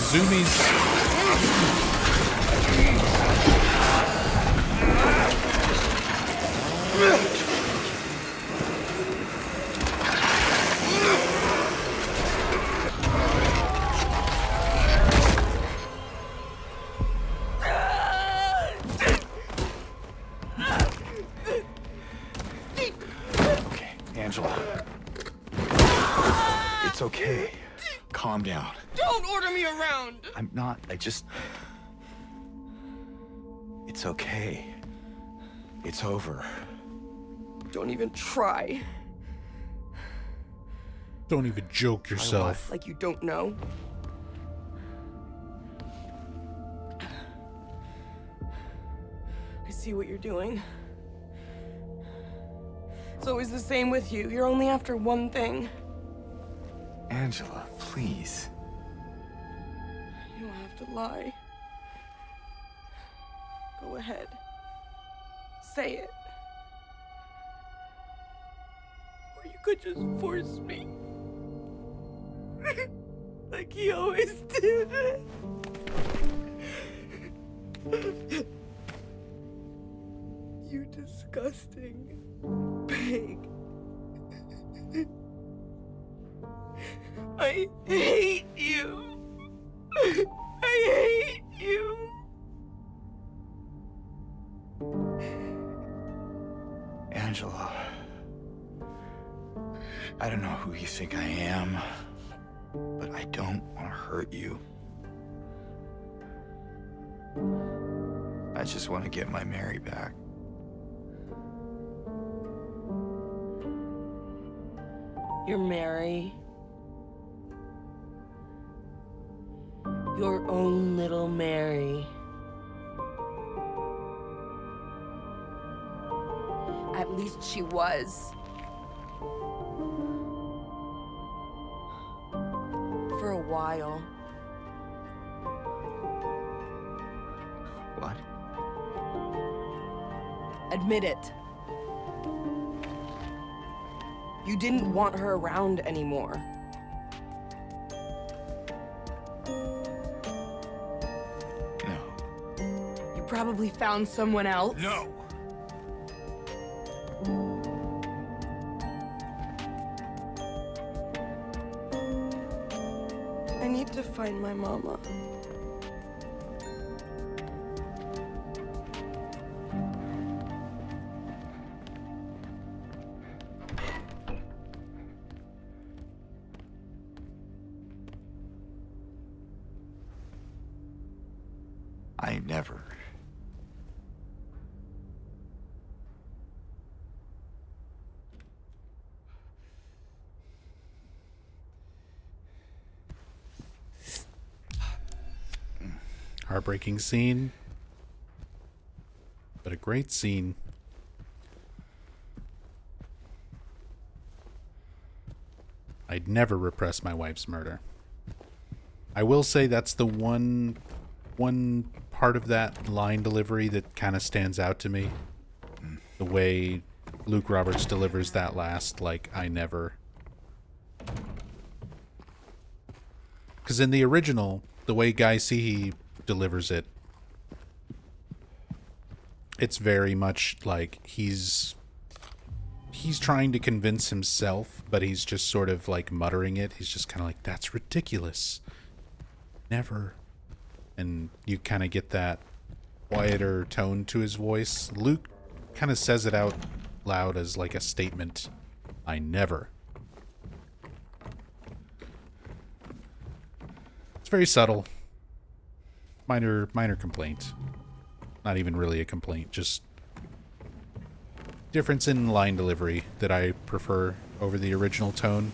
Speaker 1: Zoomies.
Speaker 3: Okay, Angela. It's okay. Calm down.
Speaker 9: Don't order me around!
Speaker 3: I'm not. It's okay. It's over.
Speaker 9: Don't even try.
Speaker 1: Don't even joke yourself.
Speaker 9: Like you don't know. I see what you're doing. It's always the same with you. You're only after one thing.
Speaker 3: Angela, please.
Speaker 9: You don't have to lie. Go ahead. Say it. Or you could just force me. Like he always did. You disgusting pig. I hate you. I hate you.
Speaker 3: Angela. I don't know who you think I am, but I don't want to hurt you. I just want to get my Mary back.
Speaker 9: You're Mary. Your own little Mary. At least she was. For a while.
Speaker 3: What?
Speaker 9: Admit it. You didn't want her around anymore.
Speaker 3: No.
Speaker 9: probably found someone else.
Speaker 3: No!
Speaker 9: I need to find my mama.
Speaker 3: I never.
Speaker 1: Heartbreaking scene, but a great scene. I'd never repress my wife's murder. I will say that's the one part of that line delivery that kind of stands out to me. The way Luke Roberts delivers that last, like, I never. Because in the original, the way Guy Seehee delivers it, it's very much like he's trying to convince himself, but he's just sort of like muttering it. He's just kind of like, that's ridiculous. Never. And you kind of get that quieter tone to his voice. Luke kind of says it out loud as like a statement. I never. It's very subtle. Minor complaint. Not even really a complaint, just difference in line delivery that I prefer over the original tone.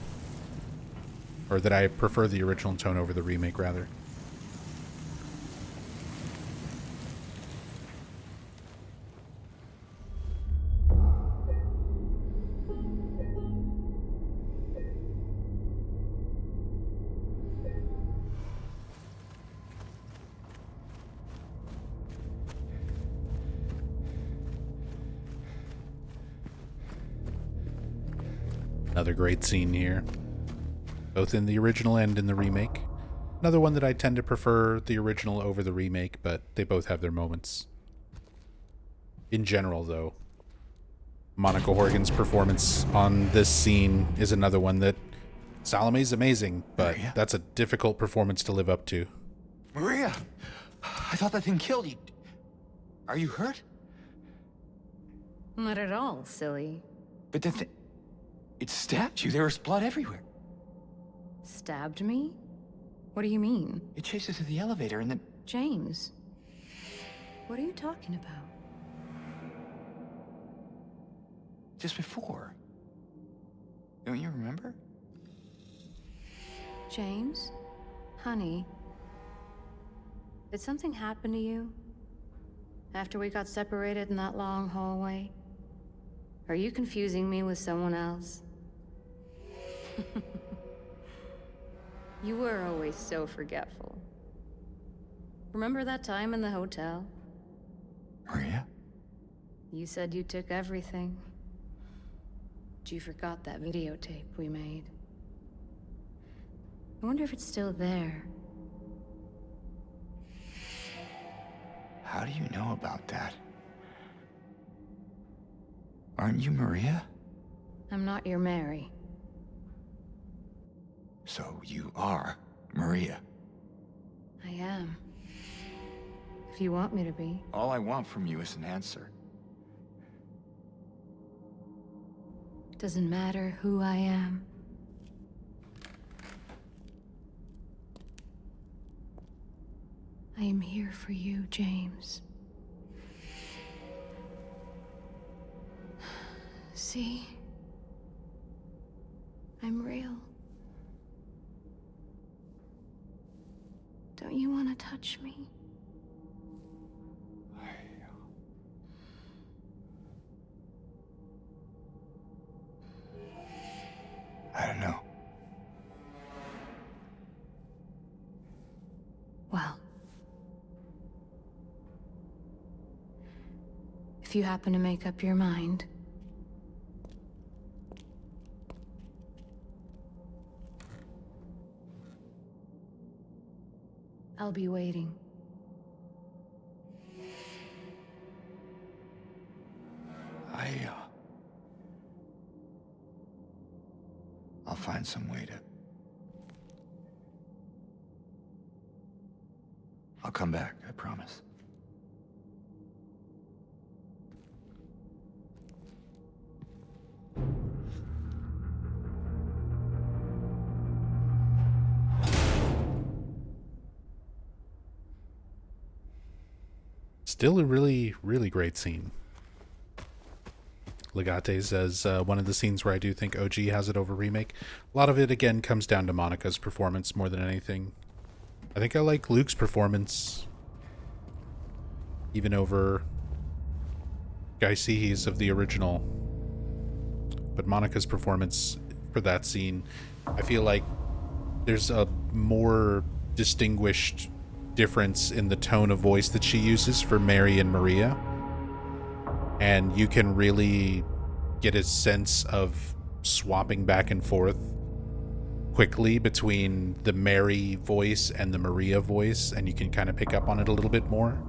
Speaker 1: Or that I prefer the original tone over the remake, rather. Another great scene here, both in the original and in the remake. Another one that I tend to prefer the original over the remake, but they both have their moments. In general, though, Monica Horgan's performance on this scene is another one that Salome's amazing, but
Speaker 3: Maria?
Speaker 1: that's a difficult performance to live up to.
Speaker 3: Maria! I thought that thing killed you. Are you hurt?
Speaker 2: Not at all, silly.
Speaker 3: But the thing... It stabbed you. There was blood everywhere.
Speaker 2: Stabbed me? What do you mean?
Speaker 3: It chased us to the elevator and then...
Speaker 2: James, what are you talking about?
Speaker 3: Just before. Don't you remember?
Speaker 2: James? Honey? Did something happen to you? After we got separated in that long hallway? Are you confusing me with someone else? You were always so forgetful. Remember that time in the hotel?
Speaker 3: Maria?
Speaker 2: You said you took everything. But you forgot that videotape we made. I wonder if it's still there.
Speaker 3: How do you know about that? Aren't you Maria?
Speaker 2: I'm not your Mary.
Speaker 3: So you are Maria.
Speaker 2: I am. If you want me to be.
Speaker 3: All I want from you is an answer.
Speaker 2: Doesn't matter who I am. I am here for you, James. See? I'm real. Don't you want to touch me?
Speaker 3: I don't know.
Speaker 2: Well. If you happen to make up your mind. I'll be waiting.
Speaker 3: I'll find some way to... I'll come back, I promise.
Speaker 1: Still a really, really great scene. Legate says, one of the scenes where I do think OG has it over Remake. A lot of it, again, comes down to Monica's performance more than anything. I think I like Luke's performance even over Guy Seehe's of the original. But Monica's performance for that scene, I feel like there's a more distinguished difference in the tone of voice that she uses for Mary and Maria. And you can really get a sense of swapping back and forth quickly between the Mary voice and the Maria voice, and you can kind of pick up on it a little bit more.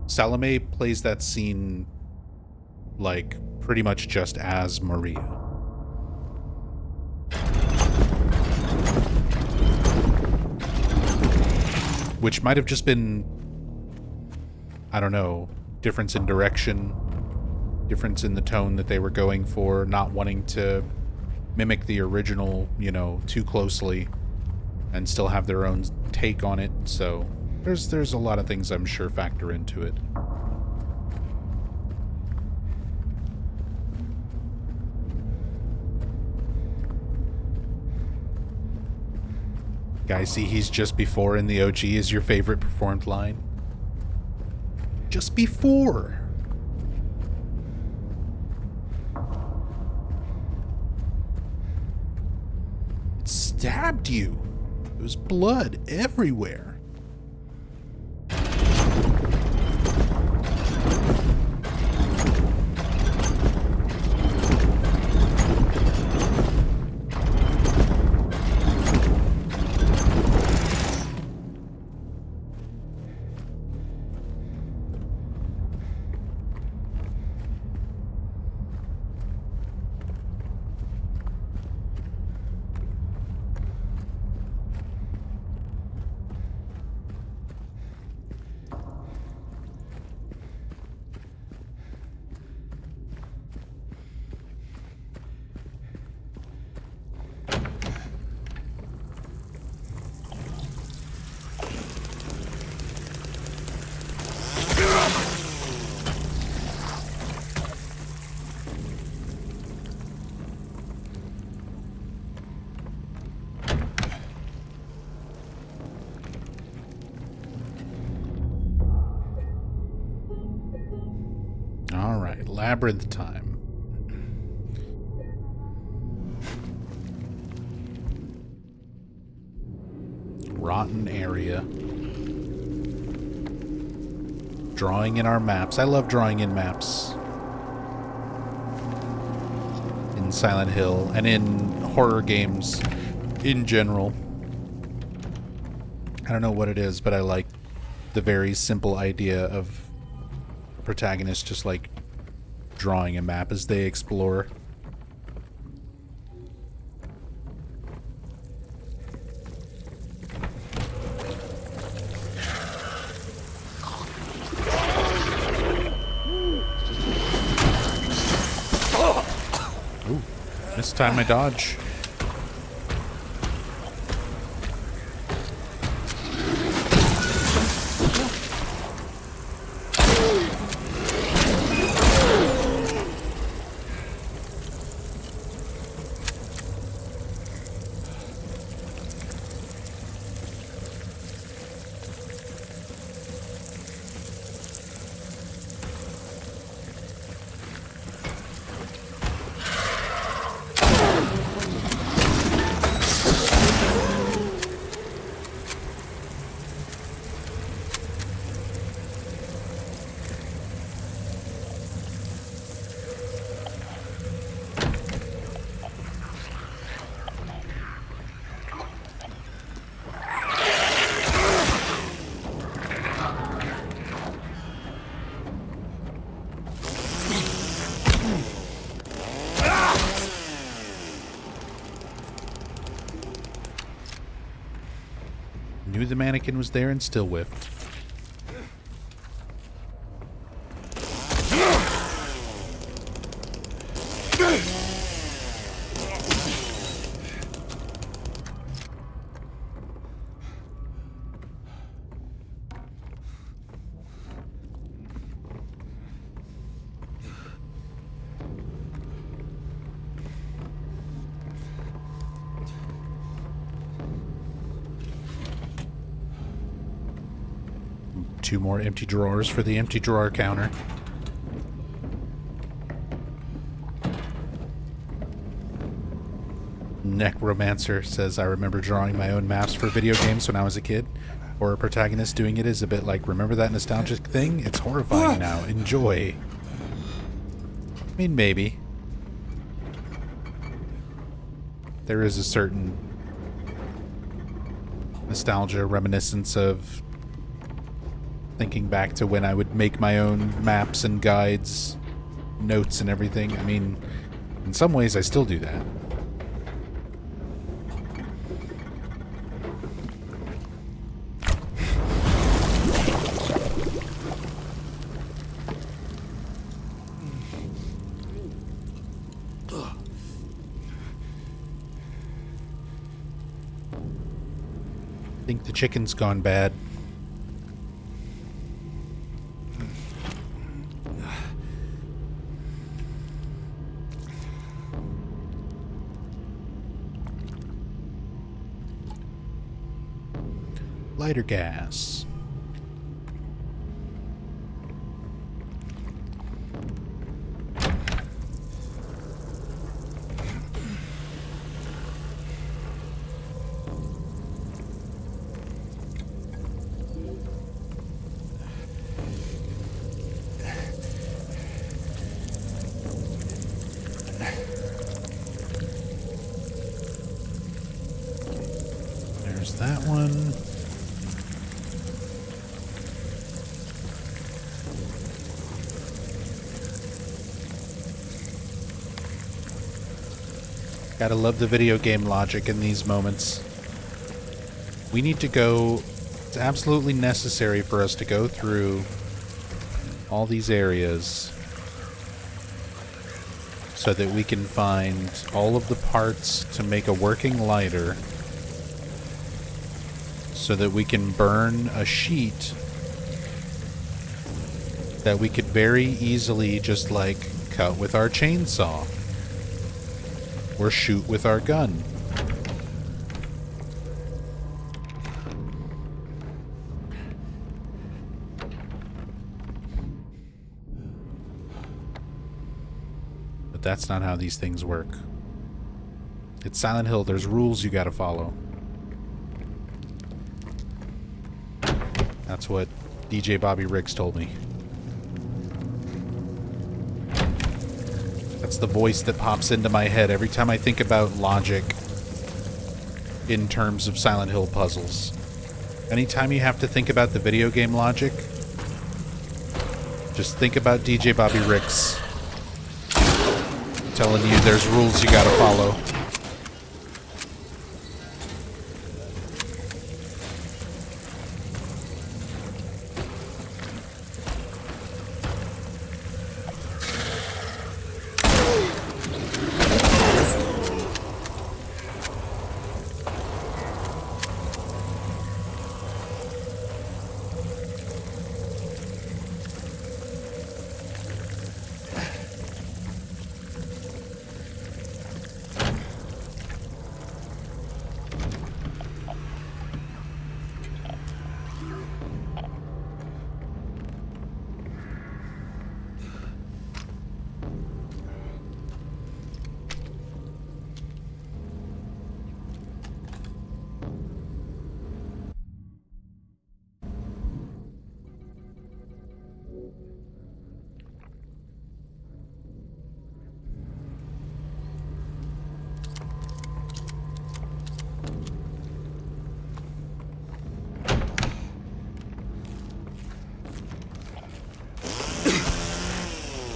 Speaker 1: Salome plays that scene like pretty much just as Maria. Which might have just been, I don't know, difference in direction, difference in the tone that they were going for, not wanting to mimic the original, you know, too closely and still have their own take on it. So there's a lot of things I'm sure factor into it. Guys, see, he's just before in the OG is your favorite performed line. Just before. It stabbed you. There was blood everywhere. Labyrinth time. Rotten area. Drawing in our maps. I love drawing in maps. In Silent Hill and in horror games in general. I don't know what it is, but I like the very simple idea of protagonists just like drawing a map as they explore. Ooh, missed time my dodge. Knew the mannequin was there and still whiffed. Two more empty drawers for the empty drawer counter. Necromancer says, I remember drawing my own maps for video games when I was a kid. Or a protagonist doing it is a bit like, remember that nostalgic thing? It's horrifying now. Enjoy. I mean, maybe. There is a certain nostalgia, reminiscence of thinking back to when I would make my own maps and guides, notes and everything. I mean, in some ways I still do that. I think the chicken's gone bad. Lighter gas. There's that one. Gotta love the video game logic in these moments. We need to go... It's absolutely necessary for us to go through all these areas so that we can find all of the parts to make a working lighter, so that we can burn a sheet that we could very easily just like cut with our chainsaw or shoot with our gun. But that's not how these things work. It's Silent Hill. There's rules you gotta follow. That's what DJ Bobby Riggs told me. That's the voice that pops into my head every time I think about logic in terms of Silent Hill puzzles. Anytime you have to think about the video game logic, just think about DJ Bobby Riggs telling you there's rules you gotta follow.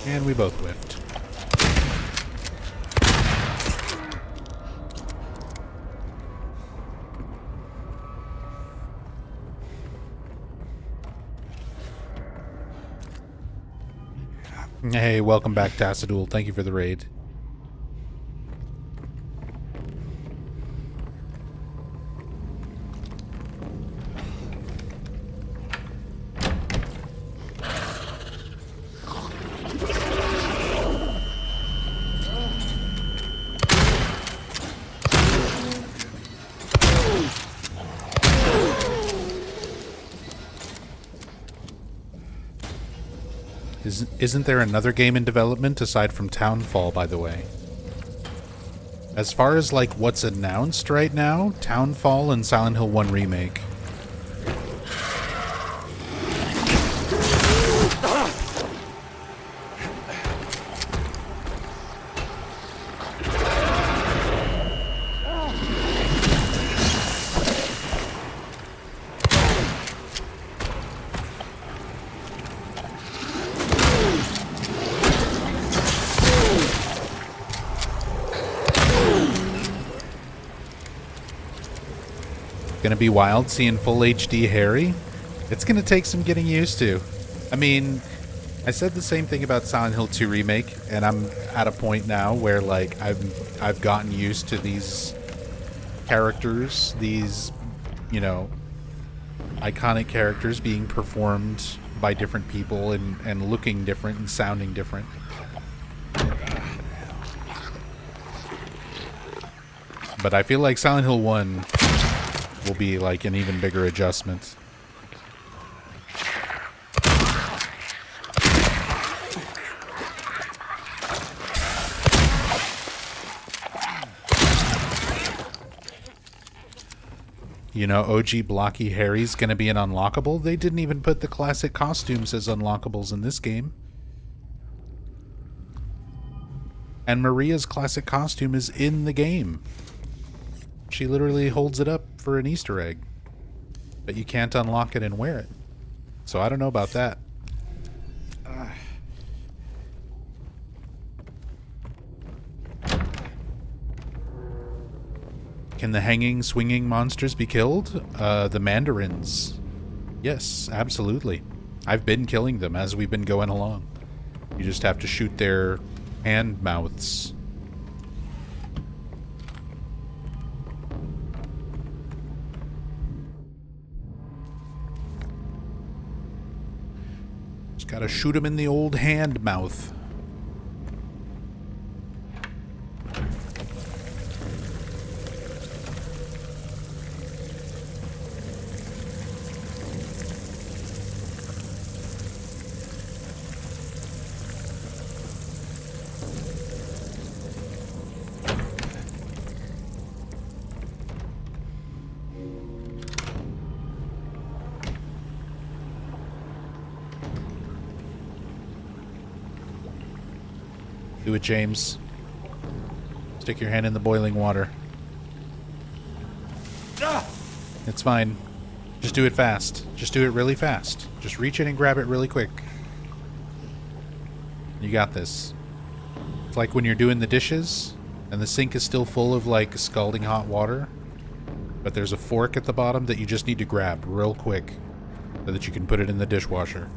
Speaker 1: And we both whiffed. Hey, welcome back, Tassadul. Thank you for the raid. Isn't there another game in development aside from Townfall, by the way? As far as, like, what's announced right now, Townfall and Silent Hill 1 Remake. Gonna be wild seeing full HD Harry. It's gonna take some getting used to. I mean, I said the same thing about Silent Hill 2 Remake, and I'm at a point now where, like, I've gotten used to these characters, these, you know, iconic characters being performed by different people and looking different and sounding different. But I feel like Silent Hill 1 will be like an even bigger adjustment. You know, OG Blocky Harry's gonna be an unlockable. They didn't even put the classic costumes as unlockables in this game. And Maria's classic costume is in the game. She literally holds it up for an Easter egg. But you can't unlock it and wear it. So I don't know about that. Can the hanging, swinging monsters be killed? The mandarins. Yes, absolutely. I've been killing them as we've been going along. You just have to shoot their hand mouths. Just gotta shoot them in the old hand mouth. Do it, James. Stick your hand in the boiling water. It's fine. Just do it fast. Just do it really fast. Just reach in and grab it really quick. You got this. It's like when you're doing the dishes and the sink is still full of, like, scalding hot water, but there's a fork at the bottom that you just need to grab real quick so that you can put it in the dishwasher.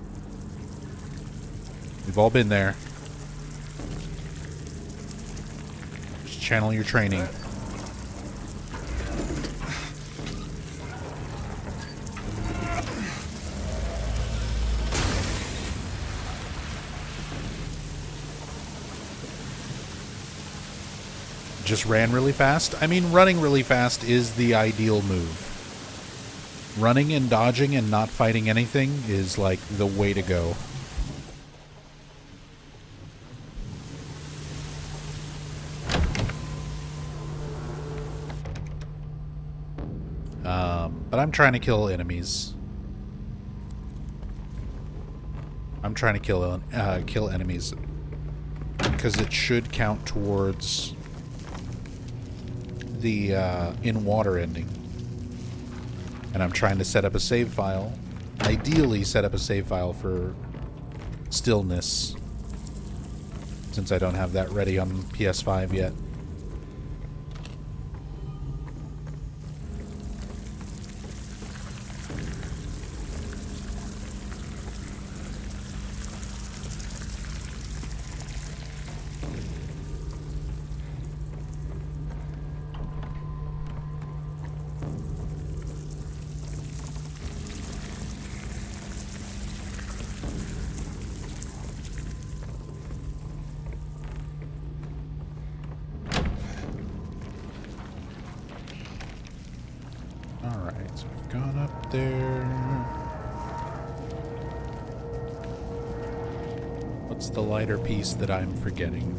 Speaker 1: We've all been there. Channel your training. Just ran really fast? I mean, running really fast is the ideal move. Running and dodging and not fighting anything is like the way to go. But I'm trying to kill enemies. I'm trying to kill enemies because it should count towards the in water ending. And I'm trying to set up a save file. Ideally set up a save file for Stillness, since I don't have that ready on PS5 yet. So we've gone up there. What's the lighter piece that I'm forgetting?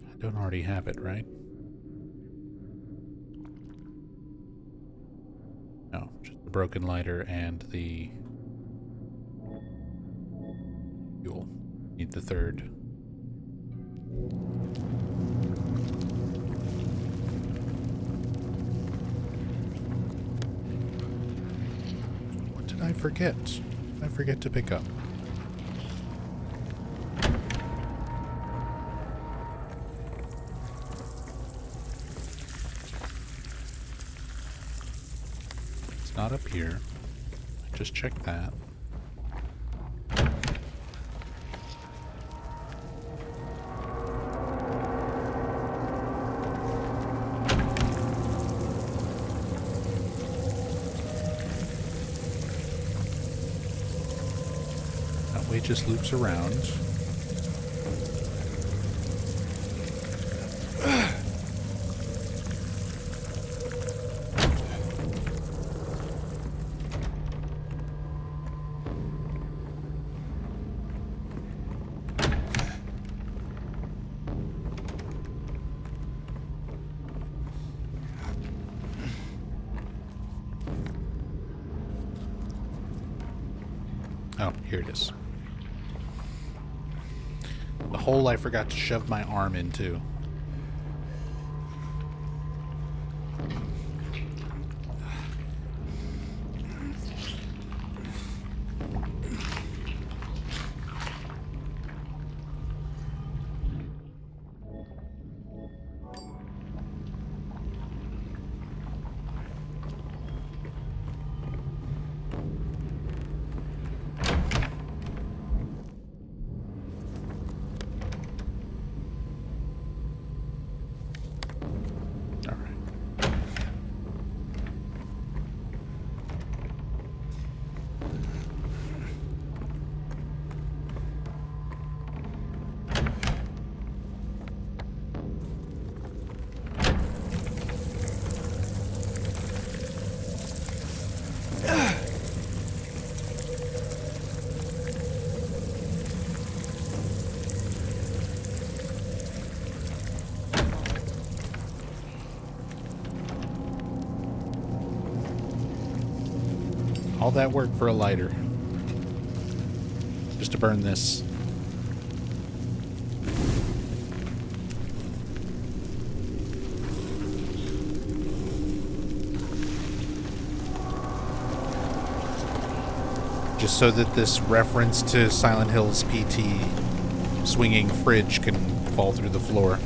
Speaker 1: I don't already have it, right? No, just the broken lighter and the fuel. Need the third. What did I forget? What did I forget to pick up? It's not up here. I just checked that. That way just loops around. Oh, here it is. The hole I forgot to shove my arm into. All that work for a lighter. Just to burn this. Just so that this reference to Silent Hill's PT swinging fridge can fall through the floor.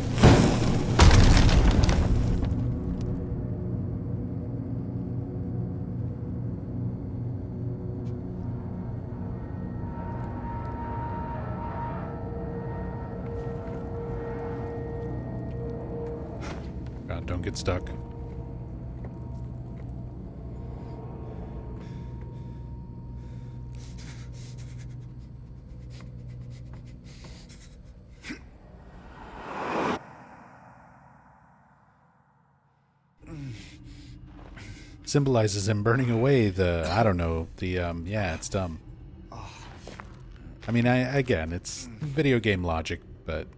Speaker 1: God, don't get stuck. Symbolizes him burning away the, I don't know, the, yeah, it's dumb. I mean, again, it's video game logic, but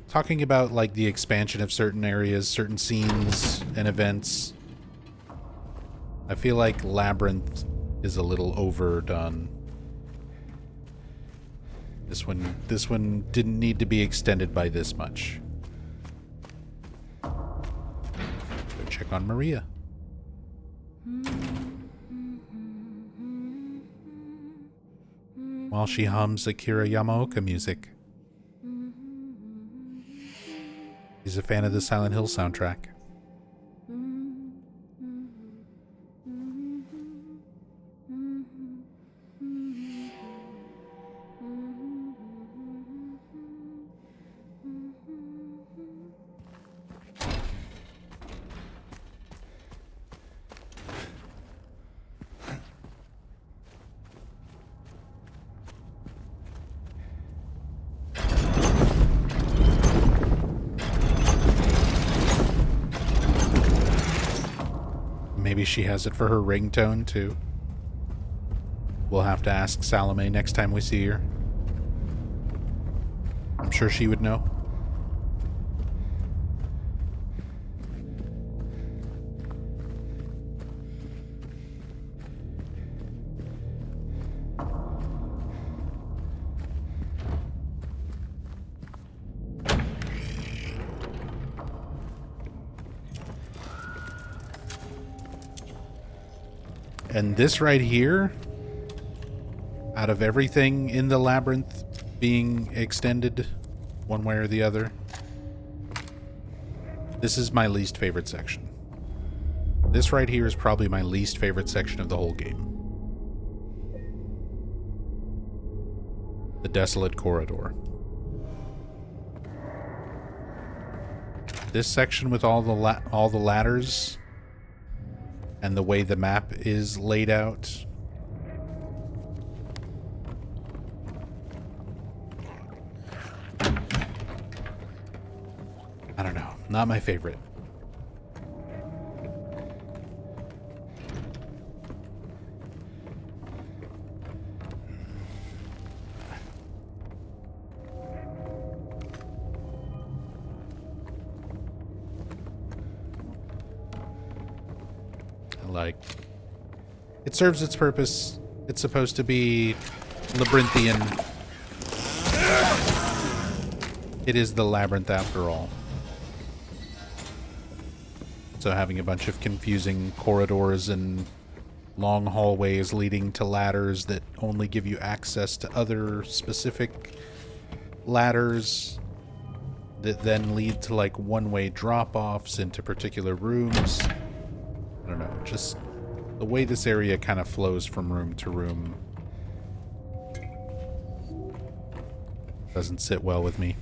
Speaker 1: talking about, like, the expansion of certain areas, certain scenes and events, I feel like Labyrinth is a little overdone. This one didn't need to be extended by this much. Go check on Maria. While she hums Akira Yamaoka music. He's a fan of the Silent Hill soundtrack. Maybe she has it for her ringtone, too. We'll have to ask Salome next time we see her. I'm sure she would know. And this right here, out of everything in the labyrinth being extended one way or the other, this is my least favorite section. This right here is probably my least favorite section of the whole game. The desolate corridor. This section with all the ladders and the way the map is laid out. I don't know. Not my favorite. Like, it serves its purpose. It's supposed to be labyrinthian. It is the labyrinth after all. So having a bunch of confusing corridors and long hallways leading to ladders that only give you access to other specific ladders that then lead to like one-way drop-offs into particular rooms. I don't know, just the way this area kind of flows from room to room doesn't sit well with me.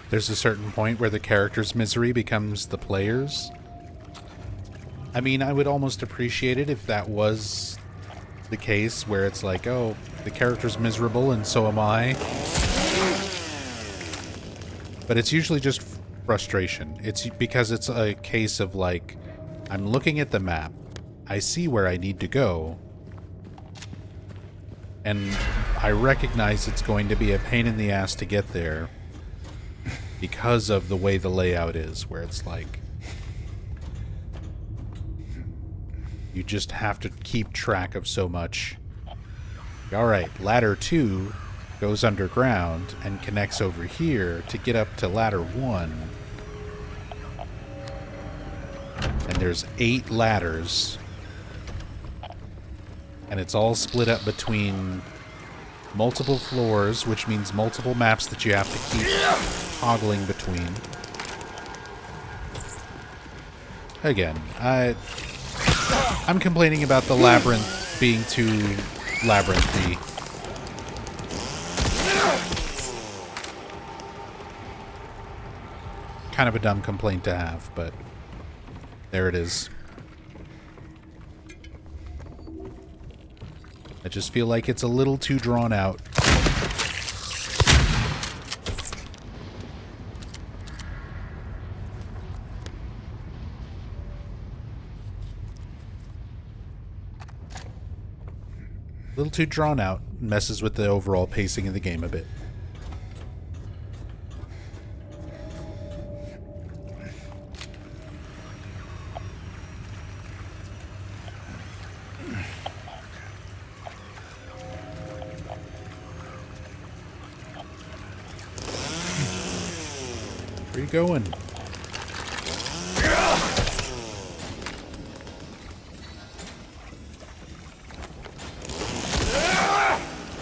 Speaker 1: There's a certain point where the character's misery becomes the player's. I mean, I would almost appreciate it if that was the case, where it's like, oh, the character's miserable and so am I. But it's usually just frustration. It's because it's a case of like, I'm looking at the map, I see where I need to go, and I recognize it's going to be a pain in the ass to get there. Because of the way the layout is, where it's like you just have to keep track of so much. Alright, ladder 2 goes underground and connects over here to get up to ladder 1. And there's 8 ladders. And it's all split up between multiple floors, which means multiple maps that you have to keep toggling between. Again, I'm complaining about the labyrinth being too labyrinthy. Kind of a dumb complaint to have, but there it is. I just feel like it's a little too drawn out. A little too drawn out. Messes with the overall pacing of the game a bit. Where are you going?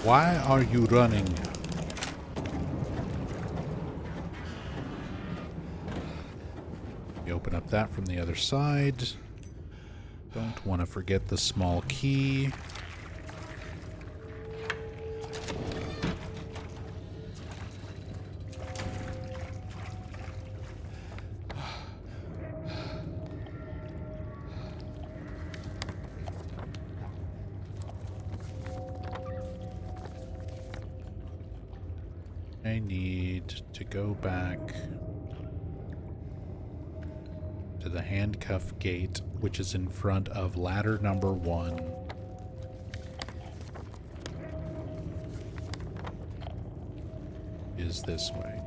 Speaker 1: Why are you running? that from the other side. Don't want to forget the small key. I need to go back to the handcuff gate, which is in front of ladder number 1. Is this way.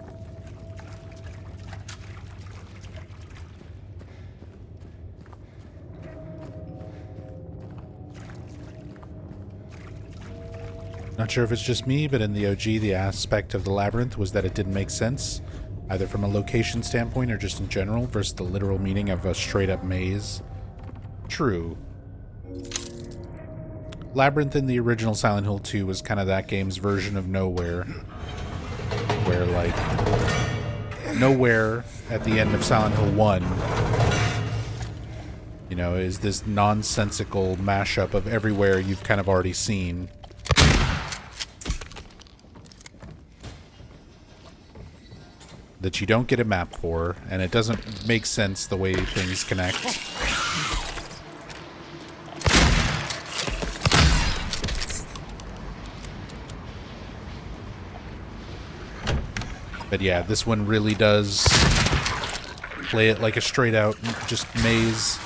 Speaker 1: Not sure if it's just me, but in the OG, the aspect of the labyrinth was that it didn't make sense, either from a location standpoint or just in general, versus the literal meaning of a straight-up maze. True. Labyrinth in the original Silent Hill 2 was kind of that game's version of Nowhere, where, like, Nowhere at the end of Silent Hill 1, you know, is this nonsensical mashup of everywhere you've kind of already seen. That you don't get a map for, and it doesn't make sense the way things connect. But yeah, this one really does play it like a straight out just maze.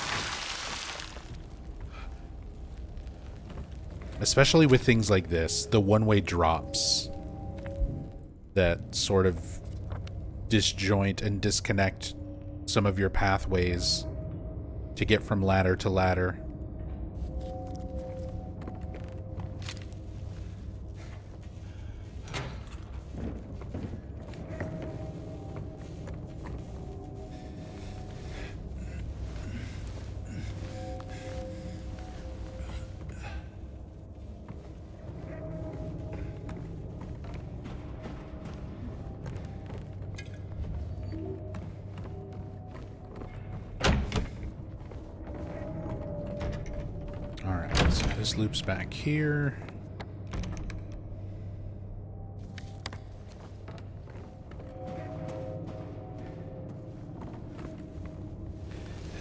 Speaker 1: Especially with things like this, the one-way drops that sort of disjoint and disconnect some of your pathways to get from ladder to ladder. This loops back here.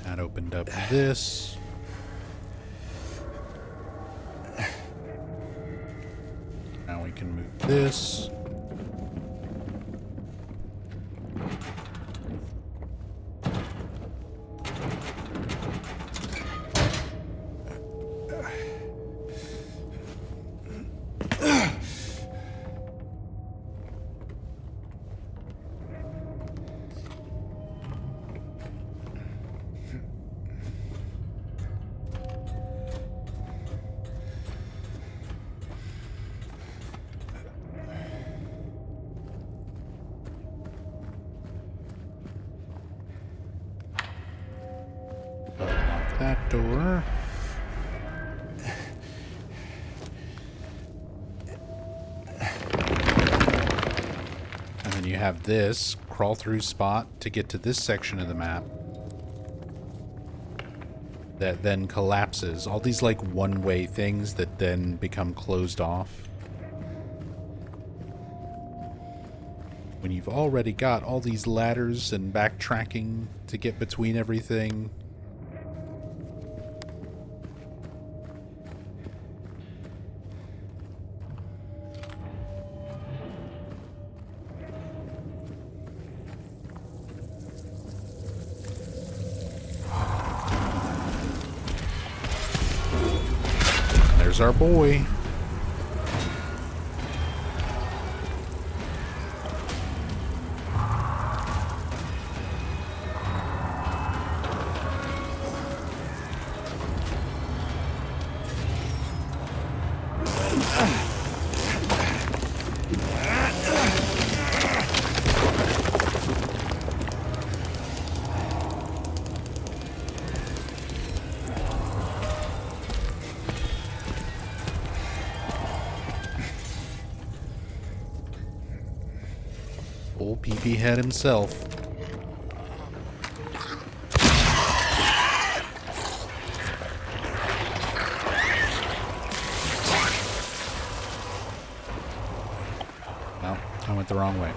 Speaker 1: That opened up this. Now we can move this. That door. And then you have this crawl through spot to get to this section of the map that then collapses. All these like one-way things that then become closed off. When you've already got all these ladders and backtracking to get between everything. There's our boy. Old PP head himself. I went the wrong way.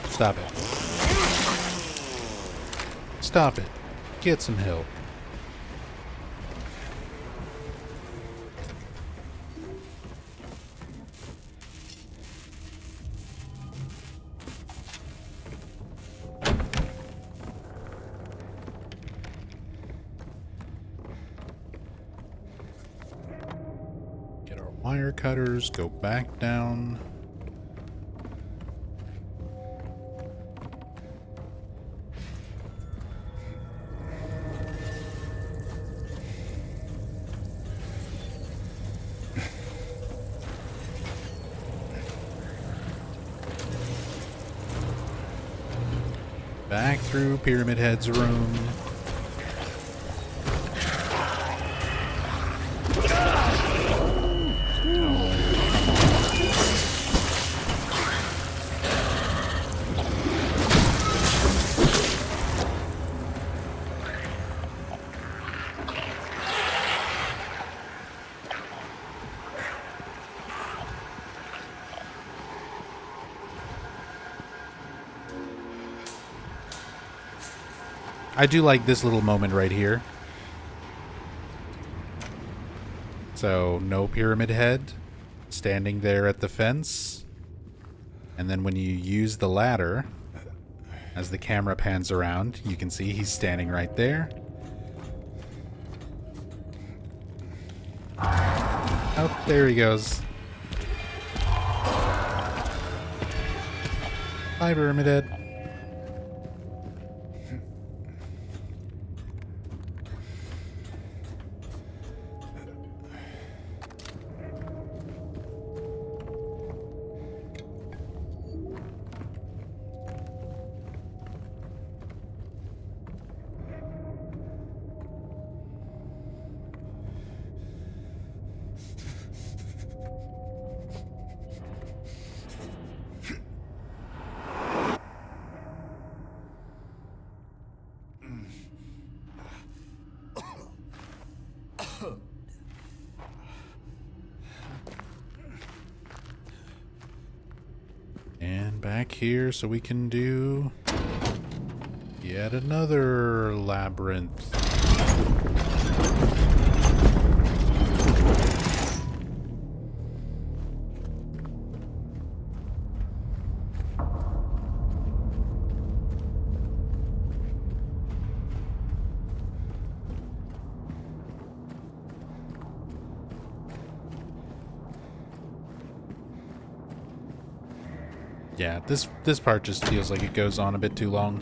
Speaker 1: Stop it. Stop it. Get some help. Get our wire cutters, go back down. Back through Pyramid Head's room. I do like this little moment right here. So, no Pyramid Head standing there at the fence. And then when you use the ladder, as the camera pans around, you can see he's standing right there. Oh, there he goes. Bye, Pyramid Head. And back here so we can do yet another labyrinth. Yeah, this part just feels like it goes on a bit too long.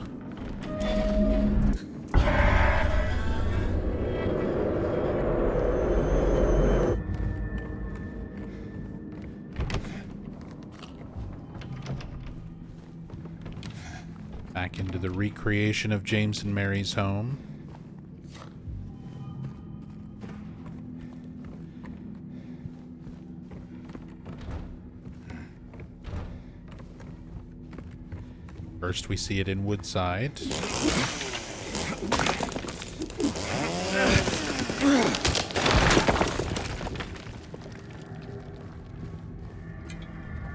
Speaker 1: Back into the recreation of James and Mary's home. First, we see it in Woodside.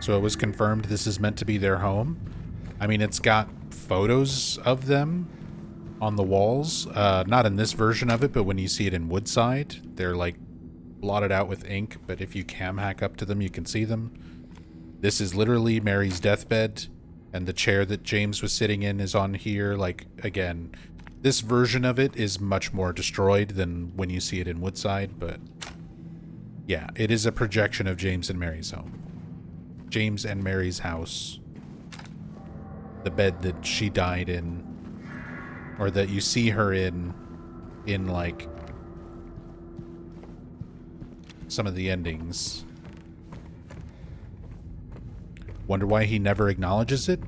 Speaker 1: So it was confirmed this is meant to be their home. I mean, it's got photos of them on the walls. Not in this version of it, but when you see it in Woodside, they're like blotted out with ink. But if you cam hack up to them, you can see them. This is literally Mary's deathbed. And the chair that James was sitting in is on here. Like, again, this version of it is much more destroyed than when you see it in Woodside. But, yeah, it is a projection of James and Mary's home. James and Mary's house. The bed that she died in. Or that you see her in, like, some of the endings. Wonder why he never acknowledges it?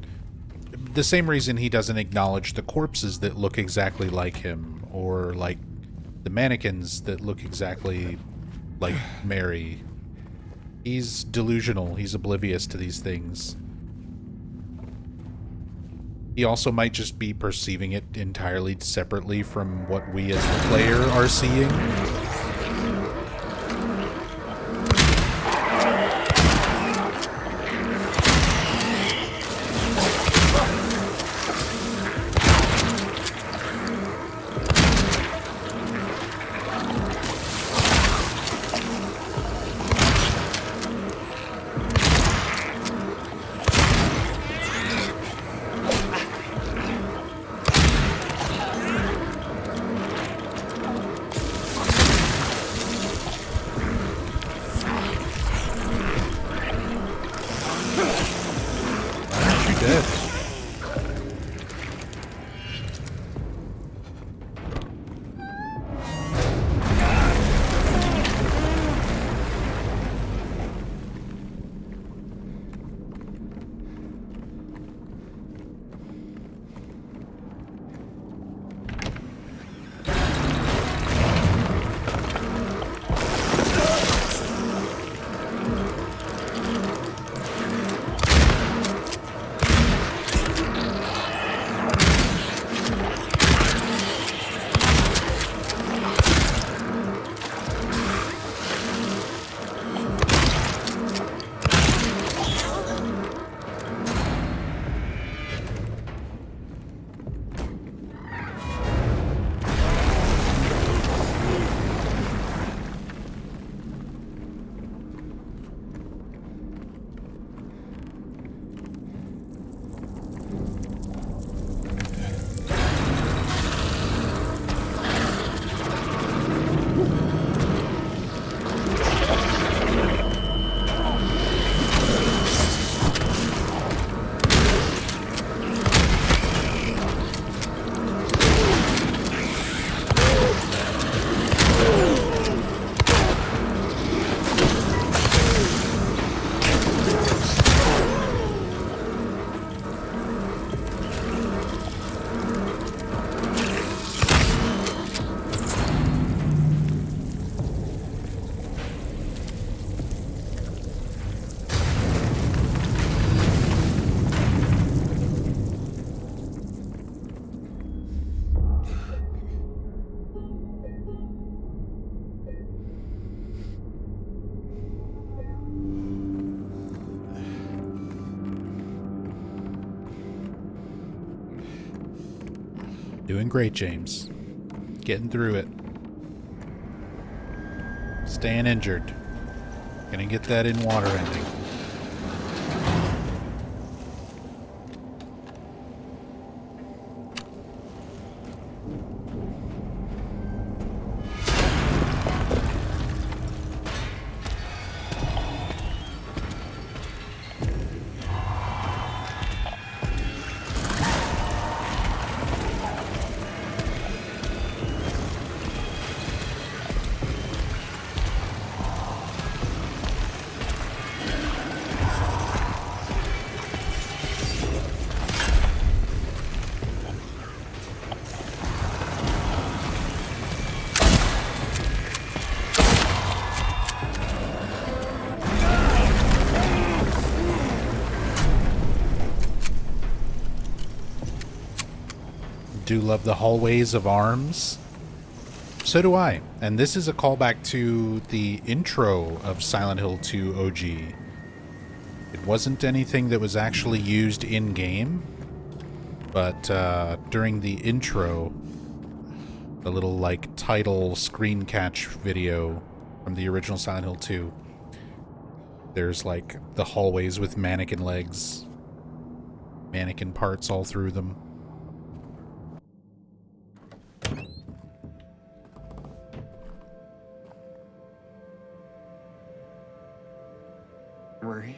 Speaker 1: the same reason he doesn't acknowledge the corpses that look exactly like him, or like the mannequins that look exactly like Mary. He's delusional. He's oblivious to these things. He also might just be perceiving it entirely separately from what we as the player are seeing. Doing great, James. Getting through it. Staying injured. Gonna get that in water ending. Do love the hallways of arms. So do I. And this is a callback to the intro of Silent Hill 2 OG. It wasn't anything that was actually used in-game, but during the intro, the little like title screen catch video from the original Silent Hill 2, there's like the hallways with mannequin legs, mannequin parts all through them.
Speaker 3: Maria?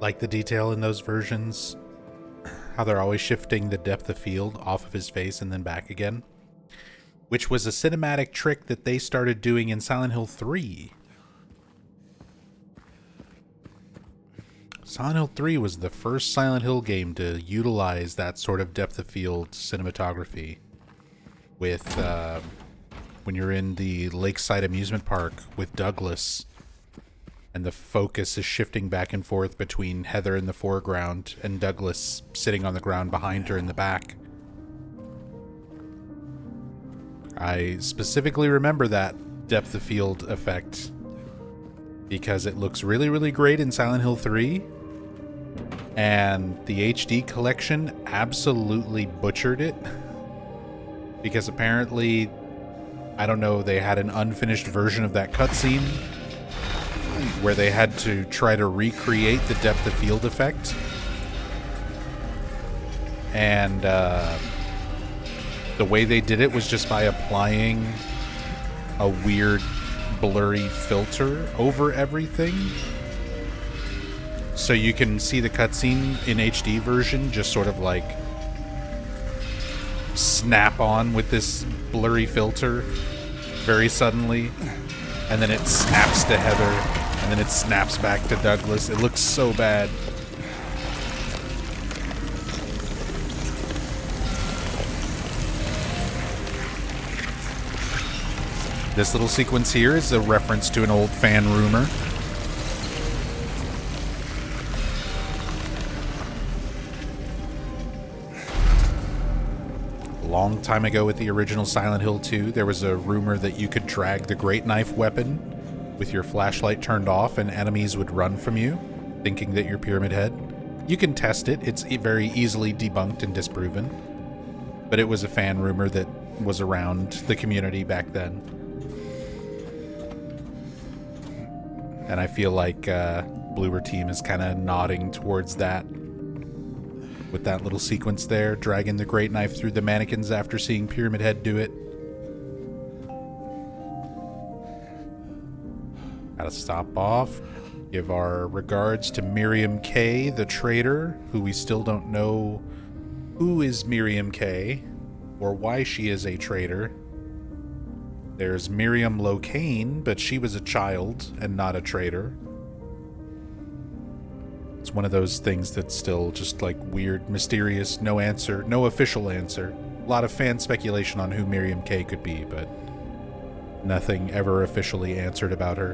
Speaker 1: like the detail in those versions. How they're always shifting the depth of field off of his face and then back again. Which was a cinematic trick that they started doing in Silent Hill 3. Silent Hill 3 was the first Silent Hill game to utilize that sort of depth of field cinematography. With, when you're in the lakeside amusement park with Douglas, and the focus is shifting back and forth between Heather in the foreground and Douglas sitting on the ground behind her in the back. I specifically remember that depth of field effect because it looks really, really great in Silent Hill 3. And the HD collection absolutely butchered it. Because apparently, I don't know, they had an unfinished version of that cutscene where they had to try to recreate the depth of field effect. And the way they did it was just by applying a weird blurry filter over everything. So you can see the cutscene in HD version just sort of like snap on with this blurry filter very suddenly. And then it snaps to Heather. And then it snaps back to Douglas. It looks so bad. This little sequence here is a reference to an old fan rumor. A long time ago with the original Silent Hill 2, there was a rumor that you could drag the great knife weapon with your flashlight turned off and enemies would run from you, thinking that you're Pyramid Head. You can test it. It's very easily debunked and disproven. But it was a fan rumor that was around the community back then. And I feel like Bloober Team is kind of nodding towards that with that little sequence there, dragging the great knife through the mannequins after seeing Pyramid Head do it. Gotta stop off, give our regards to Miriam K, the traitor, who we still don't know who is Miriam K or why she is a traitor. There's Miriam Locane, but she was a child and not a traitor. It's one of those things that's still just like weird, mysterious, no answer, no official answer. A lot of fan speculation on who Miriam K could be, but nothing ever officially answered about her.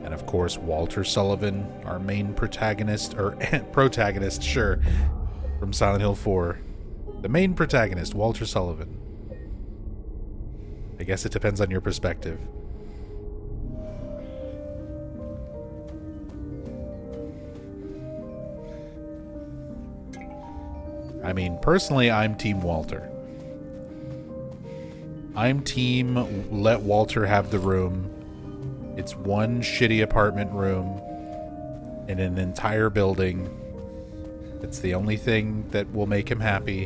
Speaker 1: And of course, Walter Sullivan, our main protagonist, or protagonist, sure, from Silent Hill 4. The main protagonist, Walter Sullivan. I guess it depends on your perspective. I mean, personally, I'm Team Walter. I'm team let Walter have the room. It's one shitty apartment room in an entire building. It's the only thing that will make him happy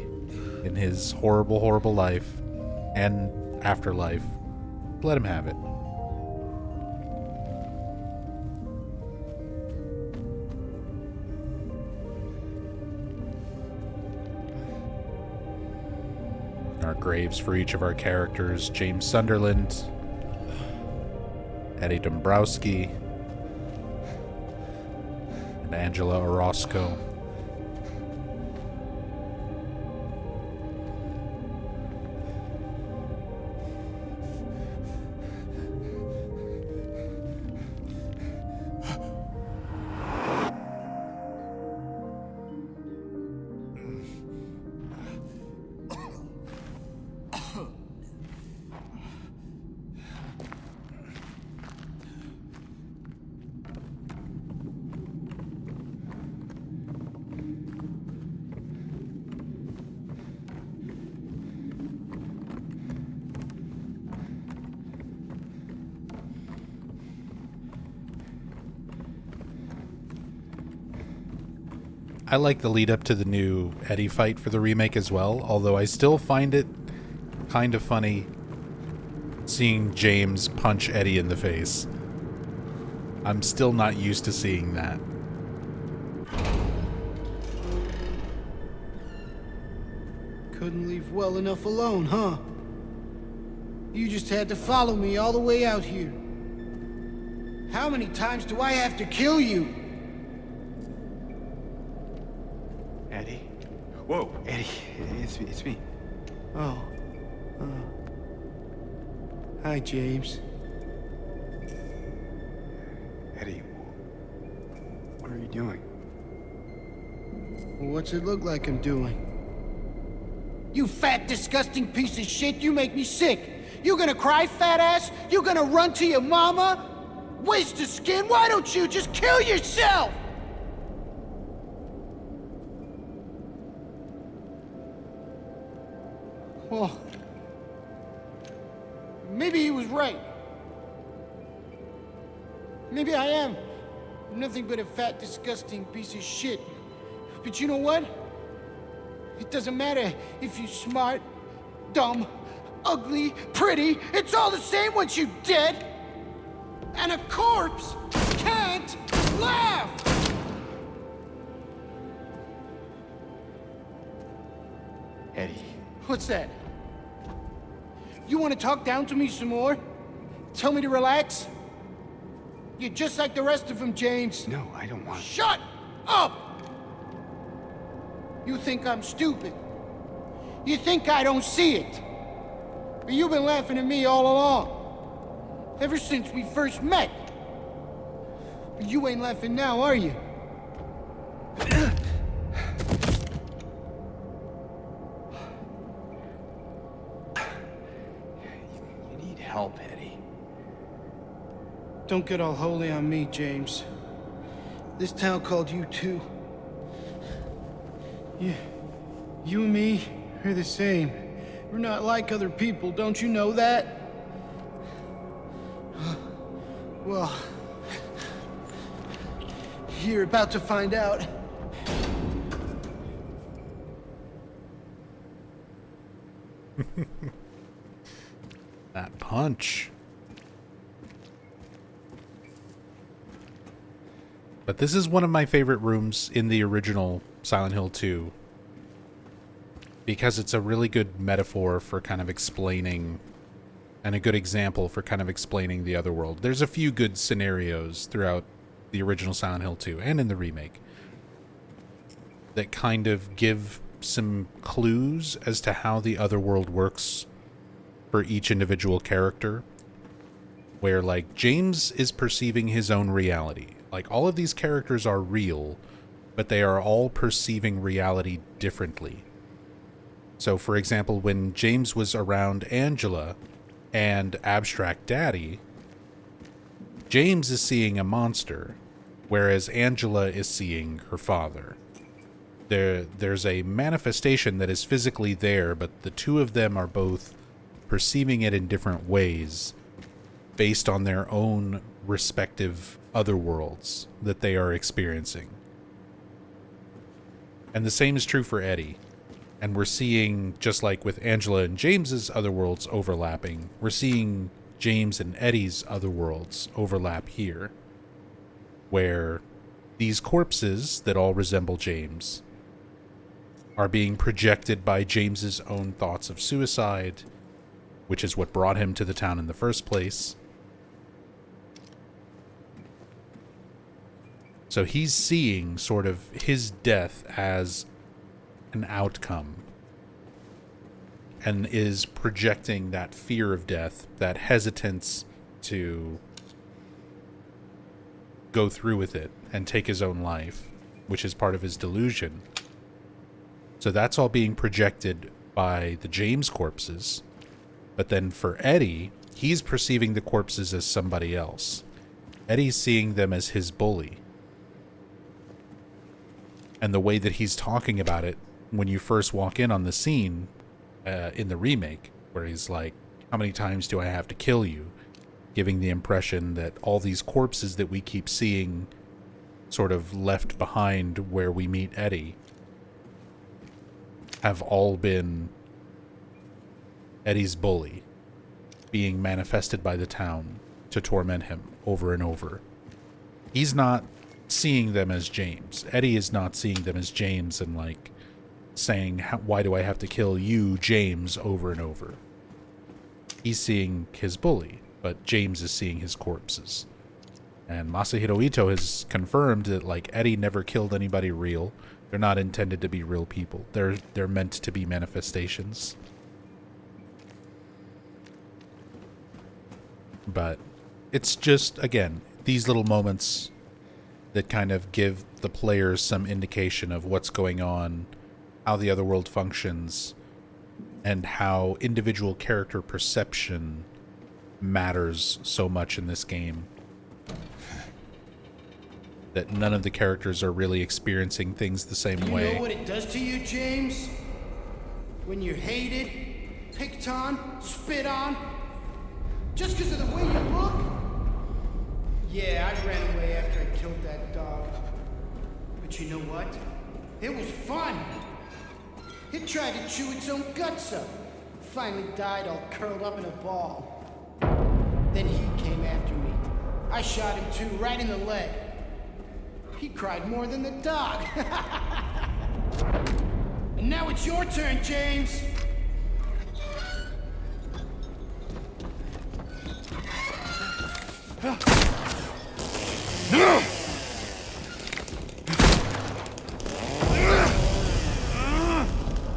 Speaker 1: in his horrible, horrible life and afterlife. Let him have it. Our graves for each of our characters: James Sunderland, Eddie Dombrowski, and Angela Orozco. I like the lead up to the new Eddie fight for the remake as well, although I still find it kind of funny seeing James punch Eddie in the face. I'm still not used to seeing that.
Speaker 5: Couldn't leave well enough alone, huh? You just had to follow me all the way out here. How many times do I have to kill you?
Speaker 3: Eddie? Whoa, Eddie, it's me.
Speaker 5: Oh. Hi, James.
Speaker 6: Eddie, what are you doing?
Speaker 5: What's it look like I'm doing? You fat, disgusting piece of shit, you make me sick. You gonna cry, fat ass? You gonna run to your mama? Waste of skin, why don't you just kill yourself? Well, maybe he was right. Maybe I am nothing but a fat, disgusting piece of shit. But you know what? It doesn't matter if you're smart, dumb, ugly, pretty. It's all the same once you're dead. And a corpse can't laugh!
Speaker 3: Eddie.
Speaker 5: What's that? You want to talk down to me some more? Tell me to relax? You're just like the rest of them, James.
Speaker 6: No, I don't want...
Speaker 5: Shut up! You think I'm stupid. You think I don't see it. But you've been laughing at me all along. Ever since we first met. But you ain't laughing now, are you?
Speaker 3: You need help, Eddie.
Speaker 5: Don't get all holy on me, James. This town called you too. You and me are the same. We're not like other people, don't you know that? Well, you're about to find out.
Speaker 1: That punch. But this is one of my favorite rooms in the original Silent Hill 2. Because it's a really good metaphor for kind of explaining, and a good example for kind of explaining the other world. There's a few good scenarios throughout the original Silent Hill 2 and in the remake that kind of give some clues as to how the other world works for each individual character. Where, like, James is perceiving his own reality. Like, all of these characters are real, but they are all perceiving reality differently. So, for example, when James was around Angela and Abstract Daddy, James is seeing a monster, whereas Angela is seeing her father. There's a manifestation that is physically there, but the two of them are both perceiving it in different ways based on their own respective other worlds that they are experiencing. And the same is true for Eddie. And we're seeing, just like with Angela and James's other worlds overlapping, we're seeing James and Eddie's other worlds overlap here, where these corpses that all resemble James are being projected by James's own thoughts of suicide, which is what brought him to the town in the first place. So he's seeing sort of his death as an outcome and is projecting that fear of death, that hesitance to go through with it and take his own life, which is part of his delusion. So that's all being projected by the James corpses. But then for Eddie, he's perceiving the corpses as somebody else. Eddie's seeing them as his bully. And the way that he's talking about it when you first walk in on the scene in the remake, where he's like, how many times do I have to kill you? Giving the impression that all these corpses that we keep seeing sort of left behind where we meet Eddie have all been Eddie's bully being manifested by the town to torment him over and over. He's not seeing them as James. Eddie is not seeing them as James and like saying, why do I have to kill you, James, over and over? He's seeing his bully, but James is seeing his corpses. And Masahiro Ito has confirmed that, like, Eddie never killed anybody real. They're not intended to be real people. They're meant to be manifestations. But it's just, again, these little moments that kind of give the players some indication of what's going on, how the other world functions, and how individual character perception matters so much in this game. That none of the characters are really experiencing things the same way.
Speaker 5: You know what it does to you, James? When you're hated, picked on, spit on, just because of the way you look? Yeah, I ran away after I killed that dog. But you know what? It was fun. It tried to chew its own guts up. Finally died all curled up in a ball. Then he came after me. I shot him too, right in the leg. He cried more than the dog. And now it's your turn, James.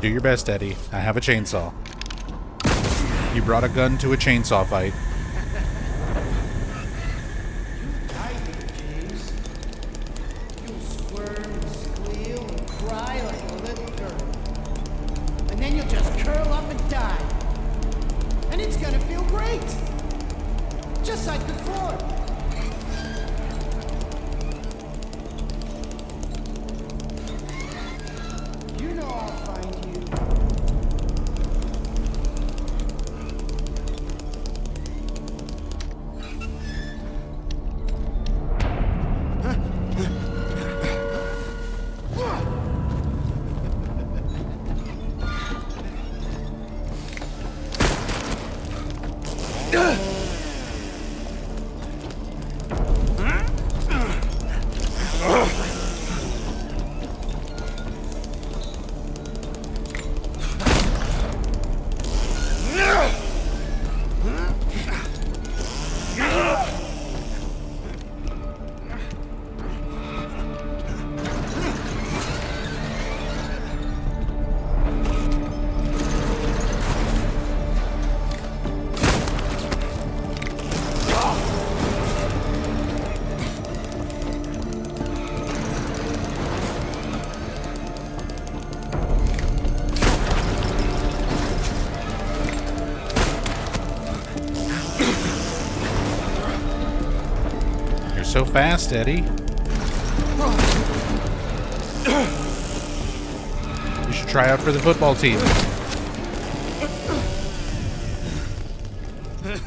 Speaker 1: Do your best, Eddie. I have a chainsaw. You brought a gun to a chainsaw fight.
Speaker 5: Just like before. You know I'll find you.
Speaker 1: So fast, Eddie. You should try out for the football team.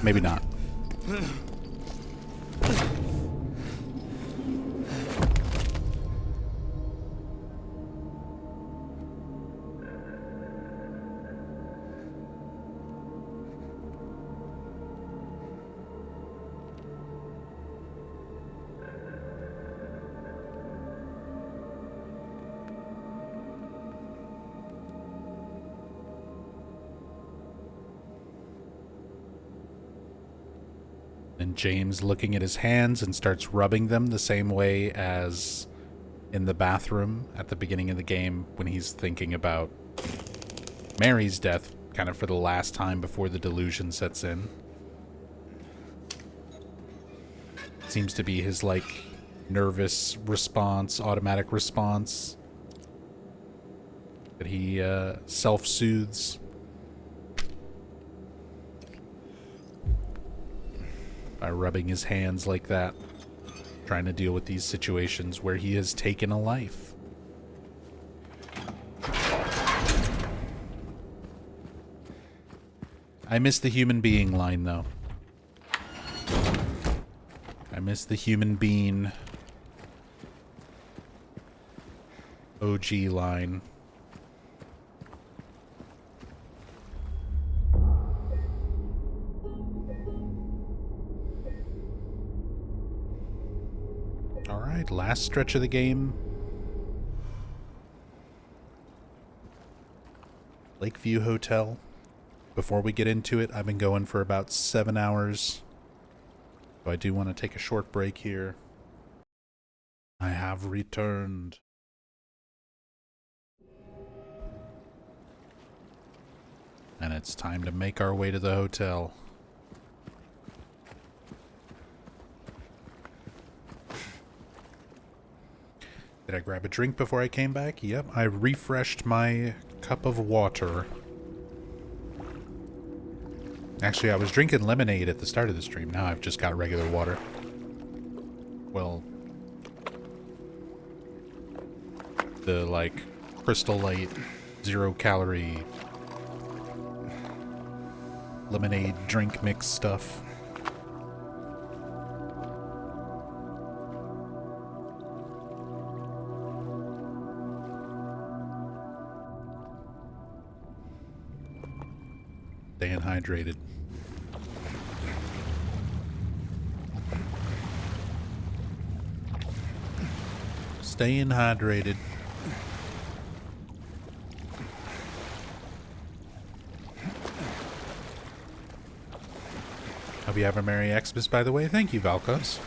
Speaker 1: Maybe not. And James looking at his hands and starts rubbing them the same way as in the bathroom at the beginning of the game when he's thinking about Mary's death kind of for the last time before the delusion sets in. Seems to be his, like, nervous response, automatic response that he self-soothes. By rubbing his hands like that, trying to deal with these situations where he has taken a life. I miss the human being line, though. I miss the human being OG line. Alright, last stretch of the game. Lakeview Hotel. Before we get into it, I've been going for about 7 hours. So I do want to take a short break here. I have returned. And it's time to make our way to the hotel. Did I grab a drink before I came back? Yep, I refreshed my cup of water. Actually, I was drinking lemonade at the start of the stream. Now I've just got regular water. Well, the, like, Crystal Light, 0-calorie lemonade drink mix stuff. Staying hydrated. Staying hydrated. Hope you have a Merry Xmas, by the way. Thank you, Valkos.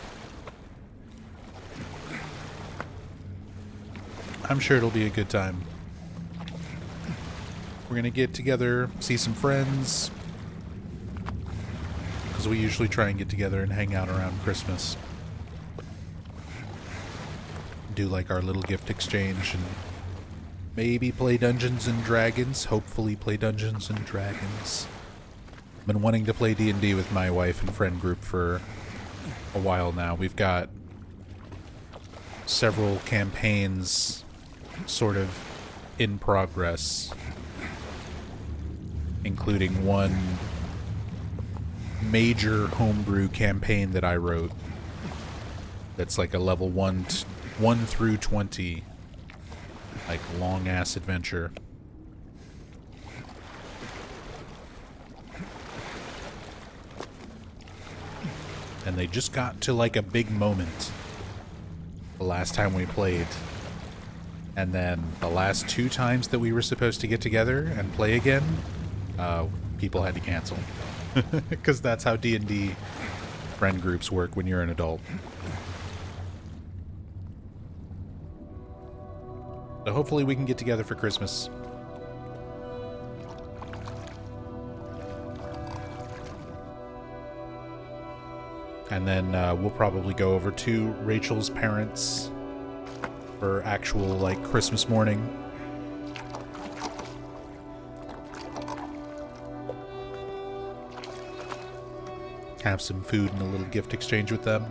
Speaker 1: I'm sure it'll be a good time. We're gonna get together, see some friends, because we usually try and get together and hang out around Christmas. Do like our little gift exchange and maybe play Dungeons and Dragons. Hopefully play Dungeons and Dragons. I've been wanting to play D&D with my wife and friend group for a while now. We've got several campaigns sort of in progress, including one major homebrew campaign that I wrote that's like a level 1 through 20, like, long-ass adventure. And they just got to, like, a big moment the last time we played. And then the last 2 times that we were supposed to get together and play again, people had to cancel. Because that's how D&D friend groups work when you're an adult. So hopefully we can get together for Christmas. And then we'll probably go over to Rachel's parents for actual, like, Christmas morning. Have some food and a little gift exchange with them.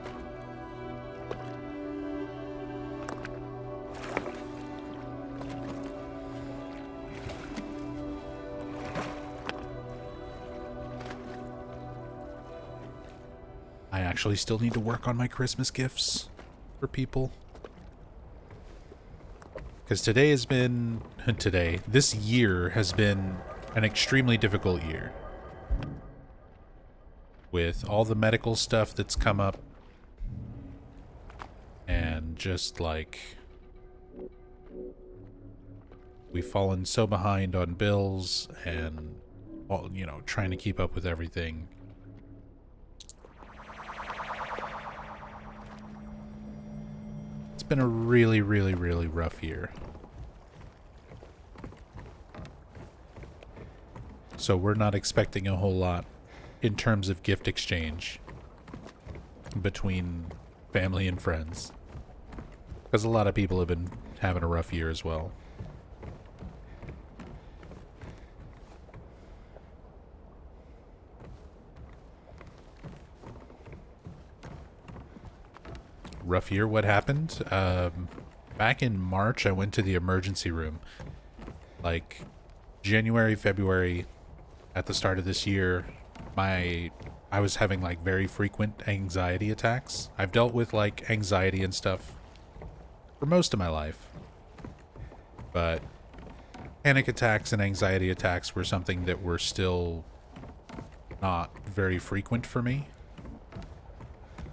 Speaker 1: I actually still need to work on my Christmas gifts for people. Because this year has been an extremely difficult year. With all the medical stuff that's come up. And just, like, we've fallen so behind on bills and, all, you know, trying to keep up with everything. It's been a really, really, really rough year. So we're not expecting a whole lot in terms of gift exchange between family and friends. Because a lot of people have been having a rough year as well. Rough year, what happened? Back in March, I went to the emergency room. Like, January, February, at the start of this year, I was having, like, very frequent anxiety attacks. I've dealt with, like, anxiety and stuff for most of my life. But panic attacks and anxiety attacks were something that were still not very frequent for me.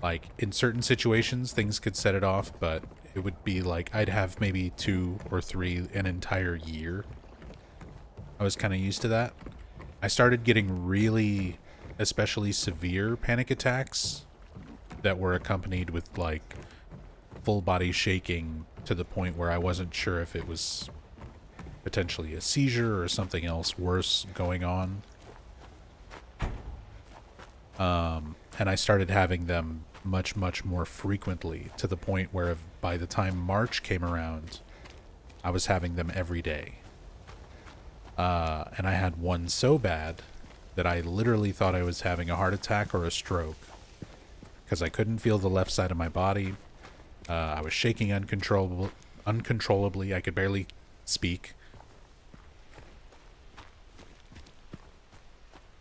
Speaker 1: Like, in certain situations, things could set it off, but it would be like I'd have maybe 2 or 3 an entire year. I was kind of used to that. I started getting really, especially severe panic attacks that were accompanied with, like, full body shaking to the point where I wasn't sure if it was potentially a seizure or something else worse going on. And I started having them much, much more frequently, to the point where by the time March came around, I was having them every day. And I had one so bad that I literally thought I was having a heart attack or a stroke, because I couldn't feel the left side of my body. I was shaking uncontrollably. I could barely speak.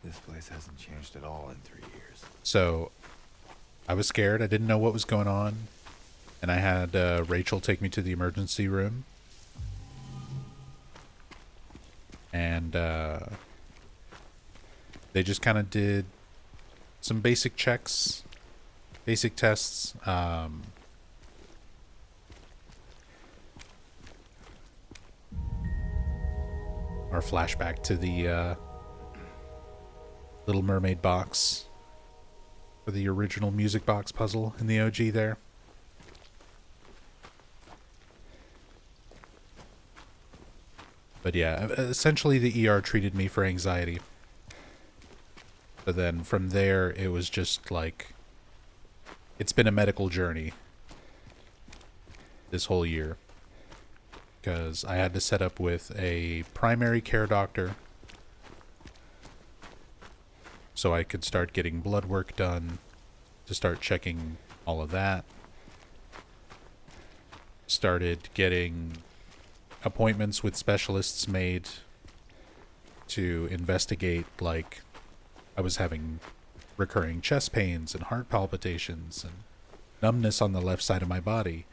Speaker 3: This place hasn't changed at all in 3 years.
Speaker 1: So I was scared. I didn't know what was going on. And I had Rachel take me to the emergency room. And they just kind of did some basic checks, basic tests. Our flashback to the Little Mermaid box, for the original music box puzzle in the OG there. But yeah, essentially the ER treated me for anxiety. But then from there, it was just like, it's been a medical journey this whole year. Because I had to set up with a primary care doctor so I could start getting blood work done, to start checking all of that. Started getting appointments with specialists made to investigate, like, I was having recurring chest pains and heart palpitations and numbness on the left side of my body.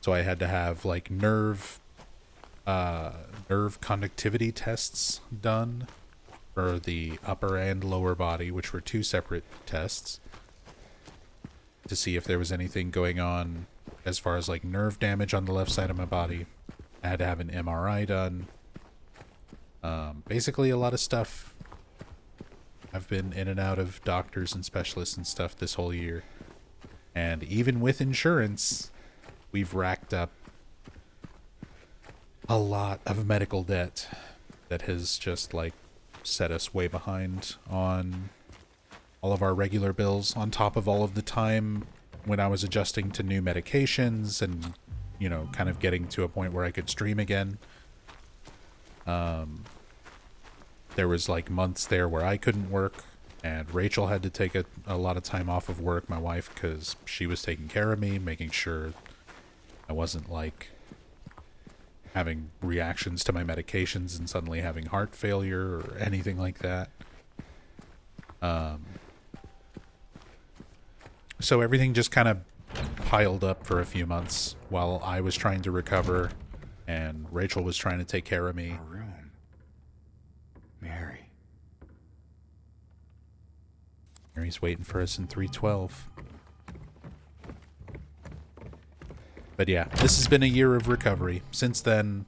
Speaker 1: So I had to have, like, nerve conductivity tests done for the upper and lower body, which were 2 separate tests, to see if there was anything going on as far as, like, nerve damage on the left side of my body. I had to have an MRI done. Basically a lot of stuff. I've been in and out of doctors and specialists and stuff this whole year. And even with insurance, we've racked up a lot of medical debt that has just, like, set us way behind on all of our regular bills, on top of all of the time when I was adjusting to new medications and, you know, kind of getting to a point where I could stream again. There was, like, months there where I couldn't work, and Rachel had to take a lot of time off of work, my wife, because she was taking care of me, making sure I wasn't, like, having reactions to my medications and suddenly having heart failure or anything like that. So everything just kind of piled up for a few months while I was trying to recover and Rachel was trying to take care of me.
Speaker 3: Our room. Mary.
Speaker 1: Mary's waiting for us in 312. But yeah, this has been a year of recovery. Since then,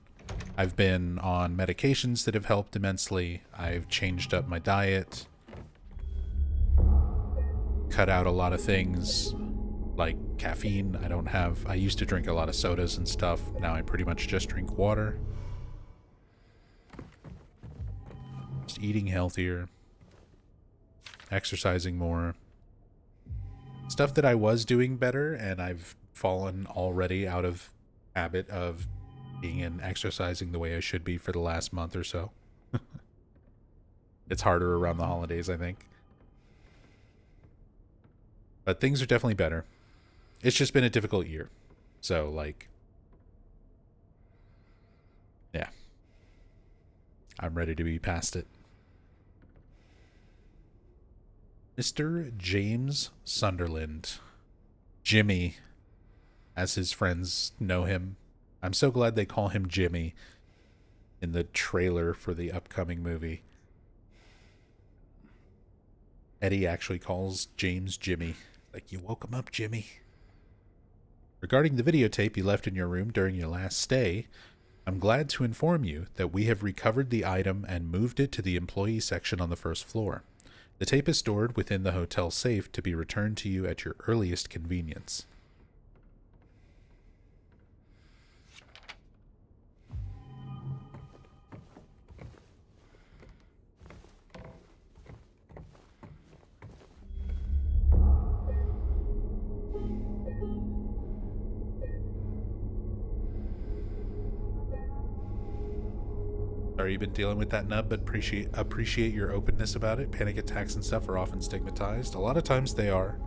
Speaker 1: I've been on medications that have helped immensely. I've changed up my diet, cut out a lot of things like caffeine. I used to drink a lot of sodas and stuff. Now I pretty much just drink water. Just eating healthier, exercising more. Stuff that I was doing better, and I've fallen already out of habit of being and exercising the way I should be for the last month or so. It's harder around the holidays, I think. But things are definitely better. It's just been a difficult year. So, like, yeah. I'm ready to be past it. Mr. James Sunderland. Jimmy, as his friends know him. I'm so glad they call him Jimmy in the trailer for the upcoming movie. Eddie actually calls James Jimmy. Like, you woke him up, Jimmy. Regarding the videotape you left in your room during your last stay, I'm glad to inform you that we have recovered the item and moved it to the employee section on the first floor. The tape is stored within the hotel safe to be returned to you at your earliest convenience. Sorry you've been dealing with that, Nub, but appreciate your openness about it. Panic attacks and stuff are often stigmatized. A lot of times they are.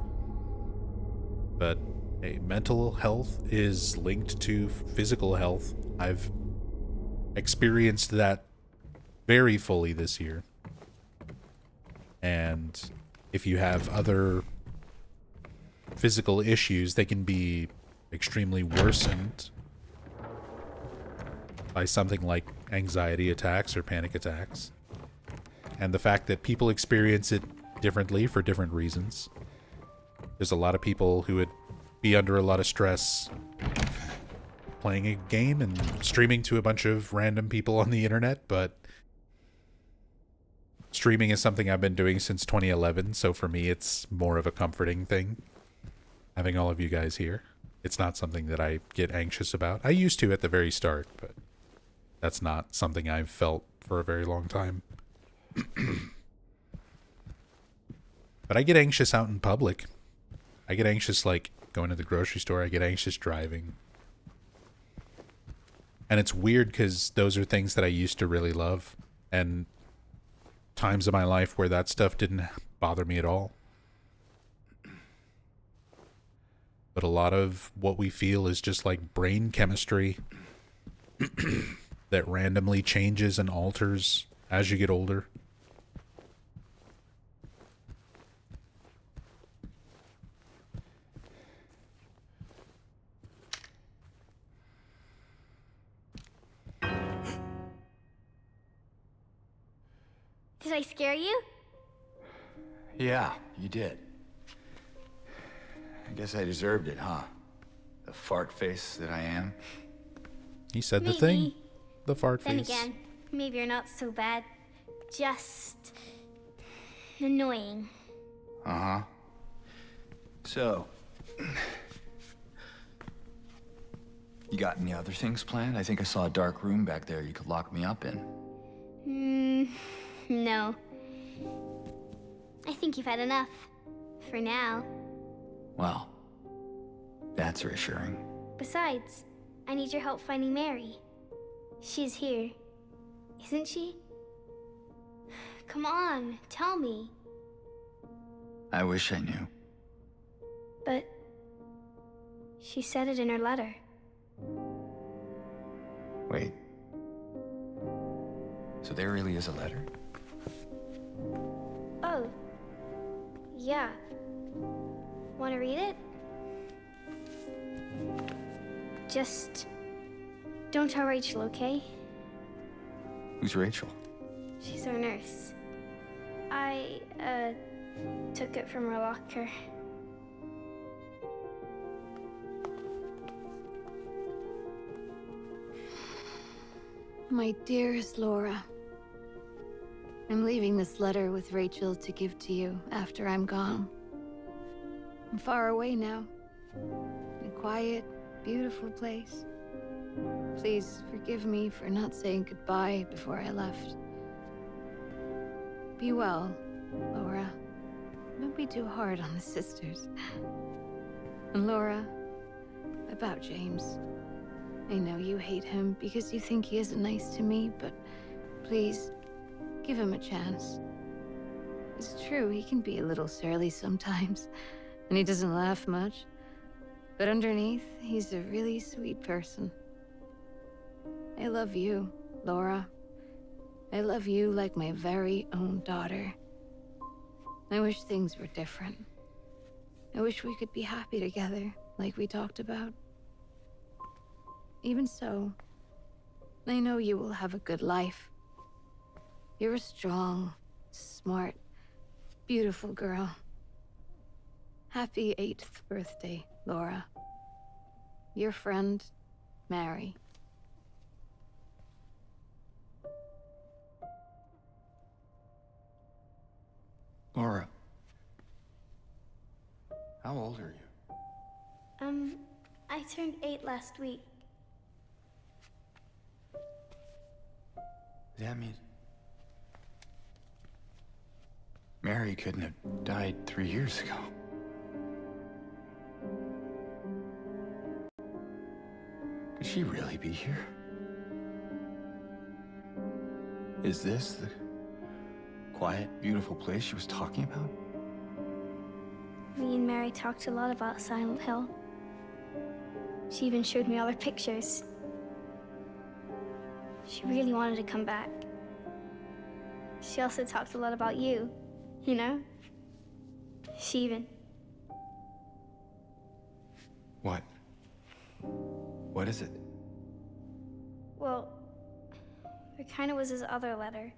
Speaker 1: But hey, mental health is linked to physical health. I've experienced that very fully this year. And if you have other physical issues, they can be extremely worsened by something like anxiety attacks or panic attacks. And the fact that people experience it differently for different reasons. There's a lot of people who would be under a lot of stress playing a game and streaming to a bunch of random people on the internet, but streaming is something I've been doing since 2011, so for me it's more of a comforting thing, having all of you guys here. It's not something that I get anxious about. I used to at the very start, but that's not something I've felt for a very long time. But I get anxious out in public. I get anxious, like, going to the grocery store. I get anxious driving. And it's weird because those are things that I used to really love. And times of my life where that stuff didn't bother me at all. But a lot of what we feel is just like brain chemistry that randomly changes and alters as you get older.
Speaker 4: Did I scare you?
Speaker 3: Yeah, you did. I guess I deserved it, huh? The fart face that I am.
Speaker 1: He said the
Speaker 4: Maybe.
Speaker 1: thing. The fart
Speaker 4: Then
Speaker 1: face.
Speaker 4: again, maybe you're not so bad. Just annoying.
Speaker 3: Uh-huh. So, you got any other things planned? I think I saw a dark room back there you could lock me up in.
Speaker 4: No. I think you've had enough. For now.
Speaker 3: Well, that's reassuring.
Speaker 4: Besides, I need your help finding Mary. She's here. Isn't she? Come on, tell me.
Speaker 3: I wish I knew.
Speaker 4: But she said it in her letter.
Speaker 3: Wait. So there really is a letter?
Speaker 4: Oh. Yeah. Want to read it? Just don't tell Rachel, okay?
Speaker 3: Who's Rachel?
Speaker 4: She's our nurse. I, took it from her locker.
Speaker 2: My dearest Laura, I'm leaving this letter with Rachel to give to you after I'm gone. I'm far away now, in a quiet, beautiful place. Please forgive me for not saying goodbye before I left. Be well, Laura. Don't be too hard on the sisters. And Laura, about James. I know you hate him because you think he isn't nice to me, but please, give him a chance. It's true, he can be a little surly sometimes, and he doesn't laugh much. But underneath, he's a really sweet person. I love you, Laura. I love you like my very own daughter. I wish things were different. I wish we could be happy together, like we talked about. Even so, I know you will have a good life. You're a strong, smart, beautiful girl. Happy 8th birthday, Laura. Your friend, Mary.
Speaker 3: Laura. How old are you?
Speaker 4: I turned 8 last week.
Speaker 3: That means Mary couldn't have died 3 years ago. Could she really be here? Is this the quiet, beautiful place she was talking about?
Speaker 4: Me and Mary talked a lot about Silent Hill. She even showed me all her pictures. She really wanted to come back. She also talked a lot about you, you know? She even...
Speaker 3: What? What is it?
Speaker 4: Well, there kind of was this other letter.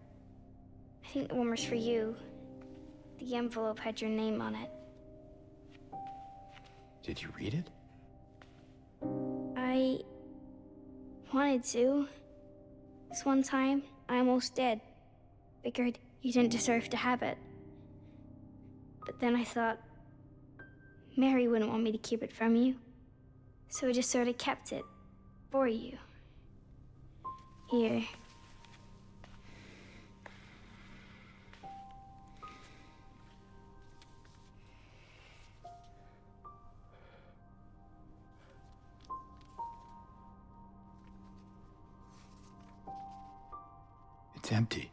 Speaker 4: I think the one was for you. The envelope had your name on it.
Speaker 3: Did you read it?
Speaker 4: I wanted to. This one time, I almost did. Figured you didn't deserve to have it. But then I thought, Mary wouldn't want me to keep it from you. So I just sort of kept it for you. Here.
Speaker 3: It's empty.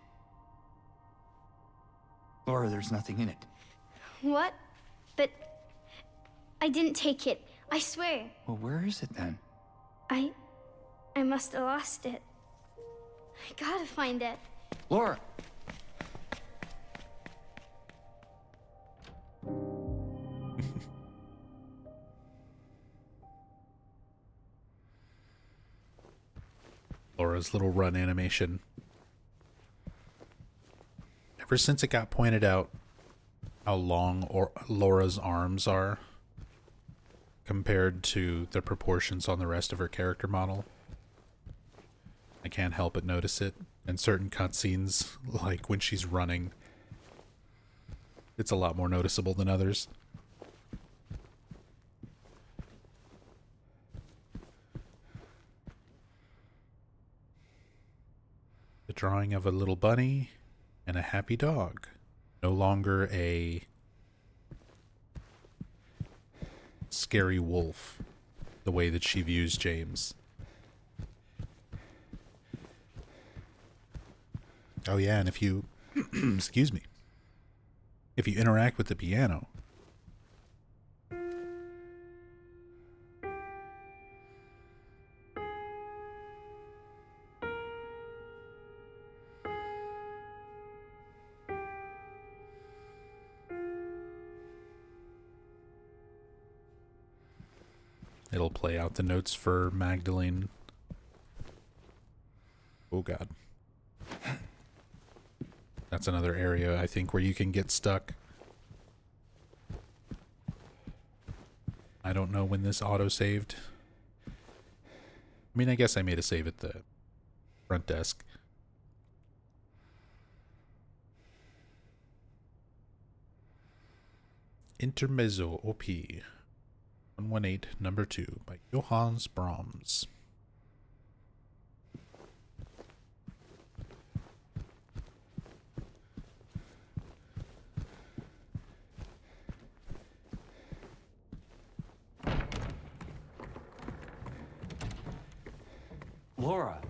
Speaker 3: Laura, there's nothing in it.
Speaker 4: What? But I didn't take it. I swear.
Speaker 3: Well, where is it then?
Speaker 4: I must have lost it. I gotta find it.
Speaker 3: Laura!
Speaker 1: Laura's little run animation. Ever since it got pointed out how long Laura's arms are compared to the proportions on the rest of her character model, I can't help but notice it. In certain cutscenes, like when she's running, it's a lot more noticeable than others. The drawing of a little bunny and a happy dog. No longer a scary wolf, the way that she views James. Oh yeah, and if you, excuse me, if you interact with the piano, it'll play out the notes for Magdalene. Oh God. That's another area, I think, where you can get stuck. I don't know when this auto-saved. I mean, I guess I made a save at the front desk. Intermezzo OP 118 number 2 by Johannes Brahms.
Speaker 7: Laura.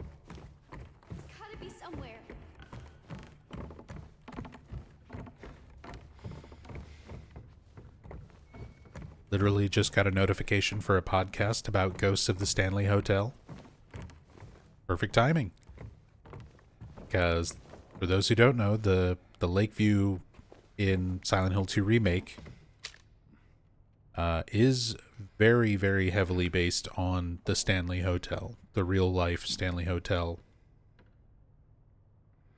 Speaker 4: It's gotta be somewhere.
Speaker 1: Literally just got a notification for a podcast about Ghosts of the Stanley Hotel. Perfect timing. Because, for those who don't know, the Lakeview in Silent Hill 2 Remake is very, very heavily based on the Stanley Hotel, the real-life Stanley Hotel,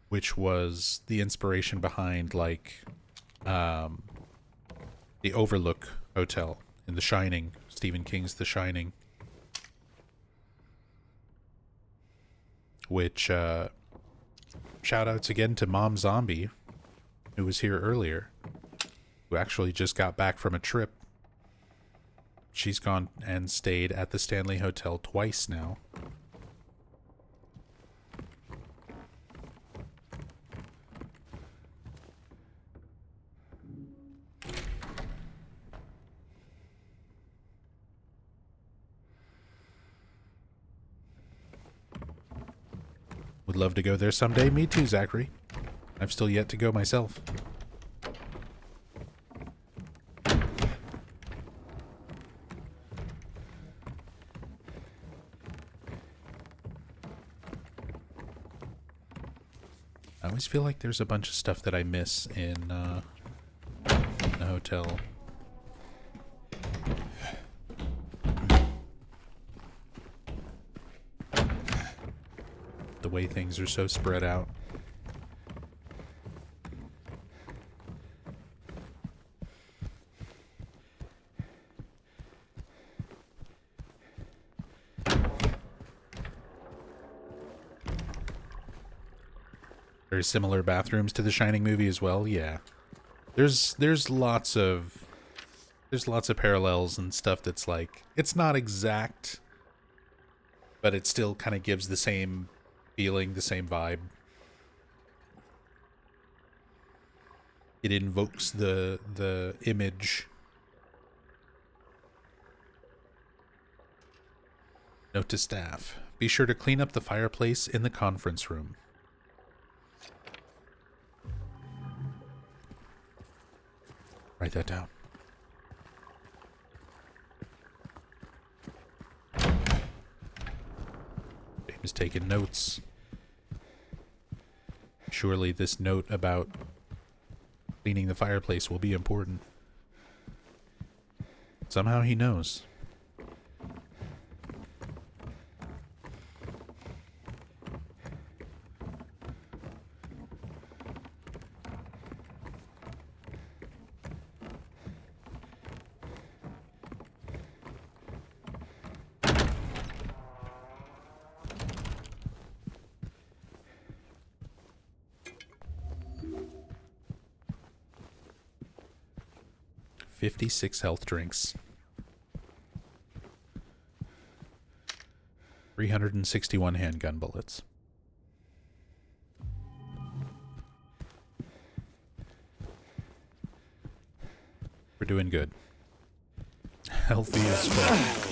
Speaker 1: which was the inspiration behind, like, the Overlook Hotel in The Shining, Stephen King's The Shining, which, shout outs again to Mom Zombie, who was here earlier. who actually just got back from a trip. She's gone and stayed at the Stanley Hotel twice now. Would love to go there someday. Me too, Zachary. I've still yet to go myself. I always feel like there's a bunch of stuff that I miss in the hotel. The way things are so spread out. Very similar bathrooms to the Shining movie as well. Yeah, there's lots of parallels and stuff that's like, it's not exact, but it still kind of gives the same feeling, the same vibe. It invokes the image. Note to staff: be sure to clean up the fireplace in the conference room. Write that down. James taking notes. Surely this note about cleaning the fireplace will be important. Somehow he knows. $56 health drinks. 361 handgun bullets. We're doing good. Healthy as fuck.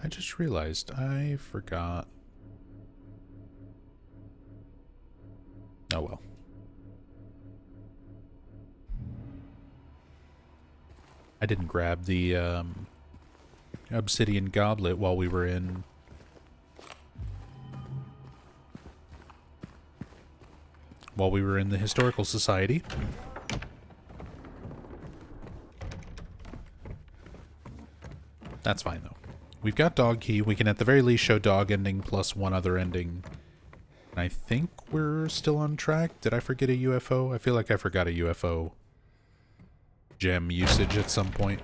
Speaker 1: I just realized I forgot. Oh well. I didn't grab the obsidian goblet while we were in the Historical Society. That's fine though. We've got dog key. We can at the very least show dog ending plus one other ending. And I think we're still on track. Did I forget a UFO? I feel like I forgot a UFO gem usage at some point.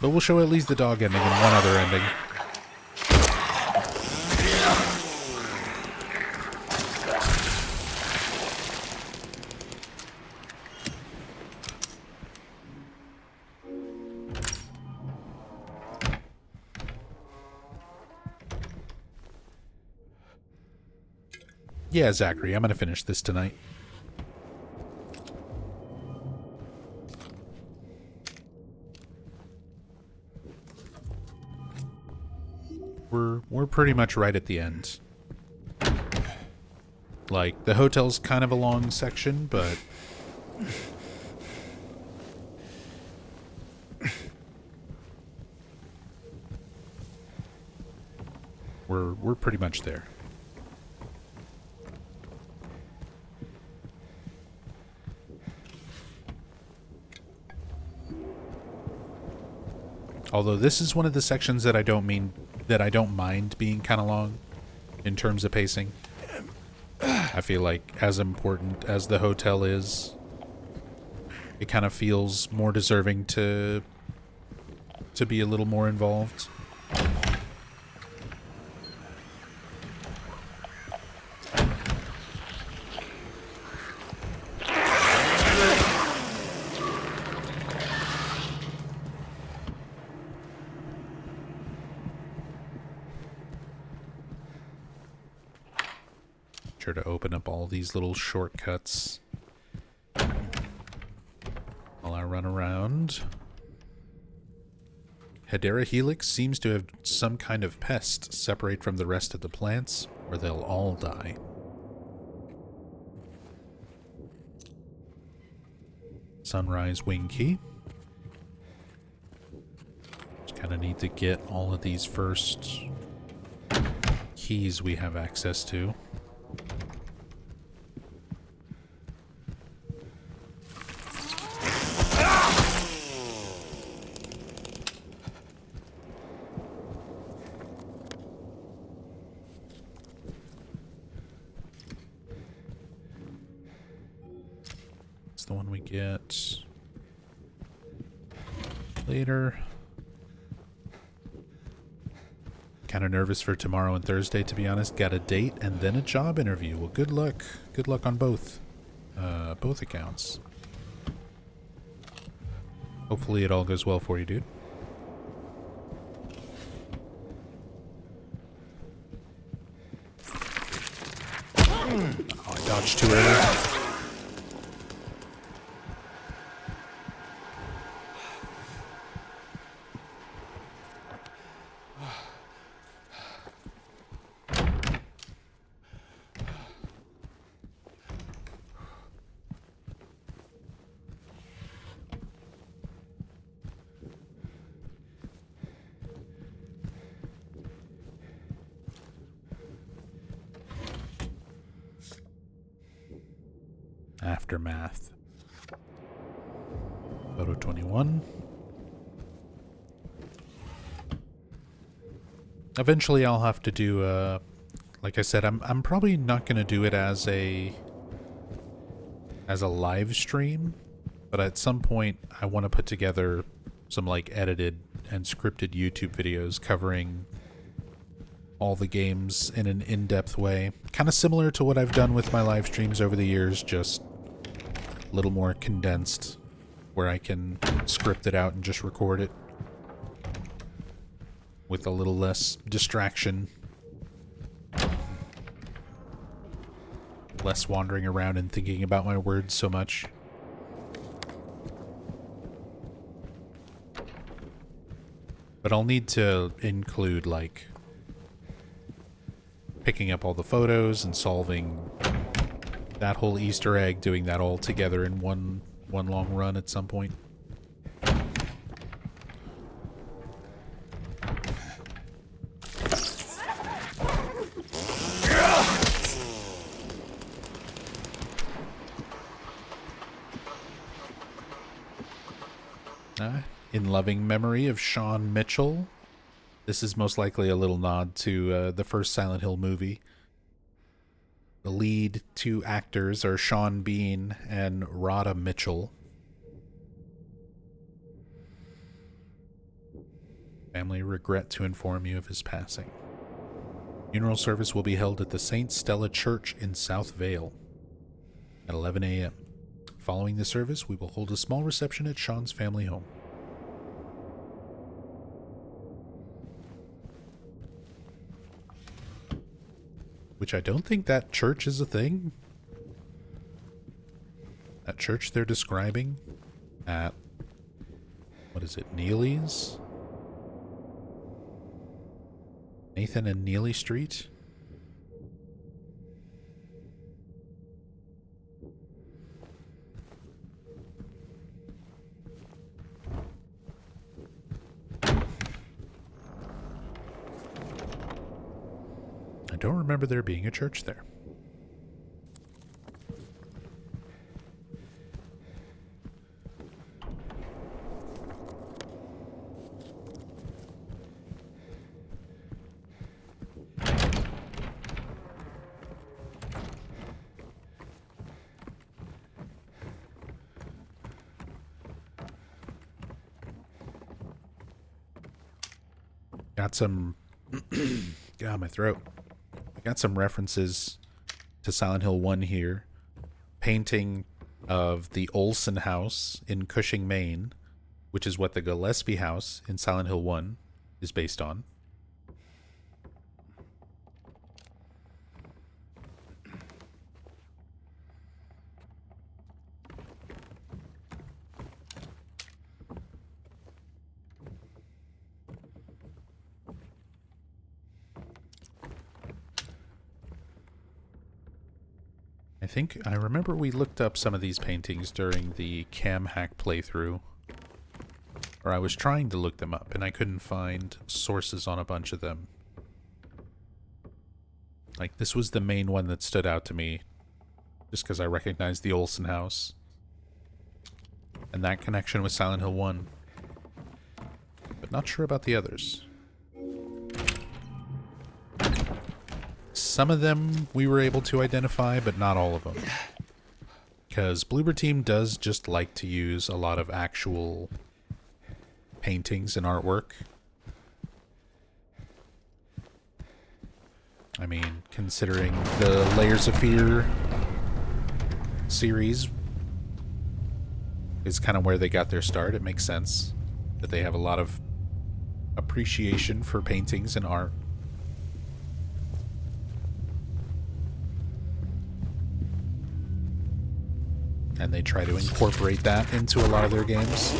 Speaker 1: But we'll show at least the dog ending and one other ending. Yeah, Zachary, I'm gonna finish this tonight. We're pretty much right at the end. Like, the hotel's kind of a long section, but we're pretty much there. Although this is one of the sections that I don't mind being kind of long in terms of pacing. I feel like as important as the hotel is, it kind of feels more deserving to to be a little more involved. Sure to open up all these little shortcuts while I run around. Hedera helix seems to have some kind of pest separate from the rest of the plants, or they'll all die. Sunrise wing key. Just kind of need to get all of these first keys we have access to. The one we get later. Kind of nervous for tomorrow and Thursday, to be honest. Got a date and then a job interview. Well, good luck. Good luck on both accounts. Hopefully it all goes well for you, dude. Oh, I dodged too early. Aftermath. Photo 21. Eventually I'll have to do like I said, I'm probably not going to do it as a live stream, but at some point I want to put together some like edited and scripted YouTube videos covering all the games in an in-depth way. Kind of similar to what I've done with my live streams over the years, just a little more condensed, where I can script it out and just record it with a little less distraction. Less wandering around and thinking about my words so much. But I'll need to include, like, picking up all the photos and solving that whole Easter egg, doing that all together in one long run at some point. In loving memory of Sean Mitchell. This is most likely a little nod to the first Silent Hill movie. The lead two actors are Sean Bean and Rhoda Mitchell. Family regret to inform you of his passing. Funeral service will be held at the St. Stella Church in South Vale at 11 a.m. Following the service, we will hold a small reception at Sean's family home. Which I don't think that church is a thing. That church they're describing at, what is it, Neely's? Nathan and Neely Street? I don't remember there being a church there. Got some... God, my throat. I got some references to Silent Hill 1 here. Painting of the Olsen house in Cushing, Maine, which is what the Gillespie house in Silent Hill 1 is based on. I remember we looked up some of these paintings during the cam hack playthrough. Or I was trying to look them up, and I couldn't find sources on a bunch of them. Like, this was the main one that stood out to me, just because I recognized the Olsen house. And that connection with Silent Hill 1. But not sure about the others. Some of them we were able to identify, but not all of them. Because Bloober Team does just like to use a lot of actual paintings and artwork. I mean, considering the Layers of Fear series is kind of where they got their start, it makes sense that they have a lot of appreciation for paintings and art. And they try to incorporate that into a lot of their games.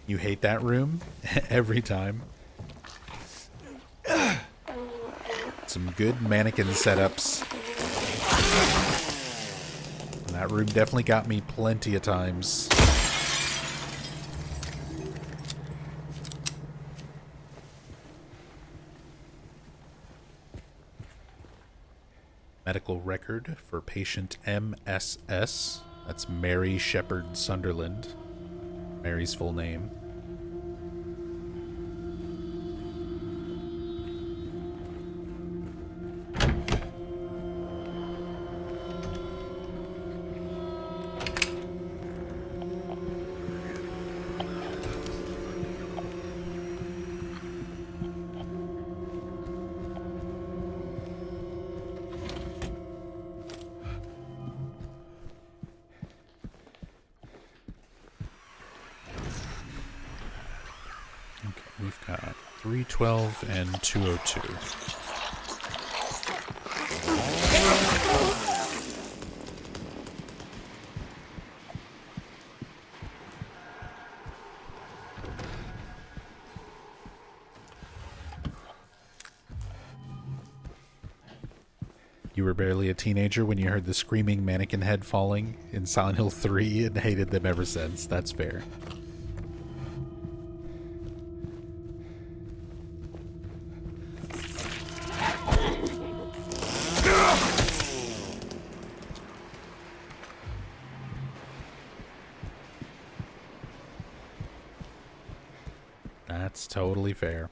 Speaker 1: You hate that room every time. Some good mannequin setups. And that room definitely got me plenty of times. Medical record for patient MSS. That's Mary Shepherd Sunderland. Mary's full name. We've got 312 and 202. You were barely a teenager when you heard the screaming mannequin head falling in Silent Hill 3 and hated them ever since. That's fair. That's totally fair.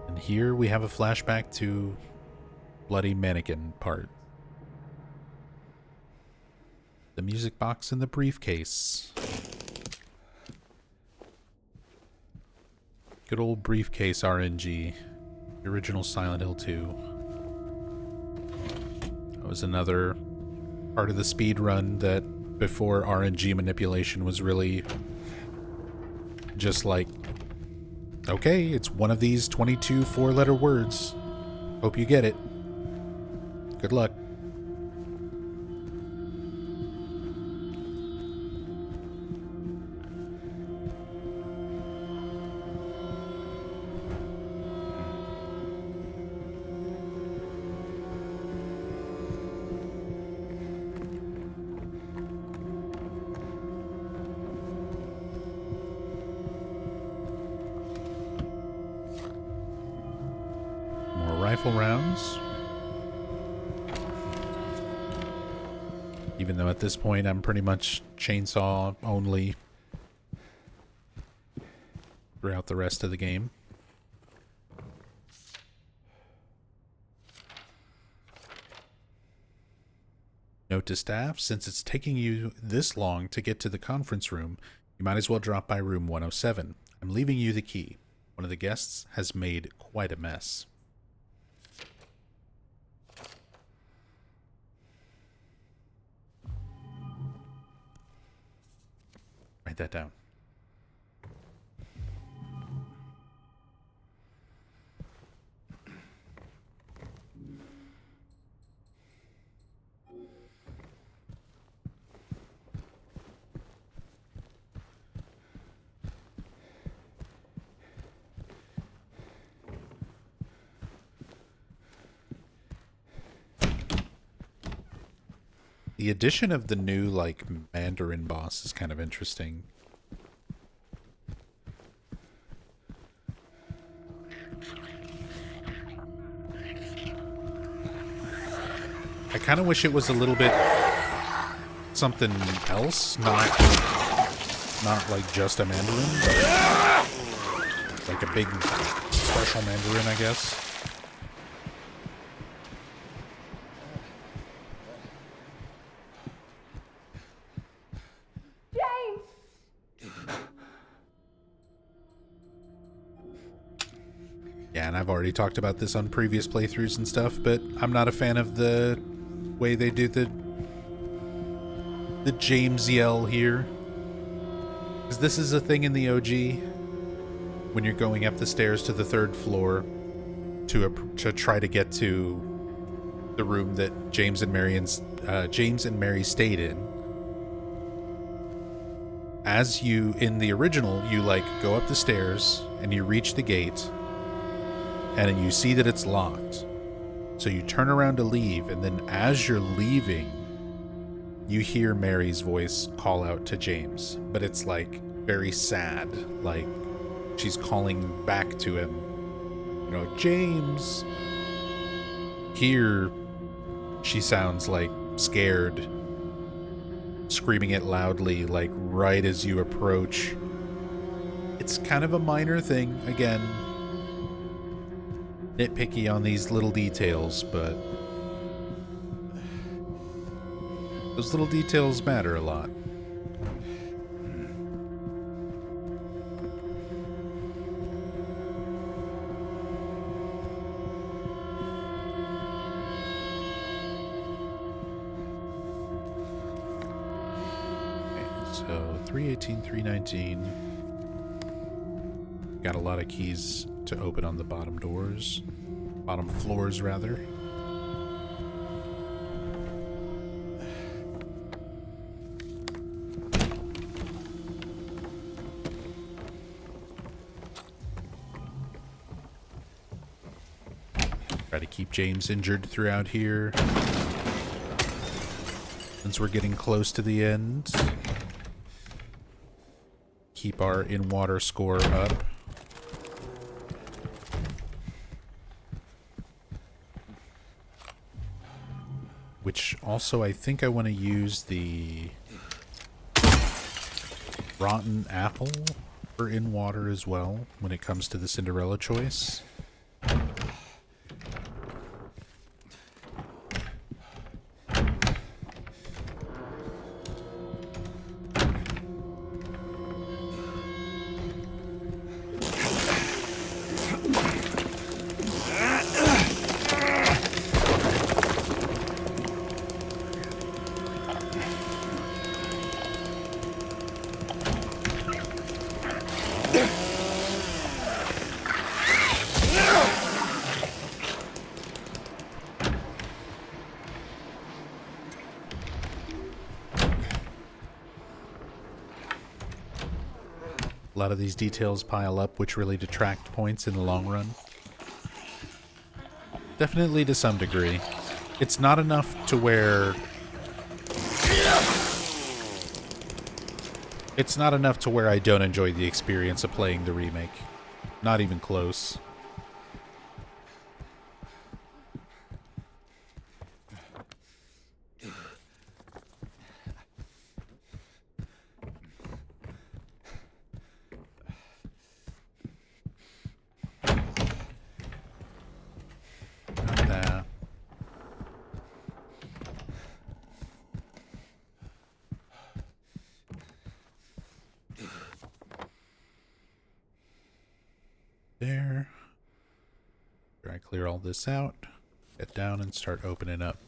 Speaker 1: And here we have a flashback to Bloody Mannequin part. The music box in the briefcase. Good old briefcase RNG. The original Silent Hill 2. That was another part of the speed run that before RNG manipulation was really just like, okay, it's one of these 22 four-letter words. Hope you get it. Good luck. rifle rounds. Even though at this point I'm pretty much chainsaw only throughout the rest of the game. Note to staff, since it's taking you this long to get to the conference room, you might as well drop by room 107. I'm leaving you the key. One of the guests has made quite a mess. Write that down. The addition of the new, like, Mandarin boss is kind of interesting. I kind of wish it was a little bit something else, not like just a Mandarin, but like a big special Mandarin, I guess. Yeah, and I've already talked about this on previous playthroughs and stuff, but I'm not a fan of the way they do the James yell here. Because this is a thing in the OG when you're going up the stairs to the 3rd floor to try to get to the room that James and Mary stayed in. As you, in the original, you like go up the stairs and you reach the gate and you see that it's locked. So you turn around to leave, and then as you're leaving, you hear Mary's voice call out to James. But it's like very sad, like she's calling back to him. You know, James. Here, she sounds like scared, screaming it loudly, like right as you approach. It's kind of a minor thing, again. Nitpicky on these little details, but those little details matter a lot. Okay, so 318, 319. Got a lot of keys to open on the bottom doors. Bottom floors, rather. Try to keep James injured throughout here. Since we're getting close to the end. Keep our in-water score up. Which also, I think I want to use the rotten apple for in water as well when it comes to the Cinderella choice. A lot of these details pile up, which really detract points in the long run. Definitely to some degree. It's not enough to where... It's not enough to where I don't enjoy the experience of playing the remake. Not even close. there. After I clear all this out, get down and start opening up.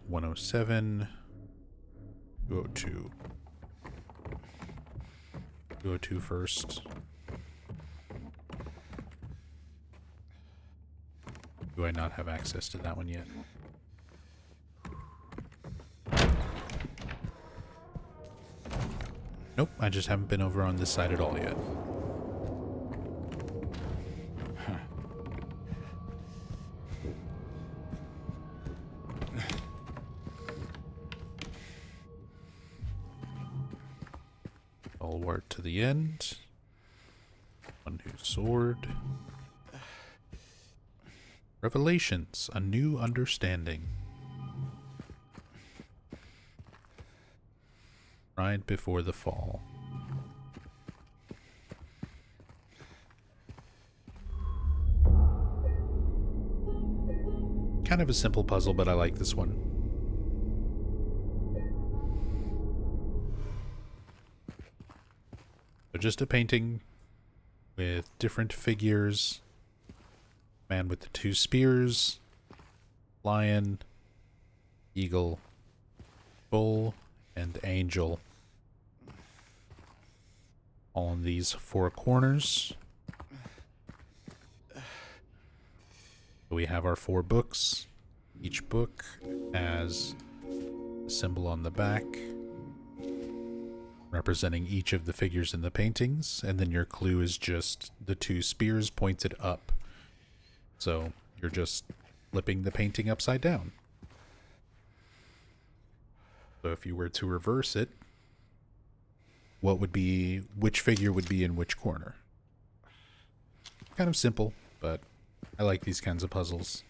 Speaker 1: "107, 202. 202 first. Do I not have access to that one yet? Nope, I just haven't been over on this side at all yet. All word to the end. One new sword. Revelations, a new understanding. Right before the fall. Kind of a simple puzzle, but I like this one. So just a painting with different figures. Man with the 2 spears, lion, eagle, bull, and angel. All in these 4 corners. We have our 4 books. Each book has a symbol on the back representing each of the figures in the paintings, and then your clue is just the 2 spears pointed up. So you're just flipping the painting upside down. So if you were to reverse it, which figure would be in which corner? Kind of simple, but I like these kinds of puzzles.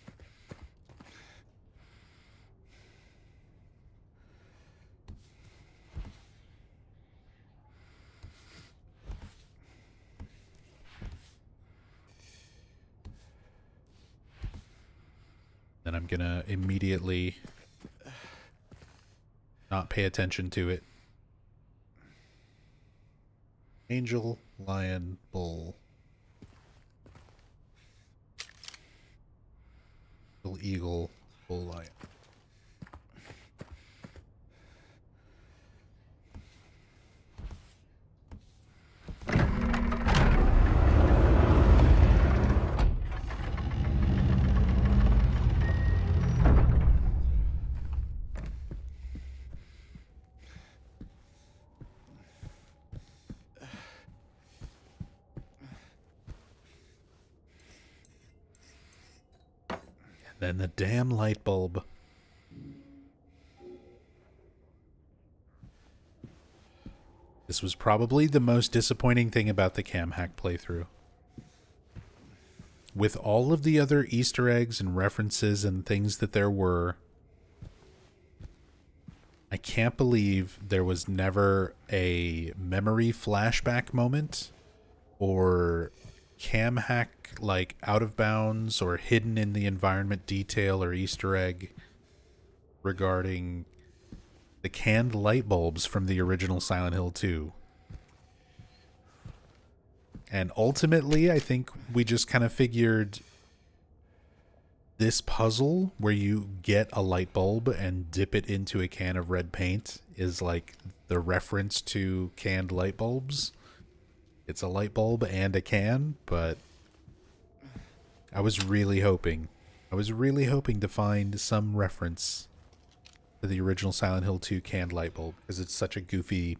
Speaker 1: Then I'm gonna immediately not pay attention to it. Angel, lion, bull. Little eagle, bull, lion. Then the damn light bulb. This was probably the most disappointing thing about the cam hack playthrough. With all of the other Easter eggs and references and things that there were, I can't believe there was never a memory flashback moment or cam hack like out of bounds or hidden in the environment detail or Easter egg regarding the canned light bulbs from the original Silent Hill 2. And ultimately, I think we just kind of figured this puzzle where you get a light bulb and dip it into a can of red paint is like the reference to canned light bulbs. It's a light bulb and a can, but I was really hoping to find some reference to the original Silent Hill 2 canned light bulb, because it's such a goofy,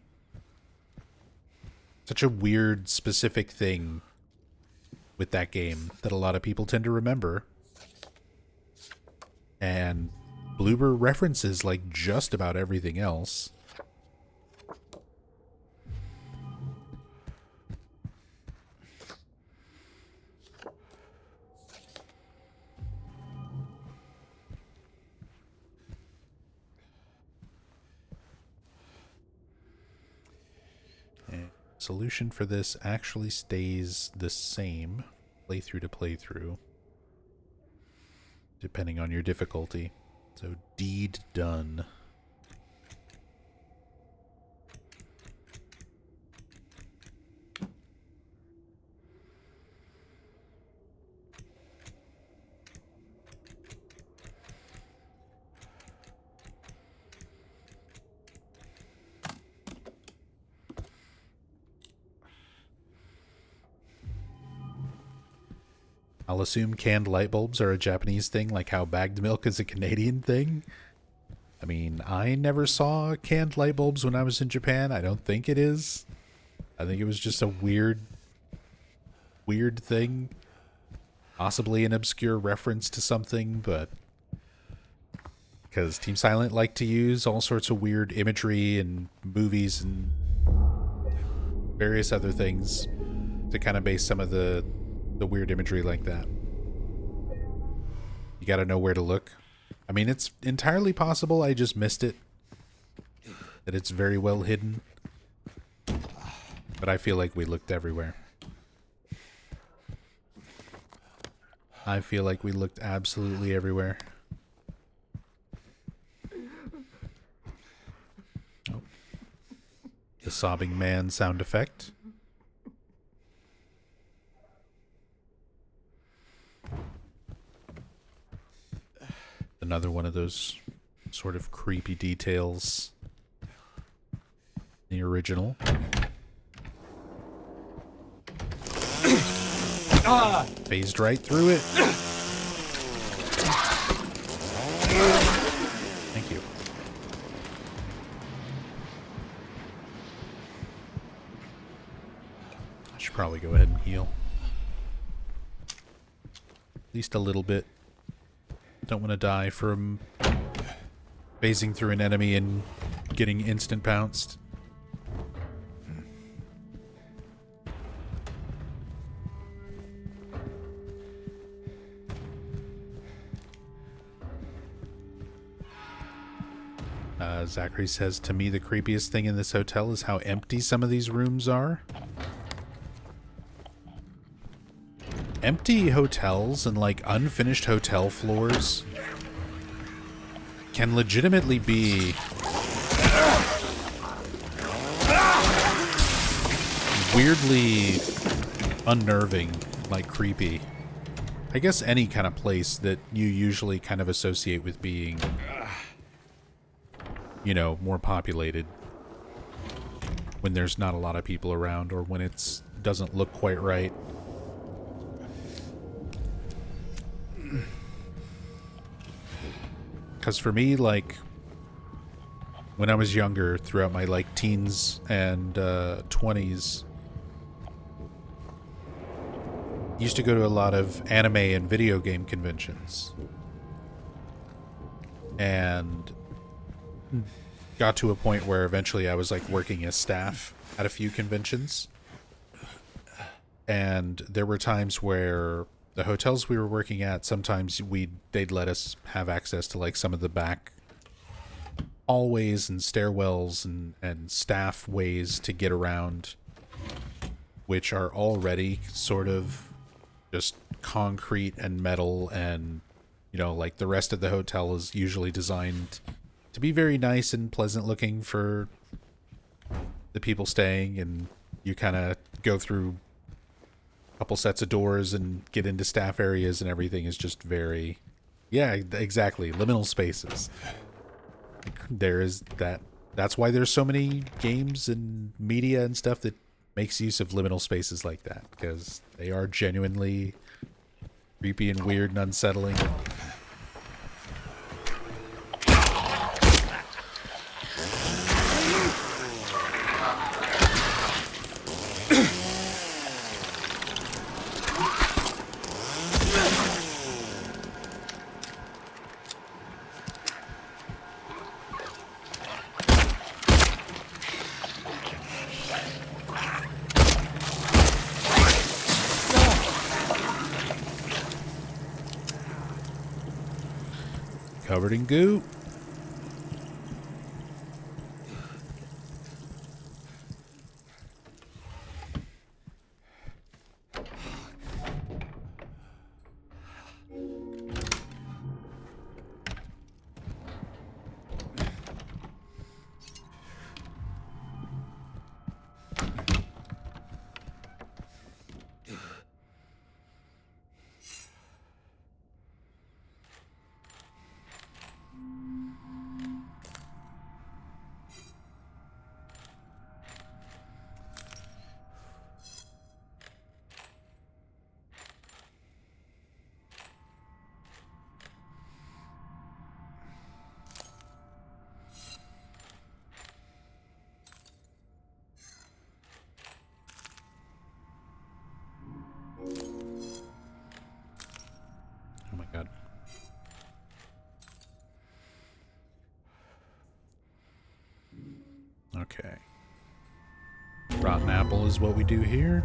Speaker 1: such a weird, specific thing with that game that a lot of people tend to remember. And Bloober references like just about everything else. And solution for this actually stays the same. playthrough to playthrough, depending on your difficulty. So, deed done. I'll assume canned light bulbs are a Japanese thing, like how bagged milk is a Canadian thing. I mean, I never saw canned light bulbs when I was in Japan. I don't think it is. I think it was just a weird thing. Possibly an obscure reference to something, but... because Team Silent like to use all sorts of weird imagery and movies and various other things to kind of base some of the weird imagery like that. You gotta know where to look. I mean, it's entirely possible I just missed it. That it's very well hidden. But I feel like we looked everywhere. I feel like we looked absolutely everywhere. Oh. The sobbing man sound effect. Another one of those sort of creepy details. The original. Phased right through it. Thank you. I should probably go ahead and heal. At least a little bit. Don't want to die from phasing through an enemy and getting instant pounced. Zachary says, to me, the creepiest thing in this hotel is how empty some of these rooms are. Empty hotels and, like, unfinished hotel floors can legitimately be weirdly unnerving, like creepy. I guess any kind of place that you usually kind of associate with being, you know, more populated when there's not a lot of people around or when it's doesn't look quite right. Because for me, like, when I was younger, throughout my, like, teens and 20s, used to go to a lot of anime and video game conventions. And got to a point where eventually I was, like, working as staff at a few conventions. And there were times where the hotels we were working at, sometimes they'd let us have access to, like, some of the back hallways and stairwells and staff ways to get around, which are already sort of just concrete and metal, and, you know, like, the rest of the hotel is usually designed to be very nice and pleasant looking for the people staying, and you kind of go through couple sets of doors and get into staff areas, and everything is just very, yeah, exactly, liminal spaces. There is that. That's why there's so many games and media and stuff that makes use of liminal spaces like that, because they are genuinely creepy and weird and unsettling. Covered in goo. God. Okay. Rotten apple is what we do here.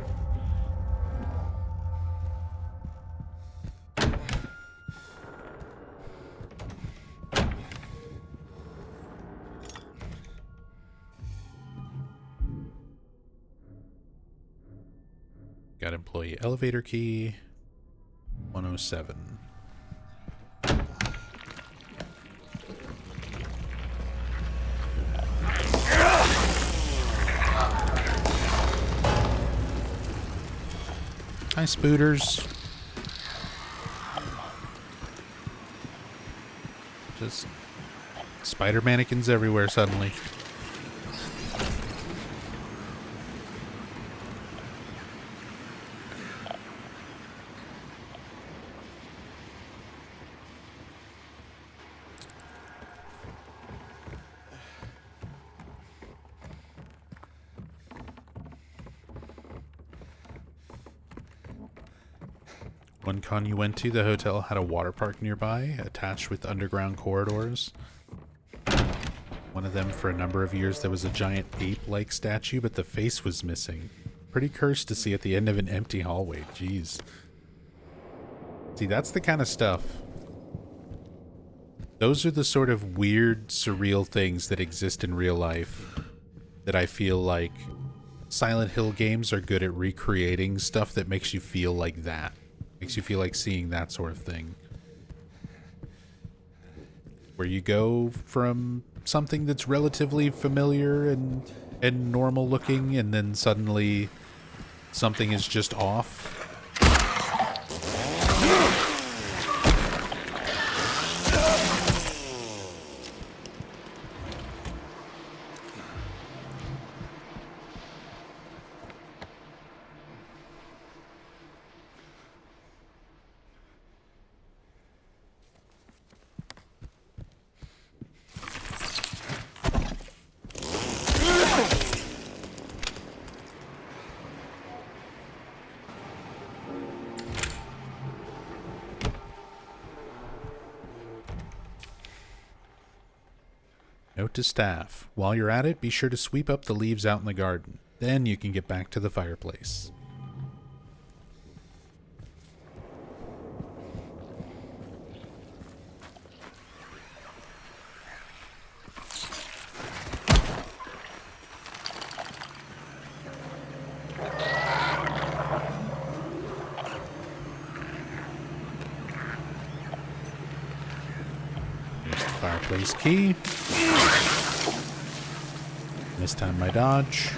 Speaker 1: Got employee elevator key. 107. Hi, spooters. Just spider mannequins everywhere suddenly. One con you went to, the hotel had a water park nearby, attached with underground corridors. One of them, for a number of years, there was a giant ape-like statue, but the face was missing. Pretty cursed to see at the end of an empty hallway. Jeez. See, that's the kind of stuff. Those are the sort of weird, surreal things that exist in real life that I feel like Silent Hill games are good at recreating stuff that makes you feel like that. Makes you feel like seeing that sort of thing. Where you go from something that's relatively familiar and normal looking, and then suddenly something is just off. Note to staff, while you're at it, be sure to sweep up the leaves out in the garden. Then you can get back to the fireplace. There's the fireplace key. Mistime my dodge.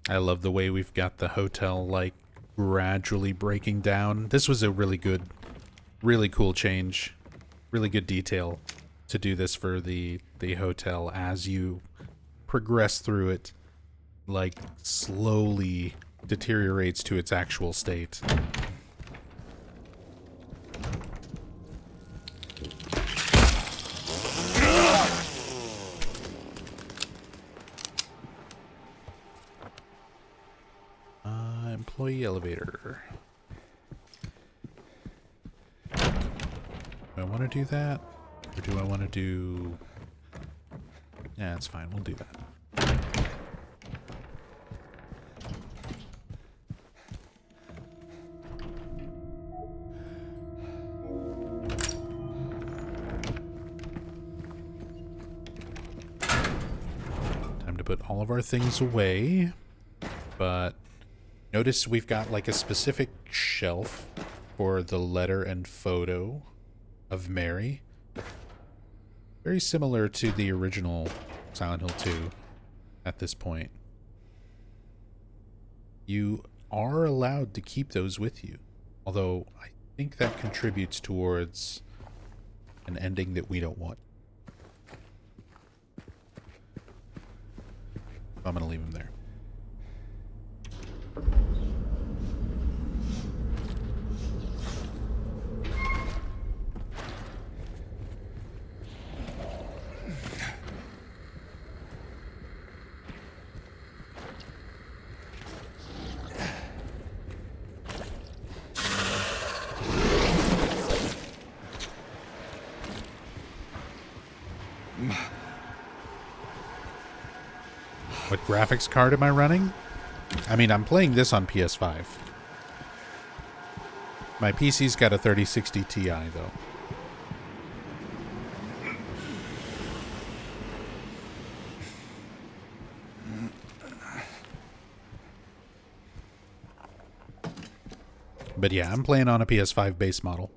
Speaker 1: I love the way we've got the hotel, like, gradually breaking down. This was a really good, really cool change. Really good detail to do this for the hotel as you progress through it, like, slowly deteriorates to its actual state. Employee elevator. Do I want to do that? Or do I want to do... Yeah, it's fine. We'll do that. Time to put all of our things away. But... notice we've got like a specific shelf for the letter and photo of Mary. Very similar to the original Silent Hill 2 at this point. You are allowed to keep those with you. Although, I think that contributes towards an ending that we don't want. I'm going to leave him there. What graphics card am I running? I mean, I'm playing this on PS5. My PC's got a 3060 Ti, though. But yeah, I'm playing on a PS5 base model.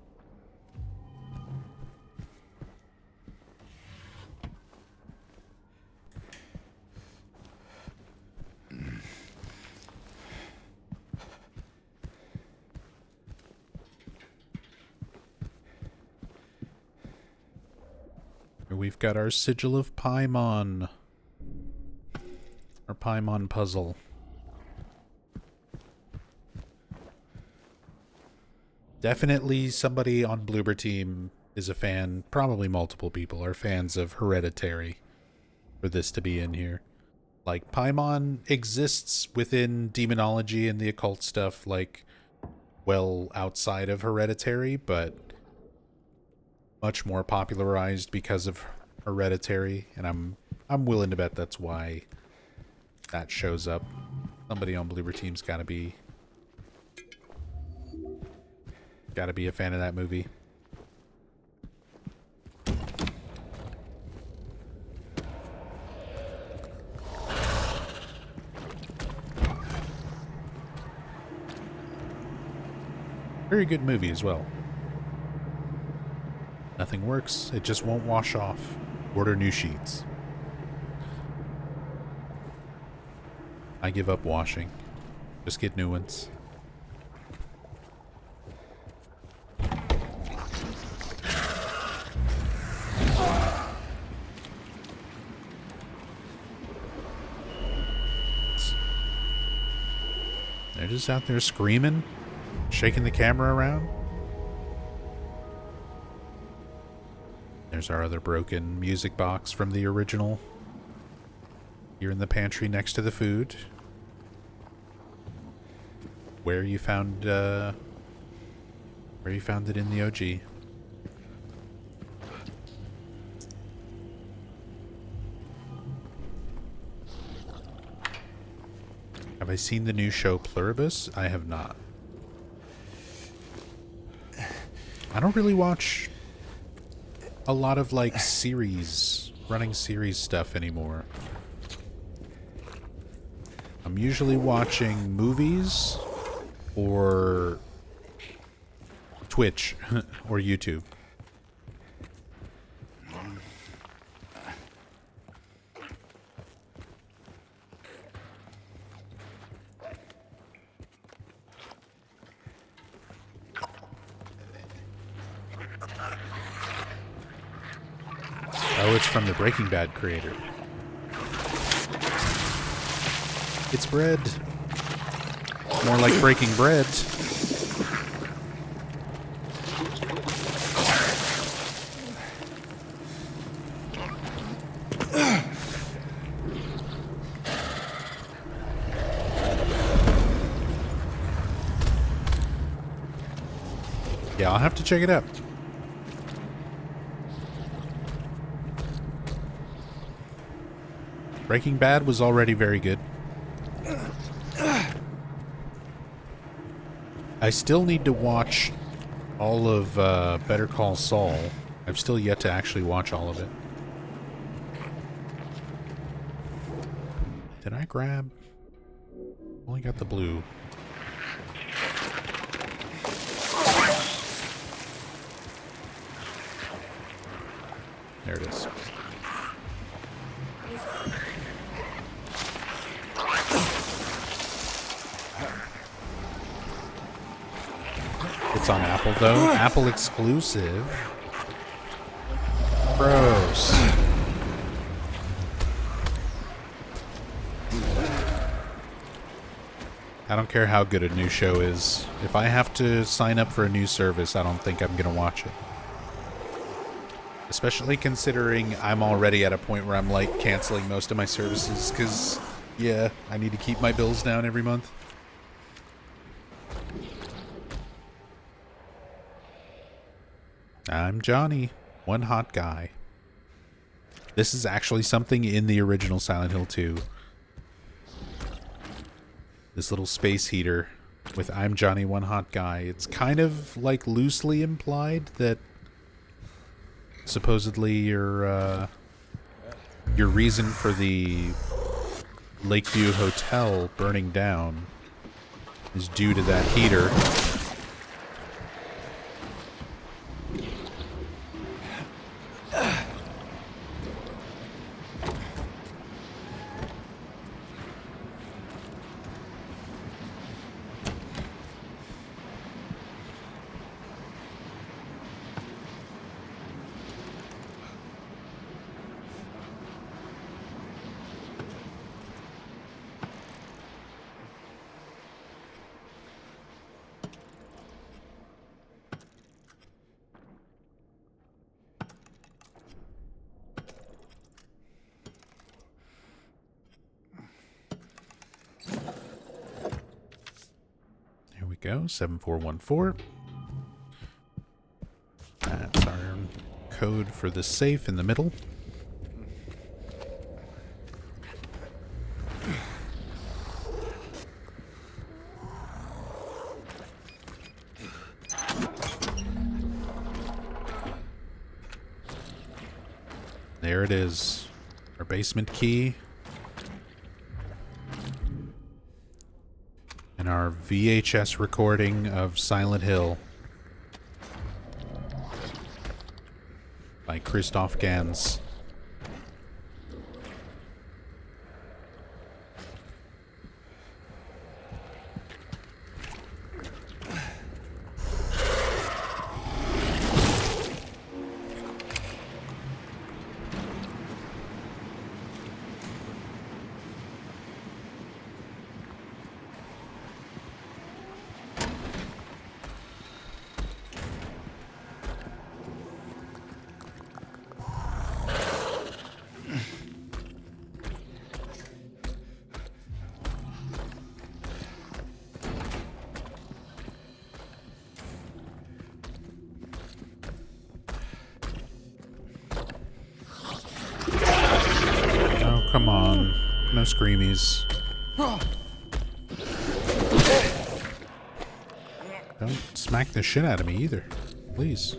Speaker 1: We've got our Sigil of Paimon. Our Paimon puzzle. Definitely somebody on Bloober Team is a fan. Probably multiple people are fans of Hereditary for this to be in here. Like, Paimon exists within demonology and the occult stuff, like, well outside of Hereditary, but much more popularized because of Hereditary, and I'm willing to bet that's why that shows up. Somebody on Bloober Team's gotta be a fan of that movie. Very good movie as well. Nothing works. It just won't wash off. Order new sheets. I give up washing. Just get new ones. They're just out there screaming, shaking the camera around. There's our other broken music box from the original. Here in the pantry next to the food. Where you found it in the OG. Have I seen the new show Pluribus? I have not. I don't really watch a lot of, like, running series stuff anymore. I'm usually watching movies or Twitch or YouTube. Oh, it's from the Breaking Bad creator. It's bread. More like breaking bread. Yeah, I'll have to check it out. Breaking Bad was already very good. I still need to watch all of Better Call Saul. I've still yet to actually watch all of it. Did I grab? Only got the blue. There it is. it's on Apple, though. Apple exclusive. Gross. I don't care how good a new show is. If I have to sign up for a new service, I don't think I'm going to watch it. Especially considering I'm already at a point where I'm like canceling most of my services because, yeah, I need to keep my bills down every month. I'm Johnny, one hot guy. This is actually something in the original Silent Hill 2. This little space heater with I'm Johnny, one hot guy. It's kind of like loosely implied that supposedly your reason for the Lakeview Hotel burning down is due to that heater. Go 7414. That's our code for the safe in the middle. There it is. Our basement key. And our VHS recording of Silent Hill by Christoph Gans. Come on. No screamies. Don't smack the shit out of me either. Please.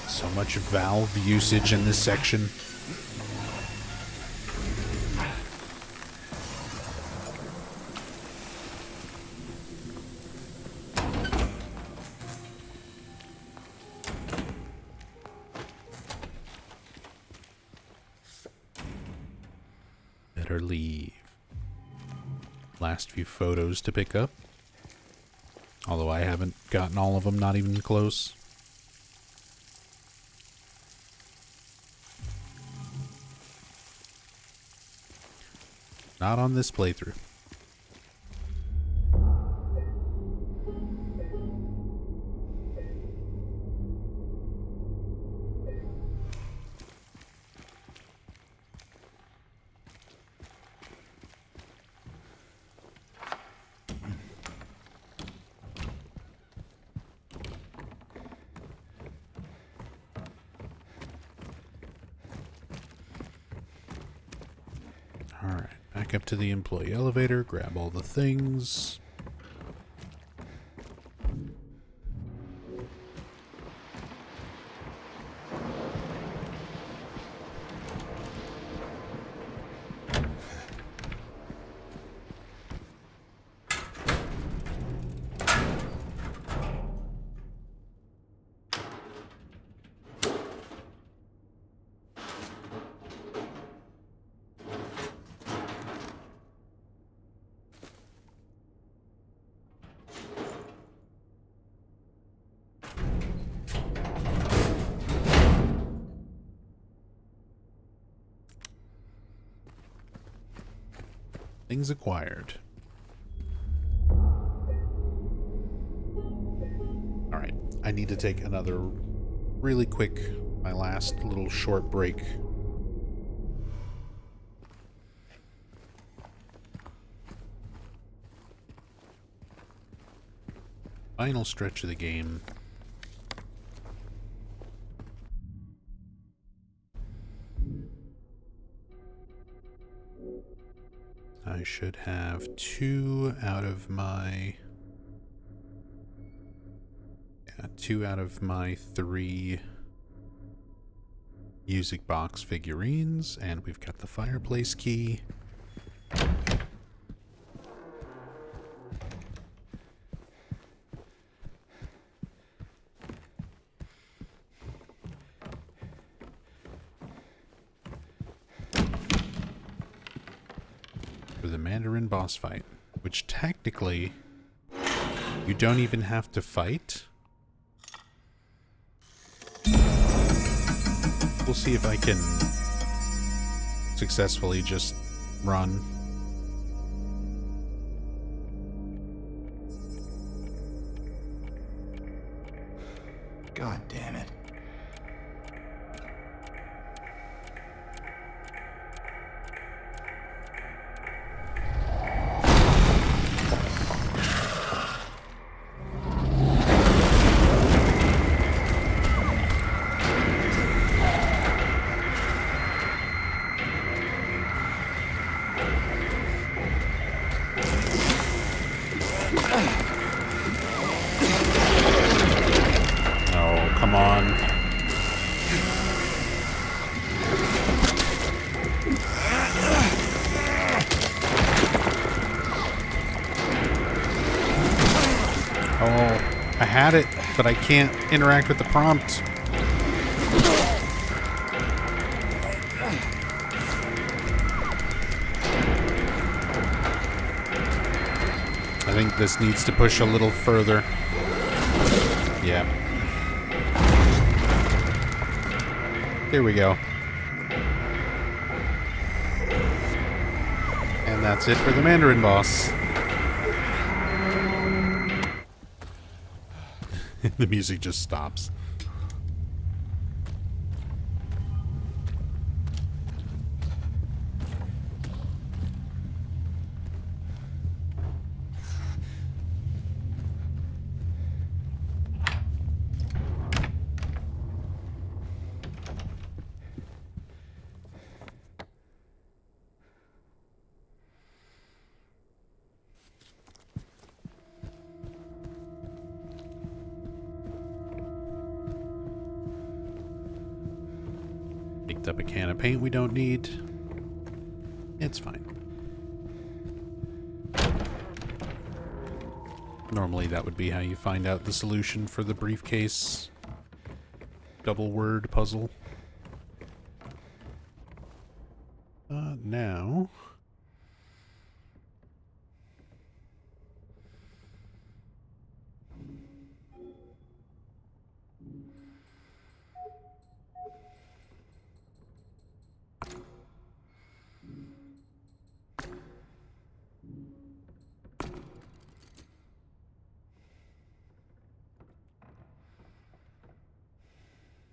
Speaker 1: So much valve usage in this section. Better leave. Last few photos to pick up. Although I haven't gotten all of them, not even close. Not on this playthrough. Alright, back up to the employee elevator, grab all the things. Things acquired. Alright, I need to take another really quick, my last little short break. Final stretch of the game. I should have 2 out of my 3 music box figurines, and we've got the fireplace key. For the Mandarin boss fight, which technically you don't even have to fight. We'll see if I can successfully just run.
Speaker 3: God damn it.
Speaker 1: Come on. Oh, I had it, but I can't interact with the prompt. I think this needs to push a little further. Yeah. Here we go. And that's it for the Mandarin boss. The music just stops. Picked up a can of paint we don't need. It's fine. Normally that would be how you find out the solution for the briefcase double word puzzle. Now...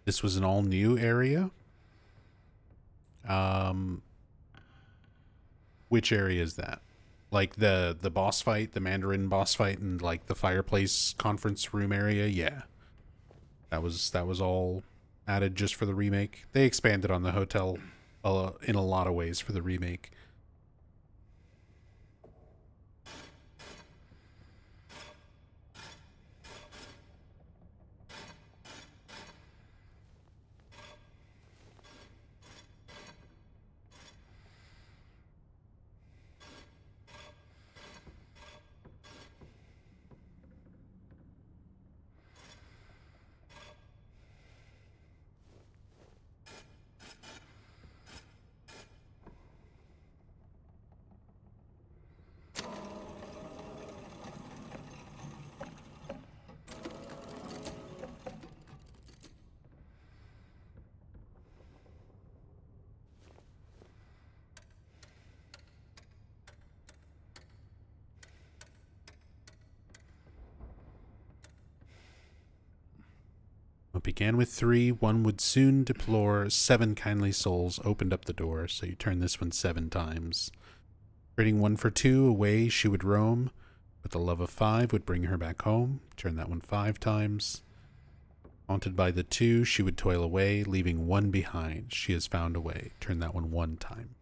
Speaker 1: This was an all-new area. Which area is that? Like the boss fight, the Mandarin boss fight, and like the fireplace conference room area? Yeah. That was all added just for the remake. They expanded on the hotel in a lot of ways for the remake. began with 3. One would soon deplore. 7 kindly souls opened up the door. So you turn this one 7 times. Trading 1 for 2, away she would roam. But the love of 5 would bring her back home. Turn that one 5 times. Haunted by the 2, she would toil away, leaving 1 behind. She has found a way. Turn that one 1 time.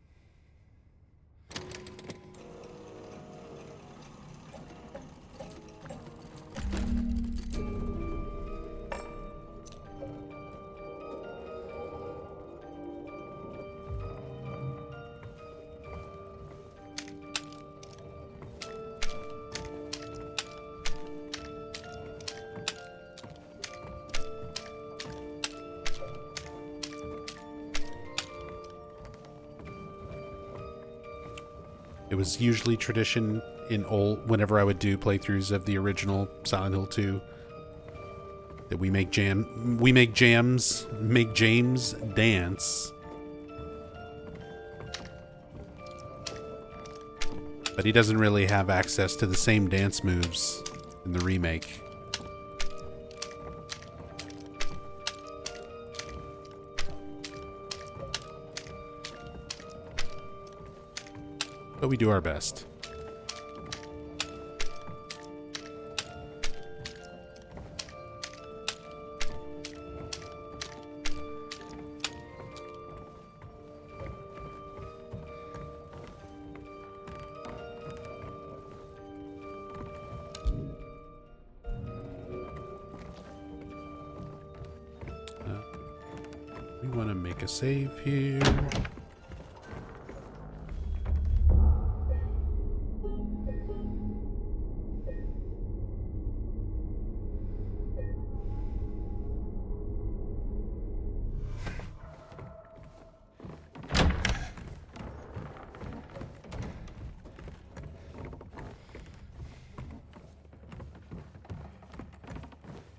Speaker 1: It was usually tradition whenever I would do playthroughs of the original Silent Hill 2 that we make James dance. But he doesn't really have access to the same dance moves in the remake. But we do our best. We want to make a save here.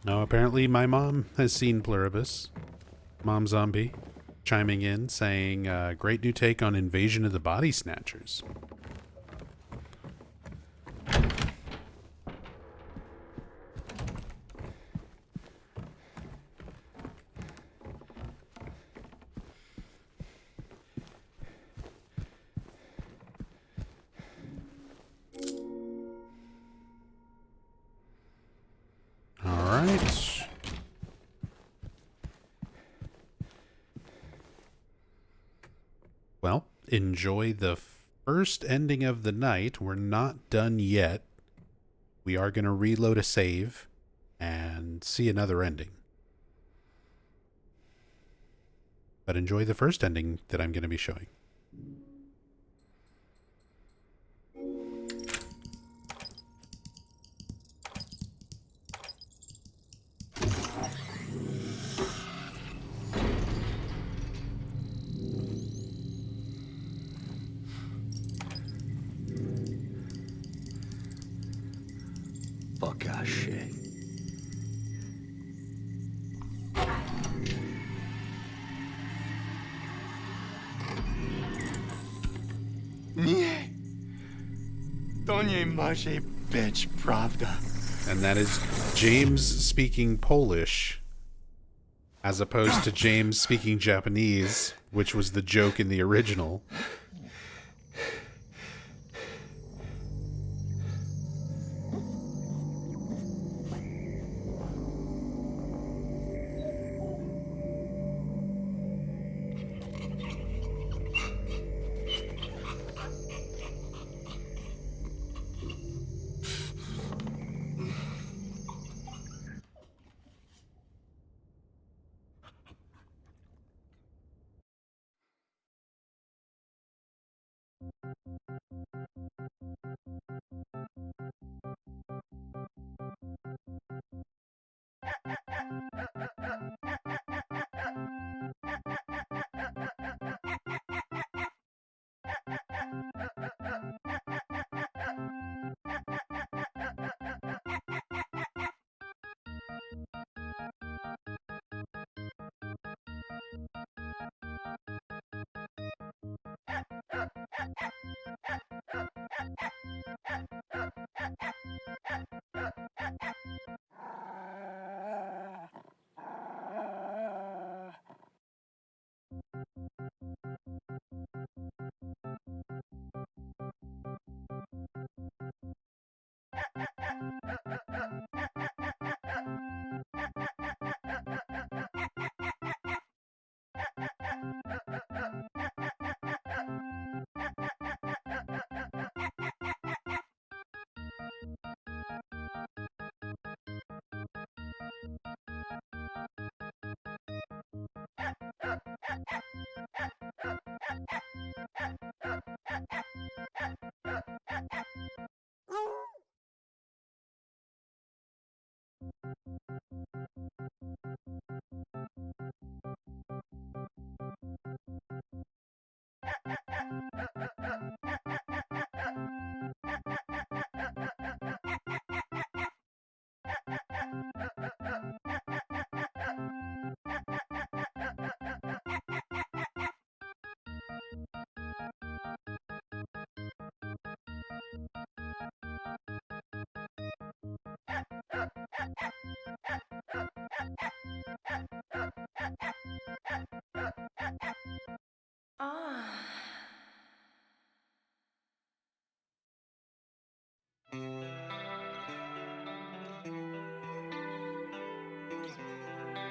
Speaker 1: Now, apparently my mom has seen Pluribus. Mom Zombie chiming in, saying, great new take on Invasion of the Body Snatchers. All right. Well, enjoy the first ending of the night. We're not done yet. We are going to reload a save and see another ending. But enjoy the first ending that I'm going to be showing.
Speaker 3: Fuck ass shit. Nie. To nie może być prawda.
Speaker 1: And that is James speaking Polish, as opposed to James speaking Japanese, which was the joke in the original.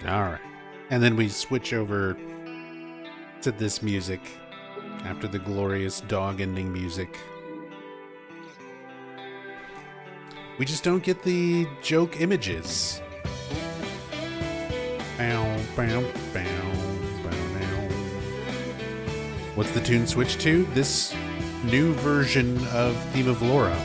Speaker 1: All right. And then we switch over to this music after the glorious dog ending music. We just don't get the joke images. Bow, bow, bow, bow, bow. What's the tune switch to? This new version of Theme of Laura.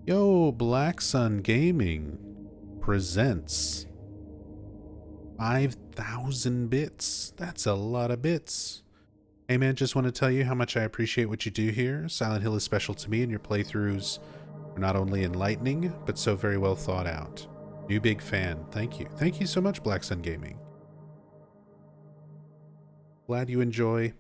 Speaker 1: Yo, Black Sun Gaming presents 5,000 bits. That's a lot of bits. Hey man, just want to tell you how much I appreciate what you do here. Silent Hill is special to me, and your playthroughs are not only enlightening, but so very well thought out. New big fan. Thank you. Thank you so much, Black Sun Gaming. Glad you enjoy.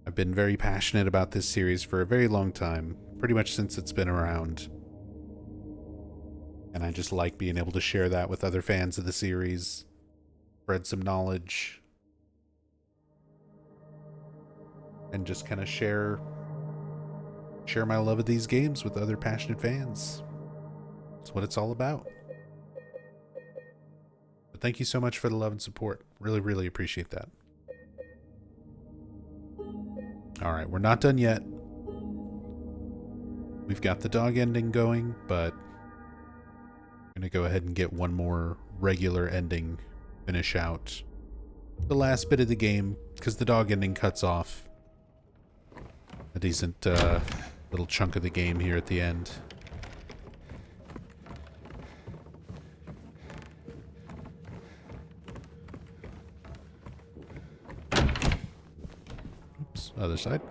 Speaker 1: I've been very passionate about this series for a very long time, pretty much since it's been around. And I just like being able to share that with other fans of the series, spread some knowledge, and just kind of share my love of these games with other passionate fans. That's what it's all about. But thank you so much for the love and support. Really, really appreciate that. All right, we're not done yet. We've got the dog ending going, but I'm going to go ahead and get one more regular ending, finish out the last bit of the game, because the dog ending cuts off a decent little chunk of the game here at the end. Oops, other side.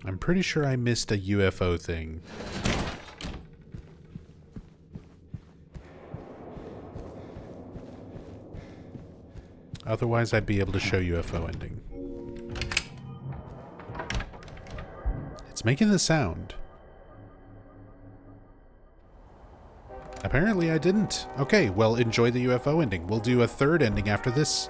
Speaker 1: I'm pretty sure I missed a UFO thing. Otherwise, I'd be able to show UFO ending. It's making the sound. Apparently I didn't. Okay, well, enjoy the UFO ending. We'll do a third ending after this.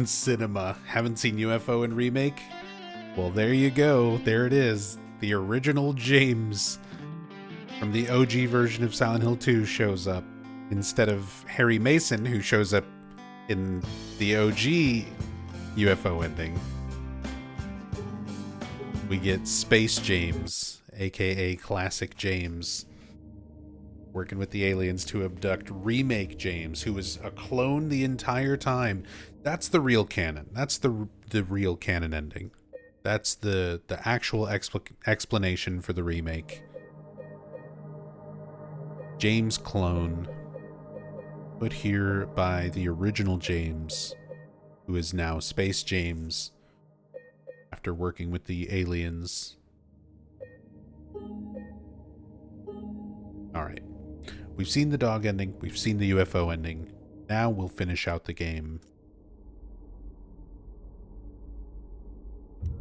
Speaker 1: Cinema. Haven't seen UFO in Remake? Well, there you go. There it is. The original James from the OG version of Silent Hill 2 shows up instead of Harry Mason, who shows up in the OG UFO ending. We get Space James, aka Classic James, working with the aliens to abduct Remake James, who was a clone the entire time. That's the real canon. That's the real canon ending. That's the actual explanation for the remake. James clone, put here by the original James, who is now Space James, after working with the aliens. Alright. We've seen the dog ending. We've seen the UFO ending. Now we'll finish out the game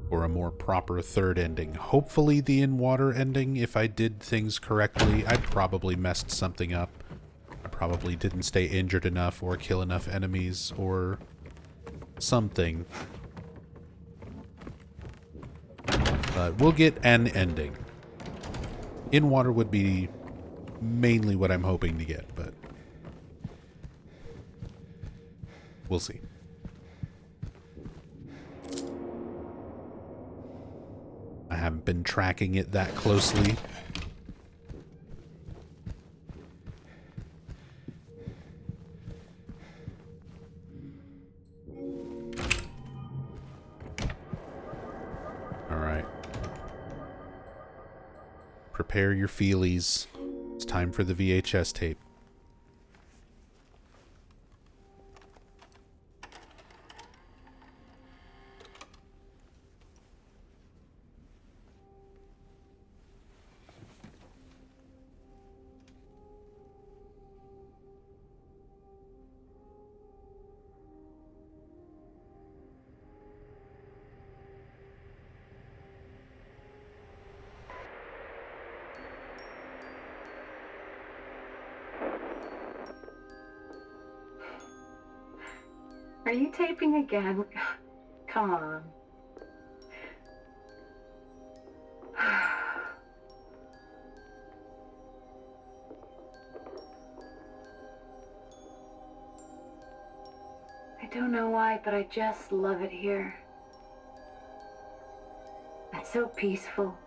Speaker 1: for a more proper third ending. Hopefully the in-water ending, if I did things correctly. I probably messed something up. I probably didn't stay injured enough or kill enough enemies or something. But we'll get an ending. In-water would be mainly what I'm hoping to get, but we'll see. I haven't been tracking it that closely. All right. Prepare your feelies. It's time for the VHS tape.
Speaker 10: Are you taping again? Come on. I don't know why, but I just love it here. It's so peaceful.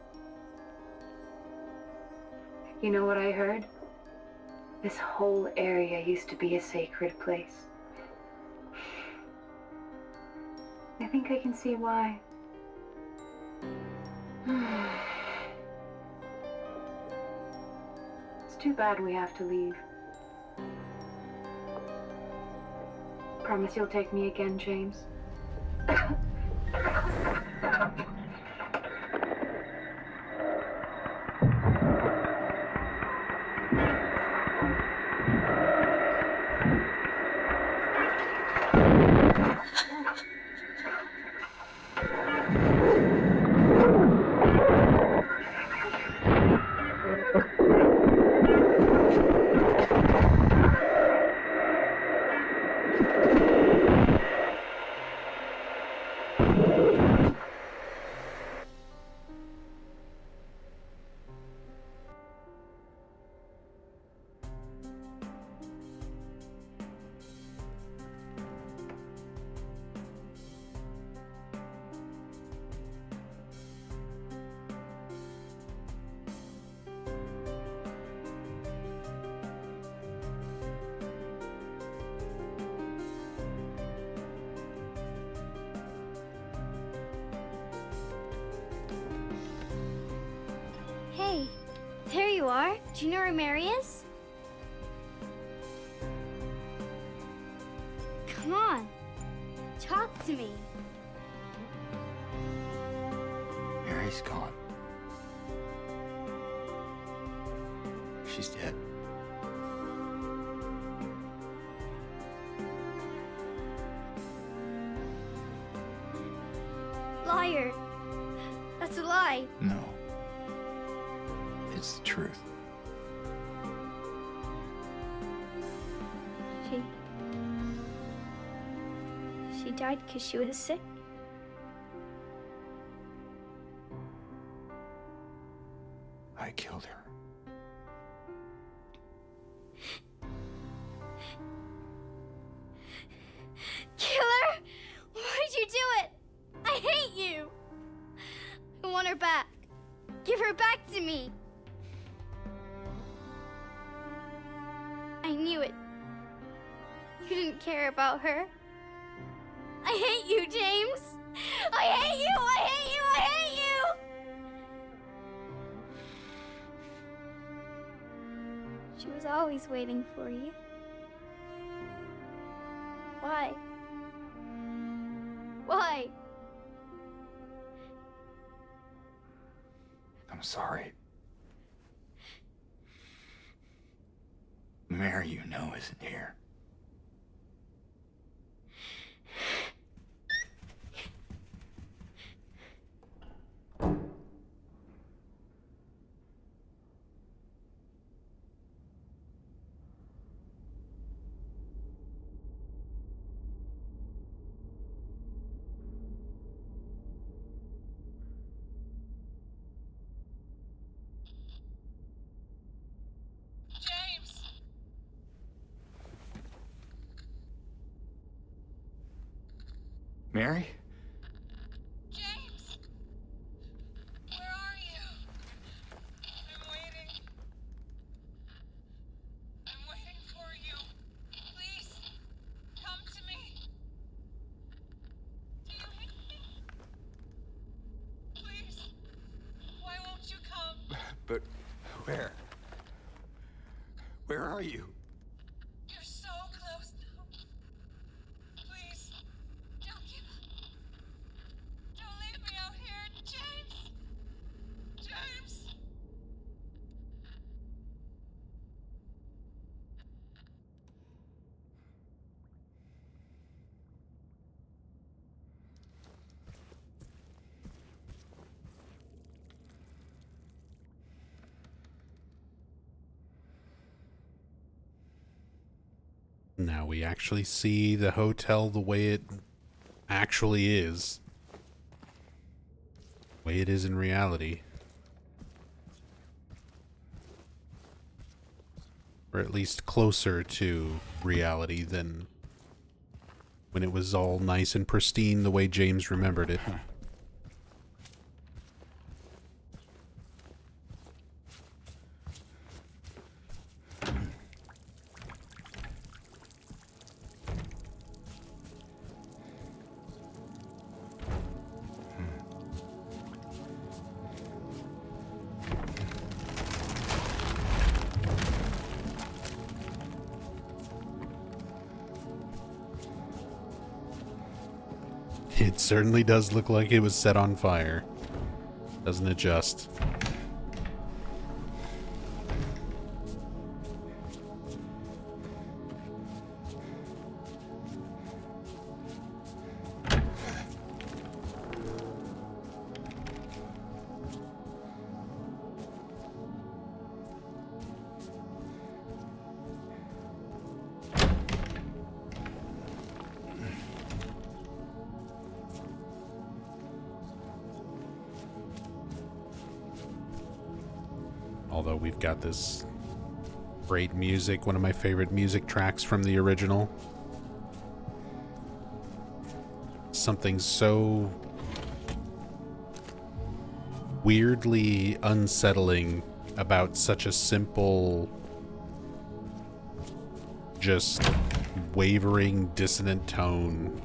Speaker 10: You know what I heard? This whole area used to be a sacred place. I think I can see why. It's too bad we have to leave. Promise you'll take me again, James.
Speaker 4: Hey, there you are. Do you know where Mary is? Come on, talk to me.
Speaker 3: Mary's gone. She's dead.
Speaker 4: Liar. That's a lie.
Speaker 3: No. It's the truth.
Speaker 4: She She died because she was sick.
Speaker 3: I killed her.
Speaker 4: Killer! Why'd you do it? I hate you! I want her back. Give her back to me. I knew it. You didn't care about her. I hate you, James! I hate you! I hate you! I hate you! She was always waiting for you. Why? Why?
Speaker 3: I'm sorry. Mary, you know, isn't here. Mary?
Speaker 11: James! Where are you? I'm waiting. I'm waiting for you. Please, come to me. Do you hear me? Please, why won't you come?
Speaker 3: But where? Where are you?
Speaker 11: You're so close now. Please, don't give up. Don't leave me out here, James! James!
Speaker 1: Now we actually see the hotel the way it actually is. The way it is in reality. Or at least closer to reality than when it was all nice and pristine the way James remembered it. It certainly does look like it was set on fire. Doesn't it just? Although we've got this great music, one of my favorite music tracks from the original. Something so weirdly unsettling about such a simple, just wavering, dissonant tone.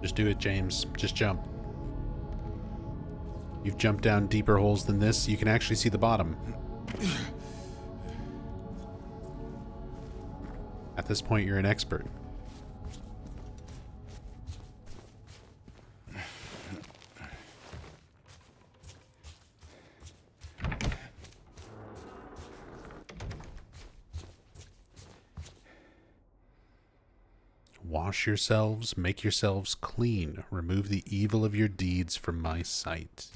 Speaker 1: Just do it, James. Just jump. You've jumped down deeper holes than this. You can actually see the bottom. At this point, you're an expert. Wash yourselves, make yourselves clean. Remove the evil of your deeds from my sight.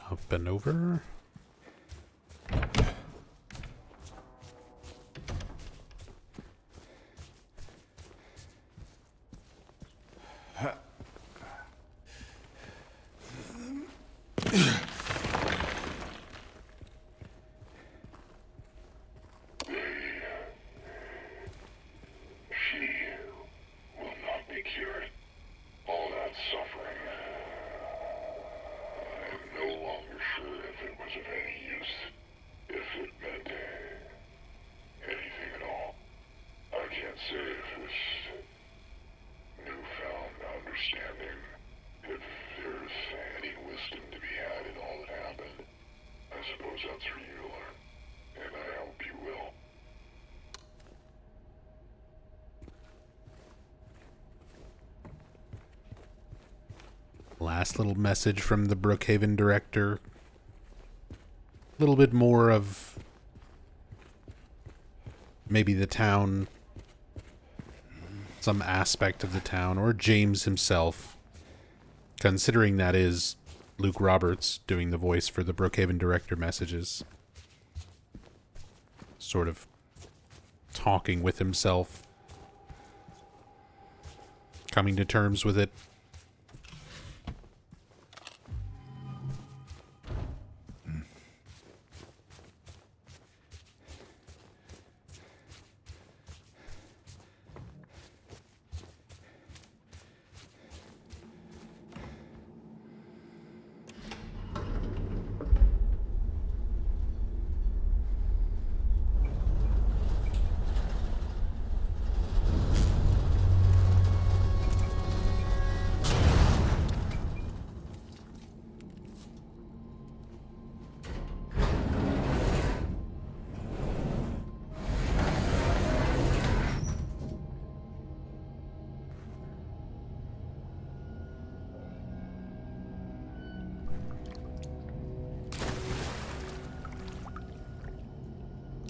Speaker 1: Up and over. Last little message from the Brookhaven director. A little bit more of maybe the town, some aspect of the town, or James himself, considering that is Luke Roberts doing the voice for the Brookhaven director messages. Sort of talking with himself, coming to terms with it.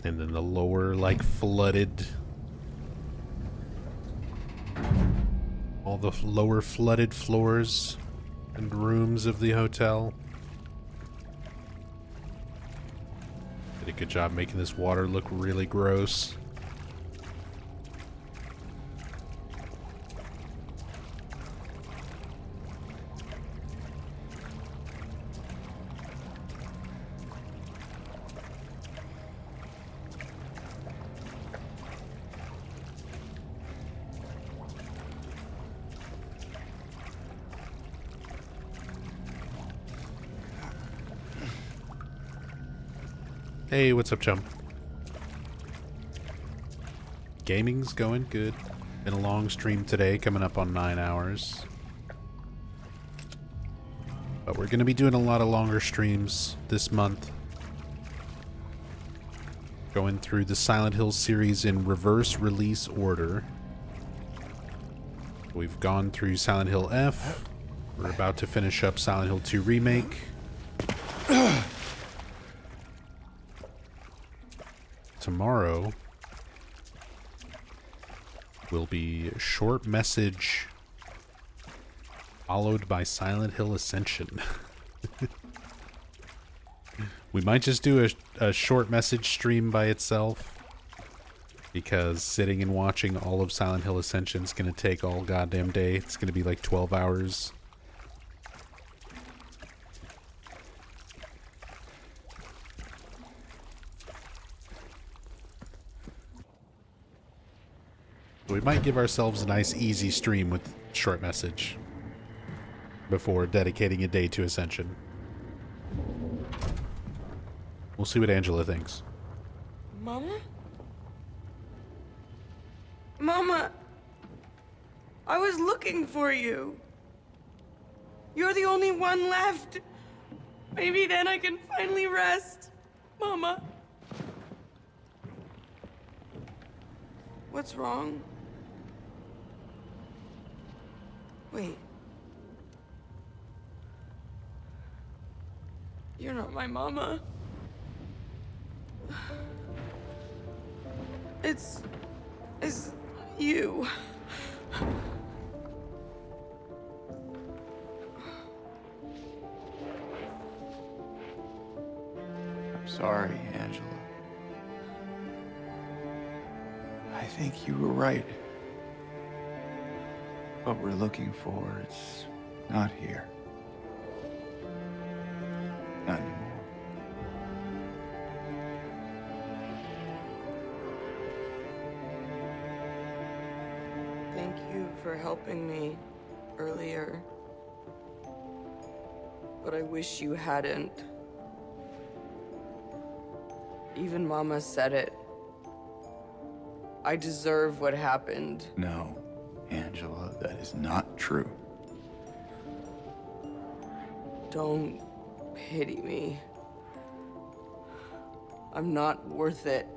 Speaker 1: And then the lower, like, flooded... all the lower flooded floors and rooms of the hotel. Did a good job making this water look really gross. Hey, what's up, chum? Gaming's going good. Been a long stream today, coming up on 9 hours. But we're going to be doing a lot of longer streams this month. Going through the Silent Hill series in reverse release order. We've gone through Silent Hill F. We're about to finish up Silent Hill 2 Remake. tomorrow will be short message followed by Silent Hill Ascension. We might just do a short message stream by itself, because sitting and watching all of Silent Hill Ascension is going to take all goddamn day. It's going to be like 12 hours. We might give ourselves a nice easy stream with short message before dedicating a day to Ascension. We'll see what Angela thinks.
Speaker 9: Mama? Mama! I was looking for you. You're the only one left. Maybe then I can finally rest. Mama. What's wrong? Wait. You're not my mama. It's you.
Speaker 3: I'm sorry, Angela. I think you were right. What we're looking for, it's not here. Not anymore.
Speaker 9: Thank you for helping me earlier. But I wish you hadn't. Even Mama said it. I deserve what happened.
Speaker 3: No, Angela, that is not true.
Speaker 9: Don't pity me. I'm not worth it.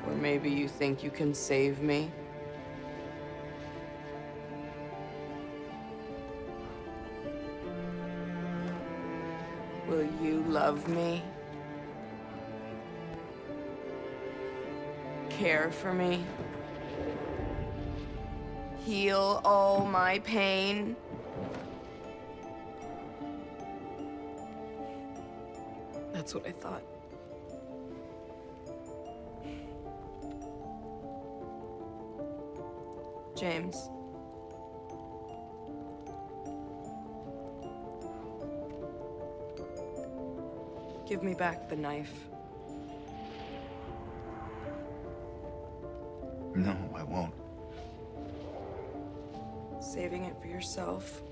Speaker 9: Or maybe you think you can save me? Will you love me? Care for me? Heal all my pain? That's what I thought. James. Give me back the knife.
Speaker 3: No, I won't.
Speaker 9: Saving it for yourself.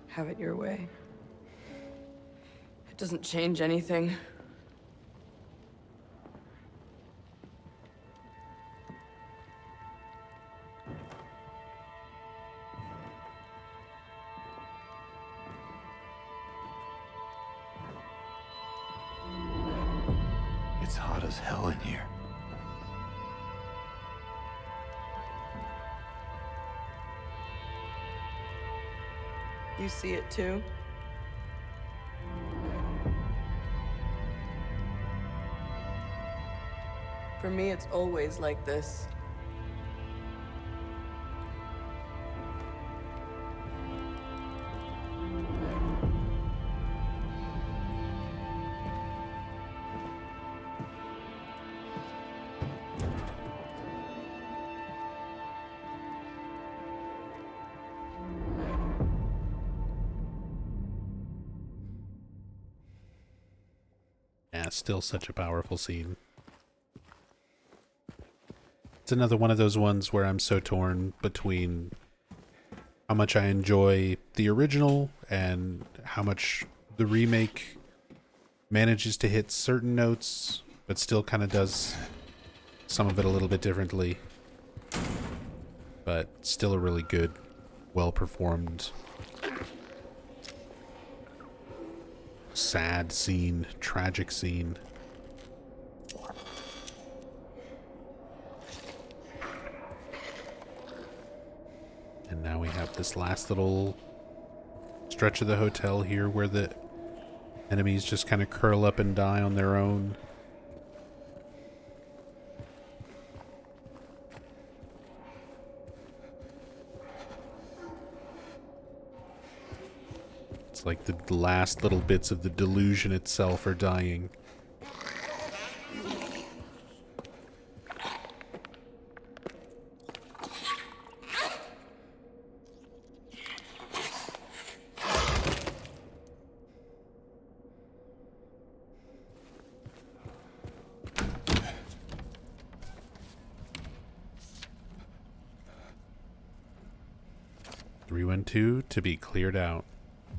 Speaker 9: Have it your way. It doesn't change anything.
Speaker 3: It's hot as hell in here.
Speaker 9: You see it too? For me, it's always like this.
Speaker 1: Yeah, still such a powerful scene. It's another one of those ones where I'm so torn between how much I enjoy the original and how much the remake manages to hit certain notes, but still kind of does some of it a little bit differently. But still a really good, well-performed, sad scene, tragic scene. And now we have this last little stretch of the hotel here where the enemies just kind of curl up and die on their own. It's like the last little bits of the delusion itself are dying. Two to be cleared out.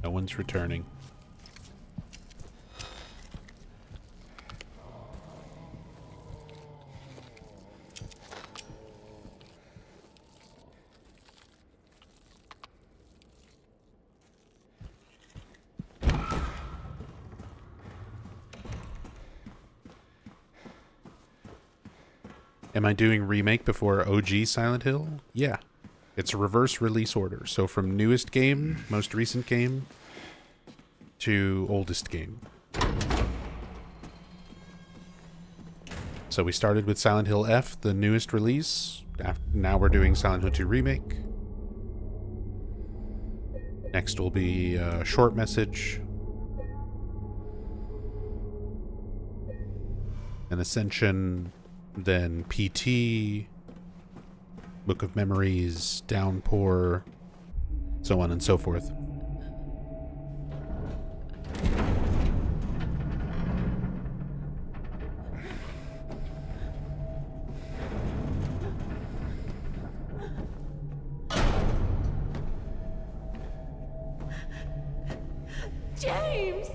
Speaker 1: No one's returning. Am I doing remake before OG Silent Hill? Yeah. It's a reverse release order. So from newest game, most recent game, to oldest game. So we started with Silent Hill F, the newest release. Now we're doing Silent Hill 2 Remake. Next will be a short message. An Ascension, then PT, Book of Memories, Downpour, so on and so forth.
Speaker 9: James!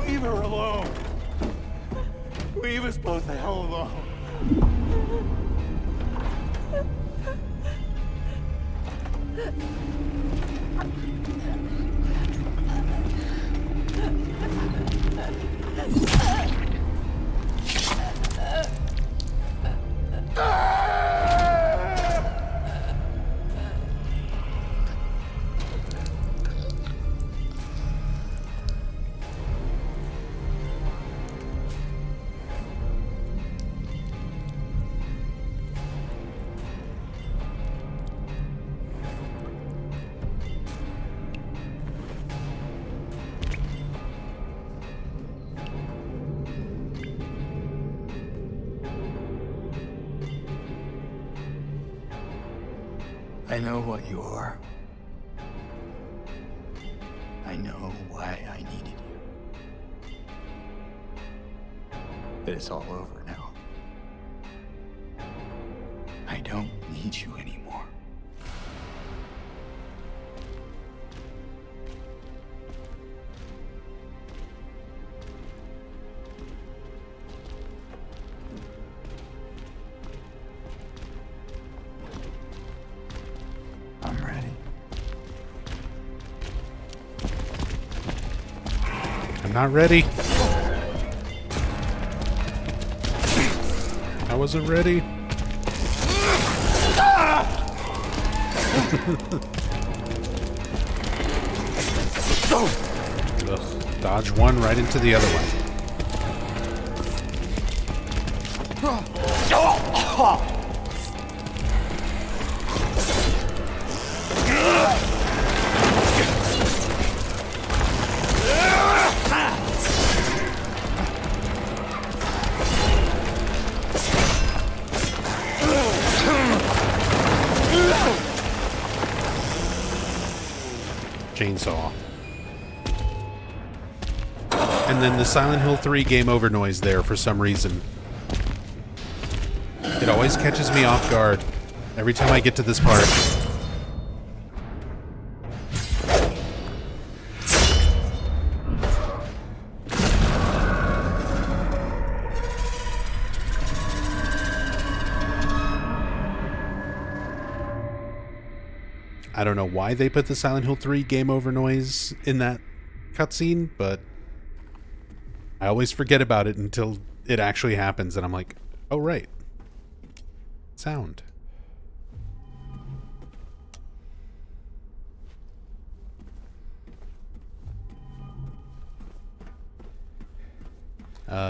Speaker 3: Leave her alone! Leave us both the hell alone! I know what you are. I know why I needed you. But it's all over now. I don't need you anymore. I'm ready.
Speaker 1: I'm not ready. I wasn't ready. Ugh, dodge one right into the other one. Chainsaw. And then the Silent Hill 3 game over noise there for some reason. It always catches me off guard every time I get to this part. I don't know why they put the Silent Hill 3 game over noise in that cutscene, but I always forget about it until it actually happens, and I'm like, oh, right. Sound.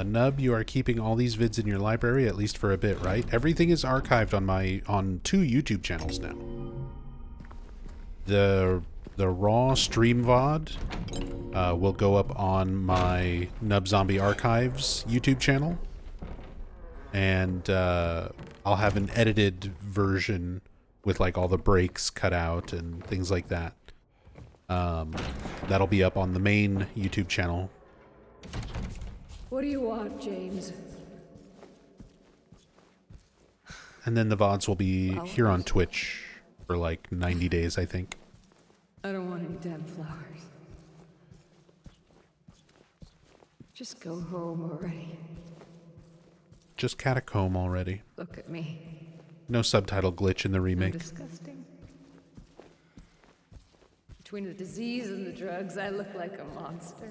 Speaker 1: Nub, you are keeping all these vids in your library, at least for a bit, right? Everything is archived on 2 YouTube channels now. The raw stream VOD will go up on my Nub Zombie Archives YouTube channel. And I'll have an edited version with like all the breaks cut out and things like that. That'll be up on the main YouTube channel.
Speaker 12: What do you want, James?
Speaker 1: And then the VODs will be here on Twitch for like 90 days, I think.
Speaker 12: I don't want any damn flowers. Just go home already.
Speaker 1: Just catacomb already.
Speaker 12: Look at me.
Speaker 1: No subtitle glitch in the remake.
Speaker 12: I'm disgusting. Between the disease and the drugs, I look like a monster.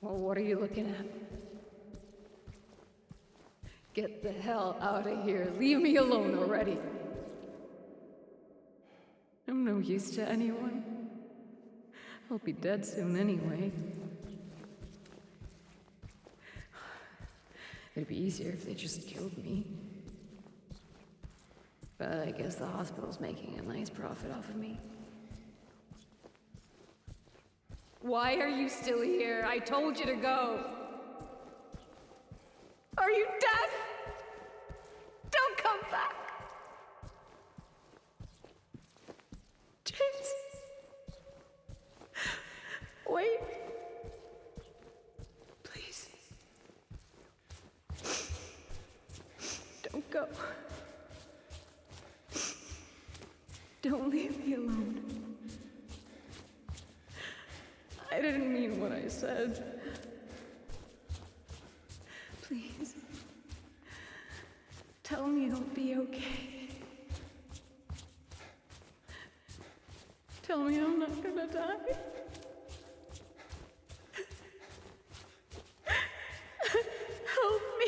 Speaker 12: Well, what are you looking at? Get the hell out of here. Leave me alone already. I'm no use to anyone. I'll be dead soon anyway. It'd be easier if they just killed me. But I guess the hospital's making a nice profit off of me. Why are you still here? I told you to go. Are you deaf? Don't come back. James. Wait. Please. Don't go. Don't leave me alone. I didn't mean what I said. Please. Tell me it'll be okay. Tell me I'm not gonna die. Help me.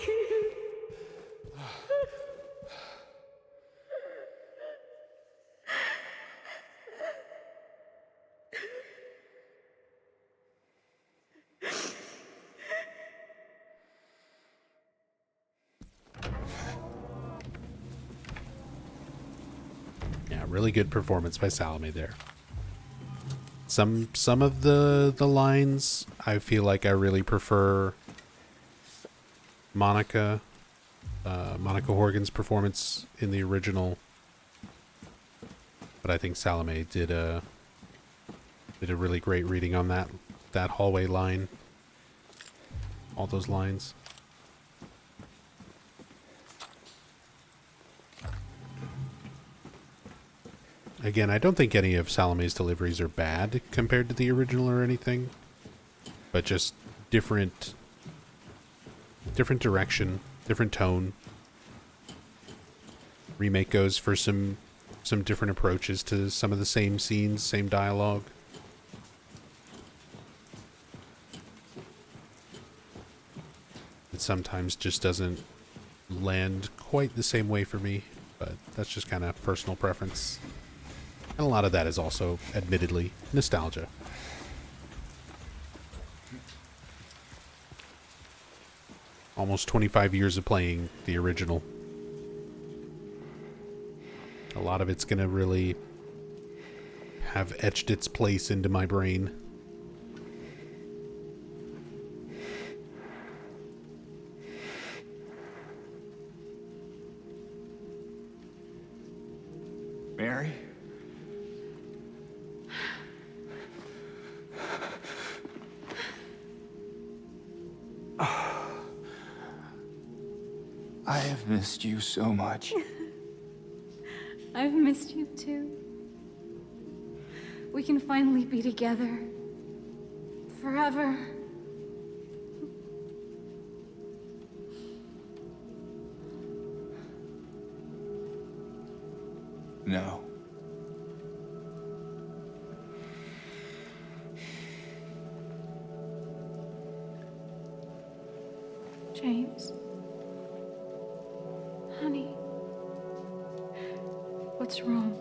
Speaker 1: Yeah, really good performance by Salome there. Some of the lines I feel like I really prefer Monica Horgan's performance in the original, but I think Salome did a really great reading on that hallway line, all those lines. Again, I don't think any of Salome's deliveries are bad compared to the original or anything, but just different direction, different tone. Remake goes for some different approaches to some of the same scenes, same dialogue. It sometimes just doesn't land quite the same way for me, but that's just kind of personal preference. And a lot of that is also, admittedly, nostalgia. Almost 25 years of playing the original. A lot of it's going to really have etched its place into my brain.
Speaker 3: Mary? I have missed you so much.
Speaker 2: I've missed you too. We can finally be together. Forever.
Speaker 3: No.
Speaker 2: What's wrong?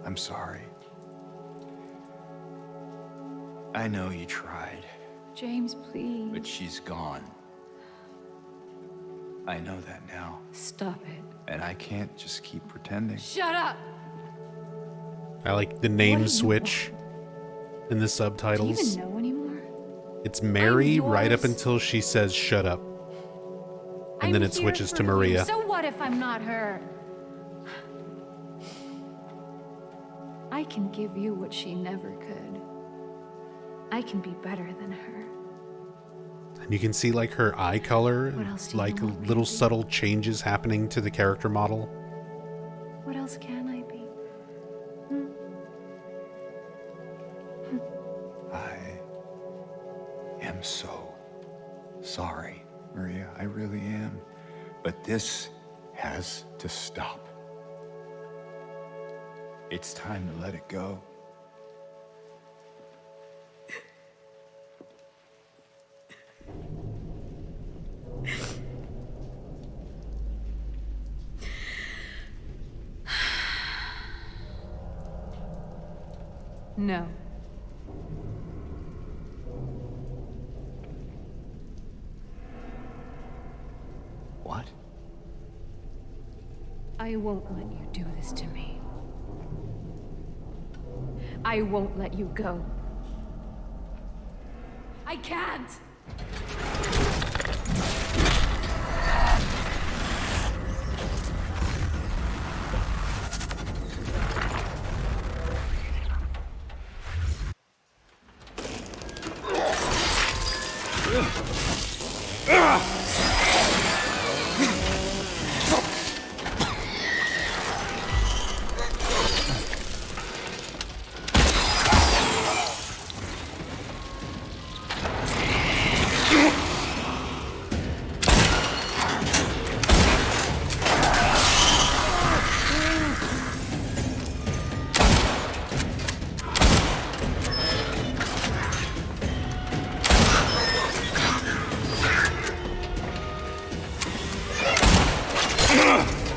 Speaker 3: I'm sorry. I know you tried,
Speaker 2: James, please.
Speaker 3: but she's gone. I know that now.
Speaker 2: Stop it.
Speaker 3: And I can't just keep pretending.
Speaker 2: Shut up!
Speaker 1: I like the name switch in the
Speaker 2: Do you
Speaker 1: subtitles.
Speaker 2: even know anymore?
Speaker 1: It's Mary right up
Speaker 2: yours.
Speaker 1: until she says shut up. And
Speaker 2: I'm
Speaker 1: then it
Speaker 2: here
Speaker 1: switches
Speaker 2: for
Speaker 1: to
Speaker 2: you.
Speaker 1: Maria.
Speaker 2: So what if I'm not her? I can give you what she never could. I can be better than her.
Speaker 1: And you can see like her eye color,
Speaker 2: What else do you
Speaker 1: like
Speaker 2: want me
Speaker 1: little
Speaker 2: to be?
Speaker 1: subtle changes happening to the character model.
Speaker 2: What else can I be?
Speaker 3: I am so sorry, Maria. I really am. But this has to stop. It's time to let it go.
Speaker 2: No.
Speaker 3: What?
Speaker 2: I won't let you do this to me. I won't let you go. I can't!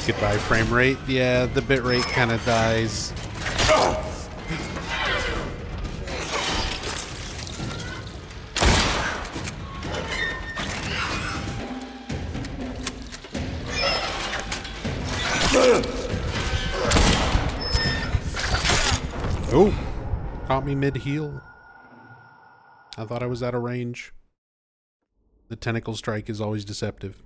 Speaker 1: Goodbye frame rate. Yeah, the bitrate kind of dies. Oh, caught me mid-heal. I thought I was out of range. The tentacle strike is always deceptive.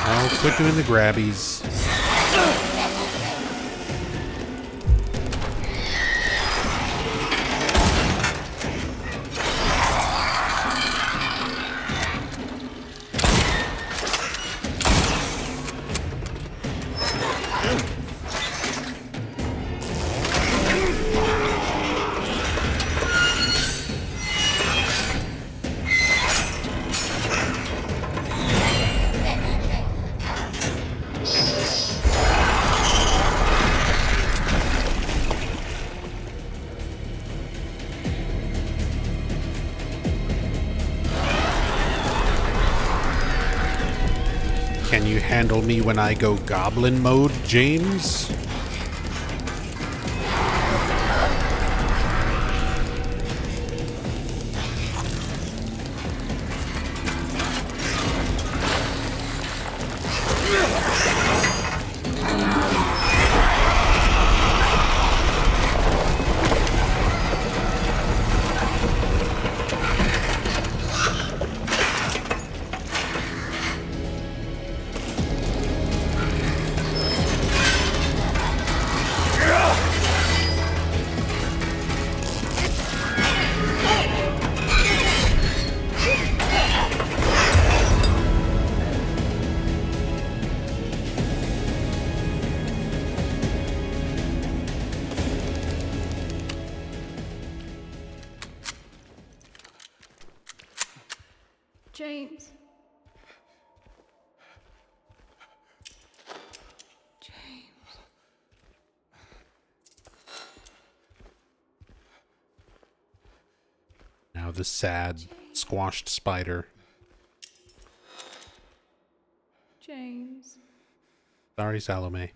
Speaker 1: Oh, quit doing the grabbies. Can you handle me when I go goblin mode, James? of the sad, squashed spider.
Speaker 12: James.
Speaker 1: Sorry, Salome.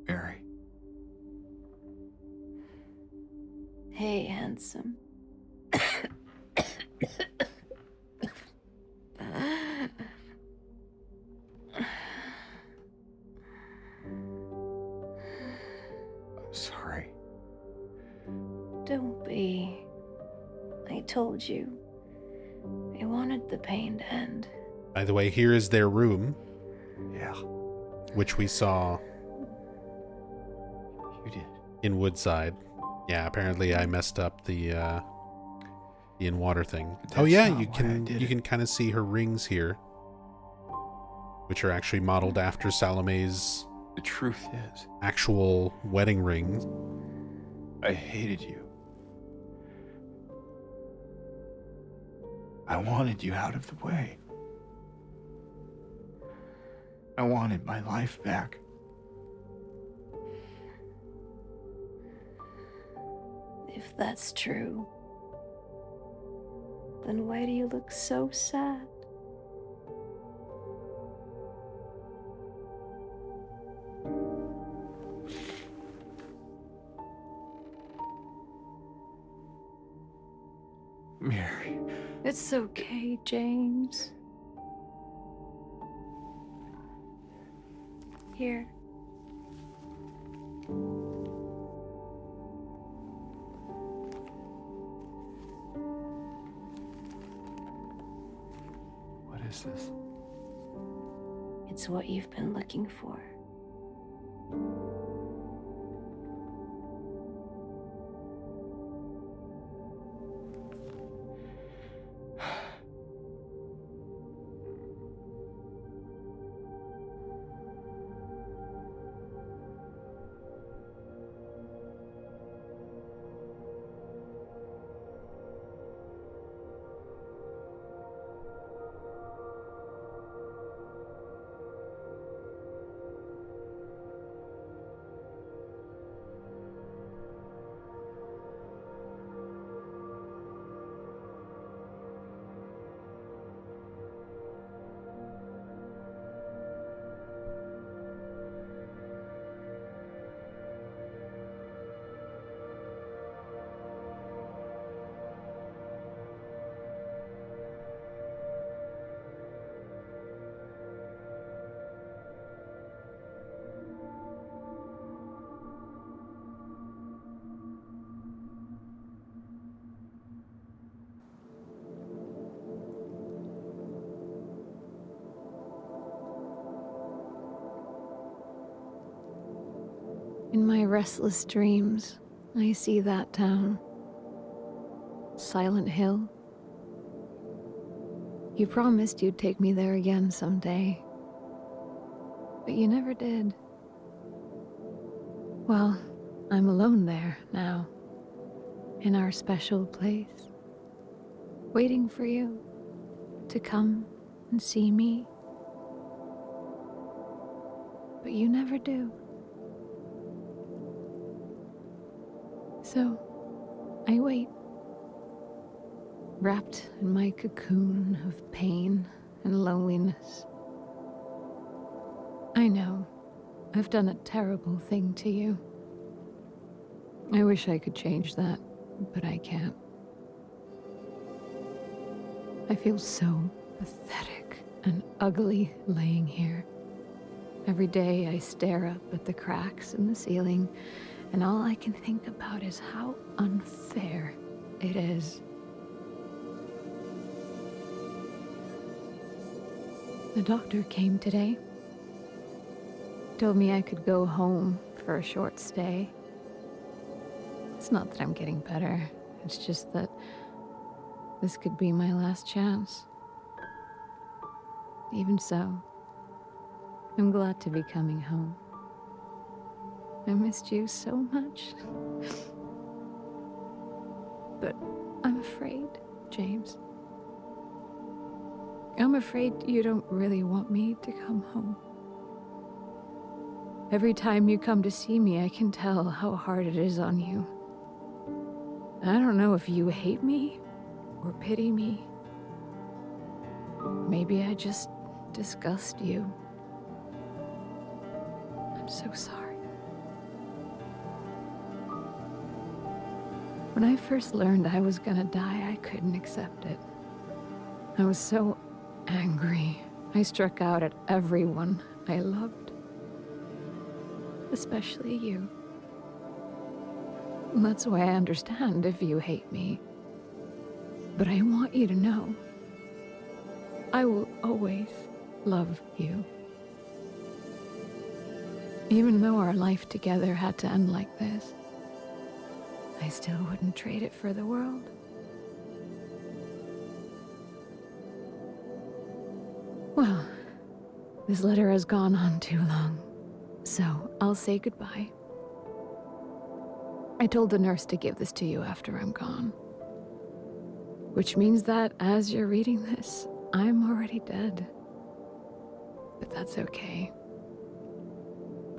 Speaker 3: Mary.
Speaker 10: Hey, handsome.
Speaker 3: I'm sorry.
Speaker 10: Don't be. I told you. I wanted the pain to end.
Speaker 1: By the way, here is their room,
Speaker 3: Yeah,
Speaker 1: which we saw
Speaker 3: you did.
Speaker 1: in Woodside. Yeah, apparently I messed up the in water thing. Oh
Speaker 3: That's
Speaker 1: yeah,
Speaker 3: not
Speaker 1: you
Speaker 3: why I
Speaker 1: can
Speaker 3: did
Speaker 1: you
Speaker 3: it.
Speaker 1: can kind of see her rings here, which are actually modeled after Salome's
Speaker 3: The truth is,
Speaker 1: actual wedding rings.
Speaker 3: I hated you. I wanted you out of the way. I wanted my life back.
Speaker 10: If that's true, then why do you look so sad?
Speaker 3: Mary.
Speaker 10: It's okay, James. Here.
Speaker 3: What is this?
Speaker 10: It's what you've been looking for. In my restless dreams, I see that town. Silent Hill. You promised you'd take me there again someday. But you never did. Well, I'm alone there now. In our special place. Waiting for you to come and see me. But you never do. So, I wait, wrapped in my cocoon of pain and loneliness. I know, I've done a terrible thing to you. I wish I could change that, but I can't. I feel so pathetic and ugly laying here. Every day I stare up at the cracks in the ceiling, and all I can think about is how unfair it is. The doctor came today. Told me I could go home for a short stay. It's not that I'm getting better. It's just that this could be my last chance. Even so, I'm glad to be coming home. I missed you so much. But I'm afraid, James. I'm afraid you don't really want me to come home. Every time you come to see me, I can tell how hard it is on you. I don't know if you hate me or pity me. Maybe I just disgust you. I'm so sorry. When I first learned I was gonna die, I couldn't accept it. I was so angry. I struck out at everyone I loved. Especially you. And that's why I understand if you hate me. But I want you to know, I will always love you. Even though our life together had to end like this, I still wouldn't trade it for the world. Well, this letter has gone on too long, so I'll say goodbye. I told the nurse to give this to you after I'm gone. Which means that as you're reading this, I'm already dead. But that's okay.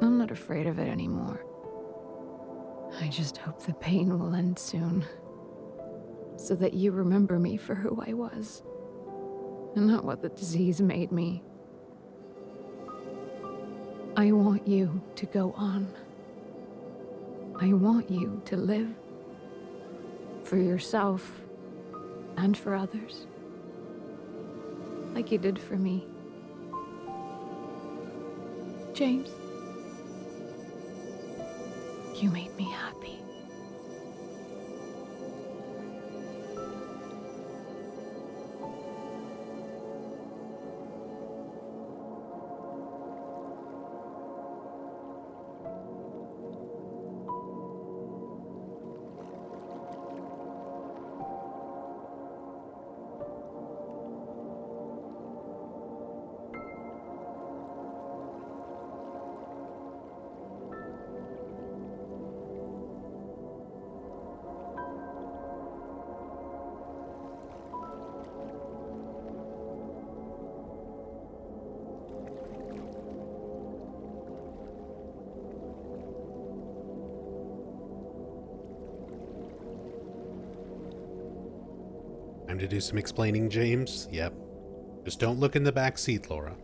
Speaker 10: I'm not afraid of it anymore. I just hope the pain will end soon, so that you remember me for who I was, and not what the disease made me. I want you to go on. I want you to live. For yourself, and for others. Like you did for me. James, you made me happy.
Speaker 1: Time to do some explaining, James. Yep. Just don't look in the back seat, Laura.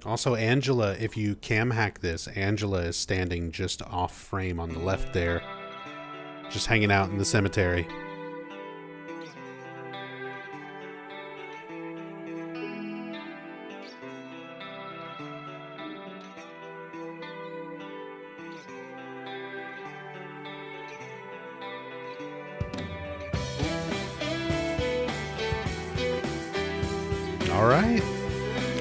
Speaker 1: Also, Angela, if you cam hack this, Angela is standing just off frame on the left there. Just hanging out in the cemetery. Alright.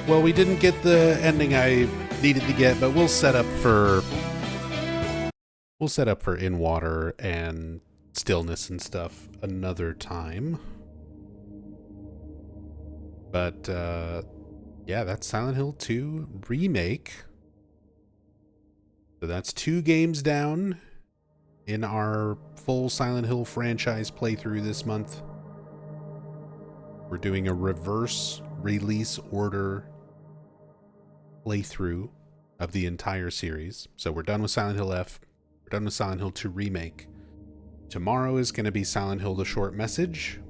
Speaker 1: Well, we didn't get the ending I needed to get, but we'll set up for in water and stillness and stuff another time. But yeah, that's Silent Hill 2 Remake. So that's 2 games down in our full Silent Hill franchise playthrough this month. We're doing a reverse release order playthrough of the entire series. So we're done with Silent Hill F. We're done with Silent Hill 2 Remake. Tomorrow is going to be Silent Hill The Short Message,